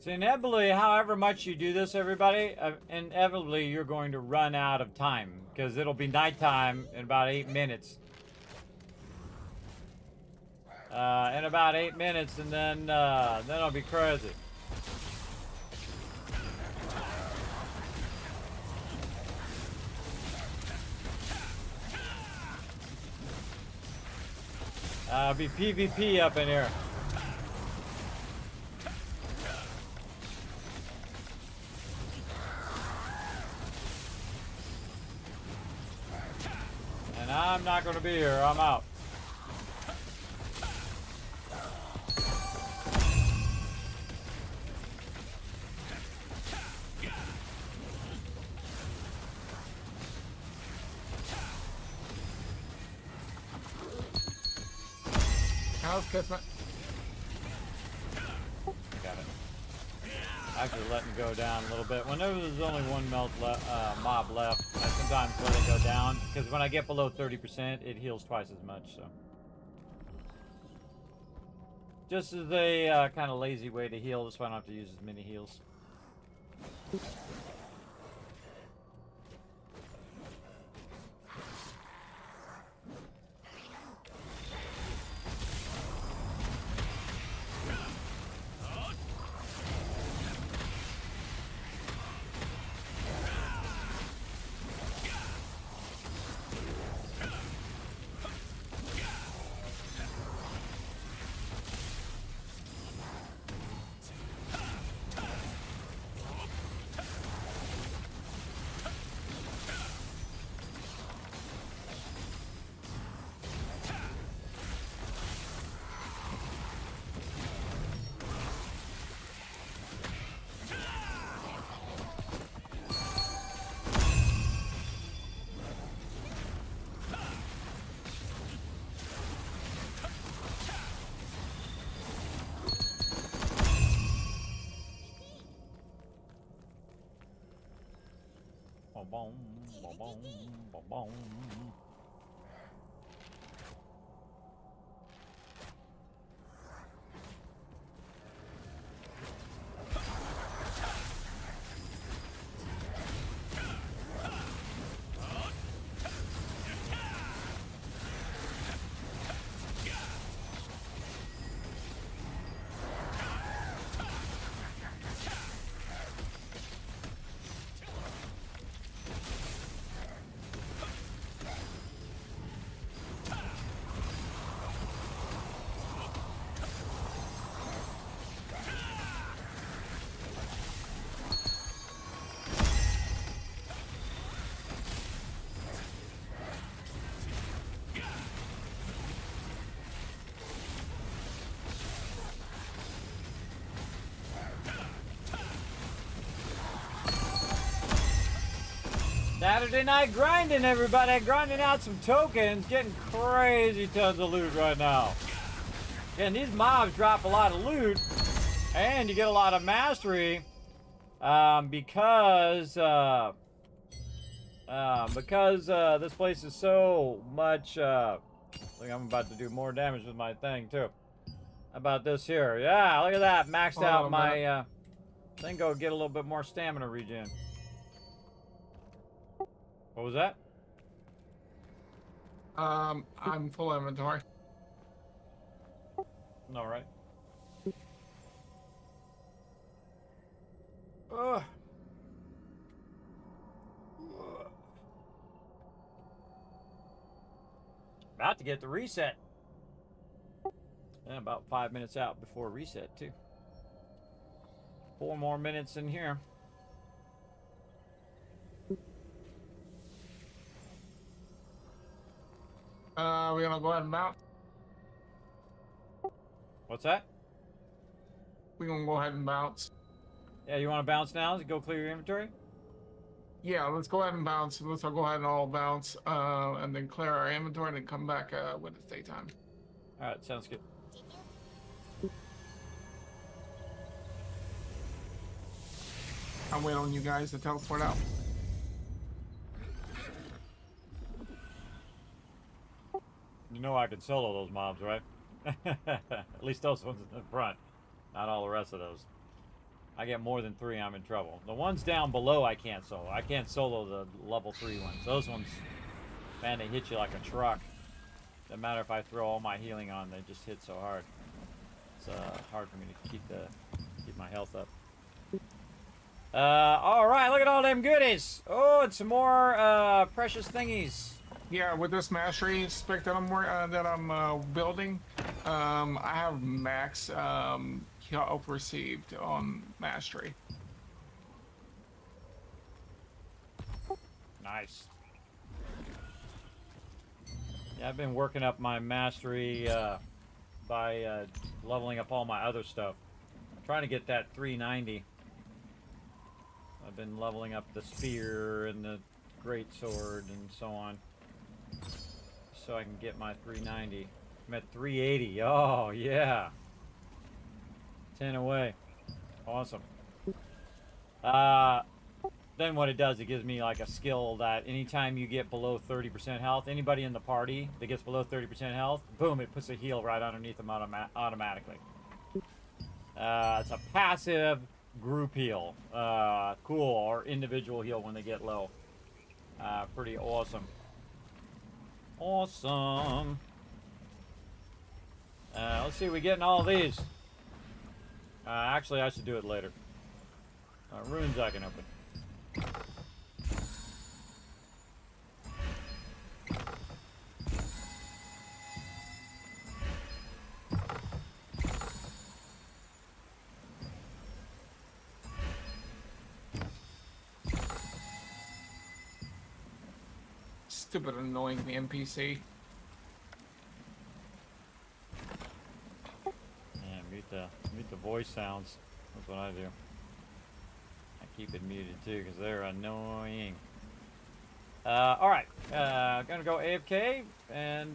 S3: So inevitably, however much you do this, everybody, inevitably you're going to run out of time because it'll be nighttime in about 8 minutes. In about 8 minutes, and then it'll be crazy. Be PvP up in here. And I'm not going to be here. I'm out.
S4: How's Kismet?
S3: Got it. Actually letting go down a little bit. Whenever there's only one mob left, I sometimes let it go down because when I get below 30%, it heals twice as much. So, just as a kind of lazy way to heal, that's why I don't have to use as many heals. Boom, boom, boom, boom, boom. Saturday night grinding, everybody. Grinding out some tokens. Getting crazy tons of loot right now. And these mobs drop a lot of loot. And you get a lot of mastery. Because this place is so much... Look, I'm about to do more damage with my thing, too. How about this here? Yeah, look at that. Maxed out my thing. Go get a little bit more stamina regen. What was that?
S4: I'm full inventory.
S3: All right. Ugh. About to get the reset. And about 5 minutes out before reset, too. 4 more minutes in here.
S4: We're gonna go ahead and bounce.
S3: What's that?
S4: We're gonna go ahead and bounce.
S3: Yeah, you want to bounce now? Go clear your inventory?
S4: Yeah, let's go ahead and bounce. Let's all go ahead and all bounce, and then clear our inventory and then come back when it's daytime.
S3: All right, sounds good.
S4: I'll wait on you guys to teleport out.
S3: You know I can solo those mobs, right? At least those ones in the front. Not all the rest of those. I get more than 3, I'm in trouble. The ones down below I can't solo. I can't solo the level 3 ones. Those ones, man, they hit you like a truck. No matter if I throw all my healing on, they just hit so hard. It's hard for me to keep my health up. All right, look at all them goodies. Oh, and some more precious thingies.
S4: Yeah, with this mastery spec that I'm building, I have max help received on mastery.
S3: Nice. Yeah, I've been working up my mastery by leveling up all my other stuff. I'm trying to get that 390. I've been leveling up the spear and the great sword and so on, so I can get my 390. I'm at 380. Oh yeah, 10 away. Awesome. Then what it does, it gives me like a skill that anytime you get below 30% health, anybody in the party that gets below 30% health, boom, it puts a heal right underneath them automatically. It's a passive group heal. Cool, or individual heal when they get low. Pretty awesome. Awesome. Let's see, we getting all these. Actually, I should do it later. Runes I can open.
S4: Stupid annoying NPC.
S3: Yeah, mute the voice sounds. That's what I do. I keep it muted too because they're annoying. All right, gonna go AFK and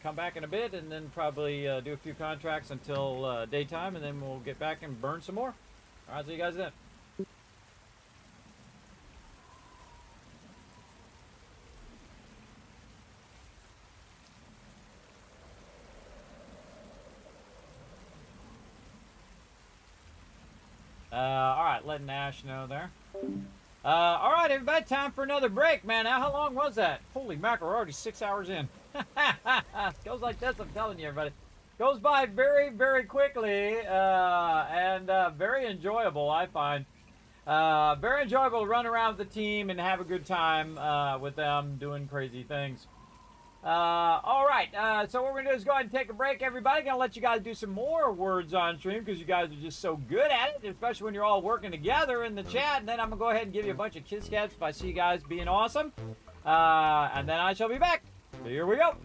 S3: come back in a bit, and then probably do a few contracts until daytime, and then we'll get back and burn some more. All right, see you guys then. All right, letting Ash know there. All right, everybody, time for another break, man. Now, how long was that? Holy mackerel, we're already 6 hours in. Goes like this, I'm telling you, everybody. Goes by very, very quickly, and very enjoyable, I find. Very enjoyable to run around with the team and have a good time with them doing crazy things. All right, so what we're going to do is go ahead and take a break, everybody. Going to let you guys do some more words on stream because you guys are just so good at it, especially when you're all working together in the chat. And then I'm going to go ahead and give you a bunch of kiss caps if I see you guys being awesome. And then I shall be back. So here we go.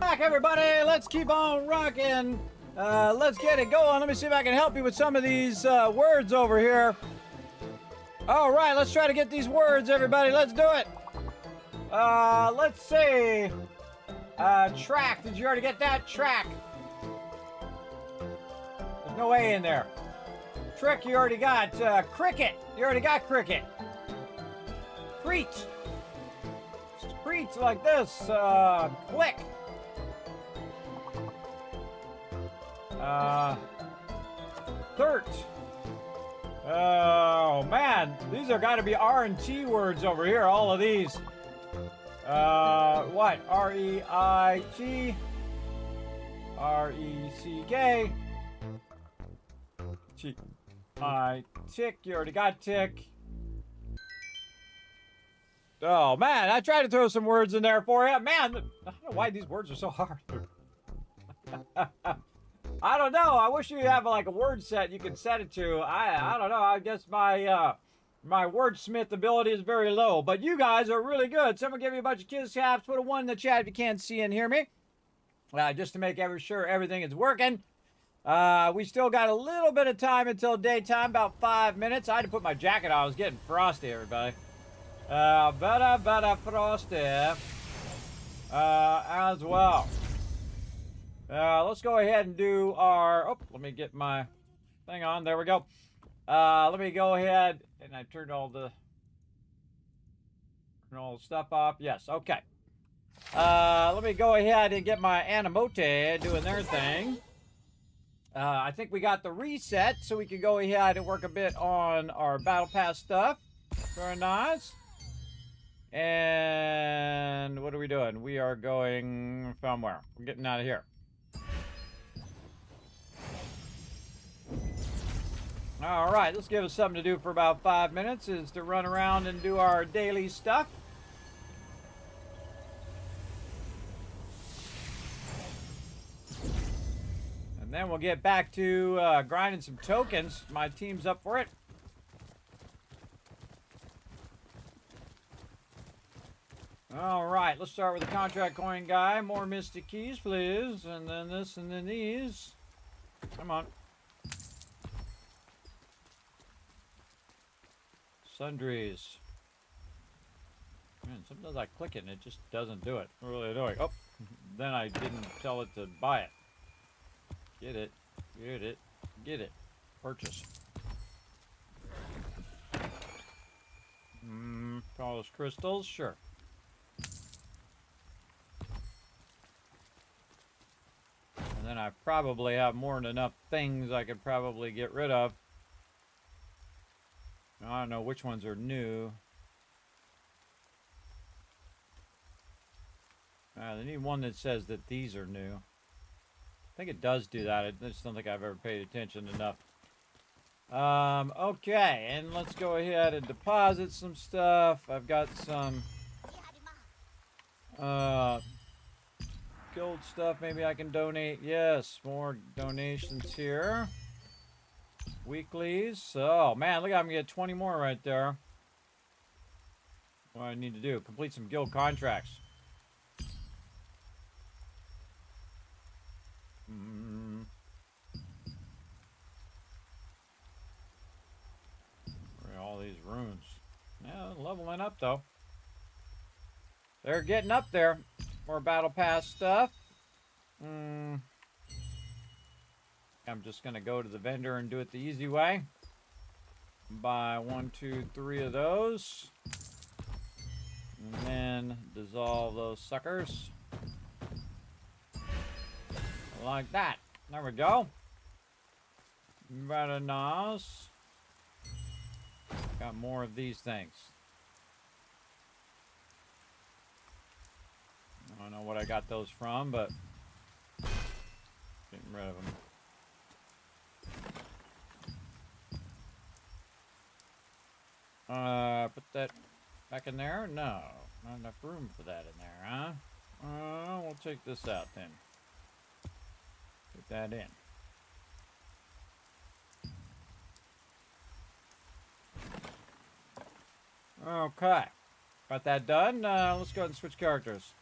S3: Back, everybody. Let's keep on rocking. Let's get it going. Let me see if I can help you with some of these words over here. All right, let's try to get these words, everybody. Let's do it. Let's see. Track. Did you already get that? Track. There's no A in there. Trick, you already got. Cricket. You already got cricket. Creet. Creet like this. Click. Third. Oh man, these are got to be R and T words over here. All of these. What? R-E-I-T. R-E-C-K. Tick. You already got tick. Oh man, I tried to throw some words in there for you. Man, I don't know why these words are so hard. I don't know. I wish you have like a word set you could set it to. I don't know. I guess my my wordsmith ability is very low. But you guys are really good. Someone give me a bunch of kiss taps. Put a 1 in the chat if you can't see and hear me. Just to make sure everything is working. We still got a little bit of time until daytime, about 5 minutes. I had to put my jacket on. I was getting frosty, everybody. Better frosty. As well. Let's go ahead and do our... Oh, let me get my thing on. There we go. Let me go ahead and I turned all the stuff off. Yes, okay. Let me go ahead and get my Animote doing their thing. I think we got the reset, so we can go ahead and work a bit on our Battle Pass stuff. Very nice. And what are we doing? We are going from where? We're getting out of here. All right, let's give us something to do for about 5 minutes, is to run around and do our daily stuff. And then we'll get back to grinding some tokens. My team's up for it. All right, let's start with the contract coin guy. More mystic keys, please. And then this, and then these. Come on. Sundries. Man, sometimes I click it and it just doesn't do it. Really annoying. Oh, then I didn't tell it to buy it. Get it. Get it. Get it. Purchase. Polished crystals? Sure. And then I probably have more than enough things I could probably get rid of. I don't know which ones are new. They need one that says that these are new. I think it does do that. I just don't think I've ever paid attention enough. Okay, and let's go ahead and deposit some stuff. I've got some gold stuff maybe I can donate. Yes, more donations here. Weeklies. Oh man, look, I'm gonna get 20 more right there. What do I need to do? Complete some guild contracts. Where are all these runes? Yeah, leveling up though. They're getting up there. More battle pass stuff. I'm just gonna go to the vendor and do it the easy way. Buy 1, 2, 3 of those. And then dissolve those suckers. Like that. There we go. Very nice. Got more of these things. I don't know what I got those from, but getting rid of them. Put that back in there? No, not enough room for that in there, huh? We'll take this out then. Put that in. Okay, got that done. Let's go ahead and switch characters.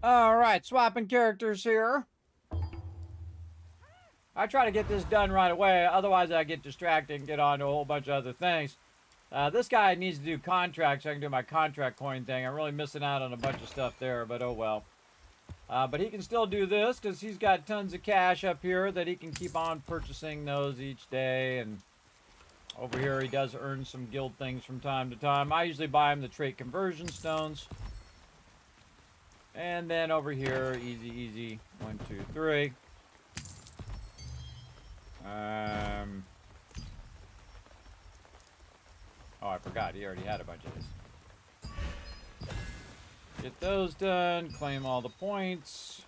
S3: All right, swapping characters here. I try to get this done right away, otherwise I get distracted and get on to a whole bunch of other things. This guy needs to do contracts so I can do my contract coin thing. I'm really missing out on a bunch of stuff there, but oh well. But he can still do this because he's got tons of cash up here that he can keep on purchasing those each day. And over here he does earn some guild things from time to time. I usually buy him the trait conversion stones. And then over here, easy, easy. 1, 2, 3. Oh, I forgot. He already had a bunch of this. Get those done. Claim all the points.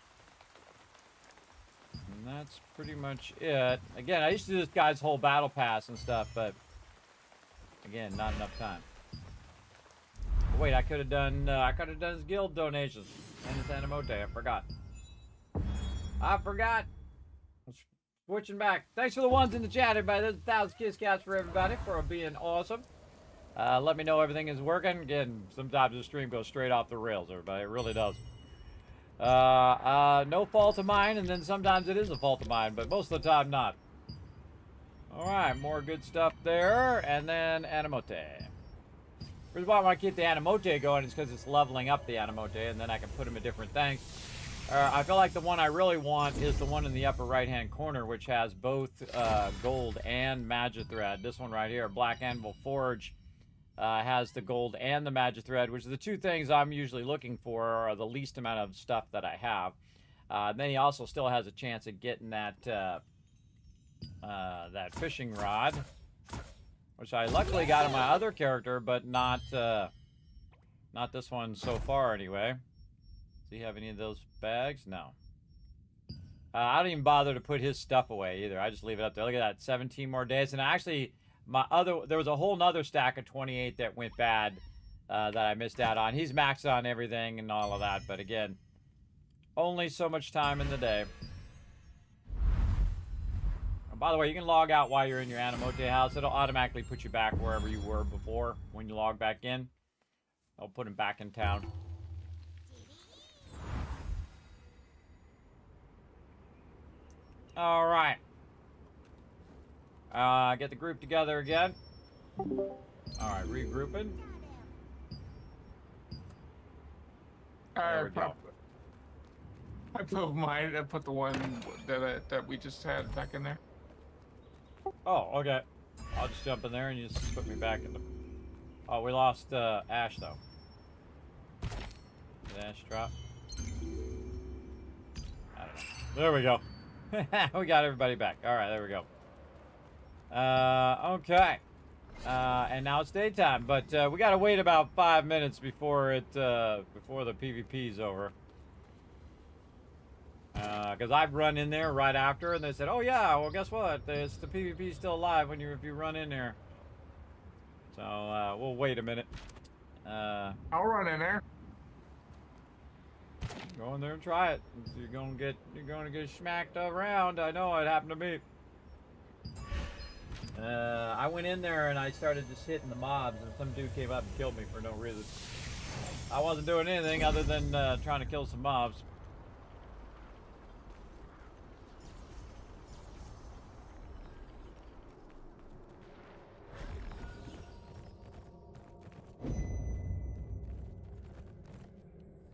S3: And that's pretty much it. Again, I used to do this guy's whole battle pass and stuff, but again, not enough time. But wait, I could have done his guild donations and his animote. I forgot. Switching back. Thanks for the ones in the chat, everybody. There's 1,000 Kiss Cats for everybody for being awesome. Let me know everything is working. Again, sometimes the stream goes straight off the rails, everybody. It really does. No fault of mine, and then sometimes it is a fault of mine, but most of the time not. Alright, more good stuff there, and then animote. The reason why I want to keep the animote going is because it's leveling up the animote, and then I can put them in different things. I feel like the one I really want is the one in the upper right-hand corner, which has both gold and magic thread. This one right here, Black Anvil Forge, has the gold and the magic thread, which are the two things I'm usually looking for, are the least amount of stuff that I have. Then he also still has a chance of getting that that fishing rod, which I luckily got in my other character, but not this one so far anyway. Does he have any of those bags? No. I don't even bother to put his stuff away either. I just leave it up there. Look at that, 17 more days. And actually, there was a whole nother stack of 28 that went bad that I missed out on. He's maxed on everything and all of that, but again, only so much time in the day. And by the way, you can log out while you're in your animote house. It'll automatically put you back wherever you were before when you log back in. I'll put him back in town. All right. Get the group together again. All right, regrouping. There we go.
S4: I put mine. I put the one that we just had back in there.
S3: Oh, okay. I'll just jump in there and you just put me back in the. Oh, we lost Ash though. Did Ash drop? I don't know. There we go. We got everybody back. All right, there we go. Okay. And now it's daytime, but we gotta wait about 5 minutes before the PvP's over. Because I've run in there right after, and they said, "Oh yeah, well guess what? The PvP's still alive if you run in there." So we'll wait a minute.
S4: I'll run in there.
S3: Go in there and try it. You're gonna get smacked around. I know it happened to me. I went in there and I started just hitting the mobs, and some dude came up and killed me for no reason. I wasn't doing anything other than trying to kill some mobs.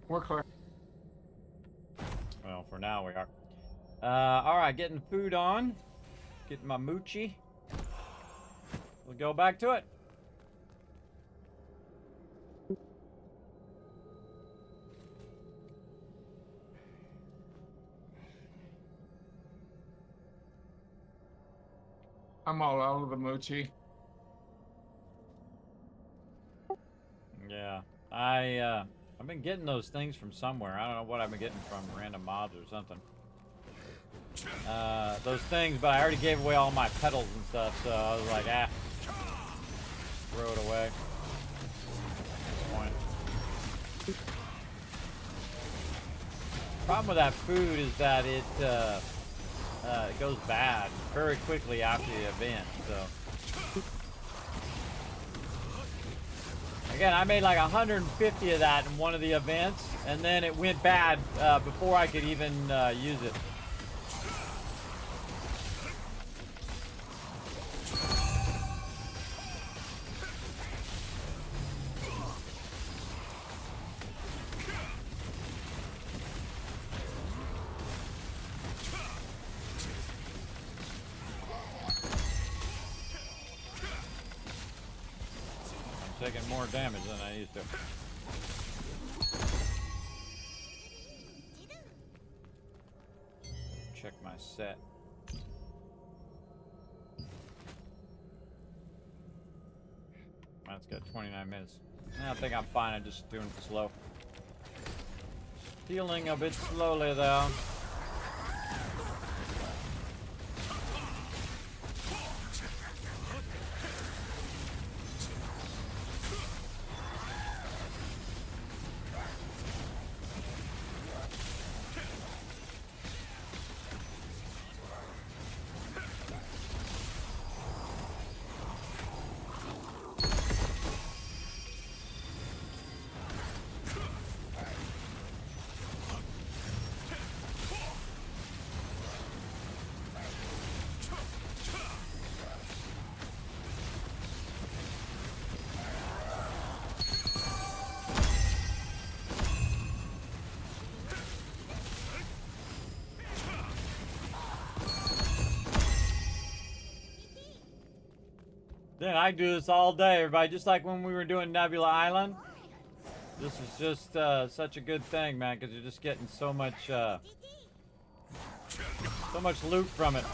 S4: We're clear.
S3: Well, for now we are. All right, getting food on. Getting my moochie. We'll go back to it.
S4: I'm all out of the mochi.
S3: Yeah, I've been getting those things from somewhere. I don't know what I've been getting from, random mobs or something. Those things, but I already gave away all my petals and stuff, so I was like, throw it away. Problem with that food is that it goes bad very quickly after the event, so. Again, I made like 150 of that in one of the events, and then it went bad before I could even use it. I'm taking more damage than I used to. Check my set. That's got 29 minutes. I think I'm fine. I'm just doing it slow. Healing a bit slowly though. Then I do this all day, everybody. Just like when we were doing Nebula Island. This is just such a good thing, man, because you're just getting so much loot from it.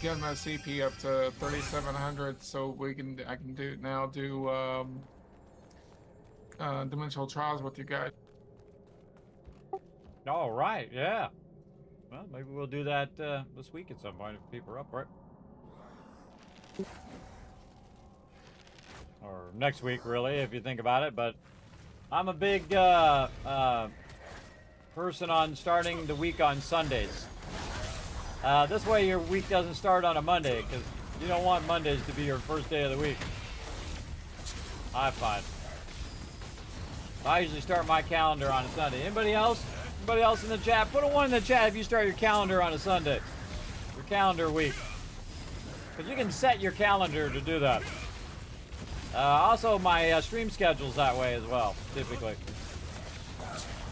S4: Getting my CP up to 3,700, so I can do Dimensional Trials with you guys.
S3: All right, yeah. Well, maybe we'll do that this week at some point if people are up for it. Or next week, really, if you think about it. But I'm a big person on starting the week on Sundays. This way your week doesn't start on a Monday, because you don't want Mondays to be your first day of the week. I find. I usually start my calendar on a Sunday. Anybody else? Anybody else in the chat? Put a 1 in the chat if you start your calendar on a Sunday. Your calendar week. Because you can set your calendar to do that. Also, my stream schedule's that way as well, typically.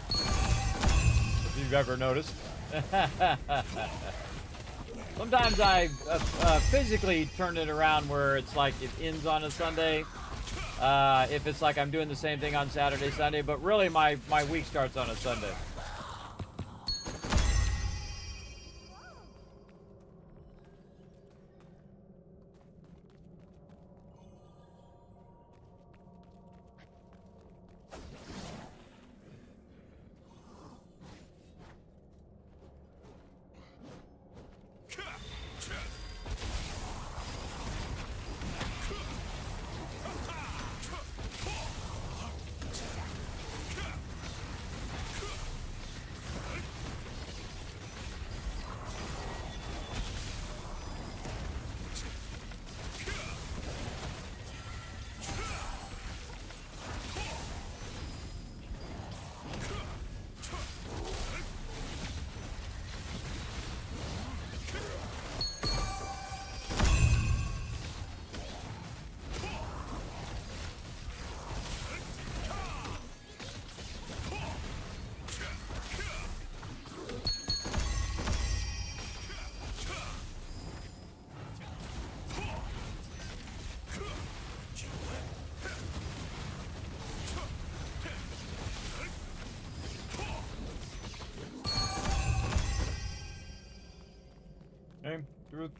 S3: If you've ever noticed. Sometimes I physically turn it around where it's like it ends on a Sunday. If it's like I'm doing the same thing on Saturday, Sunday, but really my week starts on a Sunday.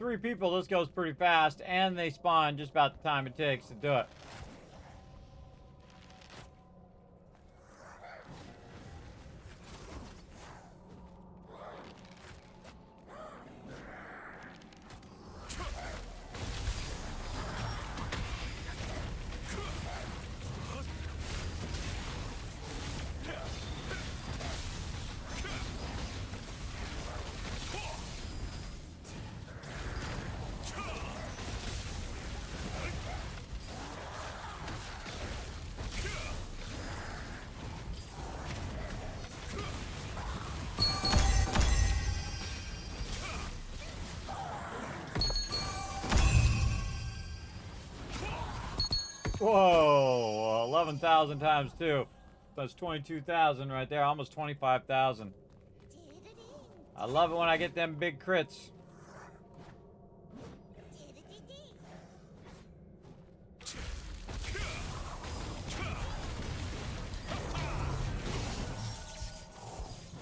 S3: 3 people, this goes pretty fast, and they spawn just about the time it takes to do it. Whoa, 11,000 times 2. That's 22,000 right there, almost 25,000. I love it when I get them big crits.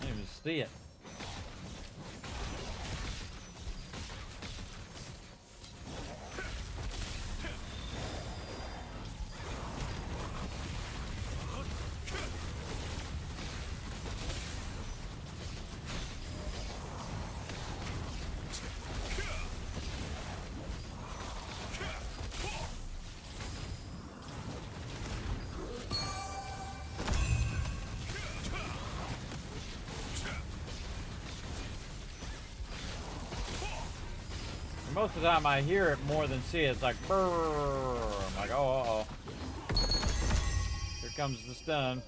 S3: I didn't even see it. Most of the time I hear it more than see it. It's like, brrr. I'm like, oh, here comes the stun.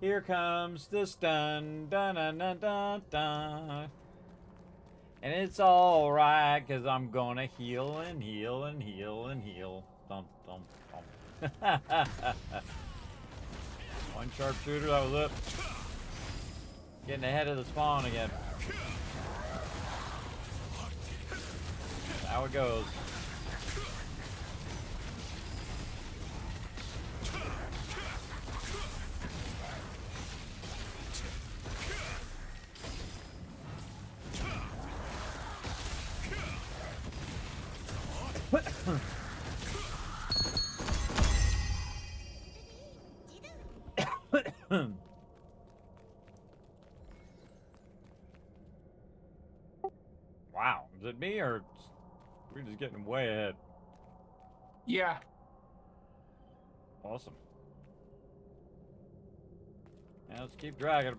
S3: Here comes the stun. Dun, dun, dun, dun, dun. And it's alright, because I'm gonna heal and heal and heal and heal. Dum, dum, dum. One sharpshooter, that was it. Getting ahead of the spawn again. How it goes. Wow, is it me or we're just getting way ahead?
S4: Yeah.
S3: Awesome. Now let's keep dragging.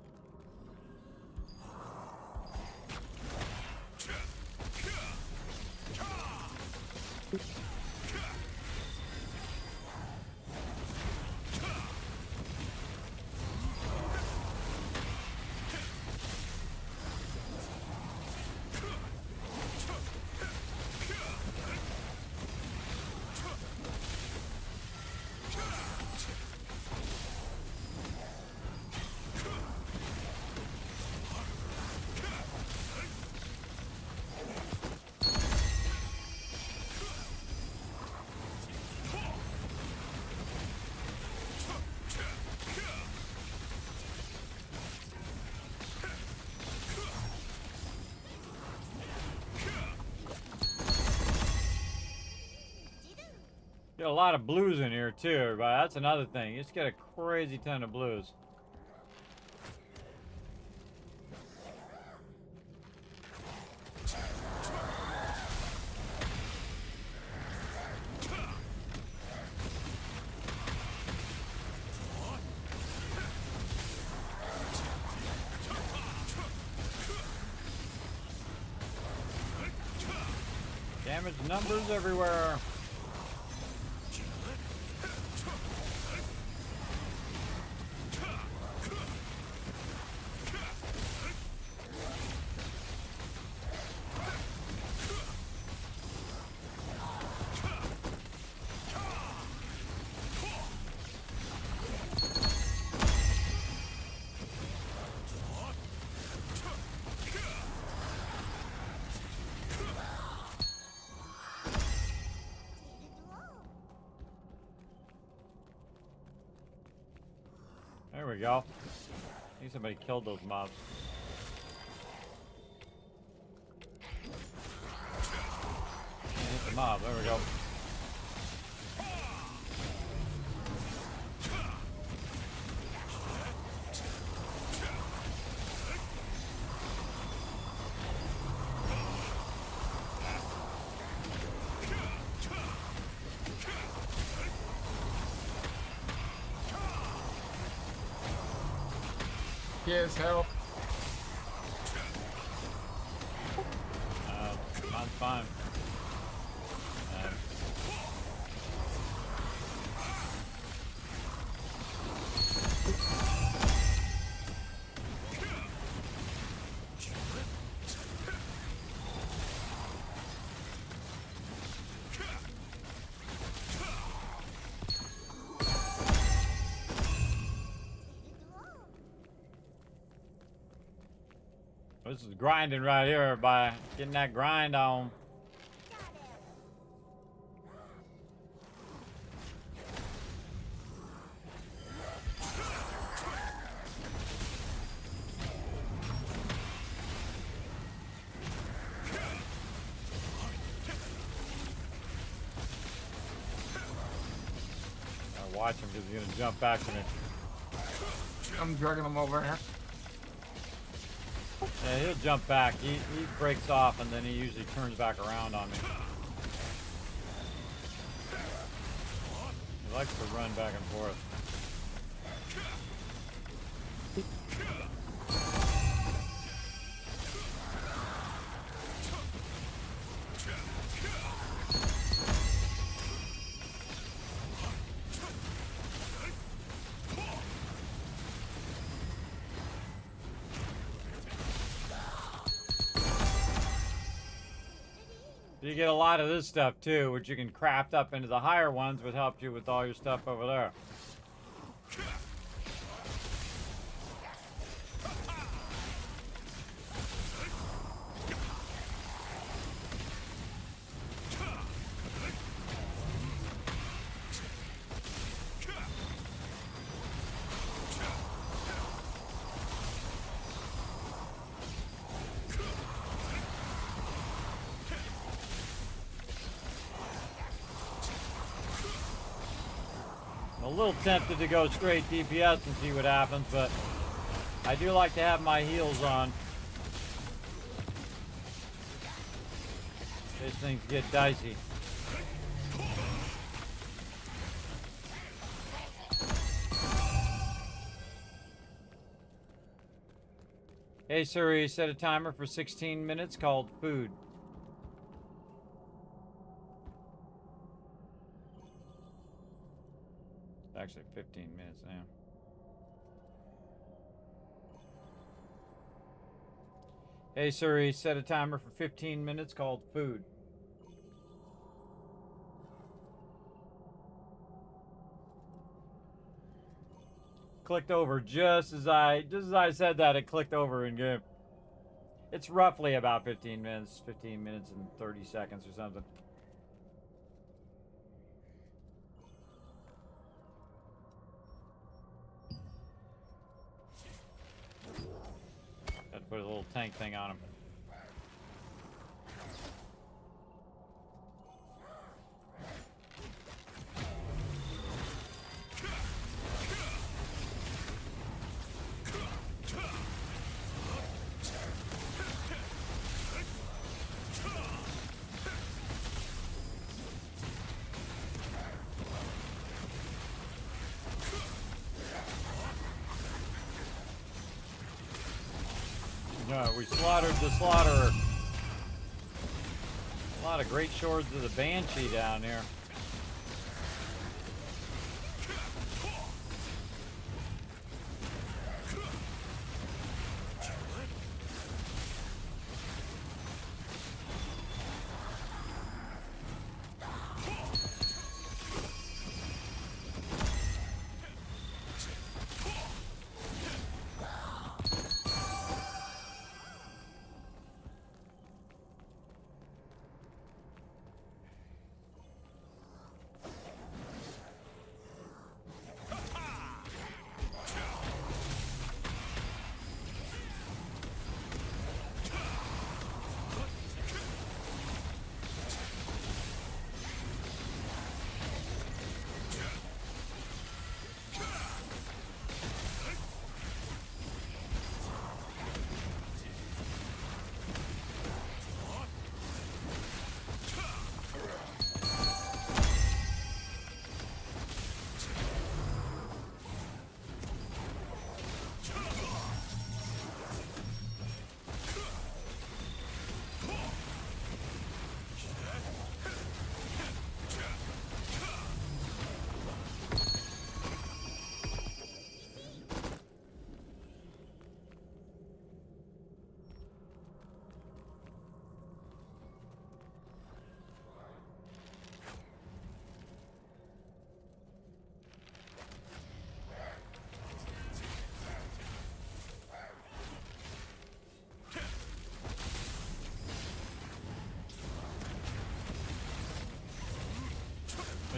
S3: Get a lot of blues in here too, everybody. That's another thing. You just get a crazy ton of blues. Damage numbers everywhere. There we go. I think somebody killed those mobs. him up. There we go.
S4: Yes, help.
S3: Mine's fine. This is grinding right here, everybody. Getting that grind on. Gotta watch him because he's gonna jump back to me.
S4: I'm dragging him over here.
S3: Yeah, he'll jump back. He breaks off and then he usually turns back around on me. He likes to run back and forth. You get a lot of this stuff too, which you can craft up into the higher ones, which helps you with all your stuff over there. A little tempted to go straight DPS and see what happens, but I do like to have my heals on. These things get dicey. Hey Siri, set a timer for 16 minutes called food. Actually 15 minutes now. Hey Siri, set a timer for 15 minutes called food. Clicked over just as I said that, it clicked over in game. It's roughly about 15 minutes and 30 seconds or something. Put a little tank thing on him. We slaughtered the slaughterer. A lot of great swords of the Banshee down here.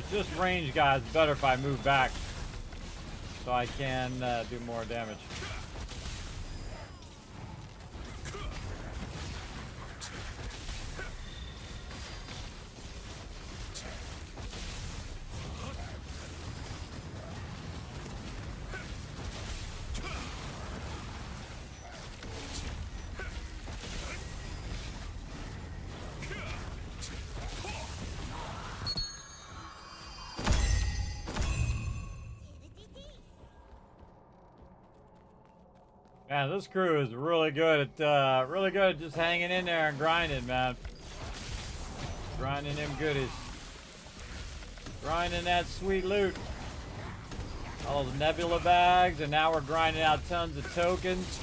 S3: It's just range, guys. It's better if I move back so I can do more damage. Man, this crew is really good at just hanging in there and grinding, man. Grinding them goodies. Grinding that sweet loot. All those nebula bags, and now we're grinding out tons of tokens.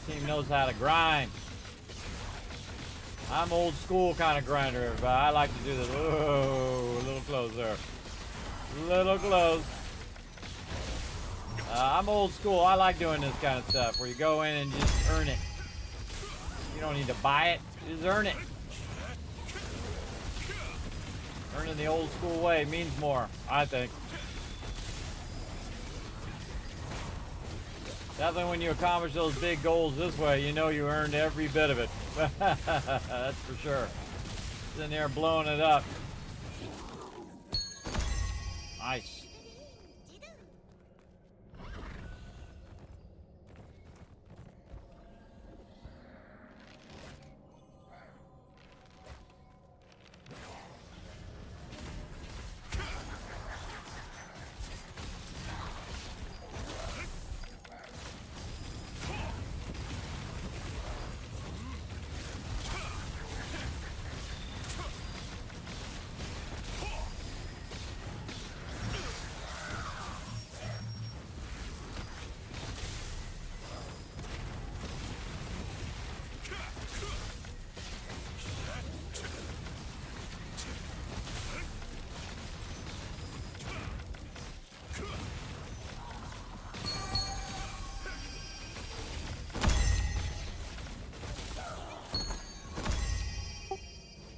S3: This team knows how to grind. I'm old school kind of grinder, but I like to do this. Whoa, a little close there. Little close. I'm old school. I like doing this kind of stuff where you go in and just earn it. You don't need to buy it. Just earn it. Earning the old school way means more, I think. Definitely when you accomplish those big goals this way, you know you earned every bit of it. That's for sure. It's in there blowing it up. Nice.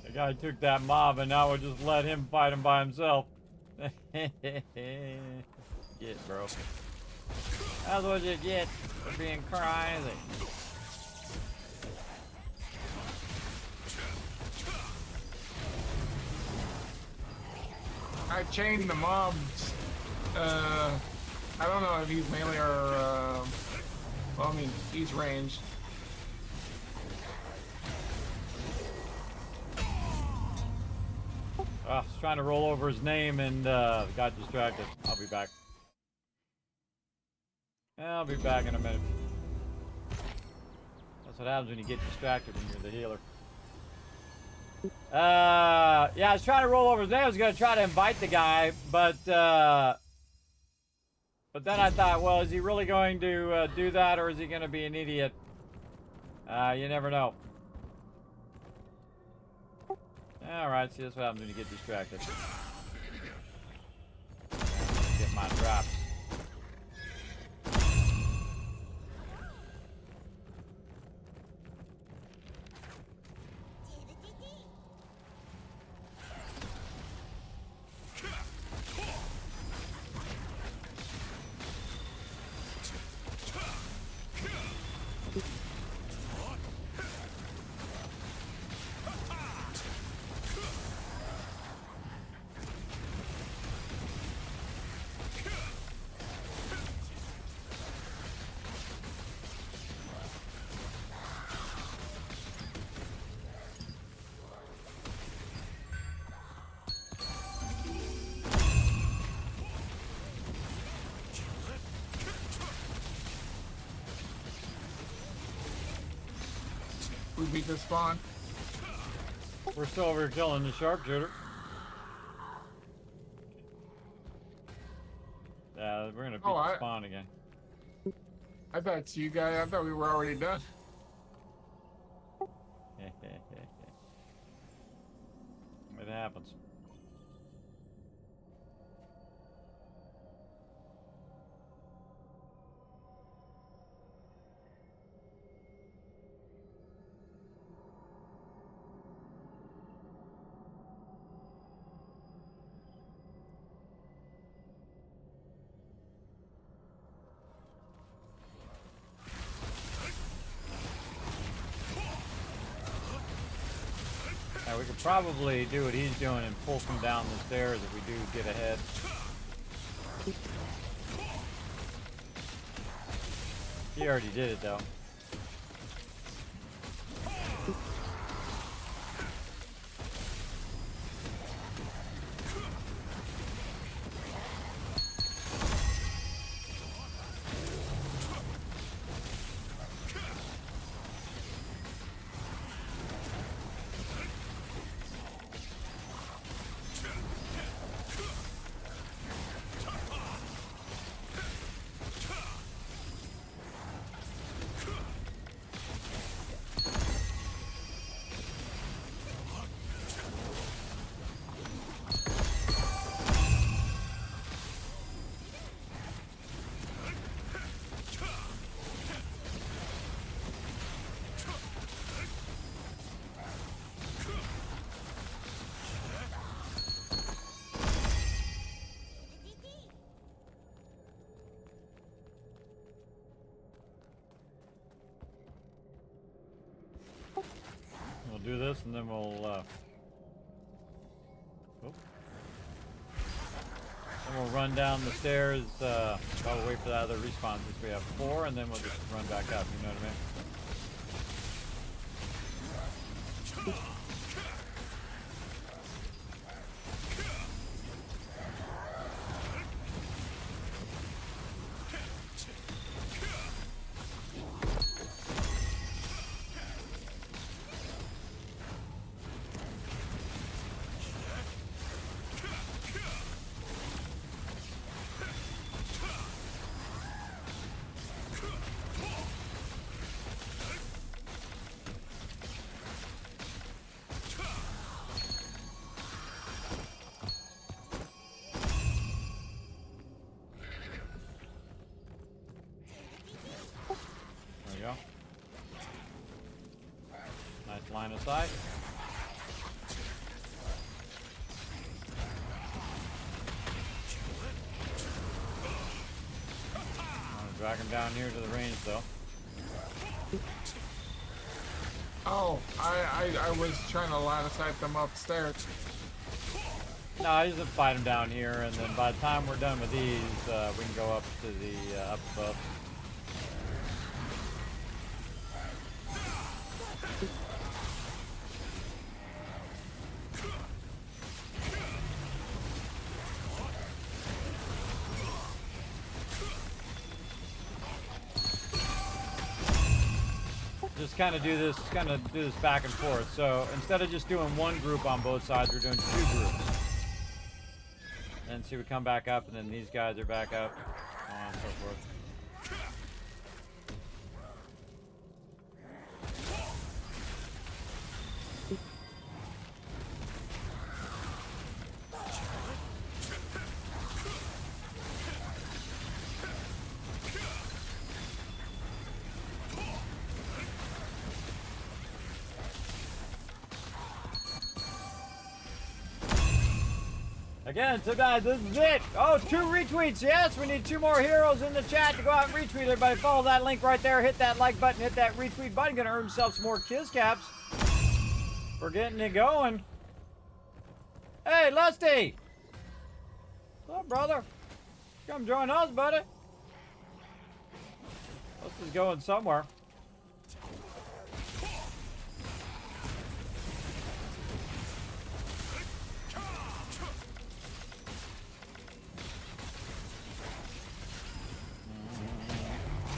S3: The guy took that mob and now we'll just let him fight him by himself. Get, bro. That's what you get for being crazy.
S4: I chained the mobs. I don't know if he's melee or, well, I mean, he's ranged.
S3: I was trying to roll over his name and got distracted. I'll be back. I'll be back in a minute. That's what happens when you get distracted when you're the healer. Yeah, I was trying to roll over his name. I was going to try to invite the guy, but then I thought, well, is he really going to do that, or is he going to be an idiot? You never know. Alright, see, that's what happens when you get distracted. Get my drops.
S4: We beat the spawn.
S3: We're still over here killing the sharpshooter. Yeah, we're gonna beat the spawn again.
S4: I thought you guys, I thought we were already done.
S3: It happens. Now we could probably do what he's doing and pull him down the stairs if we do get ahead. He already did it though. We'll do this and then we'll run down the stairs. I'll wait for that other respawn since we have 4, and then we'll just run back up. You know what I mean? There we go. Nice line of sight. I'm gonna drag him down here to the range though.
S4: Oh, I was trying to line of sight them upstairs.
S3: No, I just fight him down here, and then by the time we're done with these, we can go up to the up above. Just kind of do this back and forth. So instead of just doing one group on both sides, we're doing 2 groups. And see, we come back up, and then these guys are back up, so on and so forth. Again, so guys, this is it. Oh, 2 retweets. Yes, we need 2 more heroes in the chat to go out and retweet. Everybody follow that link right there. Hit that like button. Hit that retweet button. Gonna earn yourself some more kiss caps for getting it going. Hey, Lusty. What's up, brother? Come join us, buddy. Lusty's going somewhere.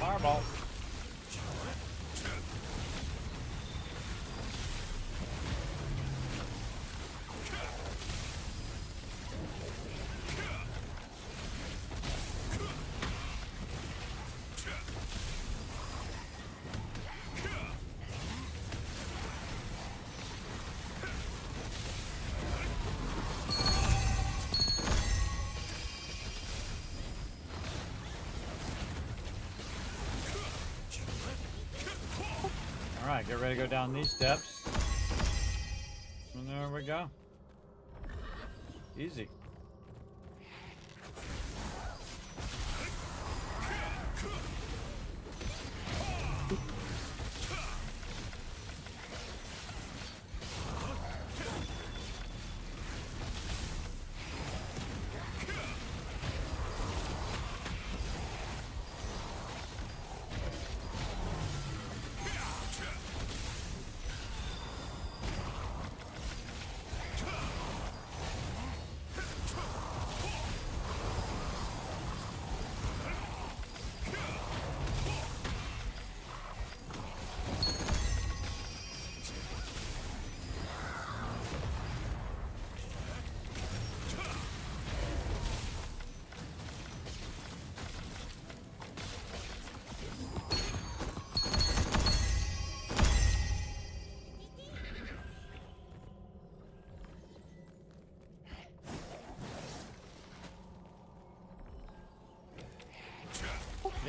S3: Fireball. Alright, get ready to go down these steps. And there we go. Easy.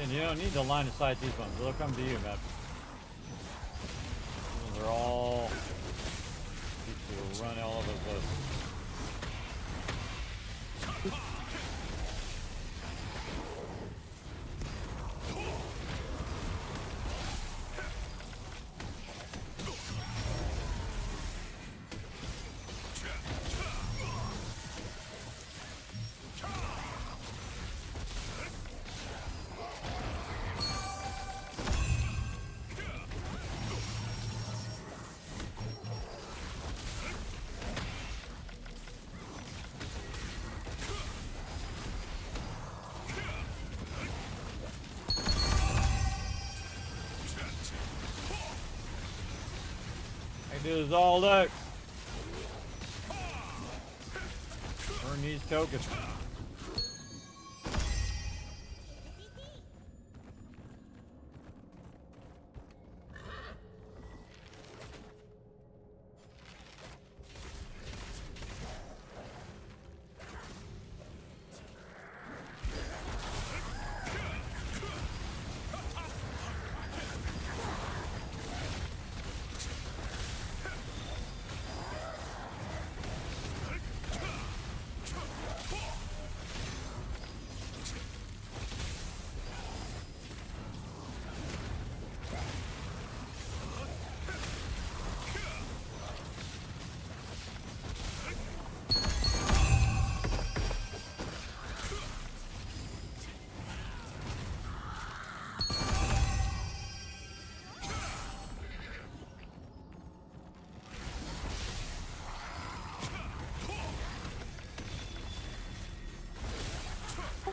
S3: And you don't need to line of sight these ones. They'll come to you, man. They're all... People run all over the place. Do this all day. Earn these tokens.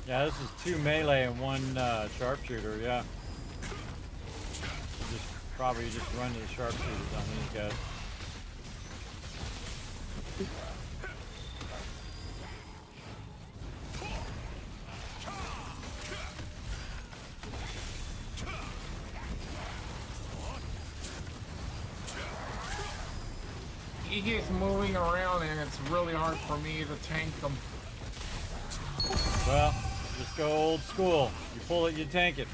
S3: Yeah, this is 2 melee and 1 sharpshooter, yeah. Probably just run to the sharpshooters on these guys.
S4: He keeps moving around and it's really hard for me to tank him.
S3: Well, just go old school. You pull it, you tank it.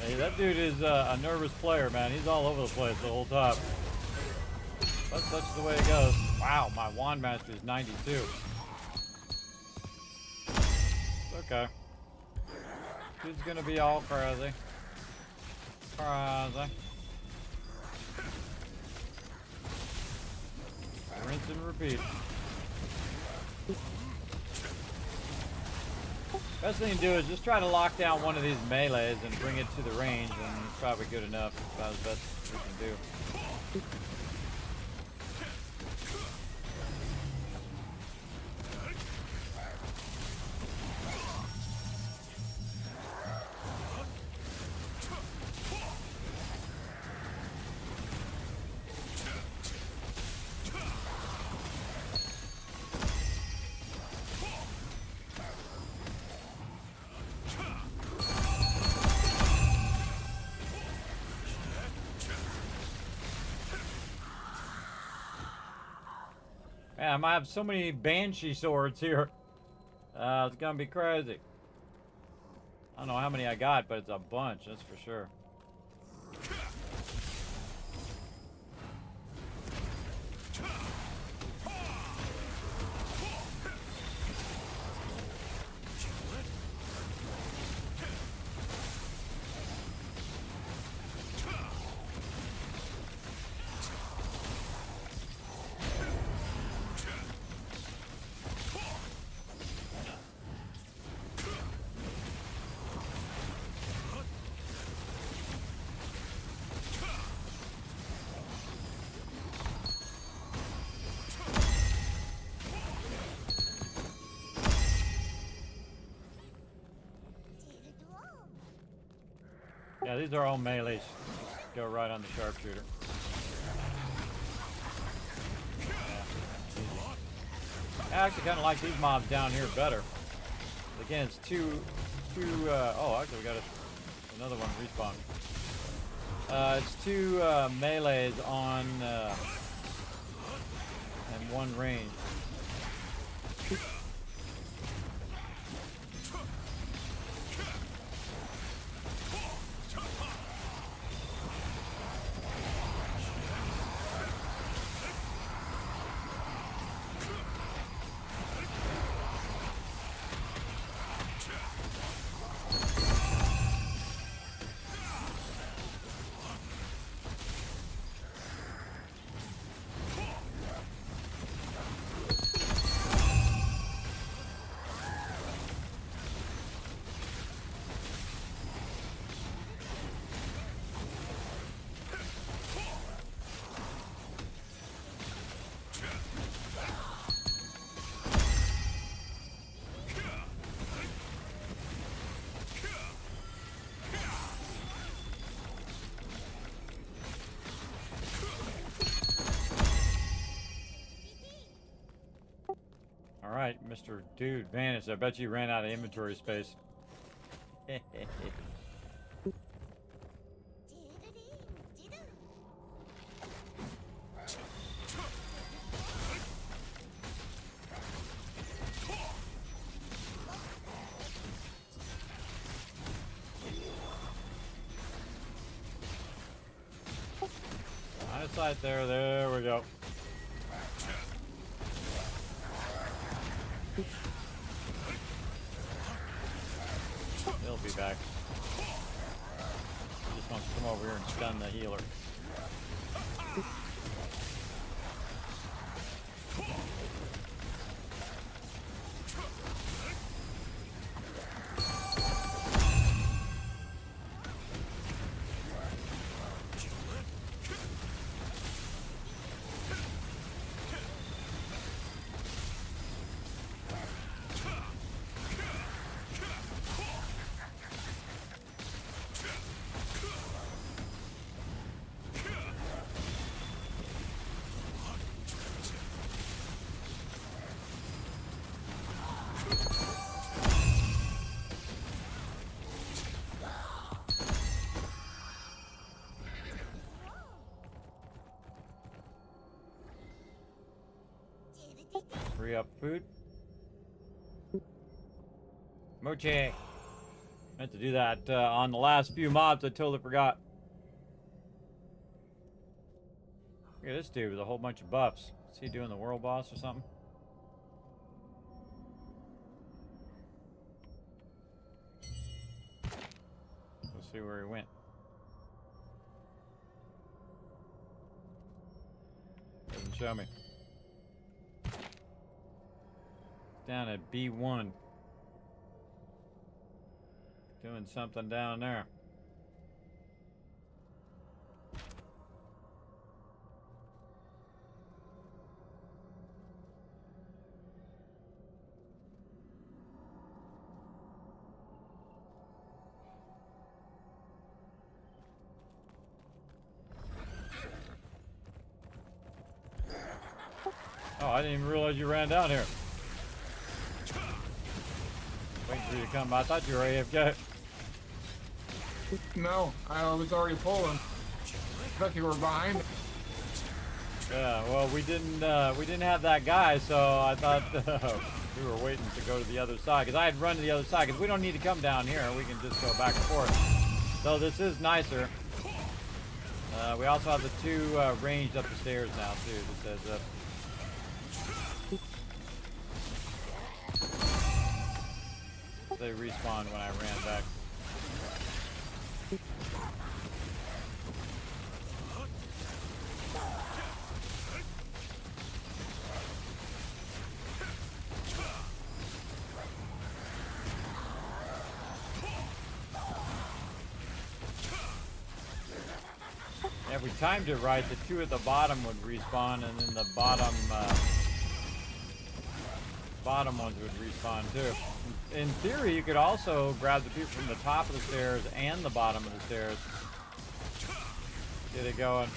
S3: Hey, that dude is a nervous player, man. He's all over the place the whole time. That's the way it goes. Wow, my wand master is 92. It's okay. Dude's gonna be all crazy. Crazy. Rinse and repeat. Best thing to do is just try to lock down one of these melees and bring it to the range, and it's probably good enough. It's about the best we can do. Man, I might have so many Banshee swords here. It's gonna be crazy. I don't know how many I got, but it's a bunch, that's for sure. Yeah, these are all melees. Just go right on the sharpshooter. Yeah, I actually kind of like these mobs down here better. Again, it's two. Oh, actually, we got another one respawn. It's 2 melees on and 1 range. All right, Mr. Dude vanished. I bet you ran out of inventory space. Line of sight there. There we go. He'll be back. He just wants to come over here and stun the healer. Free up food. Moche. Meant to do that on the last few mobs. I totally forgot. Look at this dude with a whole bunch of buffs. Is he doing the world boss or something? Let's see where he went. Doesn't show me. Down at B1. Doing something down there. Oh, I didn't even realize you ran down here. Waiting for you to come by. I thought you were AFK.
S4: No, I was already pulling. I thought you were behind me.
S3: Yeah, well, we didn't have that guy, so I thought we were waiting to go to the other side. Because I had run to the other side. Because we don't need to come down here. We can just go back and forth. So this is nicer. We also have the two ranged up the stairs now, too. That says they respawned when I ran back. Yeah, if we timed it right, the two at the bottom would respawn, and then the bottom ones would respawn too. In theory, you could also grab the people from the top of the stairs and the bottom of the stairs. Get it going.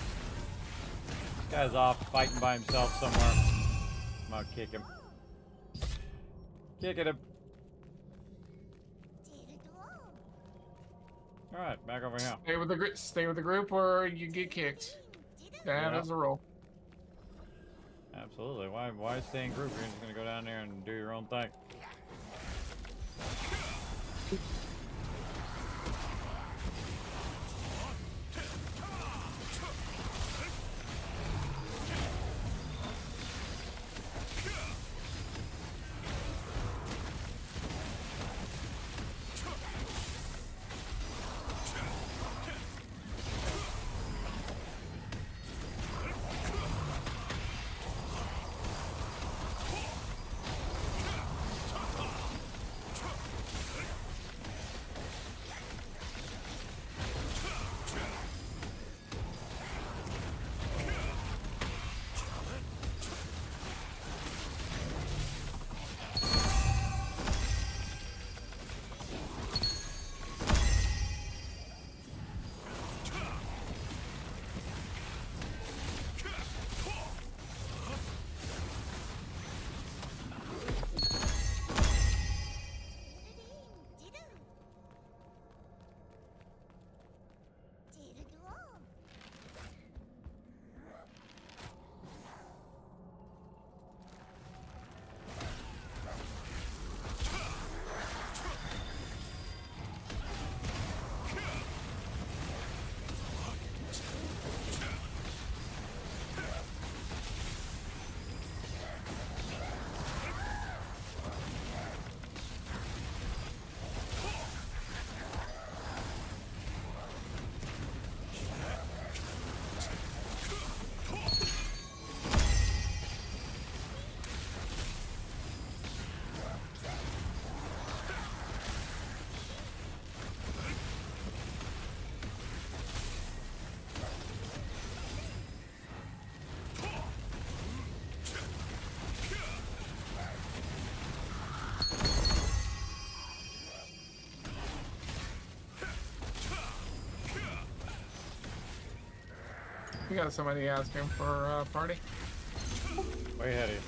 S3: This guy's off fighting by himself somewhere. I'm gonna kick him. Kicking him. Alright, back over here.
S4: Stay with the group, or you get kicked. That is a roll.
S3: Absolutely. Why stay in group? You're just gonna go down there and do your own thing.
S4: We got somebody asking for a party.
S3: Way ahead of you.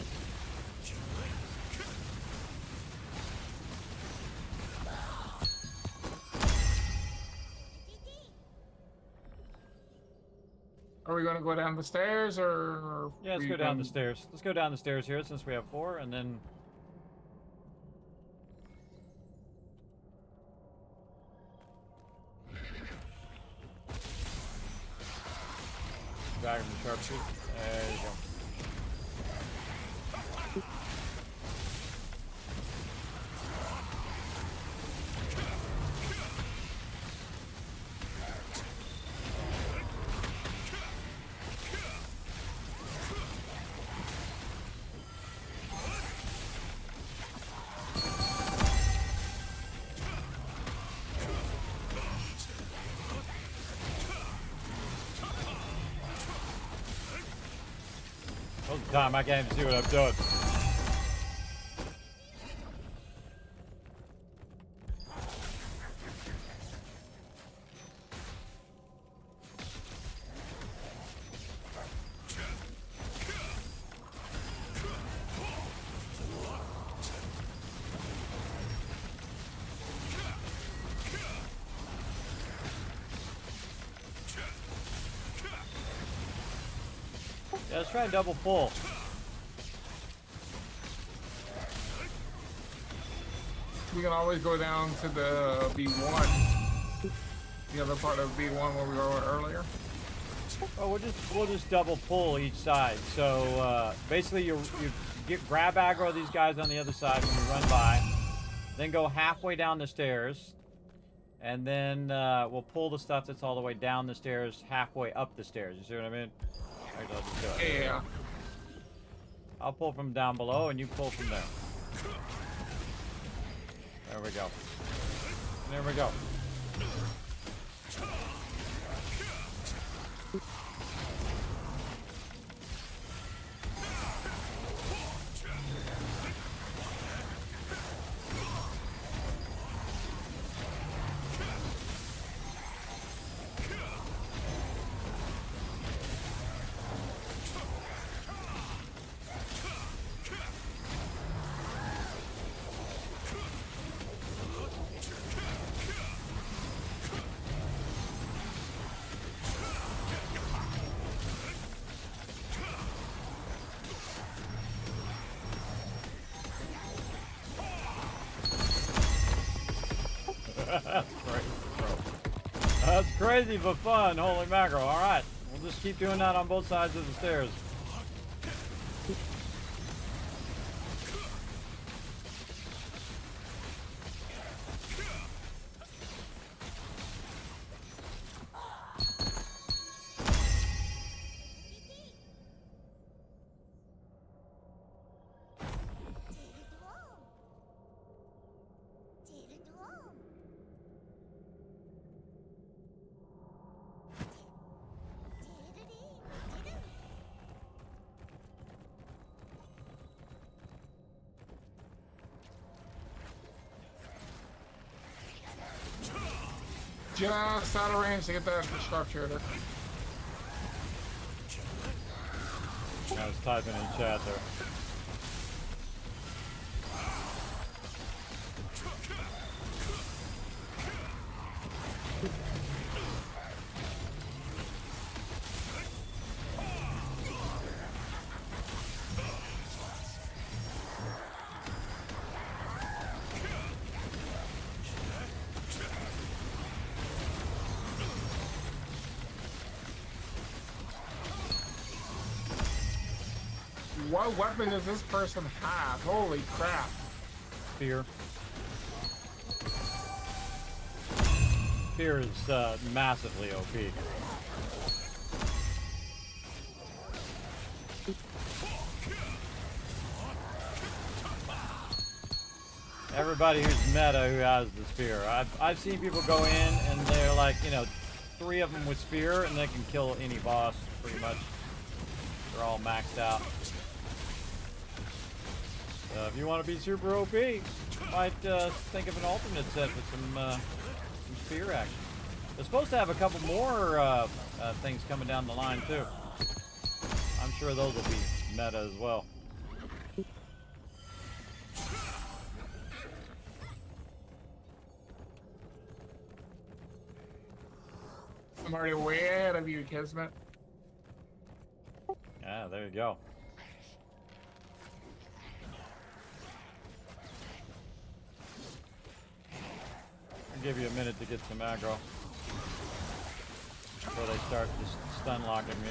S4: Are we gonna go down the stairs or?
S3: Yeah, let's
S4: we
S3: go down
S4: gonna-
S3: the stairs. Let's go down the stairs here since we have 4, and then. Drag him to sharpshoot. There you go. Most of the time I can't even see what I'm doing. Yeah, let's try and double pull.
S4: We can always go down to the B1. The other part of B1 where we were earlier.
S3: Oh, we'll just double pull each side. So basically, you grab aggro these guys on the other side when you run by, then go halfway down the stairs, and then we'll pull the stuff that's all the way down the stairs, halfway up the stairs. You see what I mean? Actually, I'll just do it.
S4: Yeah.
S3: I'll pull from down below, and you pull from there. There we go. There we go. That's crazy, bro. That's crazy but fun. Holy mackerel. All right. We'll just keep doing that on both sides of the stairs.
S4: Just out of range to get that sharpshooter.
S3: I was typing in chat there.
S4: What weapon does this person have? Holy crap.
S3: Fear. Fear is massively OP. Everybody who's meta who has the spear. I've seen people go in and they're like, you know, 3 of them with spear and they can kill any boss pretty much. They're all maxed out. If you want to be super OP, you might think of an alternate set with some spear action. They're supposed to have a couple more things coming down the line too. sure those will be meta as well.
S4: I'm already way ahead of you, Kismet.
S3: Yeah, there you go. I'll give you a minute to get some aggro before they start just stun locking me.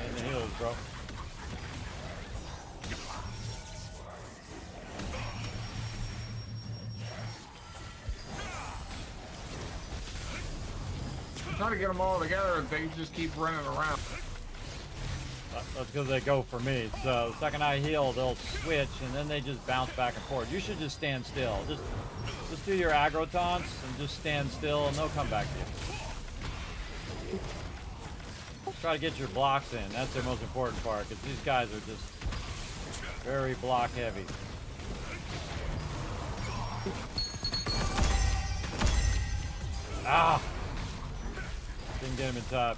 S3: In the heels, bro.
S4: I'm trying to get them all together, they just keep running around.
S3: That's because they go for me. So the second I heal, they'll switch, and then they just bounce back and forth. You should just stand still. Just do your aggro taunts and just stand still, and they'll come back to you. Try to get your blocks in. That's the most important part, because these guys are just very block heavy. Ah! Didn't get him in time.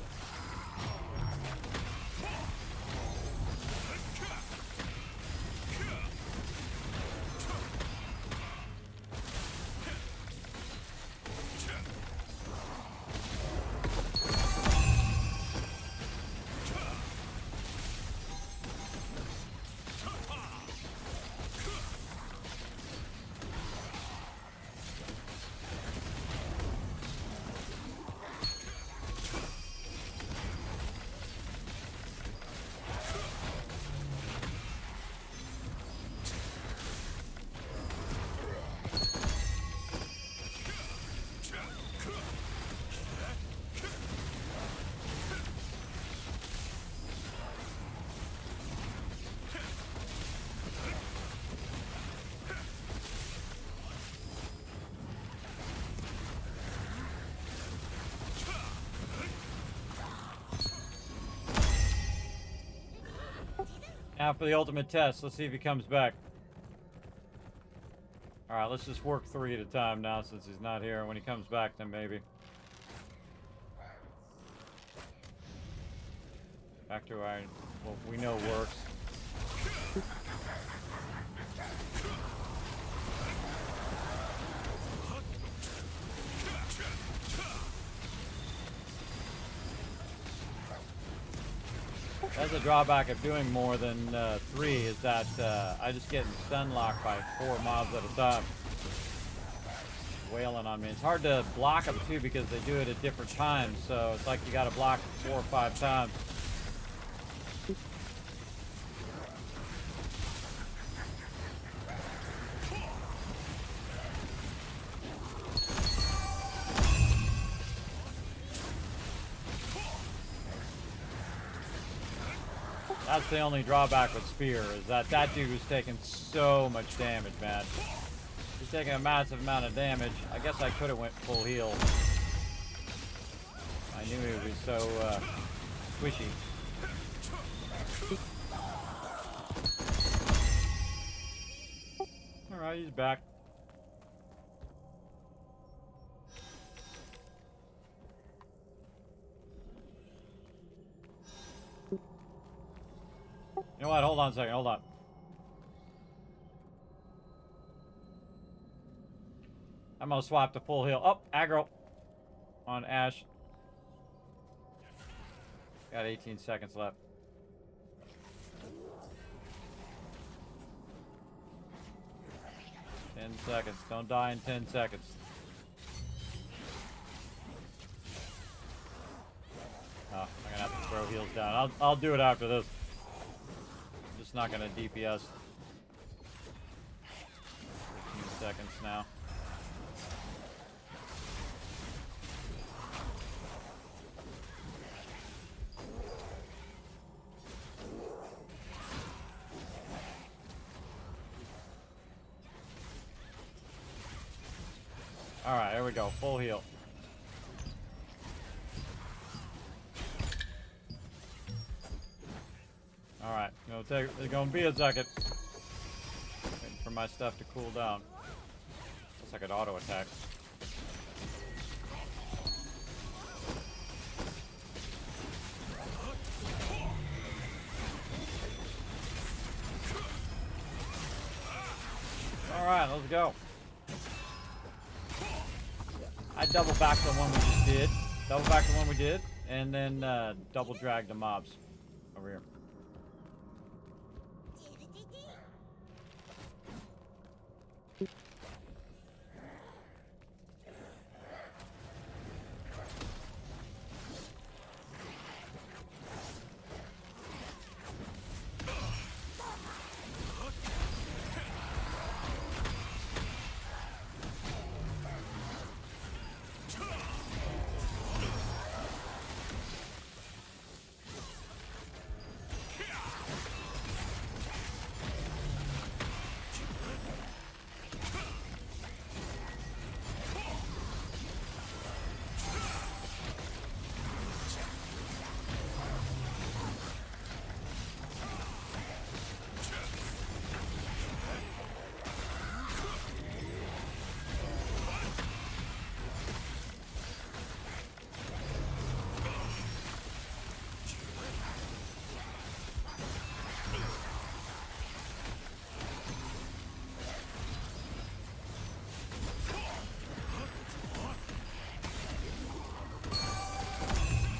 S3: Now for the ultimate test. Let's see if he comes back. Alright, let's just work 3 at a time now since he's not here. When he comes back, then maybe. Back to our, what we know works. That's a drawback of doing more than 3 is that I just get stun locked by 4 mobs at a time. Wailing on me. It's hard to block them too because they do it at different times, so it's like you gotta block 4 or 5 times. That's the only drawback with Spear, is that dude was taking so much damage, man. He's taking a massive amount of damage. I guess I could have went full heal. I knew he would be so squishy. Alright, he's back. You know what? Hold on a second. Hold on. I'm gonna swap to full heal. Oh, aggro on Ash. Got 18 seconds left. Ten seconds. Don't die in 10 seconds. Oh, I'm gonna have to throw heals down. I'll do it after this. Just not gonna DPS. 15 seconds now. Alright, here we go. Full heal. Alright, it's gonna be a second. Waiting for my stuff to cool down. Looks like an auto attack. go. I double back the one we just did. Double back the one we did. And then double drag the mobs over here.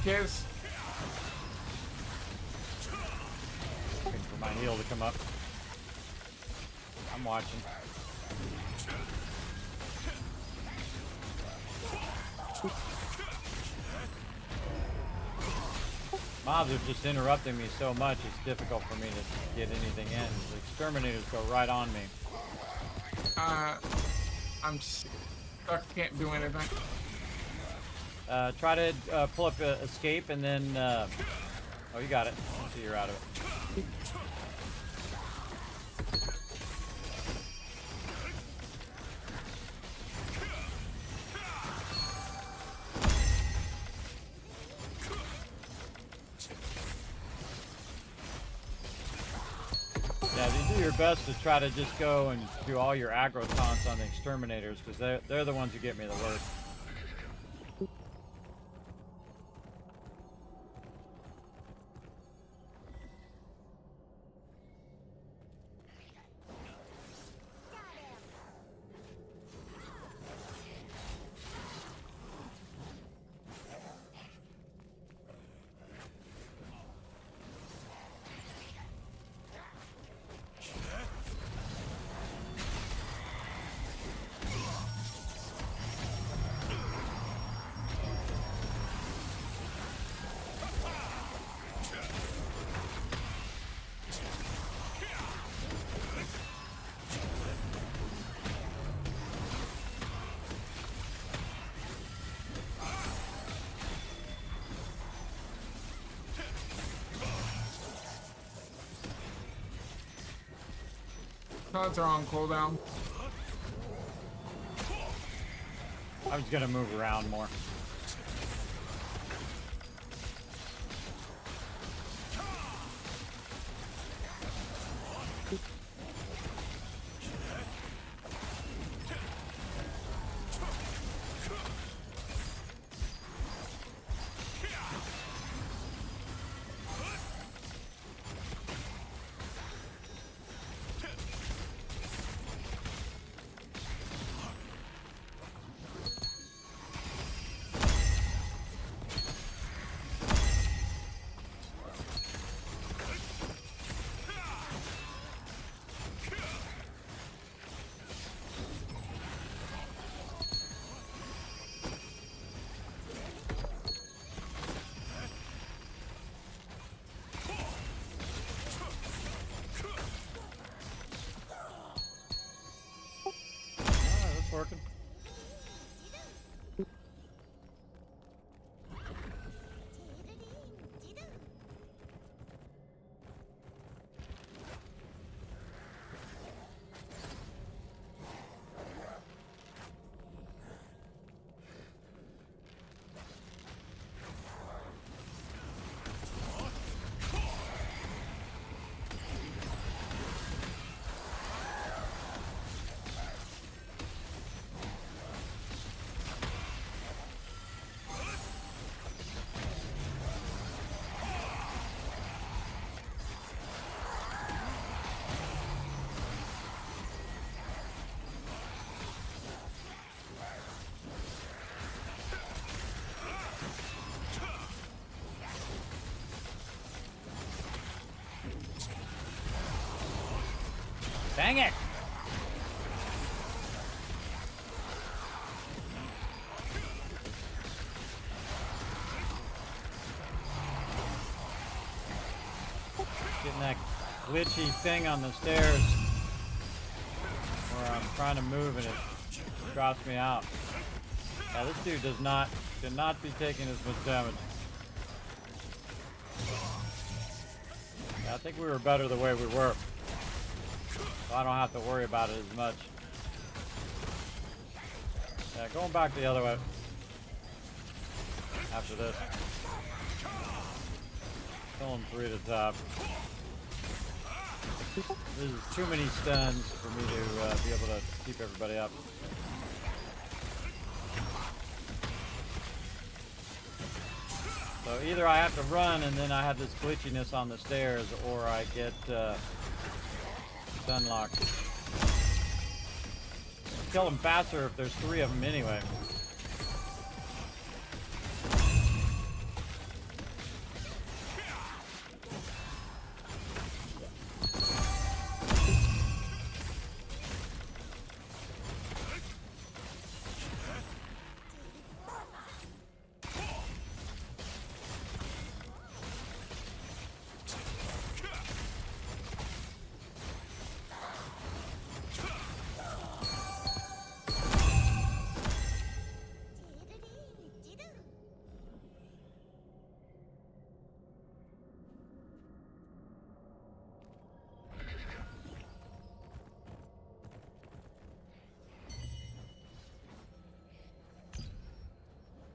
S4: Kiss.
S3: Waiting for my heal to come up. I'm watching. Mobs are just interrupting me so much, it's difficult for me to get anything in. The exterminators go right on me.
S4: I'm stuck, can't do anything.
S3: Try to pull up escape and then... oh, you got it. I see you're out of it. Yeah, you do your best to try to just go and do all your aggro taunts on the exterminators, because they're the ones who get me the worst.
S4: Taunts are on cooldown.
S3: I was gonna move around more. Dang it! Getting that glitchy thing on the stairs where I'm trying to move and it drops me out. Yeah, this dude should not be taking as much damage. Yeah, I think we were better the way we were. So I don't have to worry about it as much. Yeah, going back the other way. After this. Killing 3 at the top. This is too many stuns for me to be able to keep everybody up. So either I have to run and then I have this glitchiness on the stairs, or I get stun locked. Kill them faster if there's 3 of them anyway.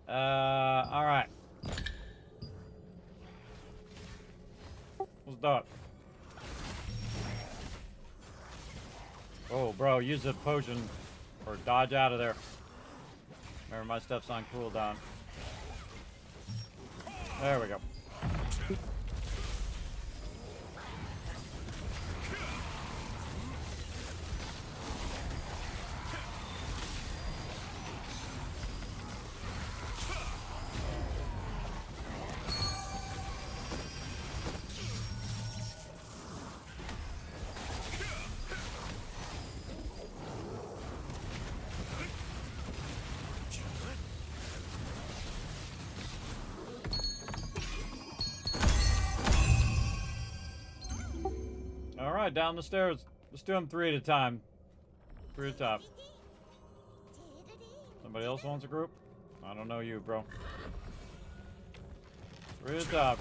S3: All right. Let's do it. Oh, bro, use a potion or dodge out of there. Remember, my stuff's on cooldown. There we go. Alright, down the stairs. Let's do them 3 at a time. 3 at the top. Somebody else wants a group? I don't know you, bro. 3 at the top.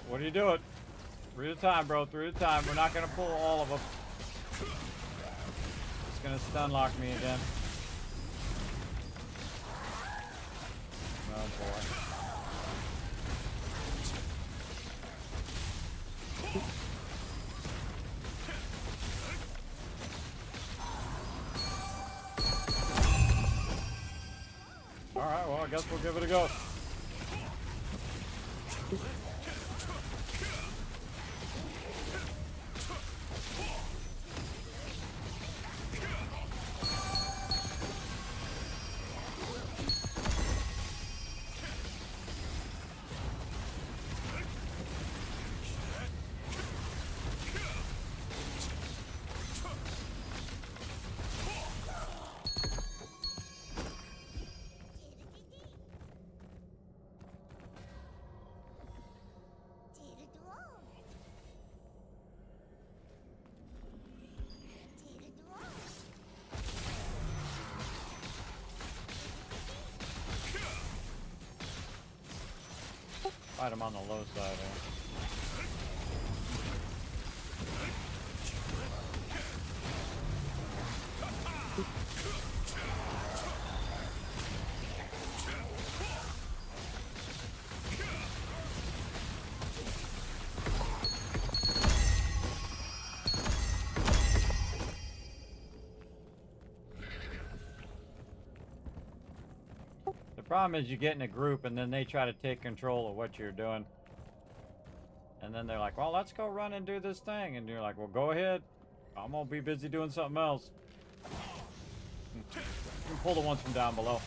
S3: What are you doing? 3 at a time, bro. 3 at a time. We're not gonna pull all of them. It's gonna stun lock me again. Oh boy. Alright, well, I guess we'll give it a go. Fight him on the low side here. The problem is you get in a group and then they try to take control of what you're doing. And then they're like, well, let's go run and do this thing. And you're like, well, go ahead. I'm going to be busy doing something else. You can pull the ones from down below.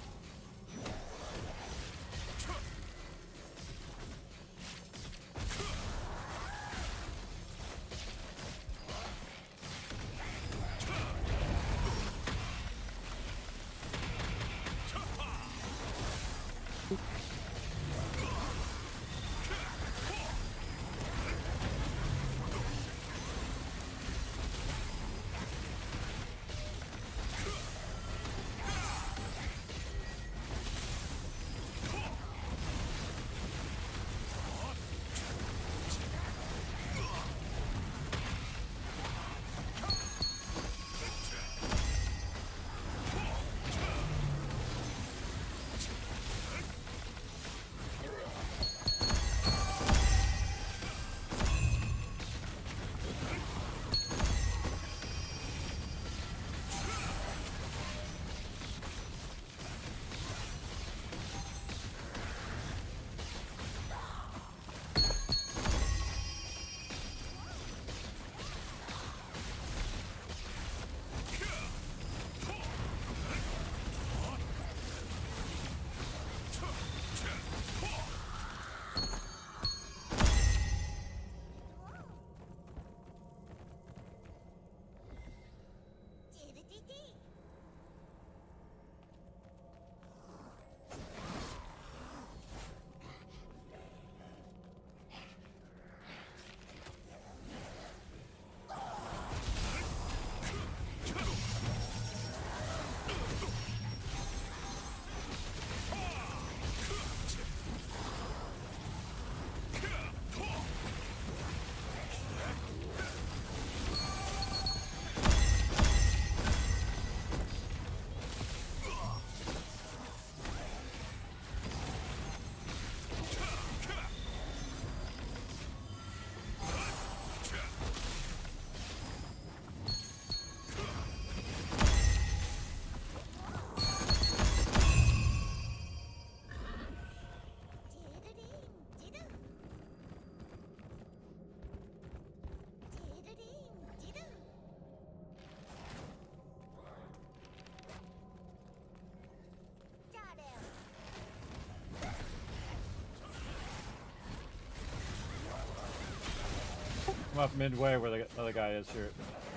S3: Come up midway where the other guy is here.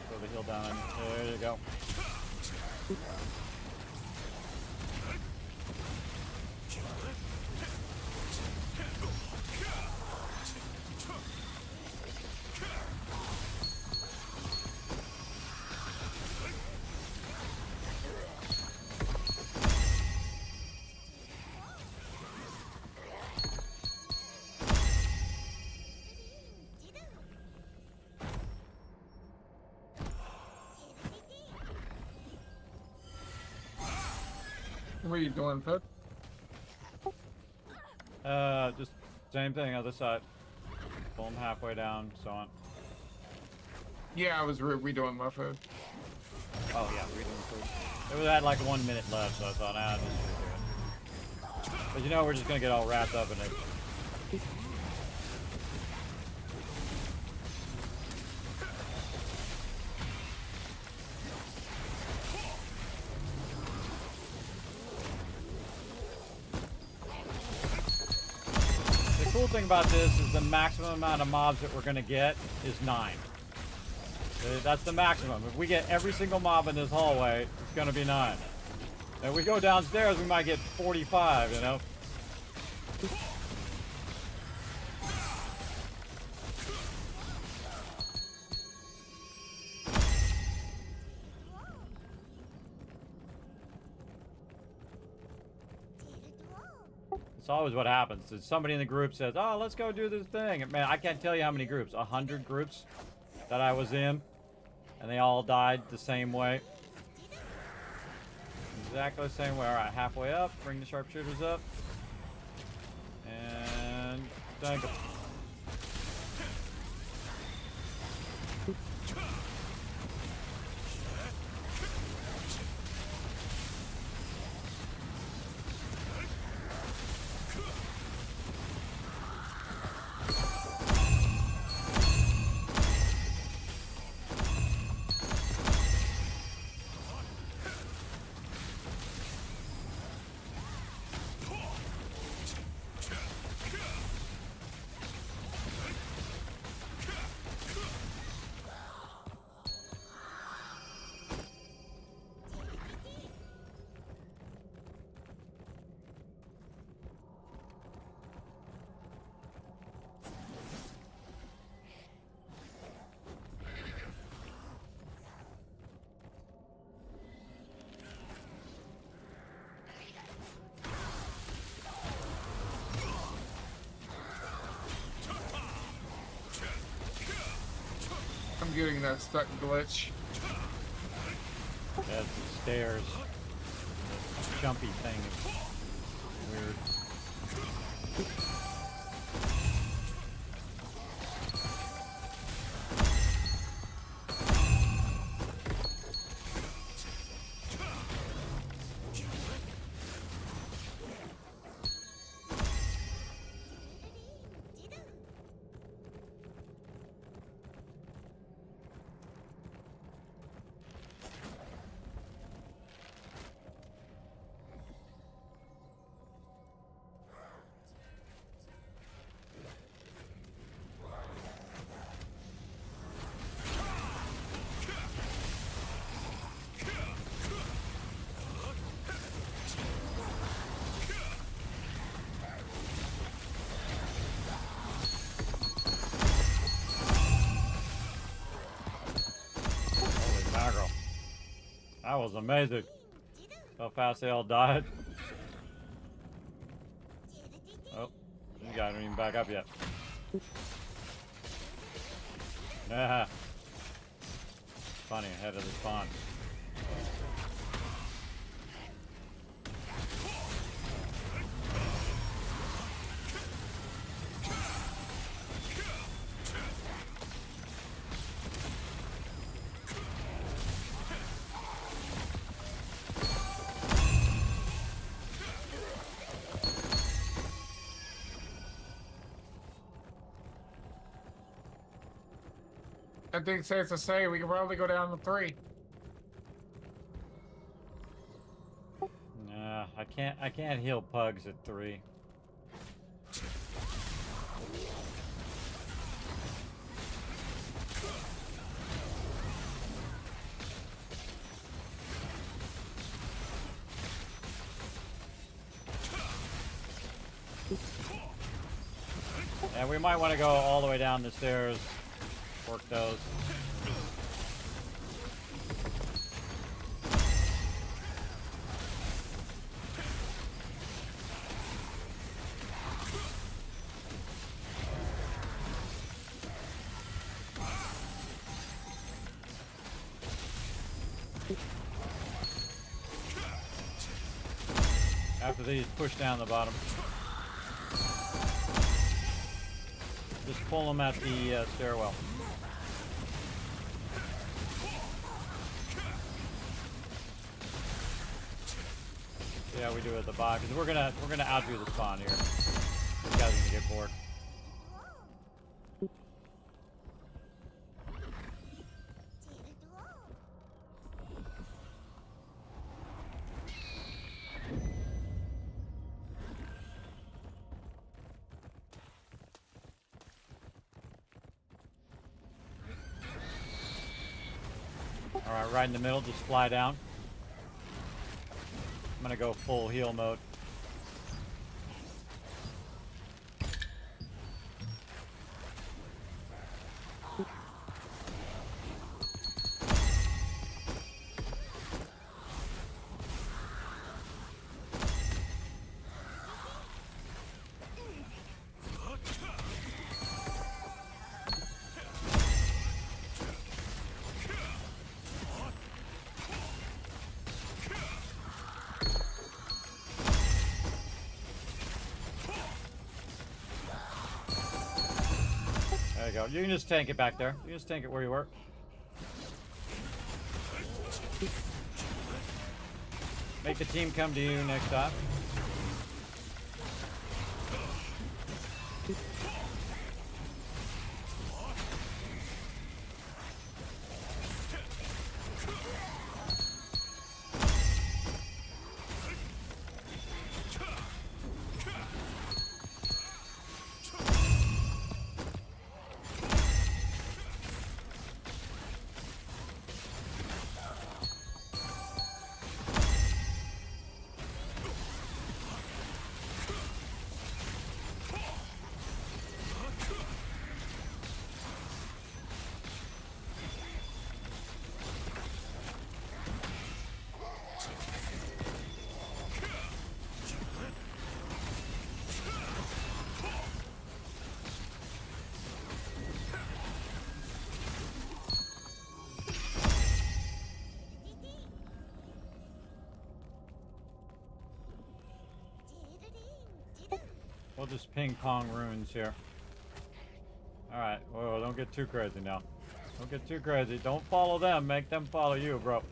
S3: Throw the heal down on you. There you go.
S4: What are you doing, Fed?
S3: Just same thing, other side. Pull him halfway down, so on.
S4: Yeah, I was redoing my food.
S3: Oh yeah, redoing food. It had like 1 minute left, so I thought, just redo it. But you know, we're just gonna get all wrapped up in it. The cool thing about this is the maximum amount of mobs that we're going to get is 9. That's the maximum. If we get every single mob in this hallway, it's going to be 9. If we go downstairs, we might get 45, you know? It's always what happens. Is somebody in the group says, "Oh, let's go do this thing." Man, I can't tell you how many groups. 100 groups that I was in, and they all died the same way. Exactly the same way. All right, halfway up. Bring the sharpshooters up, and dang it.
S4: I'm getting that stuck glitch.
S3: That's the stairs. The jumpy thing is weird. That was amazing. How fast they all died. Oh, you guys aren't even back up yet. Yeah. Funny, ahead of the spawn.
S4: I think it's safe to say we can probably go down to 3.
S3: Nah, I can't heal pugs at 3. Yeah, we might want to go all the way down the stairs. Work those. After these, push down the bottom. Just pull them at the stairwell. See how we do at the bottom, because we're gonna outdo the spawn here. These guys are gonna get bored. Alright, right in the middle, just fly down. I'm gonna go full heal mode. go. You can just tank it back there. You can just tank it where you were. Make the team come to you next time. We'll just ping pong runes here. Alright, whoa, don't get too crazy now. Don't get too crazy. Don't follow them, make them follow you, bro.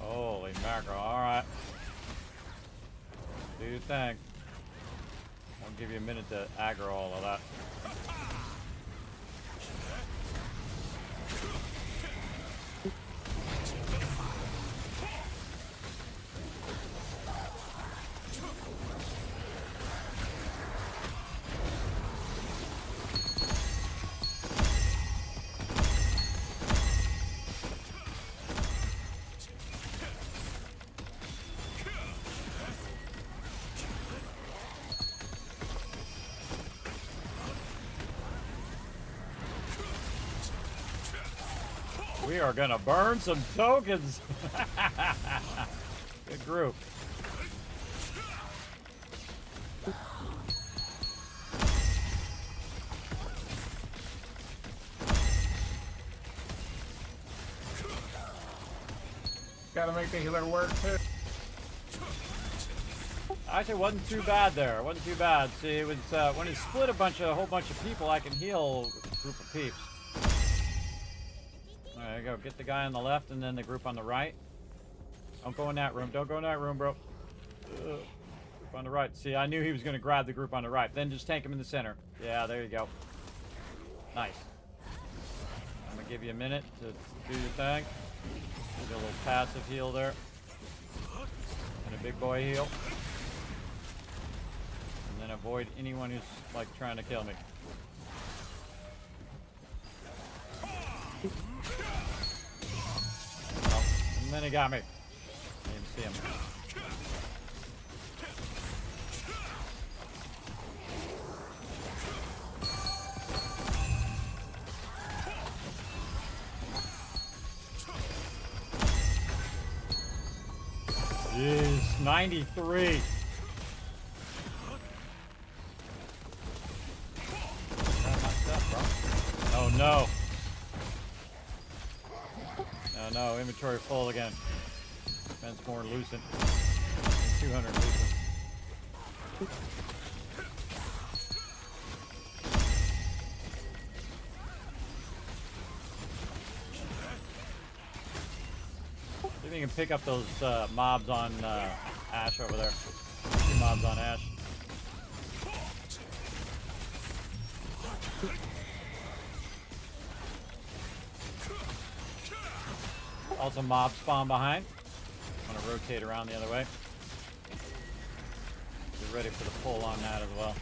S3: Holy mackerel, alright. Do your thing. I'll give you a minute to aggro all of that. We are gonna burn some tokens. Good group.
S4: Gotta make the healer work too.
S3: Actually, it wasn't too bad there. It wasn't too bad. See, it was when he split a whole bunch of people, I can heal a group of peeps. There you go. Get the guy on the left and then the group on the right. Don't go in that room. Don't go in that room, bro. Group on the right. See, I knew he was going to grab the group on the right. Then just tank him in the center. Yeah, there you go. Nice. I'm going to give you a minute to do your thing. Give you a little passive heal there. And a big boy heal. And then avoid anyone who's, like, trying to kill me. And then he got me. Didn't see him. Jeez, 93. Oh no. Oh no, inventory full again. Spends more lucent. 200 lucent. See if you can pick up those mobs on Ash over there. 2 mobs on Ash. Also mob spawn behind. I'm gonna rotate around the other way. Get ready for the pull on that as well.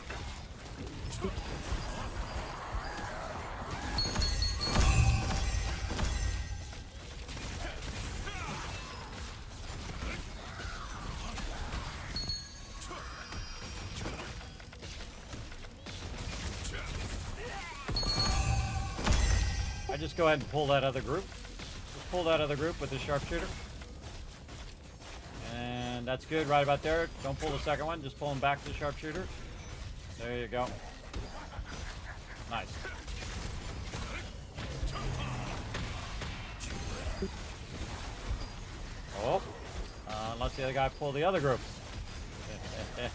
S3: I just go ahead and pull that other group. Just pull that other group with the sharpshooter. And that's good right about there. Don't pull the second one, just pull them back to the sharpshooter. There you go. Nice. Oh, unless the other guy pulled the other group.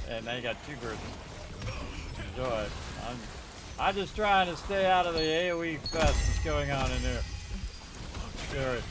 S3: And now you got 2 groups. Enjoy. I'm just trying to stay out of the AoE fest that's going on in here. Scary.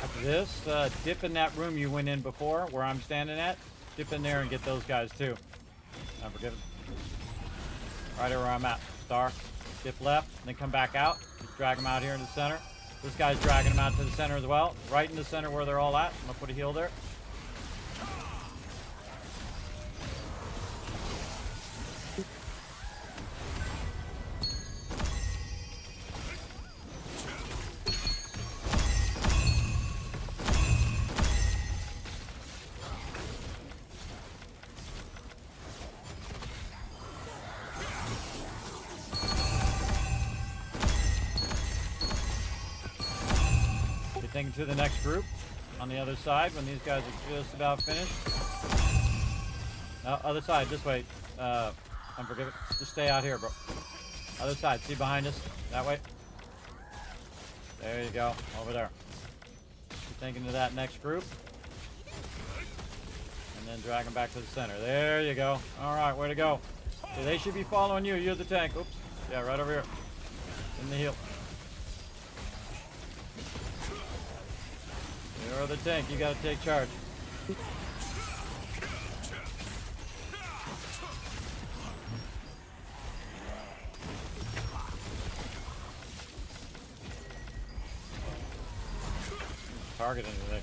S3: After this, dip in that room you went in before, where I'm standing at. Dip in there and get those guys too. Unforgiven. Right where I'm at. Star. Dip left, and then come back out. Just drag them out here in the center. This guy's dragging them out to the center as well. Right in the center where they're all at. I'm gonna put a heal there. Thinking to the next group on the other side when these guys are just about finished. No, other side, this way. Unforgiven. Just stay out here, bro. Other side, see behind us? That way. There you go, over there. Keep thinking to that next group. And then drag them back to the center. There you go. Alright, way to go. So they should be following you. You're the tank. Oops. Yeah, right over here. In the heel. You're the tank, you gotta take charge. Targeting today.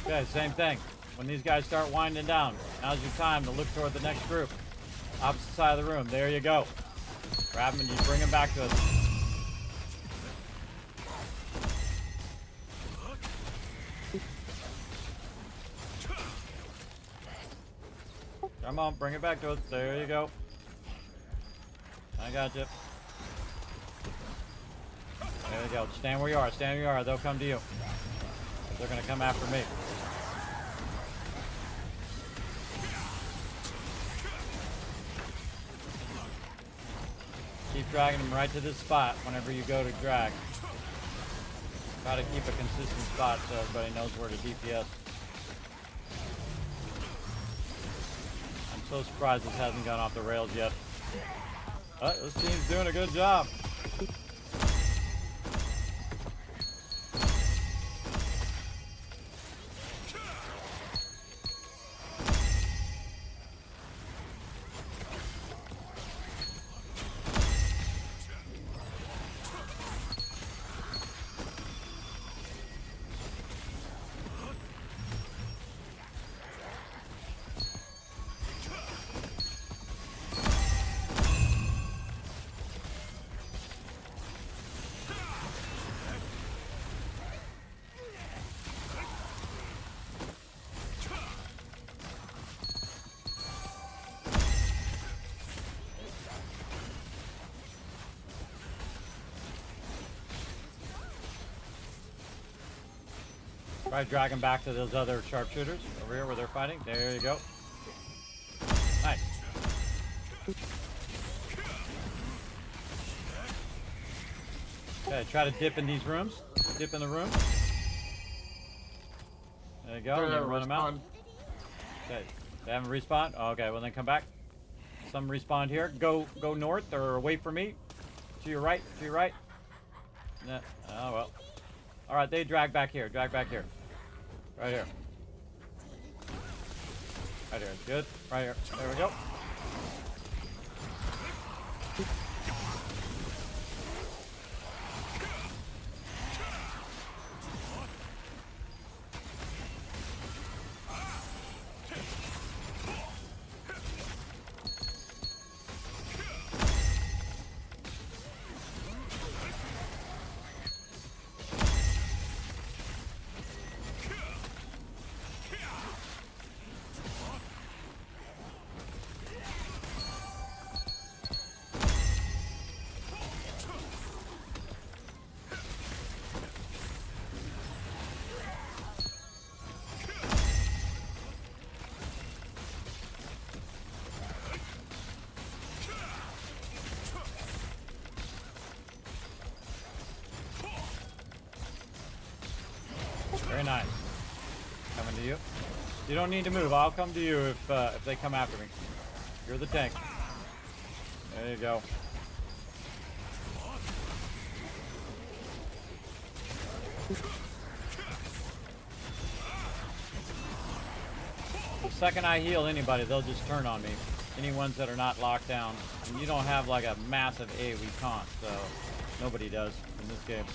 S3: Okay, same thing. When these guys start winding down, now's your time to look toward the next group. Opposite side of the room. There you go. Grab them and you bring them back to us. Come on, bring it back to us. There you go. I got you. There you go. Stand where you are. Stand where you are. They'll come to you. They're going to come after me. Keep dragging them right to this spot whenever you go to drag. Try to keep a consistent spot so everybody knows where to DPS. I'm so surprised this hasn't gone off the rails yet. But this team's doing a good job. Try dragging back to those other sharpshooters over here where they're fighting. There you go. Nice. Okay, try to dip in these rooms. Dip in the room. There you go. And then run them out. Okay. They haven't respawned? Oh, okay, well then come back. Some respawned here. Go north or away from me. To your right. To your right. No. Oh well. Alright, they drag back here. Drag back here. Right here. Right here. Good. Right here. There we go. Very nice. Coming to you. You don't need to move. I'll come to you if they come after me. You're the tank. There you go. The second I heal anybody, they'll just turn on me. Any ones that are not locked down. And you don't have like a massive AoE taunt, so nobody does in this game.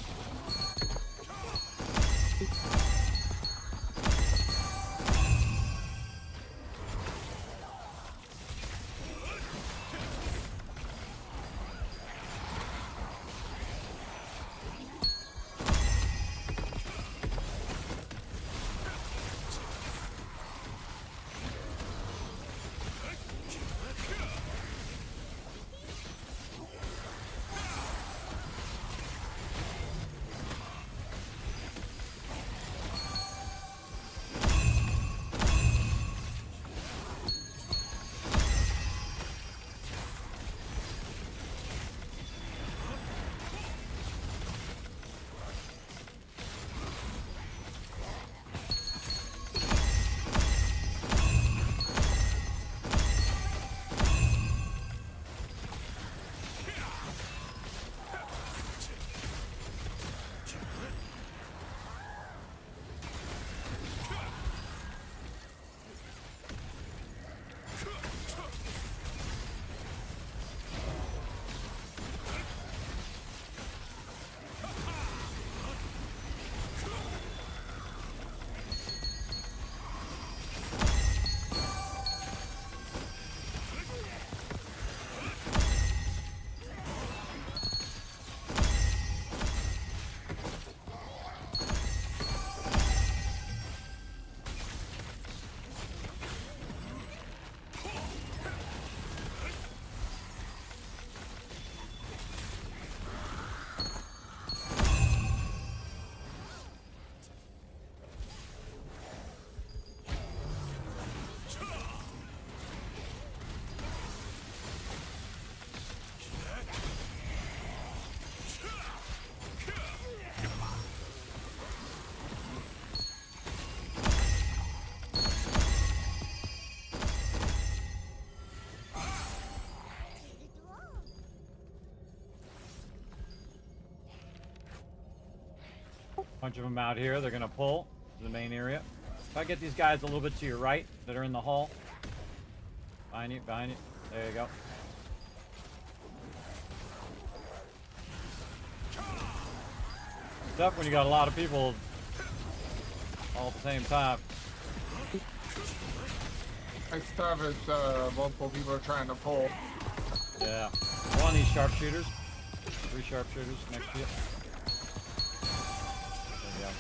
S3: Bunch of them out here. They're gonna pull to the main area. If I get these guys a little bit to your right that are in the hall. Behind you, behind you. There you go. It's tough when you got a lot of people all at the same time.
S4: I stuff is multiple people are trying to pull.
S3: Yeah. One of these sharpshooters. 3 sharpshooters next to you. There you go.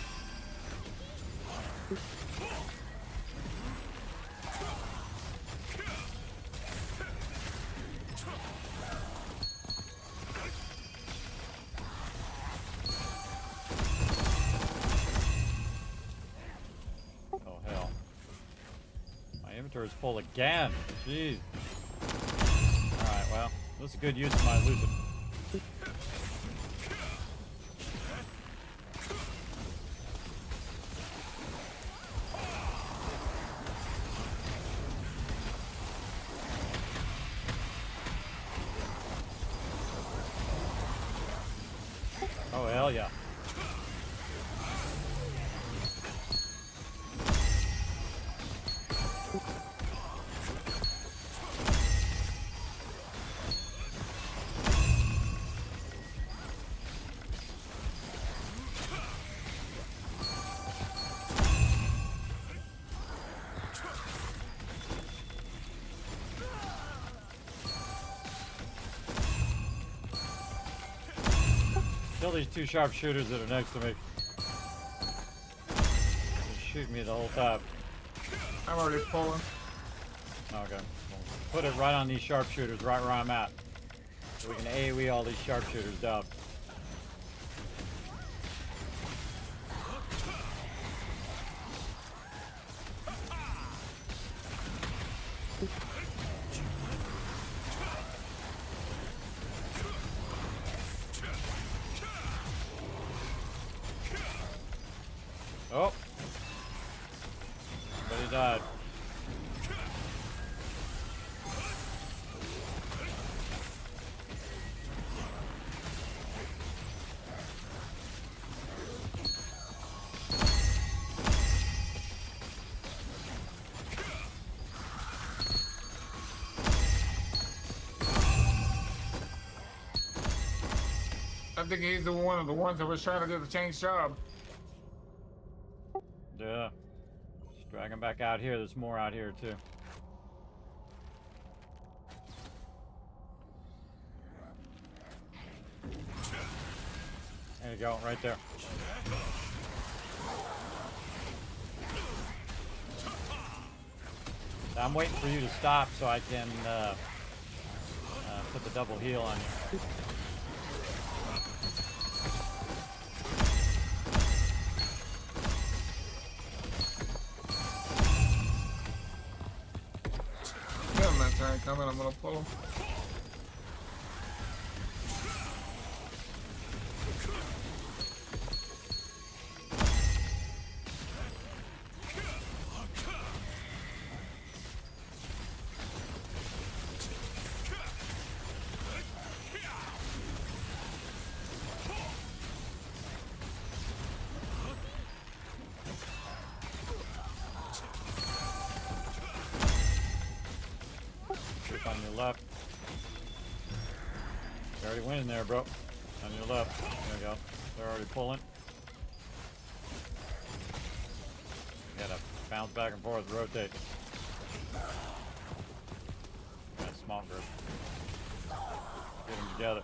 S3: Oh hell. My inventory's full again. Jeez. Alright, well, that's a good use of my lucid. Oh hell yeah. Kill these 2 sharpshooters that are next to me. Just shoot me the whole time.
S4: I'm already pulling.
S3: Okay. Well, put it right on these sharpshooters, right where I'm at. So we can AoE all these sharpshooters down. Oh. Somebody died.
S4: I think he's the one of the ones that was trying to do the change job.
S3: Yeah. Just drag him back out here. There's more out here too. There you go, right there. I'm waiting for you to stop so I can put the double heal on you.
S4: Got that turn coming. I'm gonna pull him.
S3: Group on your left. You already went in there, bro. On your left. There you go. They're already pulling. You gotta bounce back and forth, rotate. That small group. Get them together.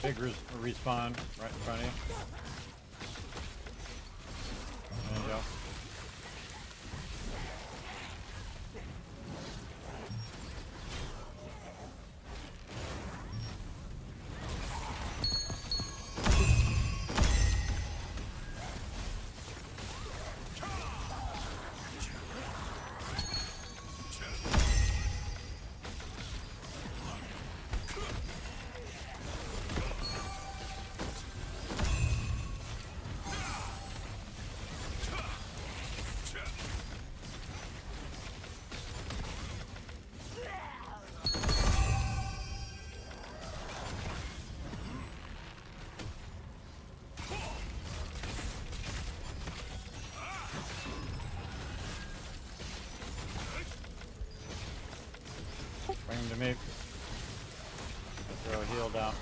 S3: Big respawn right in front of you. There you go. Bring him to me. I'll throw a heal down.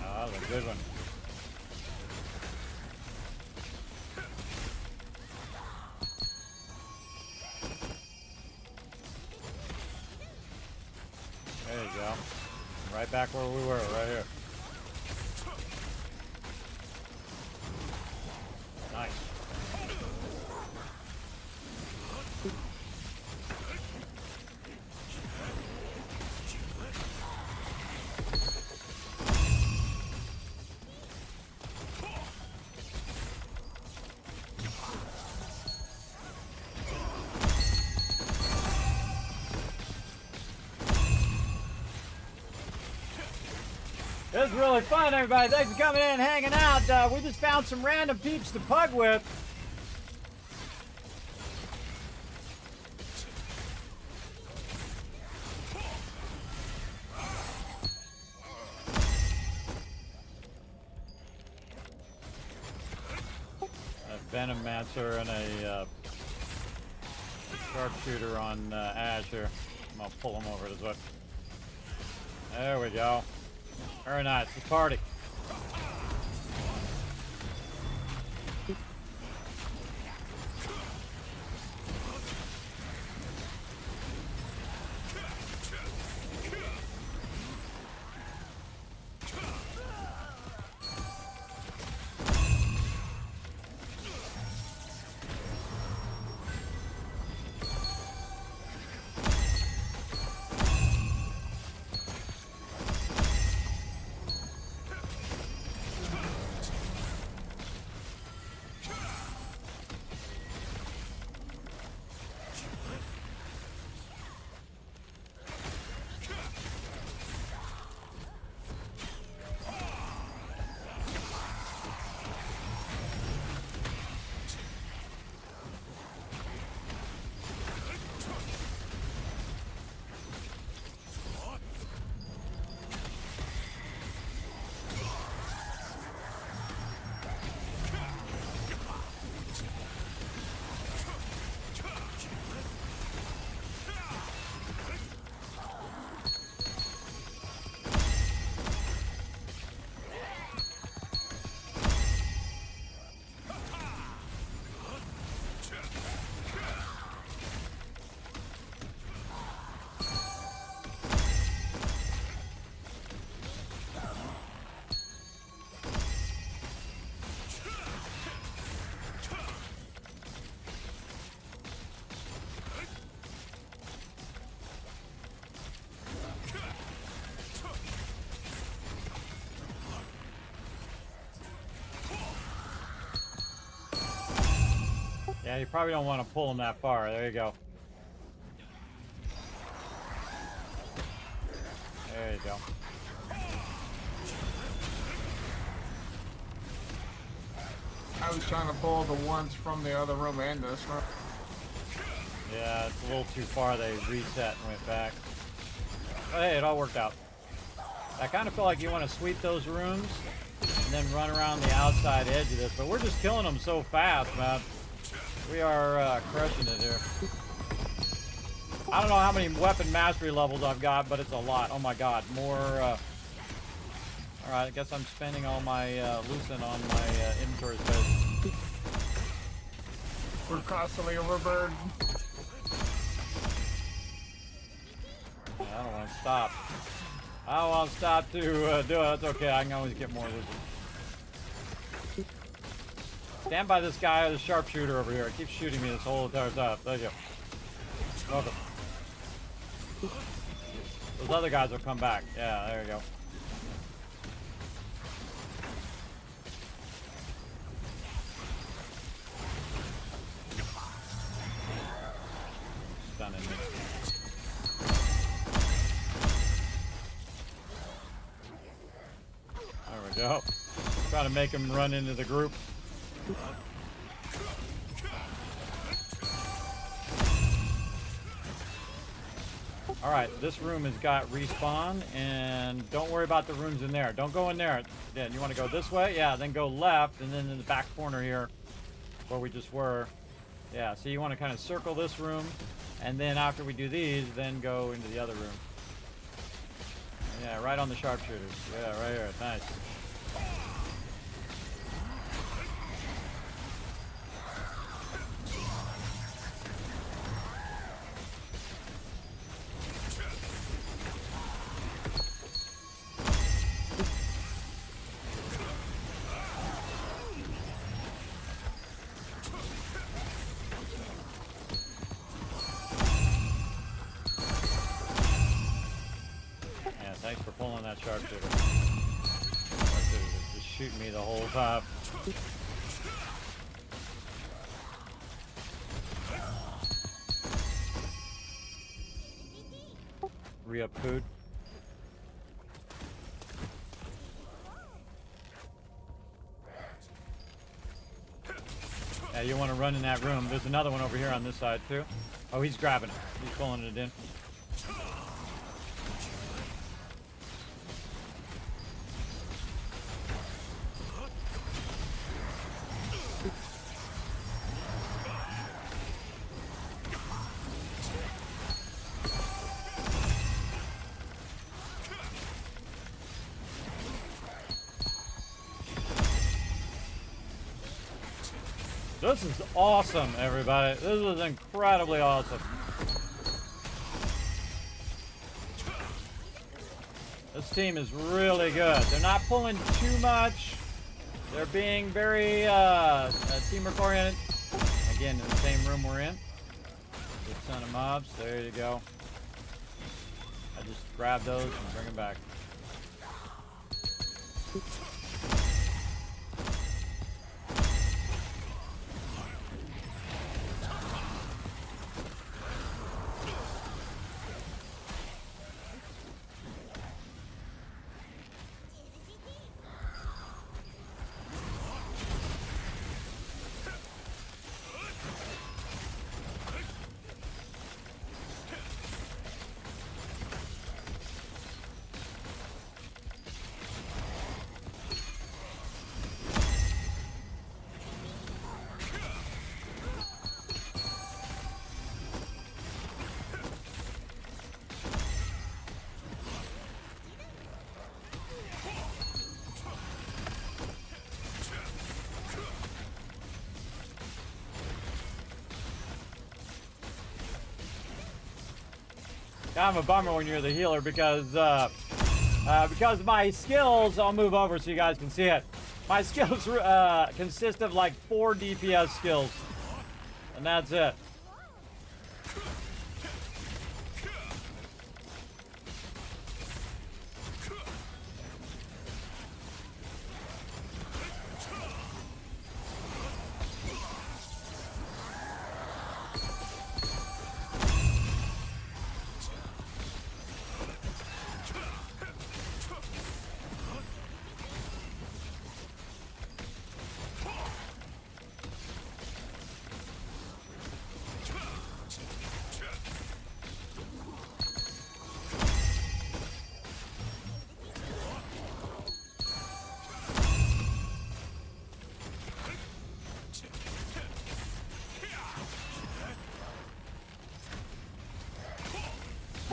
S3: Ah, that's a good one. There you go. Right back where we were, right here. Nice. It was really fun, everybody. Thanks for coming in and hanging out. We just found some random peeps to pug with. A Venomancer and a sharpshooter on Ash here. I'm gonna pull him over this way. There we go. Very nice. Let's party. Yeah, you probably don't want to pull him that far. There you go. There you go.
S4: I was trying to pull the ones from the other room and this room.
S3: Yeah, it's a little too far. They reset and went back. But hey, it all worked out. I kind of feel like you want to sweep those rooms and then run around the outside edge of this, but we're just killing them so fast, man. We are crushing it here. I don't know how many weapon mastery levels I've got, but it's a lot. Oh my god, more. Alright, I guess I'm spending all my lucent on my inventory space.
S4: We're constantly overburdened.
S3: Yeah, I don't want to stop. I don't want to stop to do it. It's okay, I can always get more lucent. Stand by this guy, the sharpshooter over here. It keeps shooting me this whole entire time. There you go. Welcome. Those other guys will come back. Yeah, there you go. Stunning me. There we go. Trying to make him run into the group. Alright, this room has got respawn, and don't worry about the rooms in there. Don't go in there. Then you want to go this way? Yeah, then go left, and then in the back corner here, where we just were. Yeah, so you want to kind of circle this room, and then after we do these, then go into the other room. Yeah, right on the sharpshooters. Yeah, right here. Nice. Thanks for pulling that sharpshooter. Sharpshooter was just shooting me the whole time. Re-up food. you want to run in that room. There's another one over here on this side too. Oh, he's grabbing it. He's pulling it in. This is awesome, everybody. This is incredibly awesome. This team is really good. They're not pulling too much. They're being very teamwork oriented. Again, in the same room we're in. Good ton of mobs. There you go. I just grab those and bring them back. Kind of a bummer when you're the healer because my skills, I'll move over so you guys can see it. My skills consist of like 4 DPS skills, and that's it.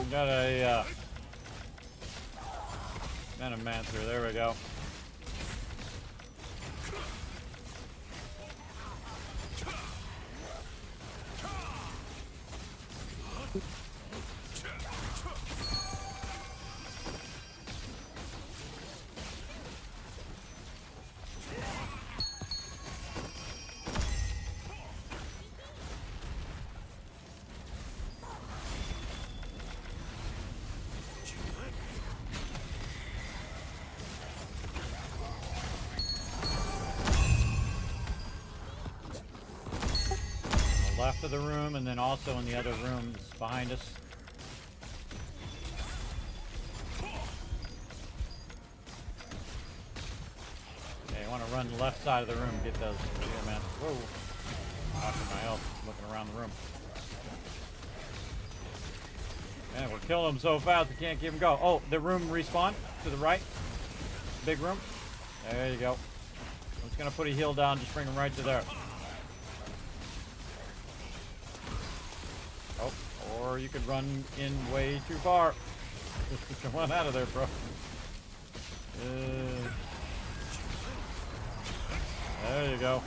S3: Got a Mancer. There we go. Left of the room, and then also in the other rooms behind us. Okay, you want to run the left side of the room and get those. Here, man. Whoa. Watching my health, looking around the room. Man, we're killing them so fast we can't keep them go. Oh, the room respawn to the right. Big room. There you go. I'm just gonna put a heal down, just bring them right to there. Oh, or you could run in way too far. Come on out of there, bro. There you go.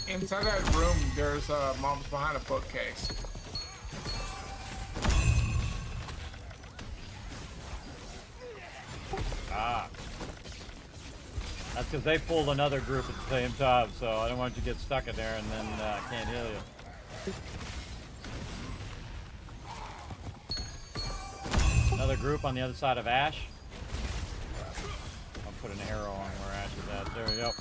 S4: Inside that room, there's mobs behind a bookcase.
S3: Ah. That's because they pulled another group at the same time, so I don't want you to get stuck in there and then can't heal you. Another group on the other side of Ash. I'll put an arrow on where Ash is at. There we go.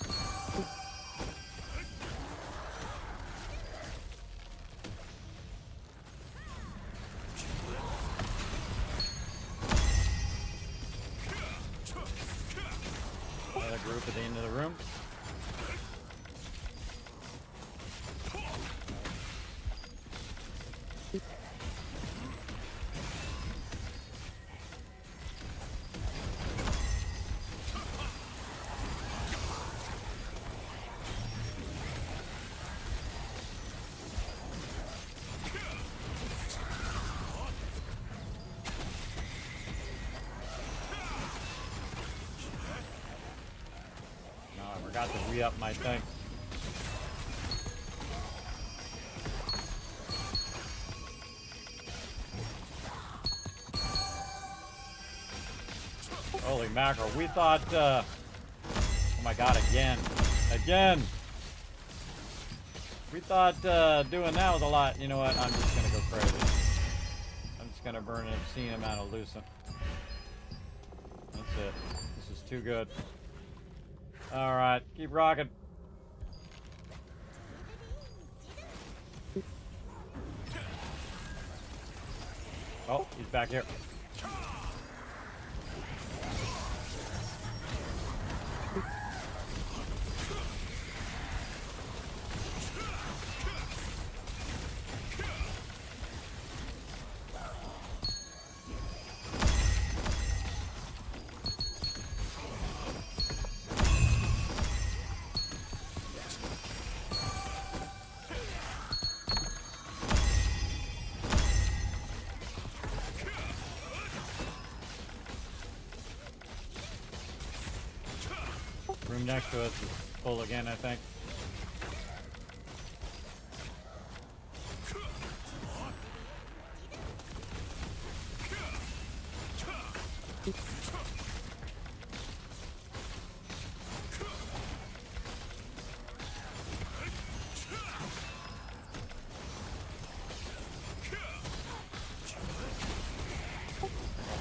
S3: Forgot to re-up my thing. Holy mackerel, we thought, oh my god, again. We thought doing that was a lot. You know what, I'm just gonna go crazy. I'm just gonna burn an obscene amount of lucent. That's it. This is too good. Alright, keep rocking. Oh, he's back here. Room next to us is full again, I think.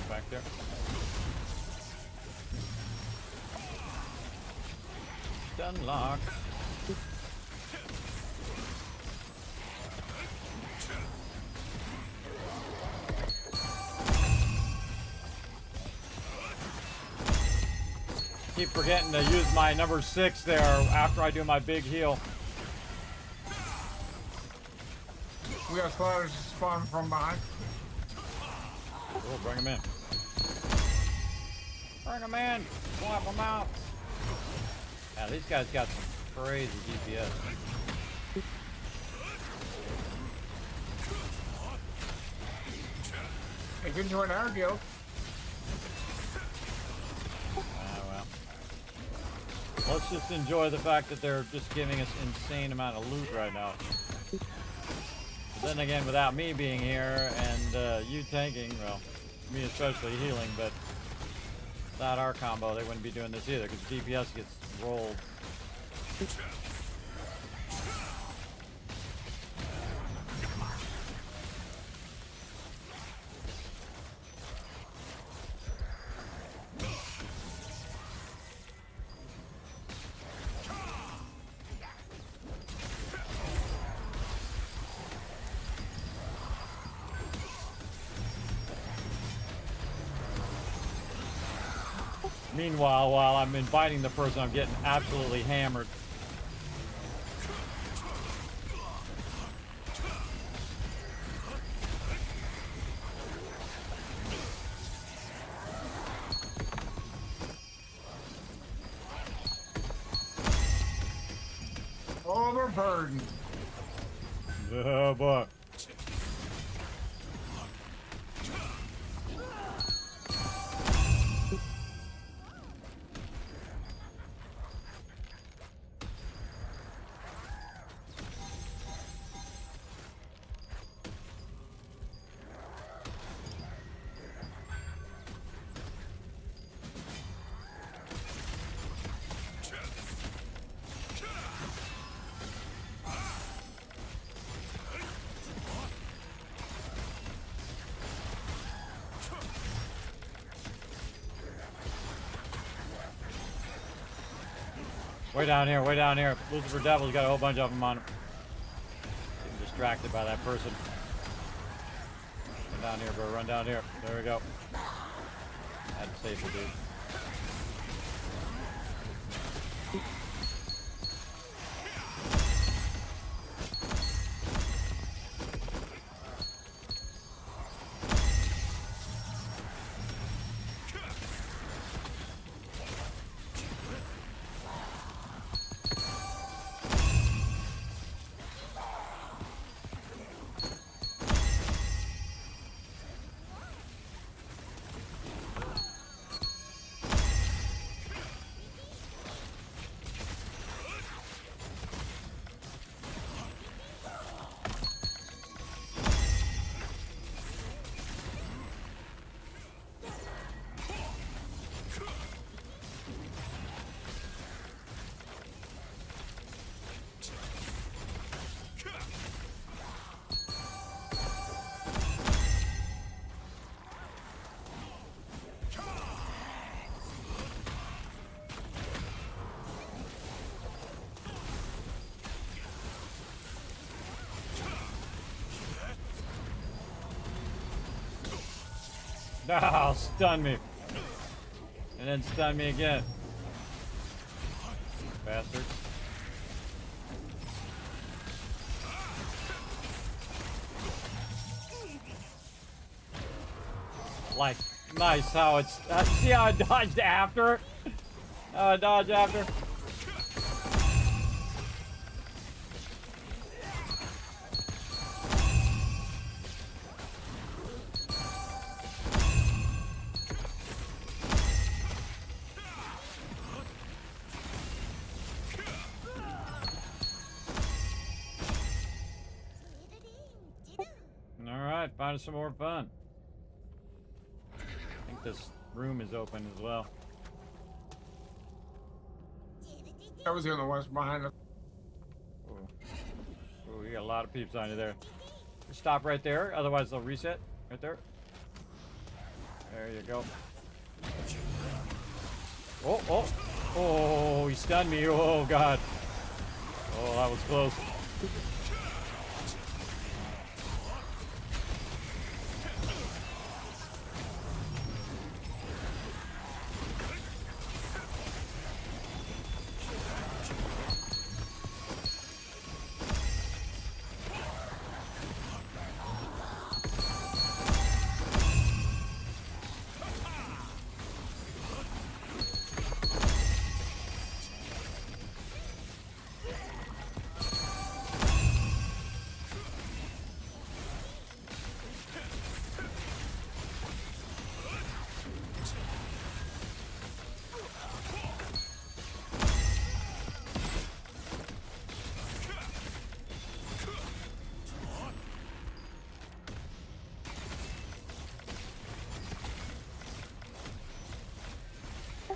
S3: Back there. Unlock. Keep forgetting to use my number 6 there after I do my big heal.
S4: We got sliders spawning from behind.
S3: Oh, bring him in. Bring him in. Swap him out. Yeah, these guys got some crazy DPS.
S4: They can join our guild.
S3: Well. Let's just enjoy the fact that they're just giving us insane amount of loot right now. But then again, without me being here and you tanking, well, me especially healing, but without our combo, they wouldn't be doing this either because DPS gets rolled. Meanwhile, while I'm inviting the person, I'm getting absolutely hammered.
S4: Overburdened.
S3: Oh boy. Way down here, way down here. Lucifer Devil's got a whole bunch of them on him. Getting distracted by that person. Run down here, bro. Run down here. There we go. Had to save the dude. Oh, stun me. And then stun me again. Bastard. Like, nice how it's... see how I dodged after it? How I dodged after? Alright, find some more fun. I think this room is open as well.
S4: I was the only ones behind us.
S3: Oh, you got a lot of peeps on you there. Just stop right there, otherwise they'll reset. Right there. There you go. Oh, oh, oh, he stunned me. Oh, God. Oh, that was close.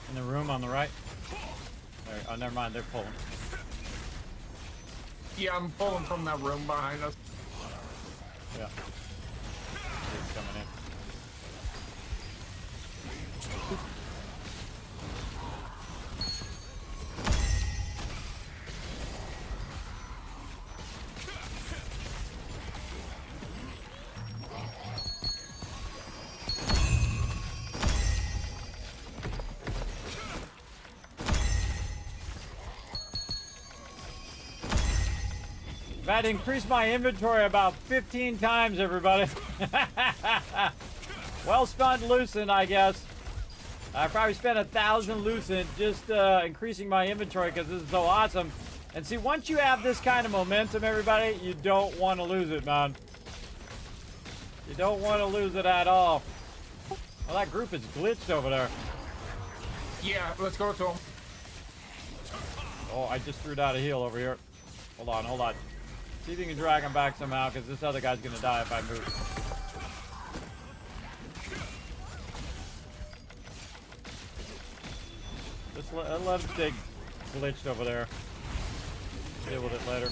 S3: In the room on the right. There, oh, never mind. They're pulling.
S4: Yeah, I'm pulling from that room behind us.
S3: Yeah. He's coming in. I've had to increase my inventory about 15 times, everybody. Well spent Lucent, I guess. I probably spent 1,000 Lucent just increasing my inventory because this is so awesome. And see, once you have this kind of momentum, everybody, you don't want to lose it, man. You don't want to lose it at all. Well, that group is glitched over there.
S4: Yeah, let's go to him.
S3: Oh, I just threw down a heal over here. Hold on, hold on. See if you can drag him back somehow, because this other guy's going to die if I move. Just let him stay glitched over there. Deal with it later.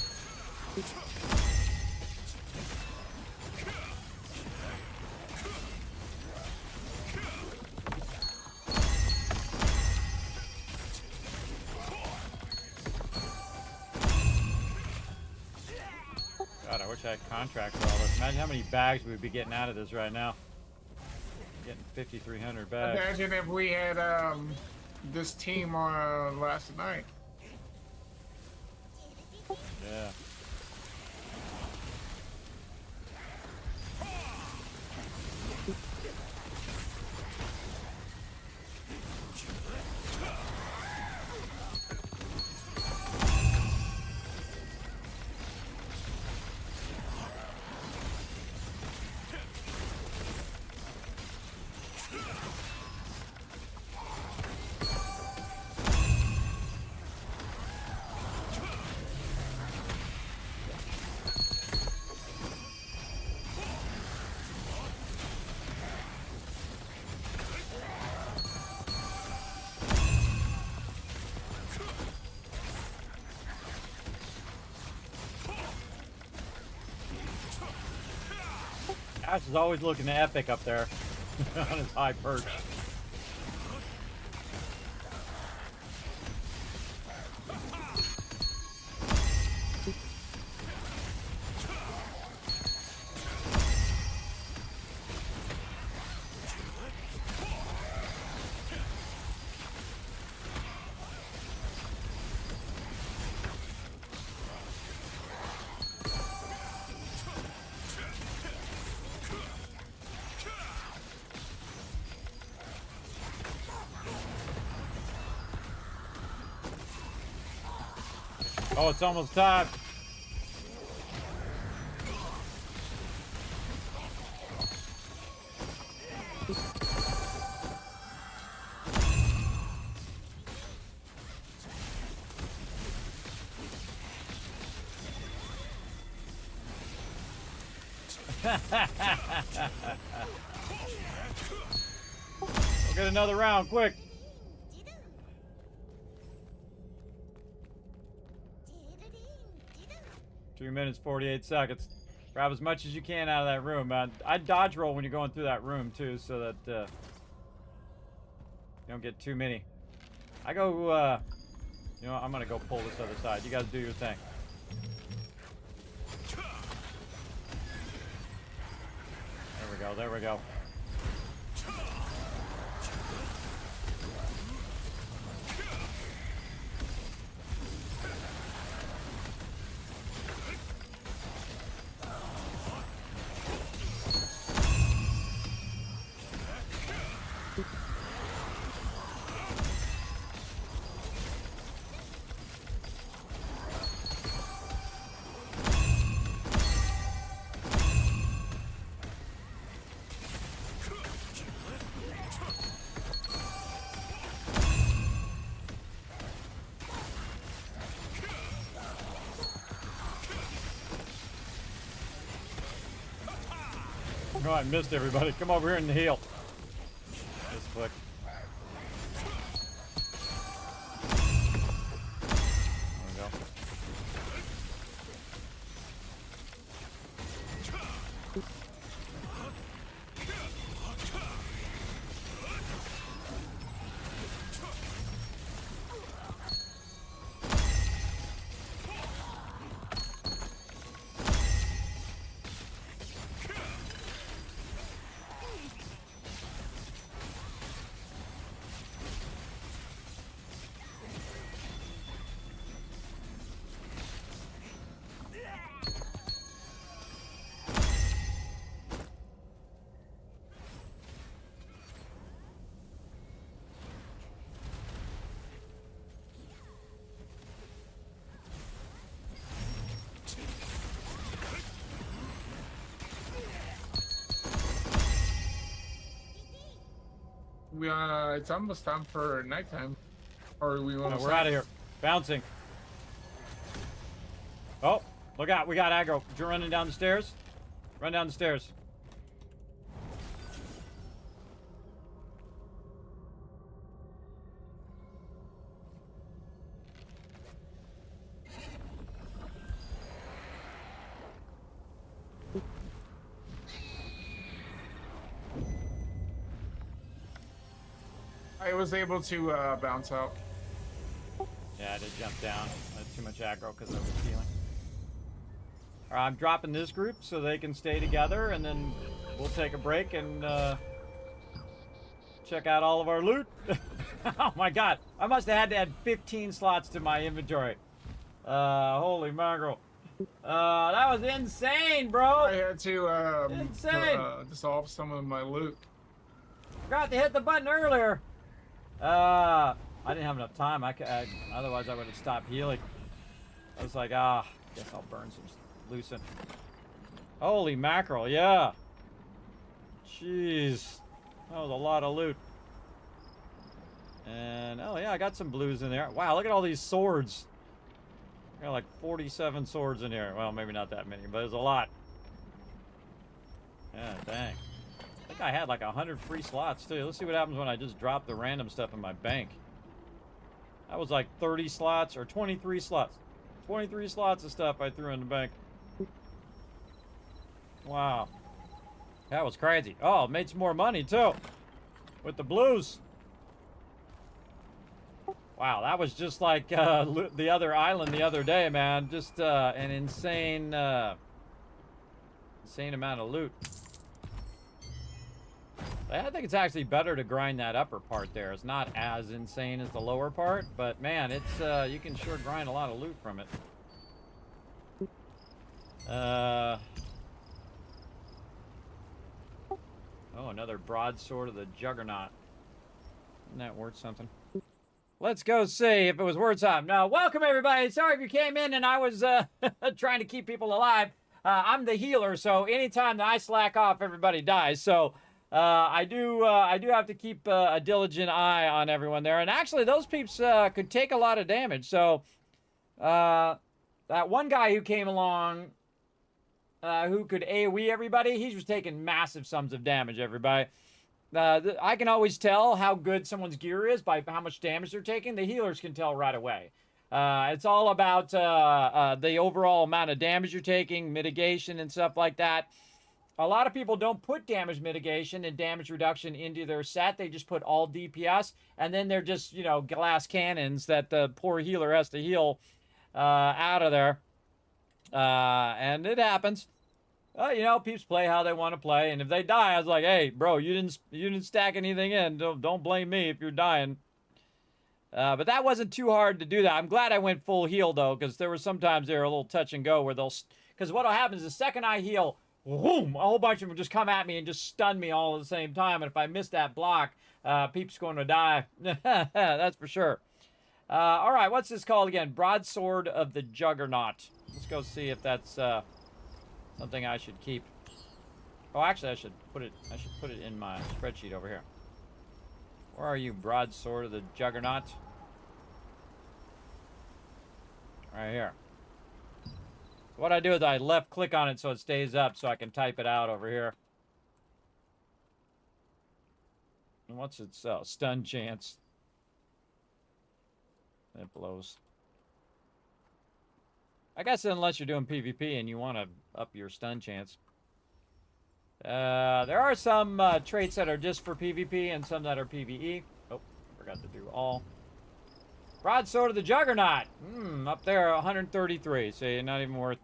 S3: God, I wish I had contracts for all this. Imagine how many bags we'd be getting out of this right now. Getting 5,300 bags.
S4: Imagine if we had this team last night.
S3: Yeah. Ash is always looking epic up there on his high perch. Oh, it's almost time. We'll get another round, quick. 2 minutes, 48 seconds. Grab as much as you can out of that room, man. I dodge roll when you're going through that room, too, so that you don't get too many. I go, you know what? I'm gonna go pull this other side. You guys do your thing. There we go, there we go. Oh, I missed everybody. Come over here and heal. Just quick. There we go.
S4: It's almost time for nighttime. Or we want to.
S3: We're out of here. Bouncing. Oh, look out. We got aggro. You're running down the stairs. Run down the stairs.
S4: I was able to bounce out.
S3: Yeah, I did jump down. I had too much aggro because I was healing. Alright, I'm dropping this group so they can stay together, and then we'll take a break and check out all of our loot. Oh my god, I must have had to add 15 slots to my inventory. Holy mackerel. That was insane, bro!
S4: I had to
S3: Insane!
S4: dissolve some of my loot.
S3: Forgot to hit the button earlier. I didn't have enough time. Otherwise I would have stopped healing. I was like, guess I'll burn some lucent. Holy mackerel, yeah. Jeez. That was a lot of loot. And, oh yeah, I got some blues in there. Wow, look at all these swords. I got like 47 swords in here. Well, maybe not that many, but there's a lot. Yeah, dang. I think I had like 100 free slots too. Let's see what happens when I just drop the random stuff in my bank. That was like 30 slots or 23 slots. 23 slots of stuff I threw in the bank. Wow. That was crazy. Oh, made some more money too. With the blues. Wow, that was just like the other island the other day, man. Just an insane, insane amount of loot. I think it's actually better to grind that upper part there. It's not as insane as the lower part, but man, it's you can sure grind a lot of loot from it. Oh, another broadsword of the Juggernaut. Isn't that worth something? Let's go see if it was worth something. Now, welcome everybody. Sorry if you came in and I was trying to keep people alive. I'm the healer, so anytime that I slack off, everybody dies. So I do have to keep a diligent eye on everyone there. And actually, those peeps could take a lot of damage. So that one guy who came along, who could AoE everybody, he was taking massive sums of damage, everybody. I can always tell how good someone's gear is by how much damage they're taking. The healers can tell right away. It's all about the overall amount of damage you're taking, mitigation, and stuff like that. A lot of people don't put damage mitigation and damage reduction into their set. They just put all DPS, and then they're just, you know, glass cannons that the poor healer has to heal out of there. And it happens. You know, peeps play how they want to play, and if they die, I was like, hey, bro, you didn't stack anything in. Don't blame me if you're dying. But that wasn't too hard to do that. I'm glad I went full heal, though, because there were sometimes they're a little touch and go where because what'll happen is the second I heal, boom, a whole bunch of them just come at me and just stun me all at the same time, and if I miss that block, peeps going to die. That's for sure. All right, what's this called again? Broadsword of the Juggernaut. Let's go see if that's something I should keep. Oh, actually, I should put it in my spreadsheet over here. Where are you, Broadsword of the Juggernaut? Right here. What I do is I left click on it so it stays up so I can type it out over here. And what's its stun chance? It blows. I guess unless you're doing PvP and you want to up your stun chance. There are some traits that are just for PvP and some that are PvE. Oh, forgot to do all. Broadsword of the Juggernaut. Up there, 133. See, not even worth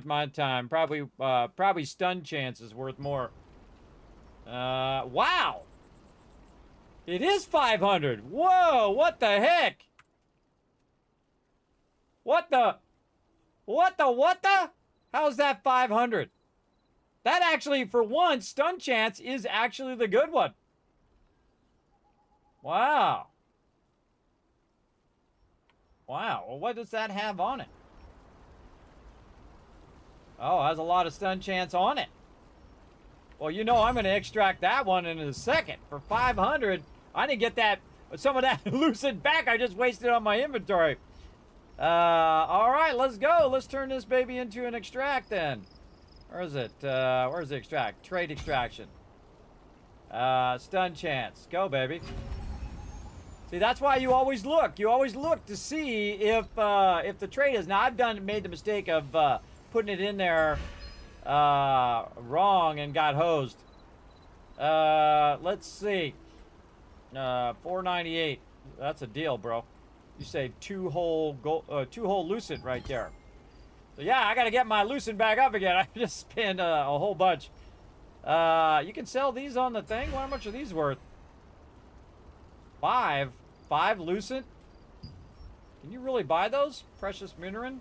S3: my time. Probably stun chance is worth more. Wow. It is 500. Whoa, what the heck? What the? How's that 500? That actually, for one, stun chance is actually the good one. Wow. Wow, well, what does that have on it? Oh, it has a lot of stun chance on it. Well, you know I'm going to extract that one in a second. For 500, I didn't get some of that lucid back I just wasted on my inventory. All right, let's go. Let's turn this baby into an extract then. Where is it? Where's the extract? Trade extraction. Stun chance. Go, baby. See, that's why you always look. You always look to see if the trade is. Now, I've made the mistake of putting it in there wrong and got hosed. Let's see. 498. That's a deal, bro. You saved two whole lucid right there. So yeah, I gotta get my lucid back up again. I just spent a whole bunch. You can sell these on the thing. How much are these worth? 5 lucid. Can you really buy those? Precious mineral.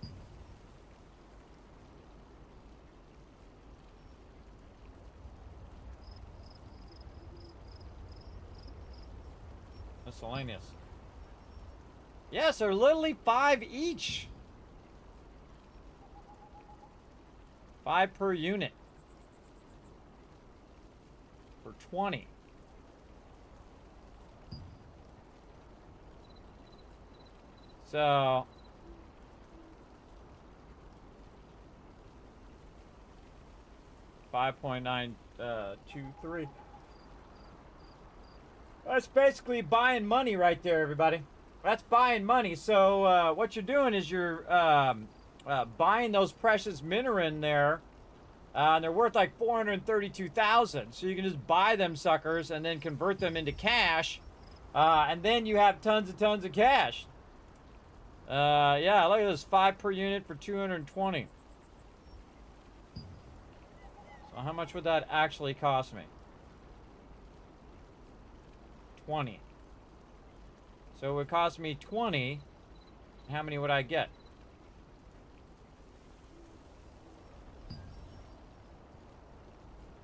S3: Miscellaneous. Yes, they're literally 5 each. 5 per unit. For 20. So 5.923. That's basically buying money right there, everybody. That's buying money. So what you're doing is you're buying those precious mineral in there. And they're worth like 432,000. So you can just buy them suckers and then convert them into cash. And then you have tons of cash. Yeah, look at this. 5 per unit for 220. So how much would that actually cost me? 20. So it would cost me 20. How many would I get?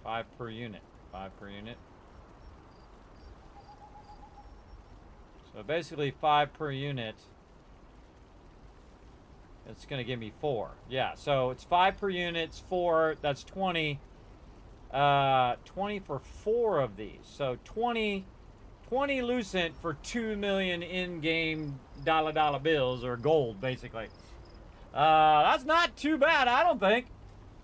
S3: $5 per unit. 5 per unit. So basically 5 per unit. It's going to give me 4. Yeah, so it's 5 per unit, it's 4, that's 20. 20 for 4 of these. So 20 Lucent for 2 million in-game dollar bills, or gold, basically. That's not too bad, I don't think.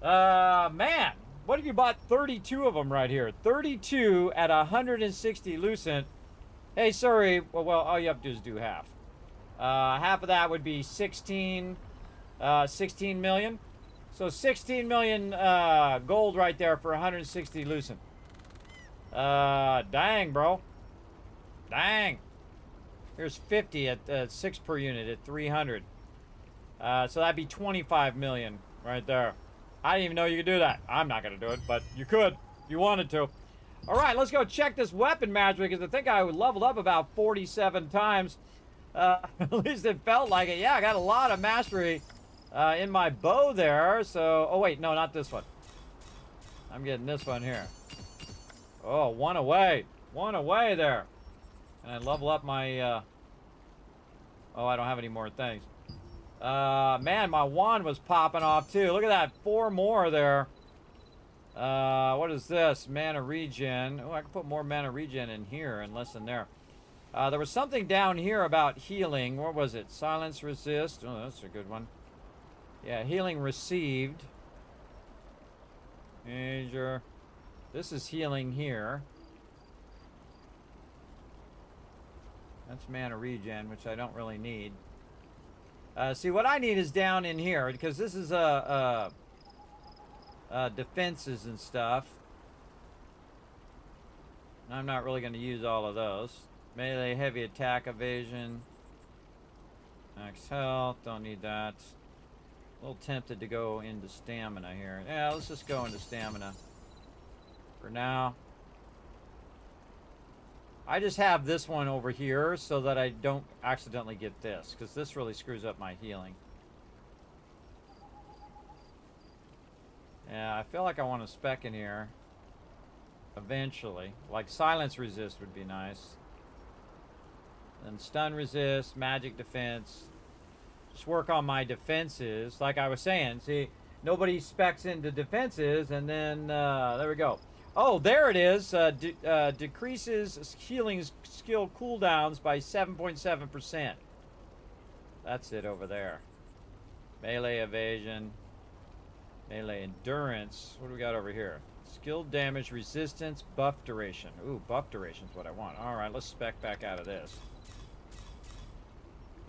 S3: Man, what if you bought 32 of them right here? 32 at 160 Lucent. Hey, sorry, well, all you have to do is do half. Half of that would be 16 million. So 16 million gold right there for 160 Lucent. Dang, bro. Dang. Here's 50 at 6 per unit at 300. So that'd be 25 million right there. I didn't even know you could do that. I'm not going to do it, but you could if you wanted to. All right, let's go check this weapon magic, because I think I leveled up about 47 times. At least it felt like it. Yeah, I got a lot of mastery in my bow there. So, oh wait, no, not this one. I'm getting this one here. Oh, one away there. And I level up my, oh, I don't have any more things. Man, my wand was popping off too. Look at that, 4 more there. What is this? Mana regen. Oh, I can put more mana regen in here and less in there. There was something down here about healing. What was it? Silence resist. Oh, that's a good one. Yeah, healing received. Major. This is healing here. That's mana regen, which I don't really need. See, what I need is down in here, because this is defenses and stuff. I'm not really going to use all of those. Melee, heavy attack, evasion. Max health, don't need that. A little tempted to go into stamina here. Yeah, let's just go into stamina for now. I just have this one over here so that I don't accidentally get this, because this really screws up my healing. Yeah, I feel like I want a spec in here eventually. Like silence resist would be nice. And stun resist, magic defense. Just work on my defenses. Like I was saying, see, nobody specs into defenses, and then there we go. Oh, there it is. Decreases healing skill cooldowns by 7.7%. That's it over there. Melee evasion. Melee endurance. What do we got over here? Skill damage resistance, buff duration. Ooh, buff duration is what I want. All right, let's spec back out of this.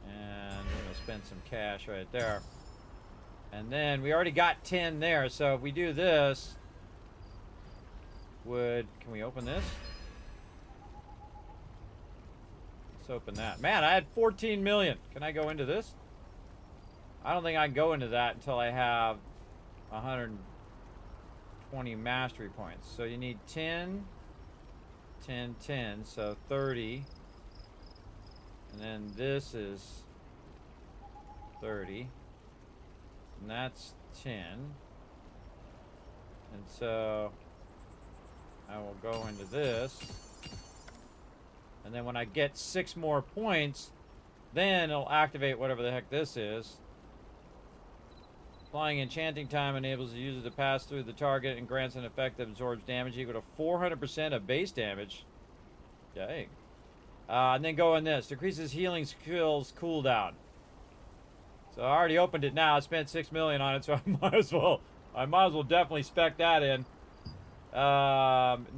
S3: And we're going to spend some cash right there. And then we already got 10 there, so if we do this... Can we open this? Let's open that. Man, I had 14 million. Can I go into this? I don't think I can go into that until I have 120 mastery points. So you need 10, 10, 10, so 30. And then this is 30. And that's 10. And so... I will go into this, and then when I get 6 more points, then it'll activate whatever the heck this is. Applying enchanting time enables the user to pass through the target and grants an effect that absorbs damage equal to 400% of base damage. Dang. And then go in this. Decreases healing skills cooldown. So I already opened it now. I spent 6 million on it, so I might as well definitely spec that in.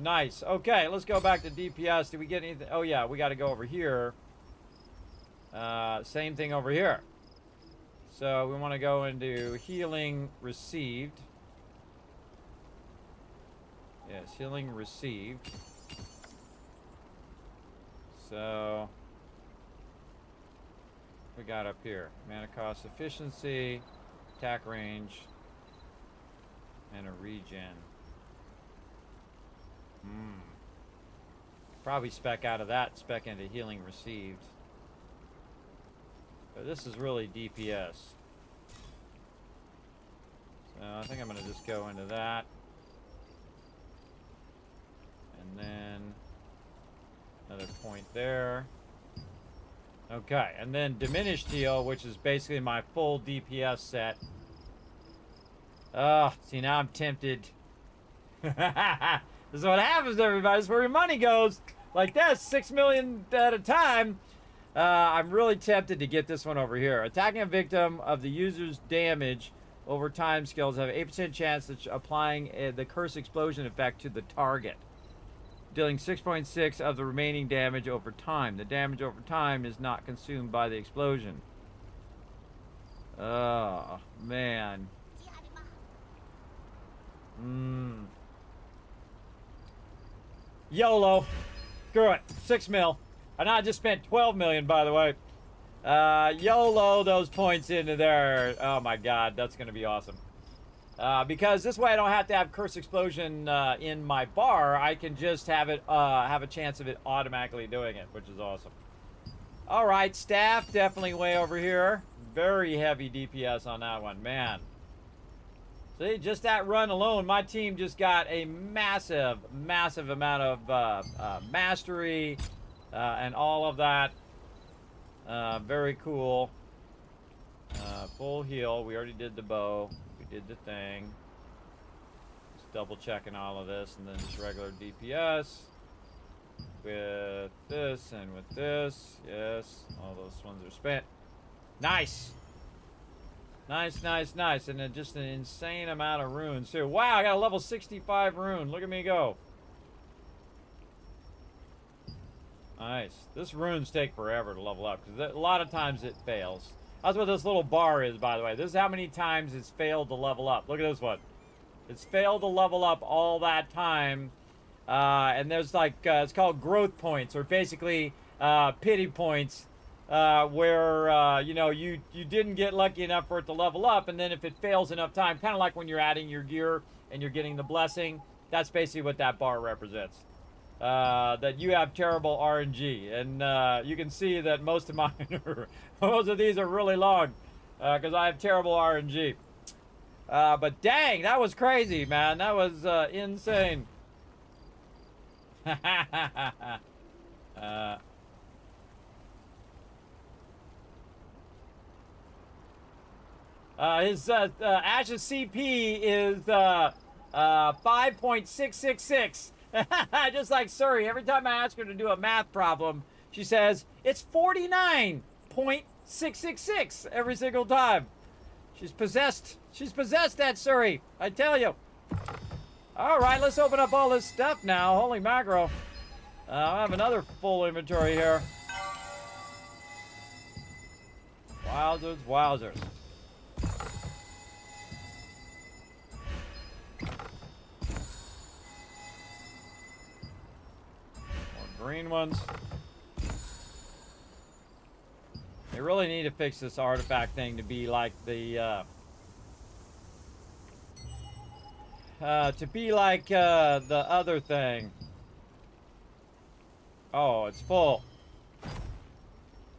S3: Nice. Okay, let's go back to DPS. Did we get anything? Oh yeah, we got to go over here. Same thing over here. So we want to go into healing received. Yes, healing received. So we got up here. Mana cost efficiency, attack range, and a regen. Probably spec out of that, spec into healing received. But this is really DPS. So I think I'm going to just go into that. And then another point there. Okay, and then diminished heal, which is basically my full DPS set. Oh, see, now I'm tempted. This is what happens, everybody. This is where your money goes. Like this, 6 million at a time. I'm really tempted to get this one over here. Attacking a victim of the user's damage over time skills have 8% chance of applying the curse explosion effect to the target, dealing 6.6 of the remaining damage over time. The damage over time is not consumed by the explosion. Oh, man. YOLO. Screw it. 6 mil. And I just spent 12 million, by the way. YOLO those points into there. Oh my god, that's going to be awesome. Because this way I don't have to have Curse Explosion in my bar. I can just have it have a chance of it automatically doing it, which is awesome. Alright, staff definitely way over here. Very heavy DPS on that one, man. See, just that run alone, my team just got a massive, massive amount of mastery and all of that. Very cool. Full heal. We already did the bow. We did the thing. Just double checking all of this, and then just regular DPS with this and with this. Yes, all those ones are spent. Nice. Nice, nice, nice. And then just an insane amount of runes too. Wow, I got a level 65 rune. Look at me go. Nice. This runes take forever to level up because a lot of times it fails. That's what this little bar is, by the way. This is how many times it's failed to level up. Look at this one. It's failed to level up all that time. And there's like, it's called growth points, or basically pity points, where, you know, you didn't get lucky enough for it to level up. And then if it fails enough time, kind of like when you're adding your gear and you're getting the blessing, that's basically what that bar represents. That you have terrible RNG, and you can see that most of mine are, most of these are really long, because I have terrible RNG. But dang, that was crazy, man. That was insane. His Ash's CP is 5.666. Just like Suri, every time I ask her to do a math problem, she says it's 49.666 every single time. She's possessed. She's possessed, that Suri, I tell you. All right, let's open up all this stuff now. Holy mackerel. I have another full inventory here. Wowzers, wowzers. Green ones. They really need to fix this artifact thing to be like the the other thing. Oh, it's full.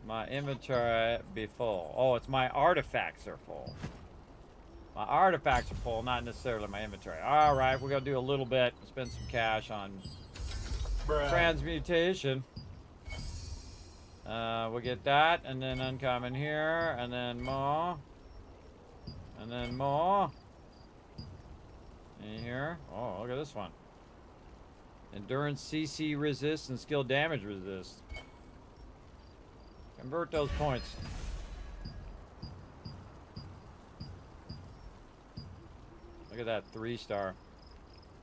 S3: My inventory be full. Oh, it's my artifacts are full. My artifacts are full, not necessarily my inventory. All right, we're gonna do a little bit. Spend some cash on transmutation. We'll get that, and then uncommon here, and then more, and then more. In here. Oh, look at this one. Endurance CC resist and skill damage resist. Convert those points. Look at that 3-star.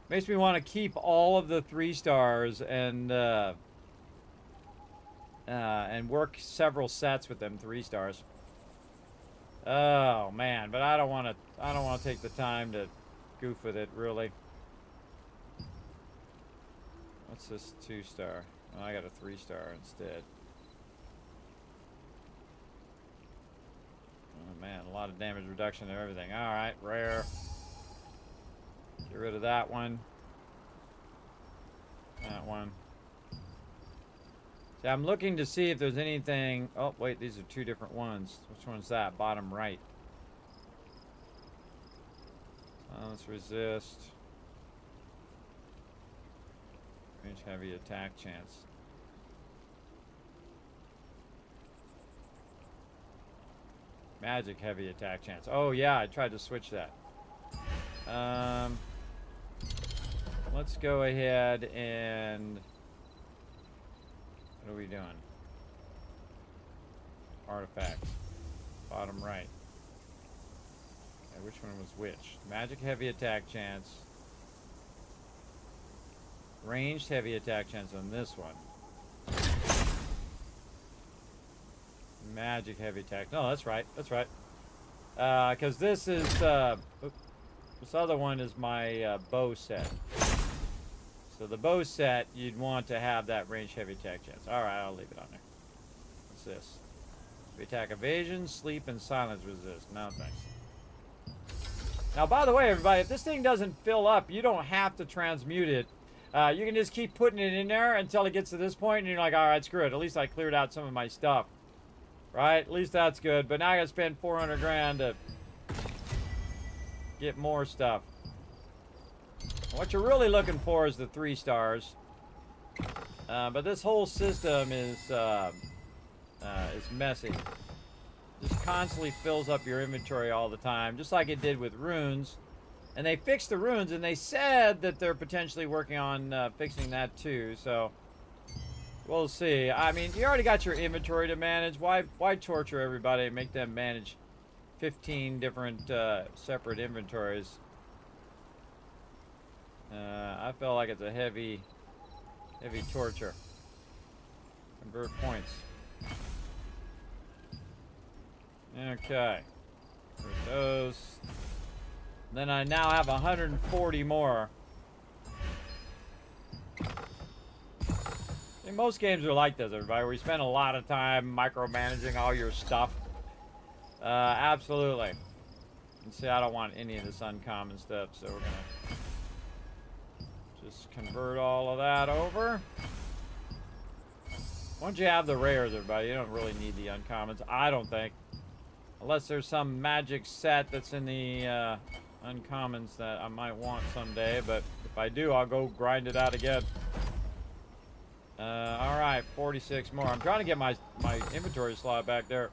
S3: Makes me want to keep all of the 3 stars and work several sets with them 3 stars. Oh man, but I don't want to. I don't want to take the time to goof with it, really. What's this 2-star? Oh, I got a 3-star instead. Oh man, a lot of damage reduction and everything. All right, rare. Get rid of that one. That one. See, I'm looking to see if there's anything. Oh, wait, these are 2 different ones. Which one's that? Bottom right. Silence resist. Range heavy attack chance. Magic heavy attack chance. Oh yeah, I tried to switch that. Let's go ahead and... What are we doing? Artifacts. Bottom right. Okay, which one was which? Magic heavy attack chance. Ranged heavy attack chance on this one. Magic heavy attack. No, that's right. That's right. Because this is... this other one is my bow set. So the bow set, you'd want to have that range heavy attack chance. Alright, I'll leave it on there. What's this? We attack evasion, sleep, and silence resist. No thanks. Now, by the way, everybody, if this thing doesn't fill up, you don't have to transmute it. You can just keep putting it in there until it gets to this point, and you're like, alright, screw it. At least I cleared out some of my stuff. Right? At least that's good. But now I gotta spend 400 grand to get more stuff. What you're really looking for is the 3 stars. But this whole system is messy. Just constantly fills up your inventory all the time, just like it did with runes. And they fixed the runes, and they said that they're potentially working on fixing that too. So we'll see. I mean, you already got your inventory to manage. Why torture everybody and make them manage 15 different separate inventories? I feel like it's a heavy torture. Convert points. Okay. Convert those. Then I now have 140 more. And most games are like this, everybody, where you spend a lot of time micromanaging all your stuff. Absolutely. And see, I don't want any of this uncommon stuff, so we're gonna just convert all of that over. Once you have the rares, everybody, you don't really need the uncommons, I don't think. Unless there's some magic set that's in the uncommons that I might want someday, but if I do, I'll go grind it out again. Alright, 46 more. I'm trying to get my inventory slot back there.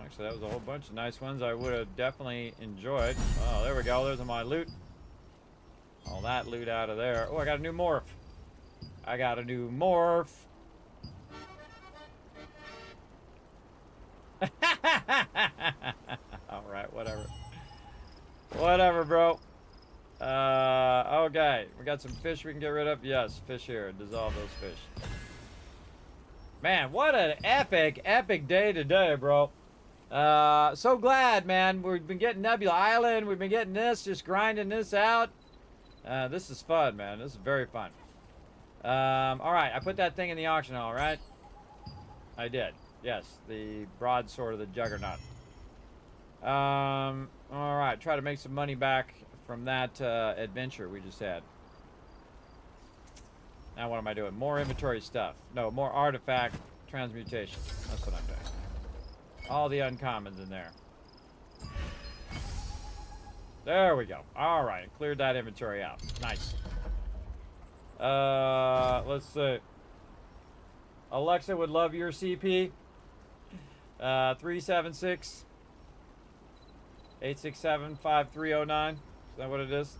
S3: Actually, that was a whole bunch of nice ones I would have definitely enjoyed. Oh, there we go. There's my loot. All that loot out of there. Oh, I got a new morph. I got a new morph. Alright, whatever. Whatever, bro. Okay. We got some fish we can get rid of. Yes, fish here. Dissolve those fish. Man, what an epic day today, bro. So glad, man. We've been getting Nebula Island. We've been getting this, just grinding this out. This is fun, man. This is very fun. Alright, I put that thing in the auction hall, right? I did. Yes, the broadsword of the Juggernaut. Alright, try to make some money back from that adventure we just had. Now what am I doing? More inventory stuff. No, more artifact transmutation. That's what I'm doing. All the uncommons in there. There we go. Alright, cleared that inventory out. Nice. Let's see. Alexa would love your CP. 376 867 5309. Is that what it is?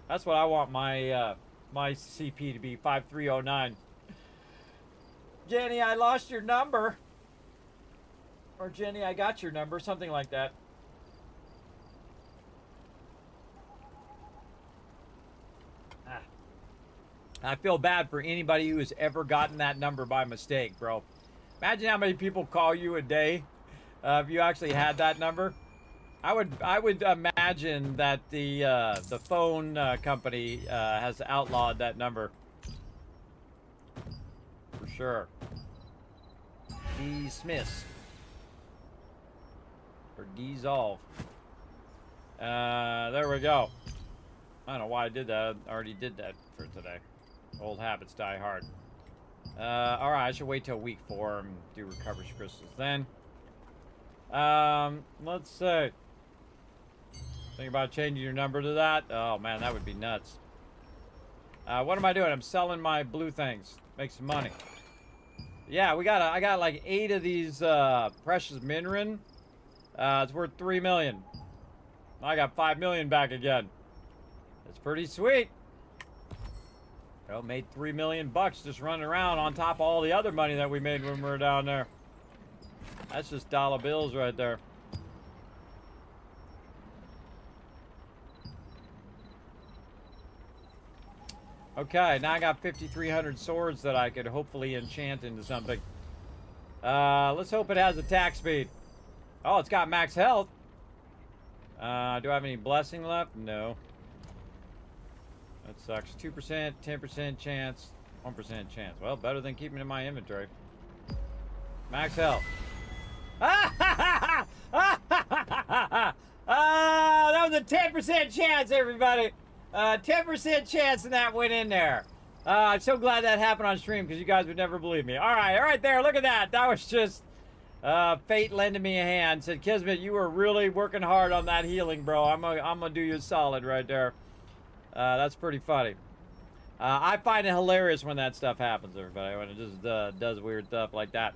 S3: That's what I want my my CP to be, 5309. Jenny, I lost your number. Or Jenny, I got your number, something like that. I feel bad for anybody who has ever gotten that number by mistake, bro. Imagine how many people call you a day if you actually had that number. I would imagine that the phone company has outlawed that number for sure. Dismiss or dissolve. There we go. I don't know why I did that. I already did that for today. Old habits die hard. Alright, I should wait till week 4 and do recovery crystals then. Let's see. Think about changing your number to that? Oh man, that would be nuts. What am I doing? I'm selling my blue things. Make some money. Yeah, I got like 8 of these precious minerin. It's worth 3 million. I got 5 million back again. That's pretty sweet. Well, made 3 million bucks just running around on top of all the other money that we made when we were down there. That's just dollar bills right there. Okay, now I got 5,300 swords that I could hopefully enchant into something. Let's hope it has attack speed. Oh, it's got max health. Do I have any blessing left? No. That sucks. 2%, 10% chance, 1% chance. Well, better than keeping it in my inventory. Max health. That was a 10% chance, everybody. 10% chance and that went in there. I'm so glad that happened on stream because you guys would never believe me. All right there. Look at that. That was just fate lending me a hand. Said, Kismet, you were really working hard on that healing, bro. I'm gonna do you a solid right there. That's pretty funny. I find it hilarious when that stuff happens, everybody. When it just does weird stuff like that.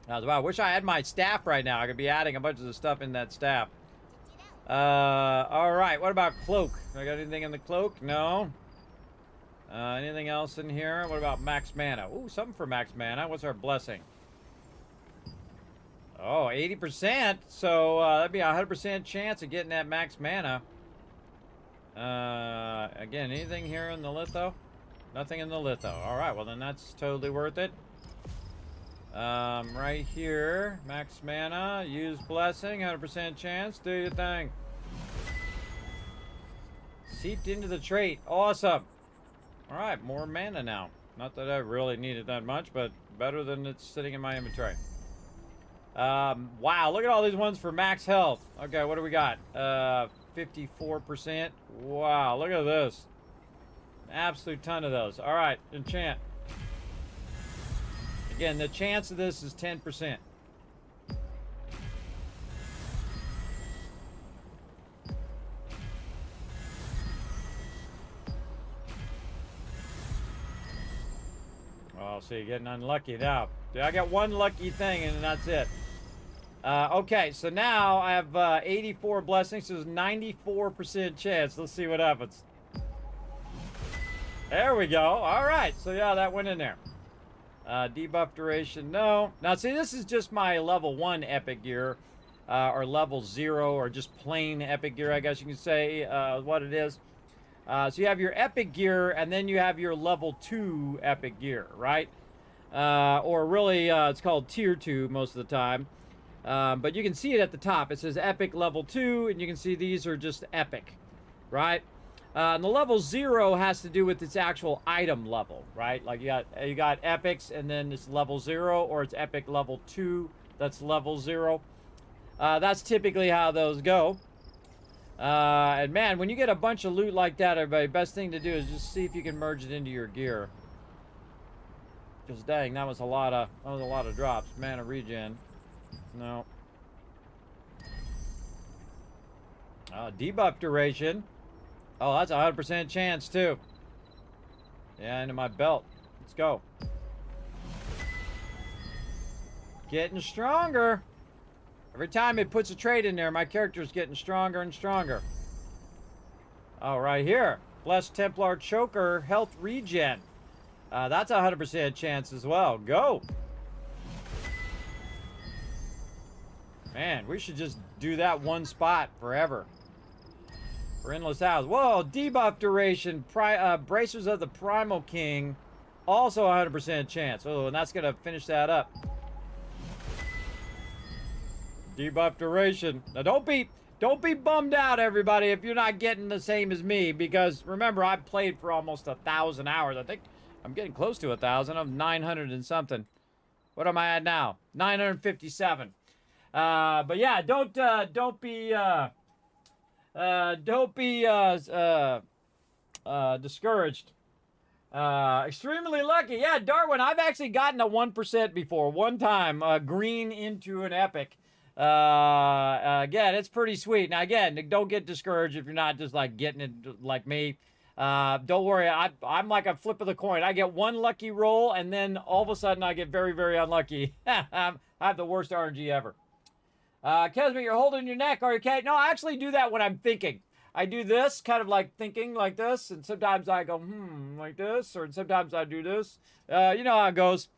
S3: Wow, I wish I had my staff right now. I could be adding a bunch of the stuff in that staff. All right. What about cloak? I got anything in the cloak? No. Anything else in here? What about max mana? Ooh, something for max mana. What's our blessing? Oh, 80%. So that'd be a 100% chance of getting that max mana. Again, anything here in the litho? Nothing in the litho. All right. Well, then that's totally worth it. Right here, max mana, use blessing, 100% chance, do your thing. Seeped into the trait, awesome. All right, more mana now. Not that I really needed that much, but better than it's sitting in my inventory. Wow, look at all these ones for max health. Okay, what do we got? 54%. Wow, look at this. Absolute ton of those. All right, enchant. Again, the chance of this is 10%. Oh, see, getting unlucky now. I got one lucky thing, and that's it. Okay, so now I have 84 blessings, so there's 94% chance. Let's see what happens. There we go. All right, so yeah, that went in there. Debuff duration, no. Now, see, this is just my level 1 epic gear, or level 0, or just plain epic gear, I guess you can say, what it is. So you have your epic gear, and then you have your level 2 epic gear, right? Or really, it's called tier 2 most of the time. But you can see it at the top. It says epic level 2, and you can see these are just epic, right? And the level 0 has to do with its actual item level, right? Like you got epics, and then it's level 0, or it's epic level 2, that's level 0. That's typically how those go. And man, when you get a bunch of loot like that, everybody, best thing to do is just see if you can merge it into your gear. Because dang, that was a lot of drops. Mana regen. No. Debuff duration. Oh, that's a 100% chance too. Yeah, into my belt. Let's go. Getting stronger. Every time it puts a trait in there, my character's getting stronger and stronger. Oh, right here. Blessed Templar Choker health regen. That's a 100% chance as well. Go. Man, we should just do that one spot forever. For endless hours. Whoa, debuff duration. Bracers of the Primal King. Also 100% chance. Oh, and that's going to finish that up. Debuff duration. Now, don't be bummed out, everybody, if you're not getting the same as me. Because, remember, I've played for almost 1,000 hours. I think I'm getting close to 1,000. I'm 900 and something. What am I at now? 957. But yeah, don't be discouraged. Extremely lucky. Yeah, Darwin, I've actually gotten a 1% before. One time, green into an epic. Again, it's pretty sweet. Now, again, don't get discouraged if you're not just like getting it like me. Don't worry, I'm like a flip of the coin. I get one lucky roll, and then all of a sudden I get very, very unlucky. I have the worst RNG ever. Kismet, you're holding your neck, are you okay? No, I actually do that when I'm thinking. I do this, kind of like thinking like this, and sometimes I go, like this, or sometimes I do this. You know how it goes.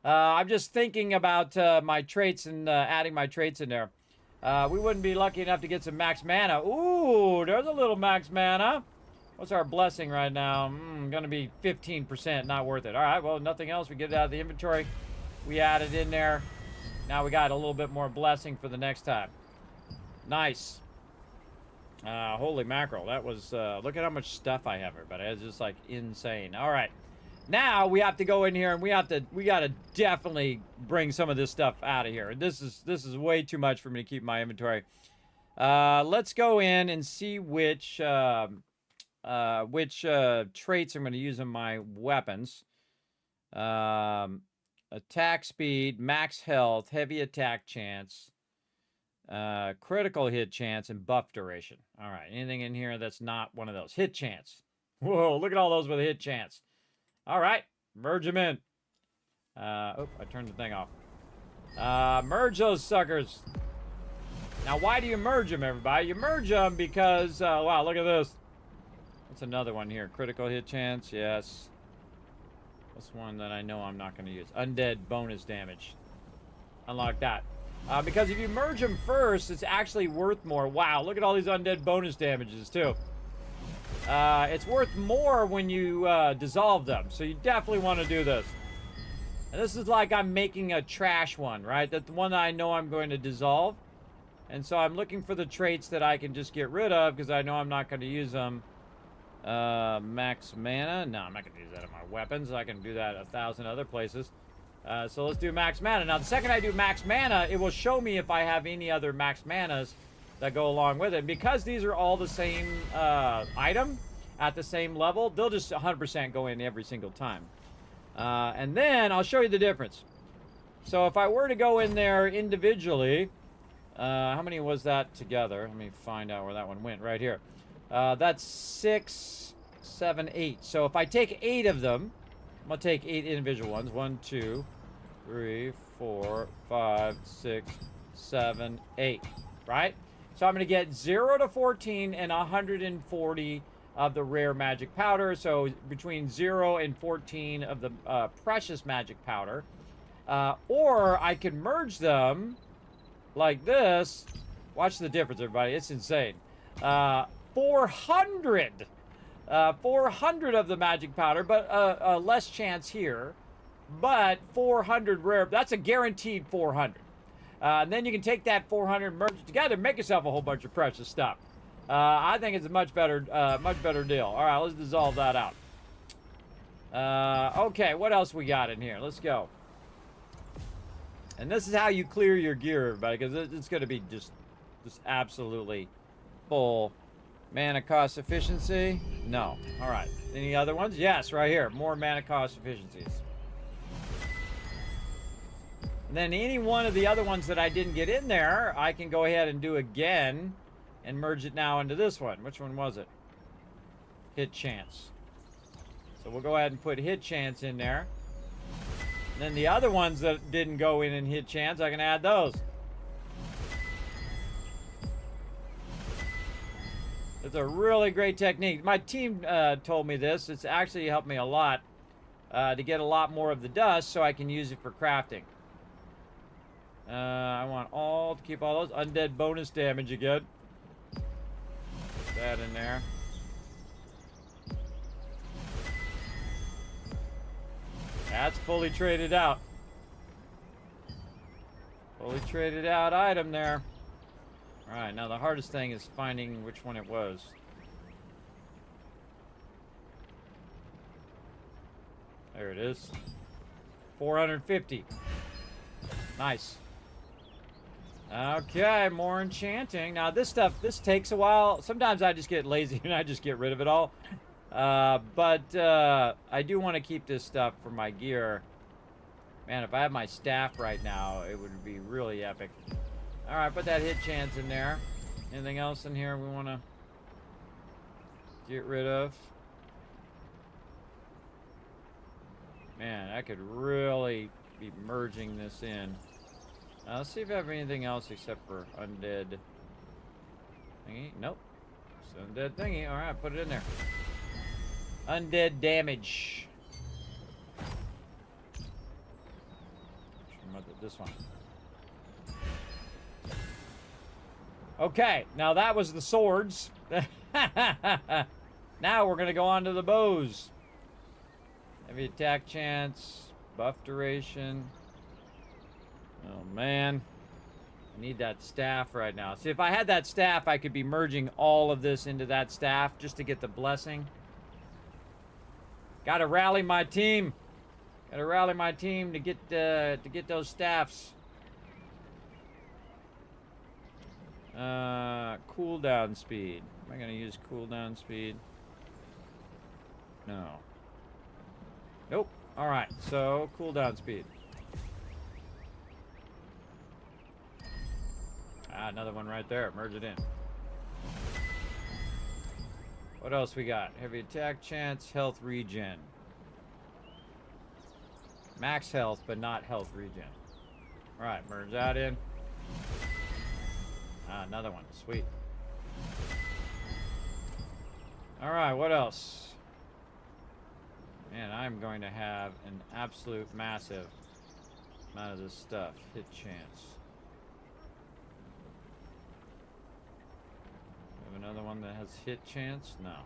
S3: I'm just thinking about my traits and adding my traits in there. We wouldn't be lucky enough to get some max mana. Ooh, there's a little max mana. What's our blessing right now? Gonna be 15%, not worth it. All right, well, nothing else. We get it out of the inventory. We add it in there. Now we got a little bit more blessing for the next time. Nice. Holy mackerel. That was, look at how much stuff I have, everybody. It's just like insane. All right. Now we have to go in here and we gotta definitely bring some of this stuff out of here. This is way too much for me to keep in my inventory. Let's go in and see which traits I'm going to use in my weapons. Attack speed, max health, heavy attack chance, critical hit chance, and buff duration. All right, anything in here that's not one of those? Hit chance. Whoa, look at all those with a hit chance. All right, merge them in. Oh, I turned the thing off. Merge those suckers. Now, why do you merge them, everybody? You merge them because, wow, look at this. What's another one here? Critical hit chance, yes. What's one that I know I'm not going to use? Undead bonus damage. Unlock that. Because if you merge them first, it's actually worth more. Wow, look at all these undead bonus damages, too. It's worth more when you dissolve them, so you definitely want to do this. And this is like I'm making a trash one, right? That's the one that I know I'm going to dissolve. And so I'm looking for the traits that I can just get rid of because I know I'm not going to use them. Max mana. No, I'm not going to use that in my weapons. I can do that 1,000 other places. So let's do max mana. Now, the second I do max mana, it will show me if I have any other max manas that go along with it. Because these are all the same item at the same level, they'll just 100% go in every single time. And then I'll show you the difference. So if I were to go in there individually, how many was that together? Let me find out where that one went. Right here. That's 6, 7, 8. So if I take 8 of them, I'm going to take 8 individual ones. 1, 2, 3, 4, 5, 6, 7, 8. Right? So I'm going to get 0 to 14 and 140 of the rare magic powder. So between 0 and 14 of the precious magic powder. Or I can merge them like this. Watch the difference, everybody. It's insane. 400 of the magic powder, but less chance here. But 400 rare. That's a guaranteed 400. And then you can take that 400, merge it together, make yourself a whole bunch of precious stuff. I think it's a much better deal. All right, let's dissolve that out. Okay, what else we got in here? Let's go. And this is how you clear your gear, everybody, because it's going to be just absolutely full. Mana cost efficiency? No. All right. Any other ones? Yes, right here. More mana cost efficiencies. And then any one of the other ones that I didn't get in there, I can go ahead and do again and merge it now into this one. Which one was it? Hit chance. So we'll go ahead and put hit chance in there. And then the other ones that didn't go in and hit chance, I can add those. It's a really great technique. My team told me this. It's actually helped me a lot to get a lot more of the dust so I can use it for crafting. I want all to keep all those. Undead bonus damage again. Put that in there. That's fully traded out. Fully traded out item there. Alright, now the hardest thing is finding which one it was. There it is. 450. Nice. Okay, more enchanting. Now this stuff, this takes a while. Sometimes I just get lazy and I just get rid of it all. But I do want to keep this stuff for my gear. Man, if I had my staff right now, it would be really epic. Alright, put that hit chance in there. Anything else in here we want to get rid of? Man, I could really be merging this in. Let's see if I have anything else except for undead thingy. Nope. It's undead thingy. Alright, put it in there. Undead damage. This one. Okay, now that was the swords. Now we're gonna go on to the bows. Heavy attack chance, buff duration. Oh man, I need that staff right now. See, if I had that staff, I could be merging all of this into that staff just to get the blessing. Gotta rally my team. Gotta rally my team to get those staffs. Cooldown speed. Am I gonna use cooldown speed? No. Nope. All right. So cooldown speed. Another one right there. Merge it in. What else we got? Heavy attack chance, health regen. Max health, but not health regen. All right, merge that in. Another one. Sweet. All right, what else? Man, I'm going to have an absolute massive amount of this stuff. Hit chance. Have another one that has hit chance? No.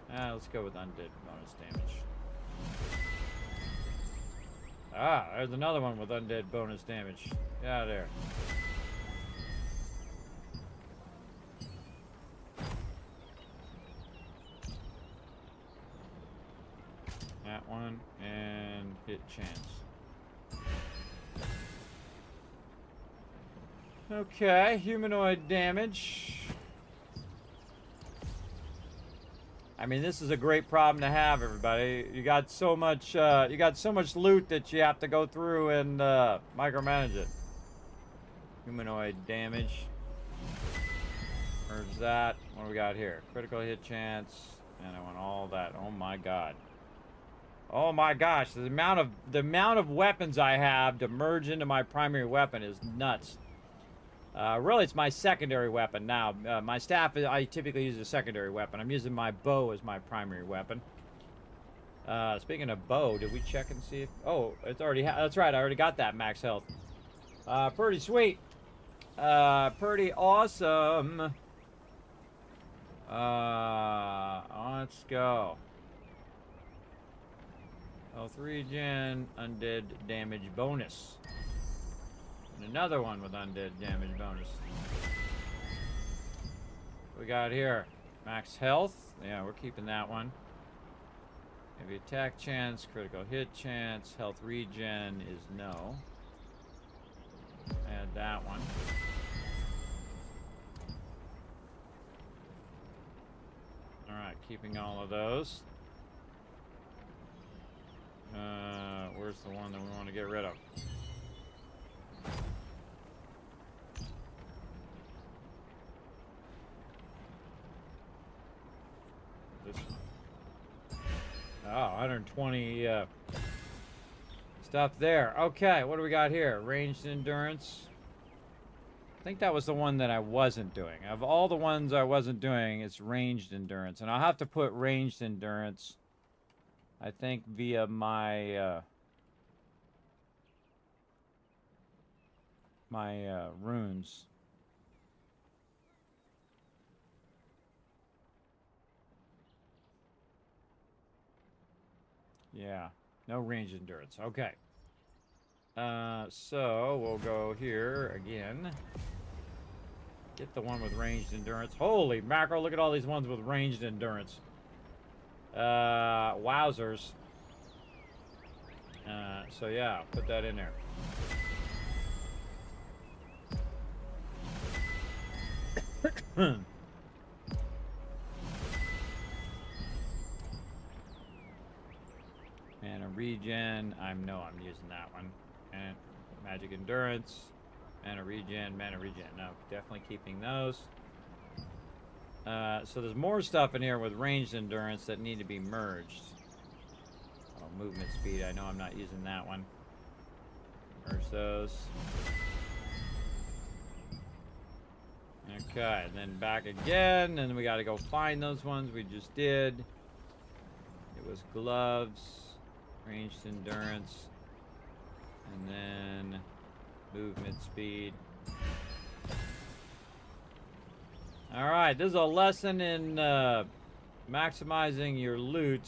S3: Let's go with undead bonus damage. There's another one with undead bonus damage. Get out of there. That one, and hit chance. Okay, humanoid damage. I mean, this is a great problem to have, everybody. You got so much loot that you have to go through and micromanage it. Humanoid damage. Merge that. What do we got here? Critical hit chance, and I want all that. Oh my god. Oh my gosh, the amount of weapons I have to merge into my primary weapon is nuts. Really, it's my secondary weapon now. My staff, I typically use a secondary weapon. I'm using my bow as my primary weapon. Speaking of bow, did we check and see if... Oh, it's already... That's right, I already got that max health. Pretty sweet. Pretty awesome. Let's go. Health regen, undead damage bonus. And another one with undead damage bonus. What we got here? Max health. Yeah, we're keeping that one. Heavy attack chance, critical hit chance, health regen is no. Add that one. Alright, keeping all of those. Where's the one that we want to get rid of? This one. Oh, 120 stuff there. Okay, what do we got here? Ranged endurance. I think that was the one that I wasn't doing. Of all the ones I wasn't doing, it's ranged endurance. And I'll have to put ranged endurance, I think, via my runes. Yeah, no range endurance. Okay. So we'll go here again. Get the one with ranged endurance. Holy mackerel, look at all these ones with ranged endurance. Wowzers. So yeah, put that in there. And a regen. I'm using that one. And magic endurance. Mana regen, mana regen. No, definitely keeping those. So there's more stuff in here with ranged endurance that need to be merged. movement speed. I know I'm not using that one. Merge those. Okay, and then back again, and we got to go find those ones we just did. It was gloves, ranged endurance, and then movement speed. All right, this is a lesson in maximizing your loot.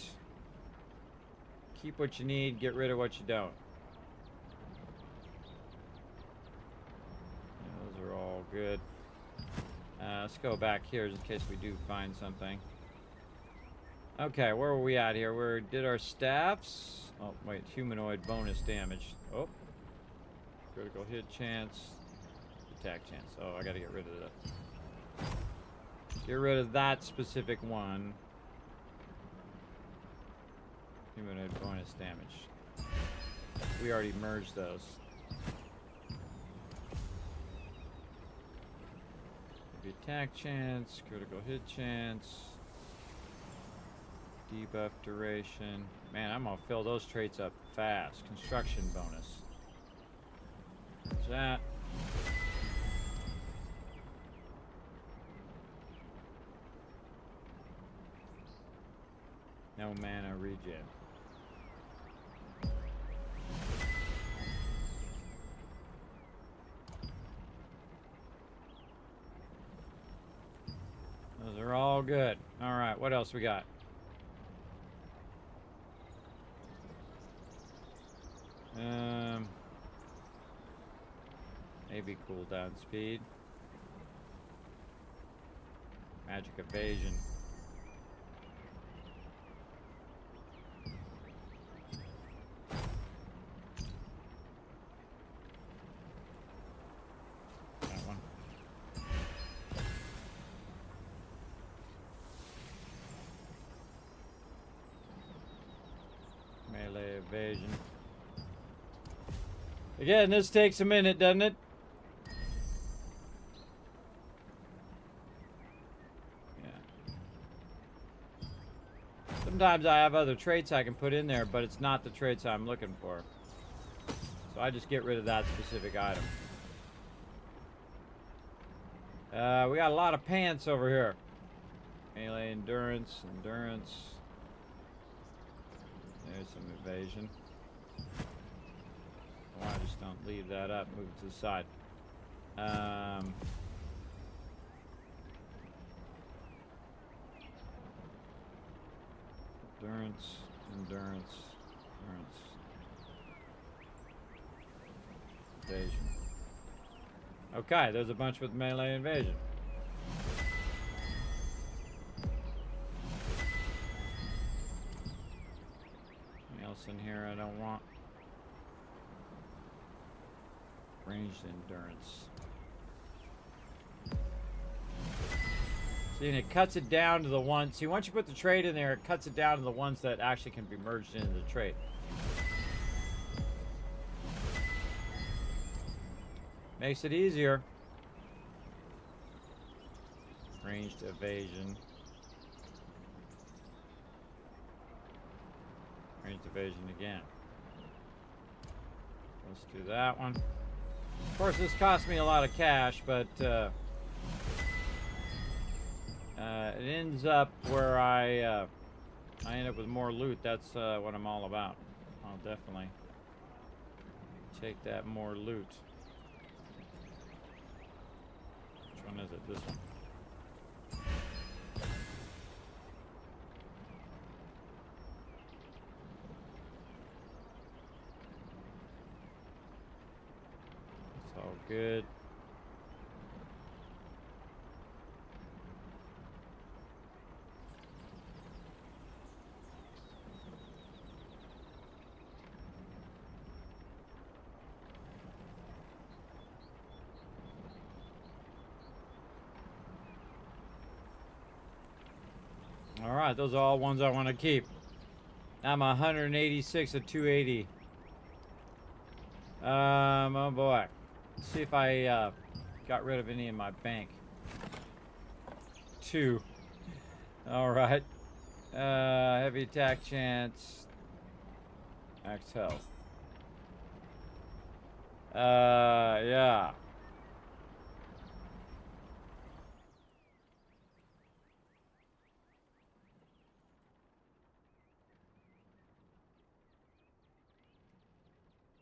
S3: Keep what you need, get rid of what you don't. Those are all good. Let's go back here just in case we do find something. Okay, where were we at here? We did our staffs. Oh, wait, humanoid bonus damage. Oh, critical hit chance, attack chance. Oh, I gotta get rid of that. Get rid of that specific one. Humanoid bonus damage. We already merged those. The attack chance, critical hit chance, debuff duration. Man, I'm gonna fill those traits up fast. Construction bonus. There's that. No mana regen. Those are all good. All right, what else we got? Maybe cooldown speed. Magic evasion. That one. Melee evasion. Again, this takes a minute, doesn't it? Sometimes I have other traits I can put in there, but it's not the traits I'm looking for. So I just get rid of that specific item. We got a lot of pants over here. Melee endurance. There's some evasion. Why just don't leave that up, move it to the side. Endurance. Evasion. Okay, there's a bunch with melee invasion. Anything else in here I don't want? Ranged endurance. See, and it cuts it down to the ones. See, once you put the trait in there, it cuts it down to the ones that actually can be merged into the trait. Makes it easier. Ranged evasion. Ranged evasion again. Let's do that one. Of course, this cost me a lot of cash, but it ends up where I end up with more loot. That's what I'm all about. I'll definitely take that more loot. Which one is it? This one. It's all good. All right, those are all ones I want to keep. I'm 186 of 280. Oh boy. Let's see if I got rid of any in my bank. 2. All right. Heavy attack chance. Max health. Yeah.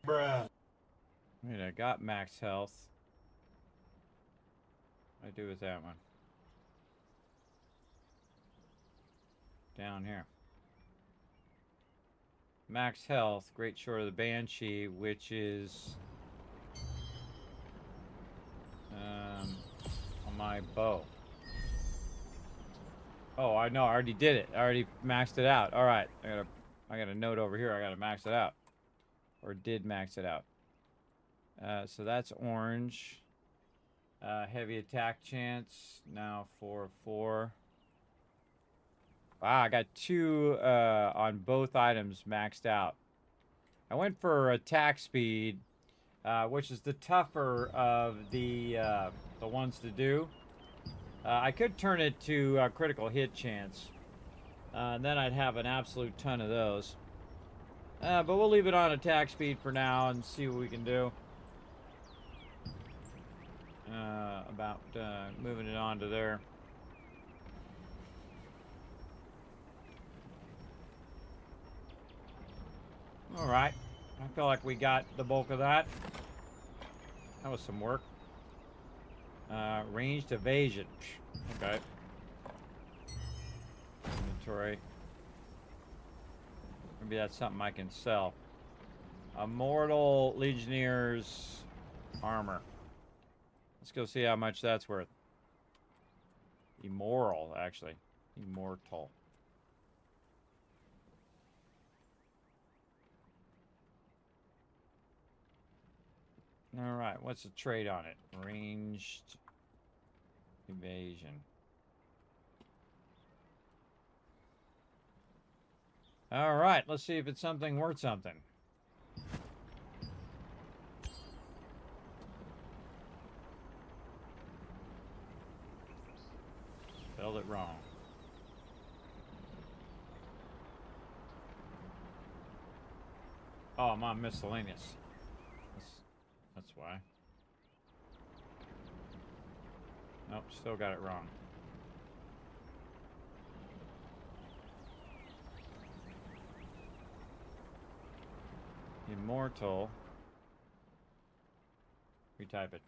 S7: Bruh.
S3: Wait, I got max health. What do I do with that one? Down here. Max health, great short of the Banshee, which is on my bow. Oh, I know, I already did it. I already maxed it out. All right, I got a note over here. I got to max it out, or did max it out. So that's orange. Heavy attack chance now 4/4. Wow, I got 2 on both items maxed out. I went for attack speed, which is the tougher of the ones to do. I could turn it to critical hit chance, and then I'd have an absolute ton of those. But we'll leave it on attack speed for now and see what we can do about moving it on to there. All right, I feel like we got the bulk of that. That was some work. Ranged evasion. Okay. Inventory. Maybe that's something I can sell. Immortal Legionnaires armor. Let's go see how much that's worth. Immoral, actually. Immortal. All right, what's the trade on it? Ranged evasion. All right, let's see if it's something worth something. Spelled it wrong. Oh, I'm on miscellaneous. That's why. Nope, still got it wrong. Immortal. Retype it.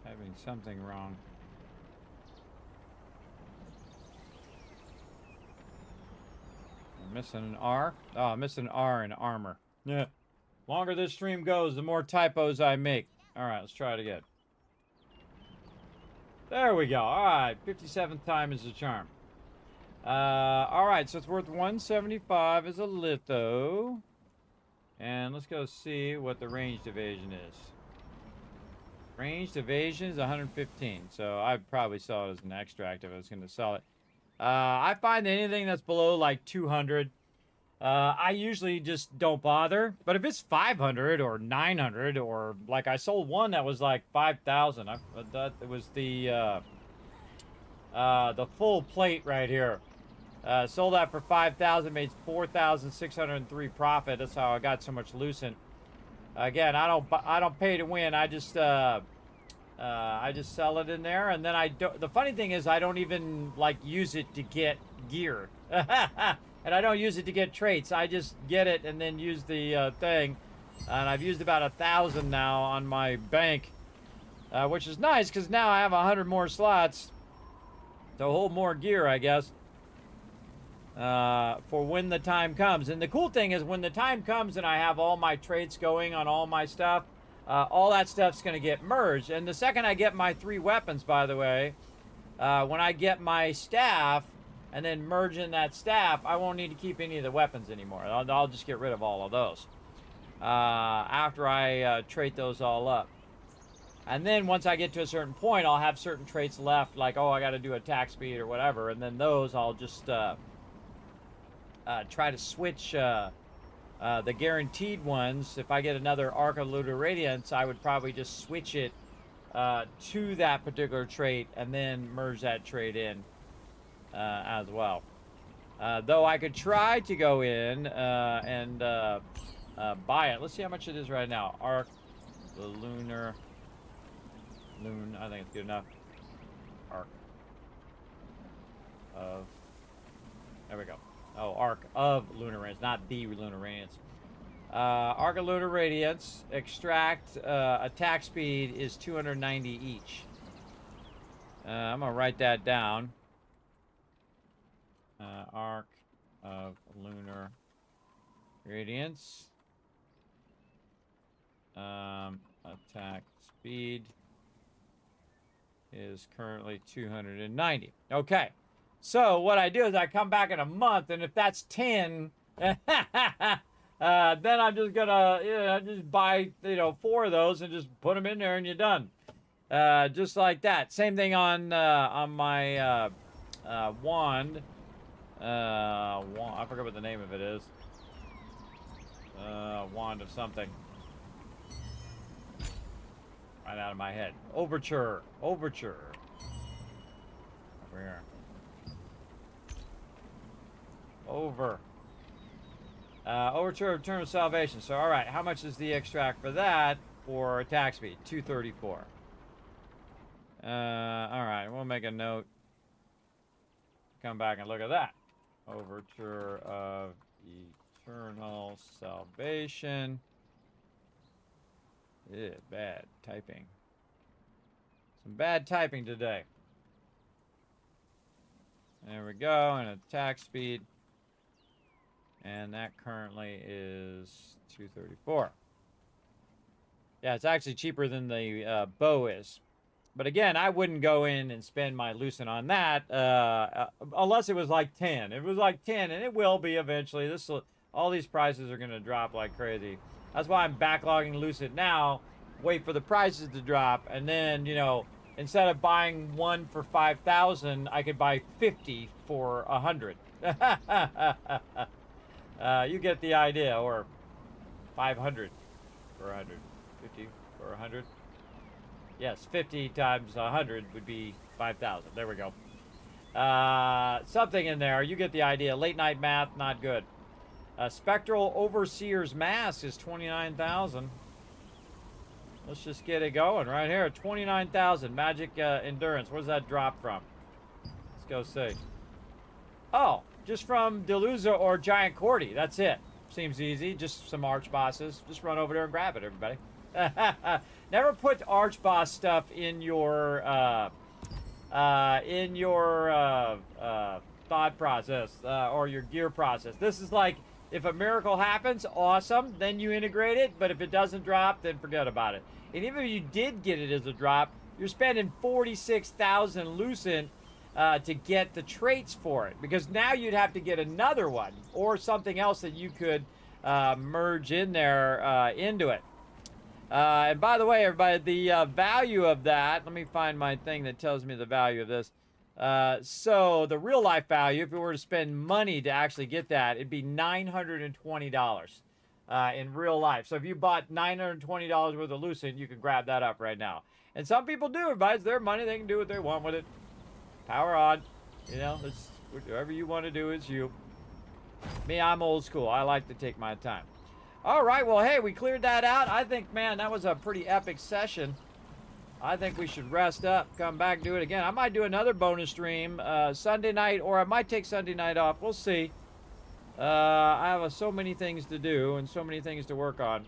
S3: Having something wrong. I'm missing an R. Oh, I'm missing an R in armor. Yeah. Longer this stream goes, the more typos I make. All right, let's try it again. There we go. All right, 57th time is the charm. All right, so it's worth 175 as a litho. And let's go see what the ranged evasion is. Ranged evasion is 115, so I'd probably sell it as an extract if I was going to sell it. I find that anything that's below like 200, I usually just don't bother. But if it's 500 or 900, or like I sold one that was like 5,000, that was the full plate right here. Sold that for 5,000, made 4,603 profit. That's how I got so much lucent. Again, I don't pay to win. I just sell it in there, and then I don't. The funny thing is, I don't even like use it to get gear, and I don't use it to get traits. I just get it and then use the thing, and I've used about 1,000 now on my bank, which is nice because now I have 100 more slots to hold more gear, I guess. For when the time comes. And the cool thing is when the time comes and I have all my traits going on all my stuff, all that stuff's going to get merged. And the second I get my 3 weapons, by the way, when I get my staff and then merge in that staff, I won't need to keep any of the weapons anymore. I'll just get rid of all of those after I trait those all up. And then once I get to a certain point, I'll have certain traits left, like, oh, I got to do attack speed or whatever. And then those I'll just try to switch The guaranteed ones, if I get another Arc of Lunar Radiance, I would probably just switch it to that particular trait and then merge that trait in as well. Though I could try to go in and buy it. Let's see how much it is right now. Arc, the Lunar, I think it's good enough. Arc of, there we go. Oh, Arc of Lunar Radiance, not the Lunar Radiance. Arc of Lunar Radiance, extract, attack speed is 290 each. I'm going to write that down. Arc of Lunar Radiance. Attack speed is currently 290. Okay. So what I do is I come back in a month, and if that's 10, then I'm just gonna just buy 4 of those and just put them in there, and you're done. Just like that. Same thing on my wand. I forget what the name of it is. Wand of something. Right out of my head. Overture. Over here. Overture of Return of Salvation. So, all right, how much is the extract for that for attack speed? 234. All right, we'll make a note. Come back and look at that. Overture of Eternal Salvation. Yeah, bad typing. Some bad typing today. There we go, and attack speed. And that currently is 234. Yeah, it's actually cheaper than the bow is. But again, I wouldn't go in and spend my Lucent on that unless it was like 10. If it was like 10, and it will be eventually. All these prices are going to drop like crazy. That's why I'm backlogging Lucent now. Wait for the prices to drop, and then instead of buying one for 5,000, I could buy 50 for 100. You get the idea, or 500 for 100, 50 for 100. Yes, 50 times 100 would be 5,000. There we go. Something in there. You get the idea. Late night math, not good. Spectral Overseer's Mask is 29,000. Let's just get it going right here. 29,000. Magic Endurance. Where's that drop from? Let's go see. Oh, just from Delusa or Giant Cordy. That's it. Seems easy. Just some arch bosses. Just run over there and grab it, everybody. Never put arch boss stuff in your thought process or your gear process. This is like, if a miracle happens, awesome, then you integrate it, but if it doesn't drop, then forget about it. And even if you did get it as a drop, you're spending 46,000 Lucent to get the traits for it, because now you'd have to get another one or something else that you could merge in there into it. And by the way, everybody, the value of that, let me find my thing that tells me the value of this. So the real life value, if you were to spend money to actually get that, it'd be $920 in real life. So if you bought $920 worth of Lucent, you can grab that up right now. And some people do, everybody. It's their money. They can do what they want with it. Power on. It's whatever you want to do is you. Me, I'm old school. I like to take my time. All right, well, hey, we cleared that out. I think, man, that was a pretty epic session. I think we should rest up, come back, do it again. I might do another bonus stream Sunday night, or I might take Sunday night off. We'll see. I have so many things to do and so many things to work on.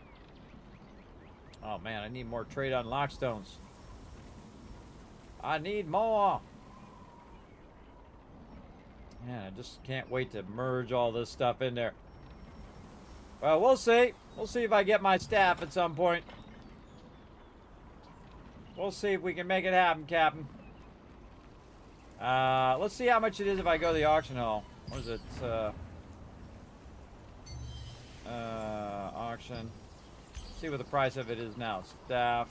S3: Oh, man, I need more trade unlock stones. I need more. Man, I just can't wait to merge all this stuff in there. Well, we'll see. We'll see if I get my staff at some point. We'll see if we can make it happen, Captain. Let's see how much it is if I go to the auction hall. What is it? Auction. See what the price of it is now. Staff.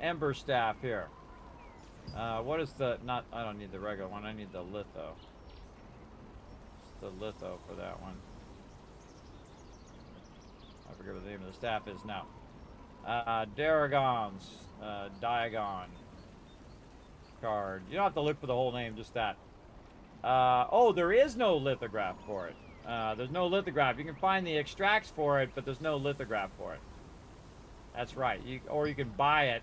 S3: Ember staff here. What is the... I don't need the regular one. I need the litho. It's the litho for that one. I forget what the name of the staff is now. Daragons. Diagon. Card. You don't have to look for the whole name, just that. Oh, there is no lithograph for it. There's no lithograph. You can find the extracts for it, but there's no lithograph for it. That's right. Or you can buy it.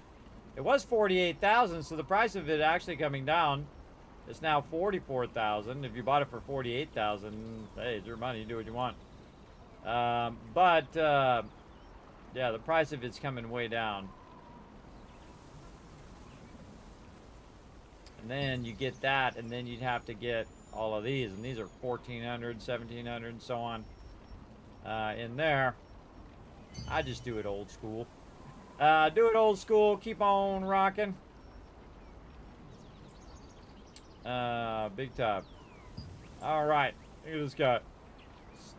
S3: It was 48,000, so the price of it actually coming down. It's now 44,000. If you bought it for 48,000, hey, it's your money. You do what you want. Yeah, the price of it's coming way down. And then you get that, and then you'd have to get all of these, and these are 1,400, 1,700, and so on in there. I just do it old school. Do it old school. Keep on rocking. Big top. All right. Look at this guy.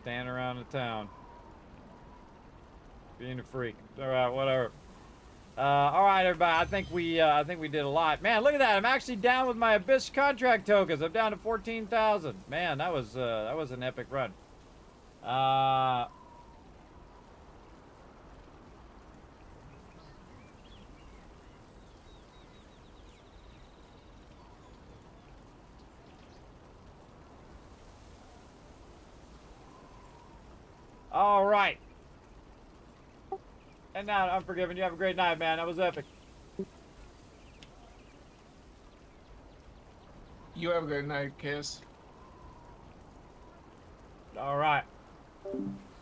S3: Standing around the town. Being a freak. All right, whatever. All right, everybody. I think we did a lot. Man, look at that. I'm actually down with my Abyss contract tokens. I'm down to 14,000. Man, that was an epic run. All right. And now I'm forgiven. You have a great night, man. That was epic.
S4: You have a good night, Kiss.
S3: All right.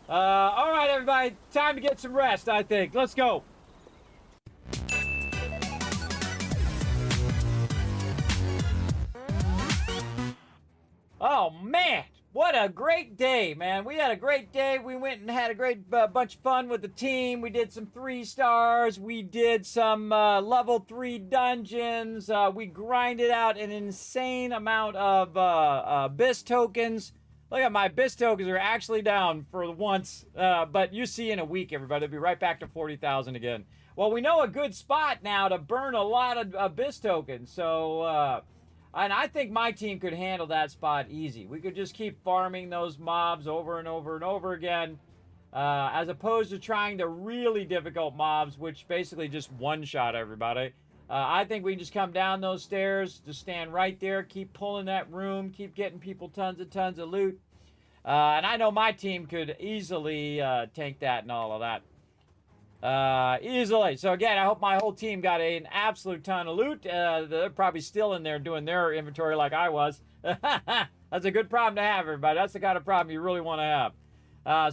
S3: All right, everybody. Time to get some rest, I think. Let's go. Oh, man. What a great day, man. We had a great day. We went and had a great bunch of fun with the team. We did some 3 stars. We did some level 3 dungeons. We grinded out an insane amount of BIS tokens. Look at my BIS tokens are actually down for once. But you see in a week, everybody. They'll be right back to 40,000 again. Well, we know a good spot now to burn a lot of BIS tokens. So... and I think my team could handle that spot easy. We could just keep farming those mobs over and over and over again, as opposed to trying the really difficult mobs, which basically just one-shot everybody. I think we can just come down those stairs, just stand right there, keep pulling that room, keep getting people tons of loot. And I know my team could easily tank that and all of that. Easily. So again, I hope my whole team got an absolute ton of loot. They're probably still in there doing their inventory like I was. That's a good problem to have, everybody. That's the kind of problem you really want to have.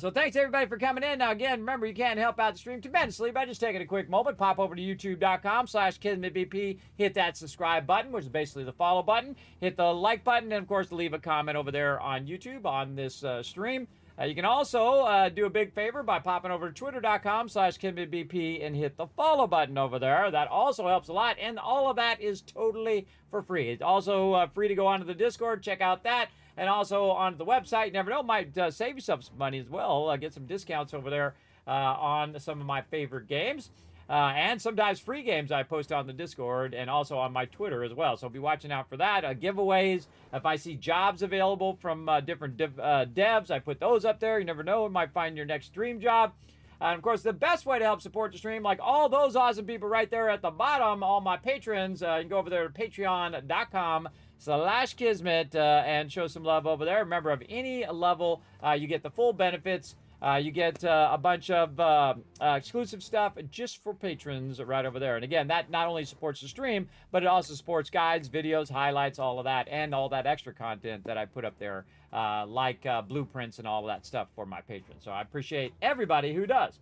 S3: So thanks everybody for coming in. Now again, remember you can help out the stream tremendously by just taking a quick moment. Pop over to youtube.com/KismetBP. Hit that subscribe button, which is basically the follow button. Hit the like button, and of course leave a comment over there on YouTube on this stream. You can also do a big favor by popping over to twitter.com/KismetBP and hit the follow button over there. That also helps a lot, and all of that is totally for free. It's also free to go onto the Discord, check out that, and also onto the website. You never know, might save yourself some money as well. Get some discounts over there on some of my favorite games. And sometimes free games I post on the Discord and also on my Twitter as well. So be watching out for that. Giveaways. If I see jobs available from different devs, I put those up there. You never know. You might find your next dream job. And of course, the best way to help support the stream, like all those awesome people right there at the bottom, all my patrons, you can go over there to patreon.com/Kismet and show some love over there. Remember, of any level, you get the full benefits. You get a bunch of exclusive stuff just for patrons right over there. And again, that not only supports the stream, but it also supports guides, videos, highlights, all of that, and all that extra content that I put up there, like blueprints and all of that stuff for my patrons. So I appreciate everybody who does.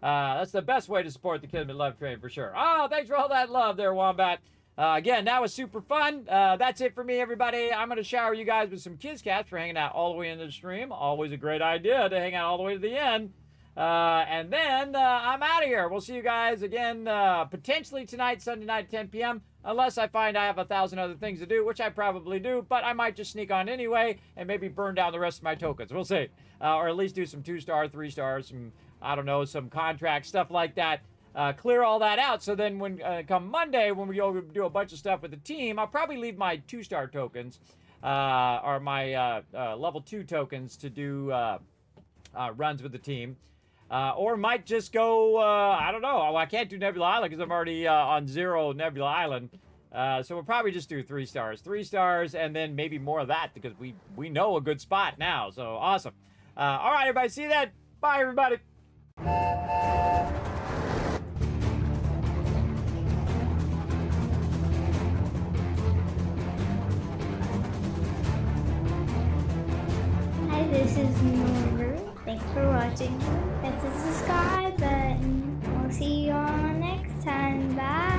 S3: That's the best way to support the Kismet Love Train for sure. Oh, thanks for all that love there, Wombat. Again, that was super fun. That's it for me, everybody. I'm going to shower you guys with some KizCats for hanging out all the way into the stream. Always a great idea to hang out all the way to the end. And then I'm out of here. We'll see you guys again potentially tonight, Sunday night at 10 p.m., unless I find I have 1,000 other things to do, which I probably do, but I might just sneak on anyway and maybe burn down the rest of my tokens. We'll see. Or at least do some 2-star, 3-star, some, I don't know, some contract stuff like that. Clear all that out, so then when come Monday, when we go do a bunch of stuff with the team, I'll probably leave my 2-star tokens or my level 2 tokens to do runs with the team. Or might just go, I don't know. Oh, I can't do Nebula Island because I'm already on 0 Nebula Island. So we'll probably just do 3 stars. 3 stars, and then maybe more of that because we know a good spot now. So awesome. All right, everybody. See you then. Bye, everybody.
S7: Hi, this is Norbert. Thanks for watching. Press the subscribe button. We'll see you all next time. Bye.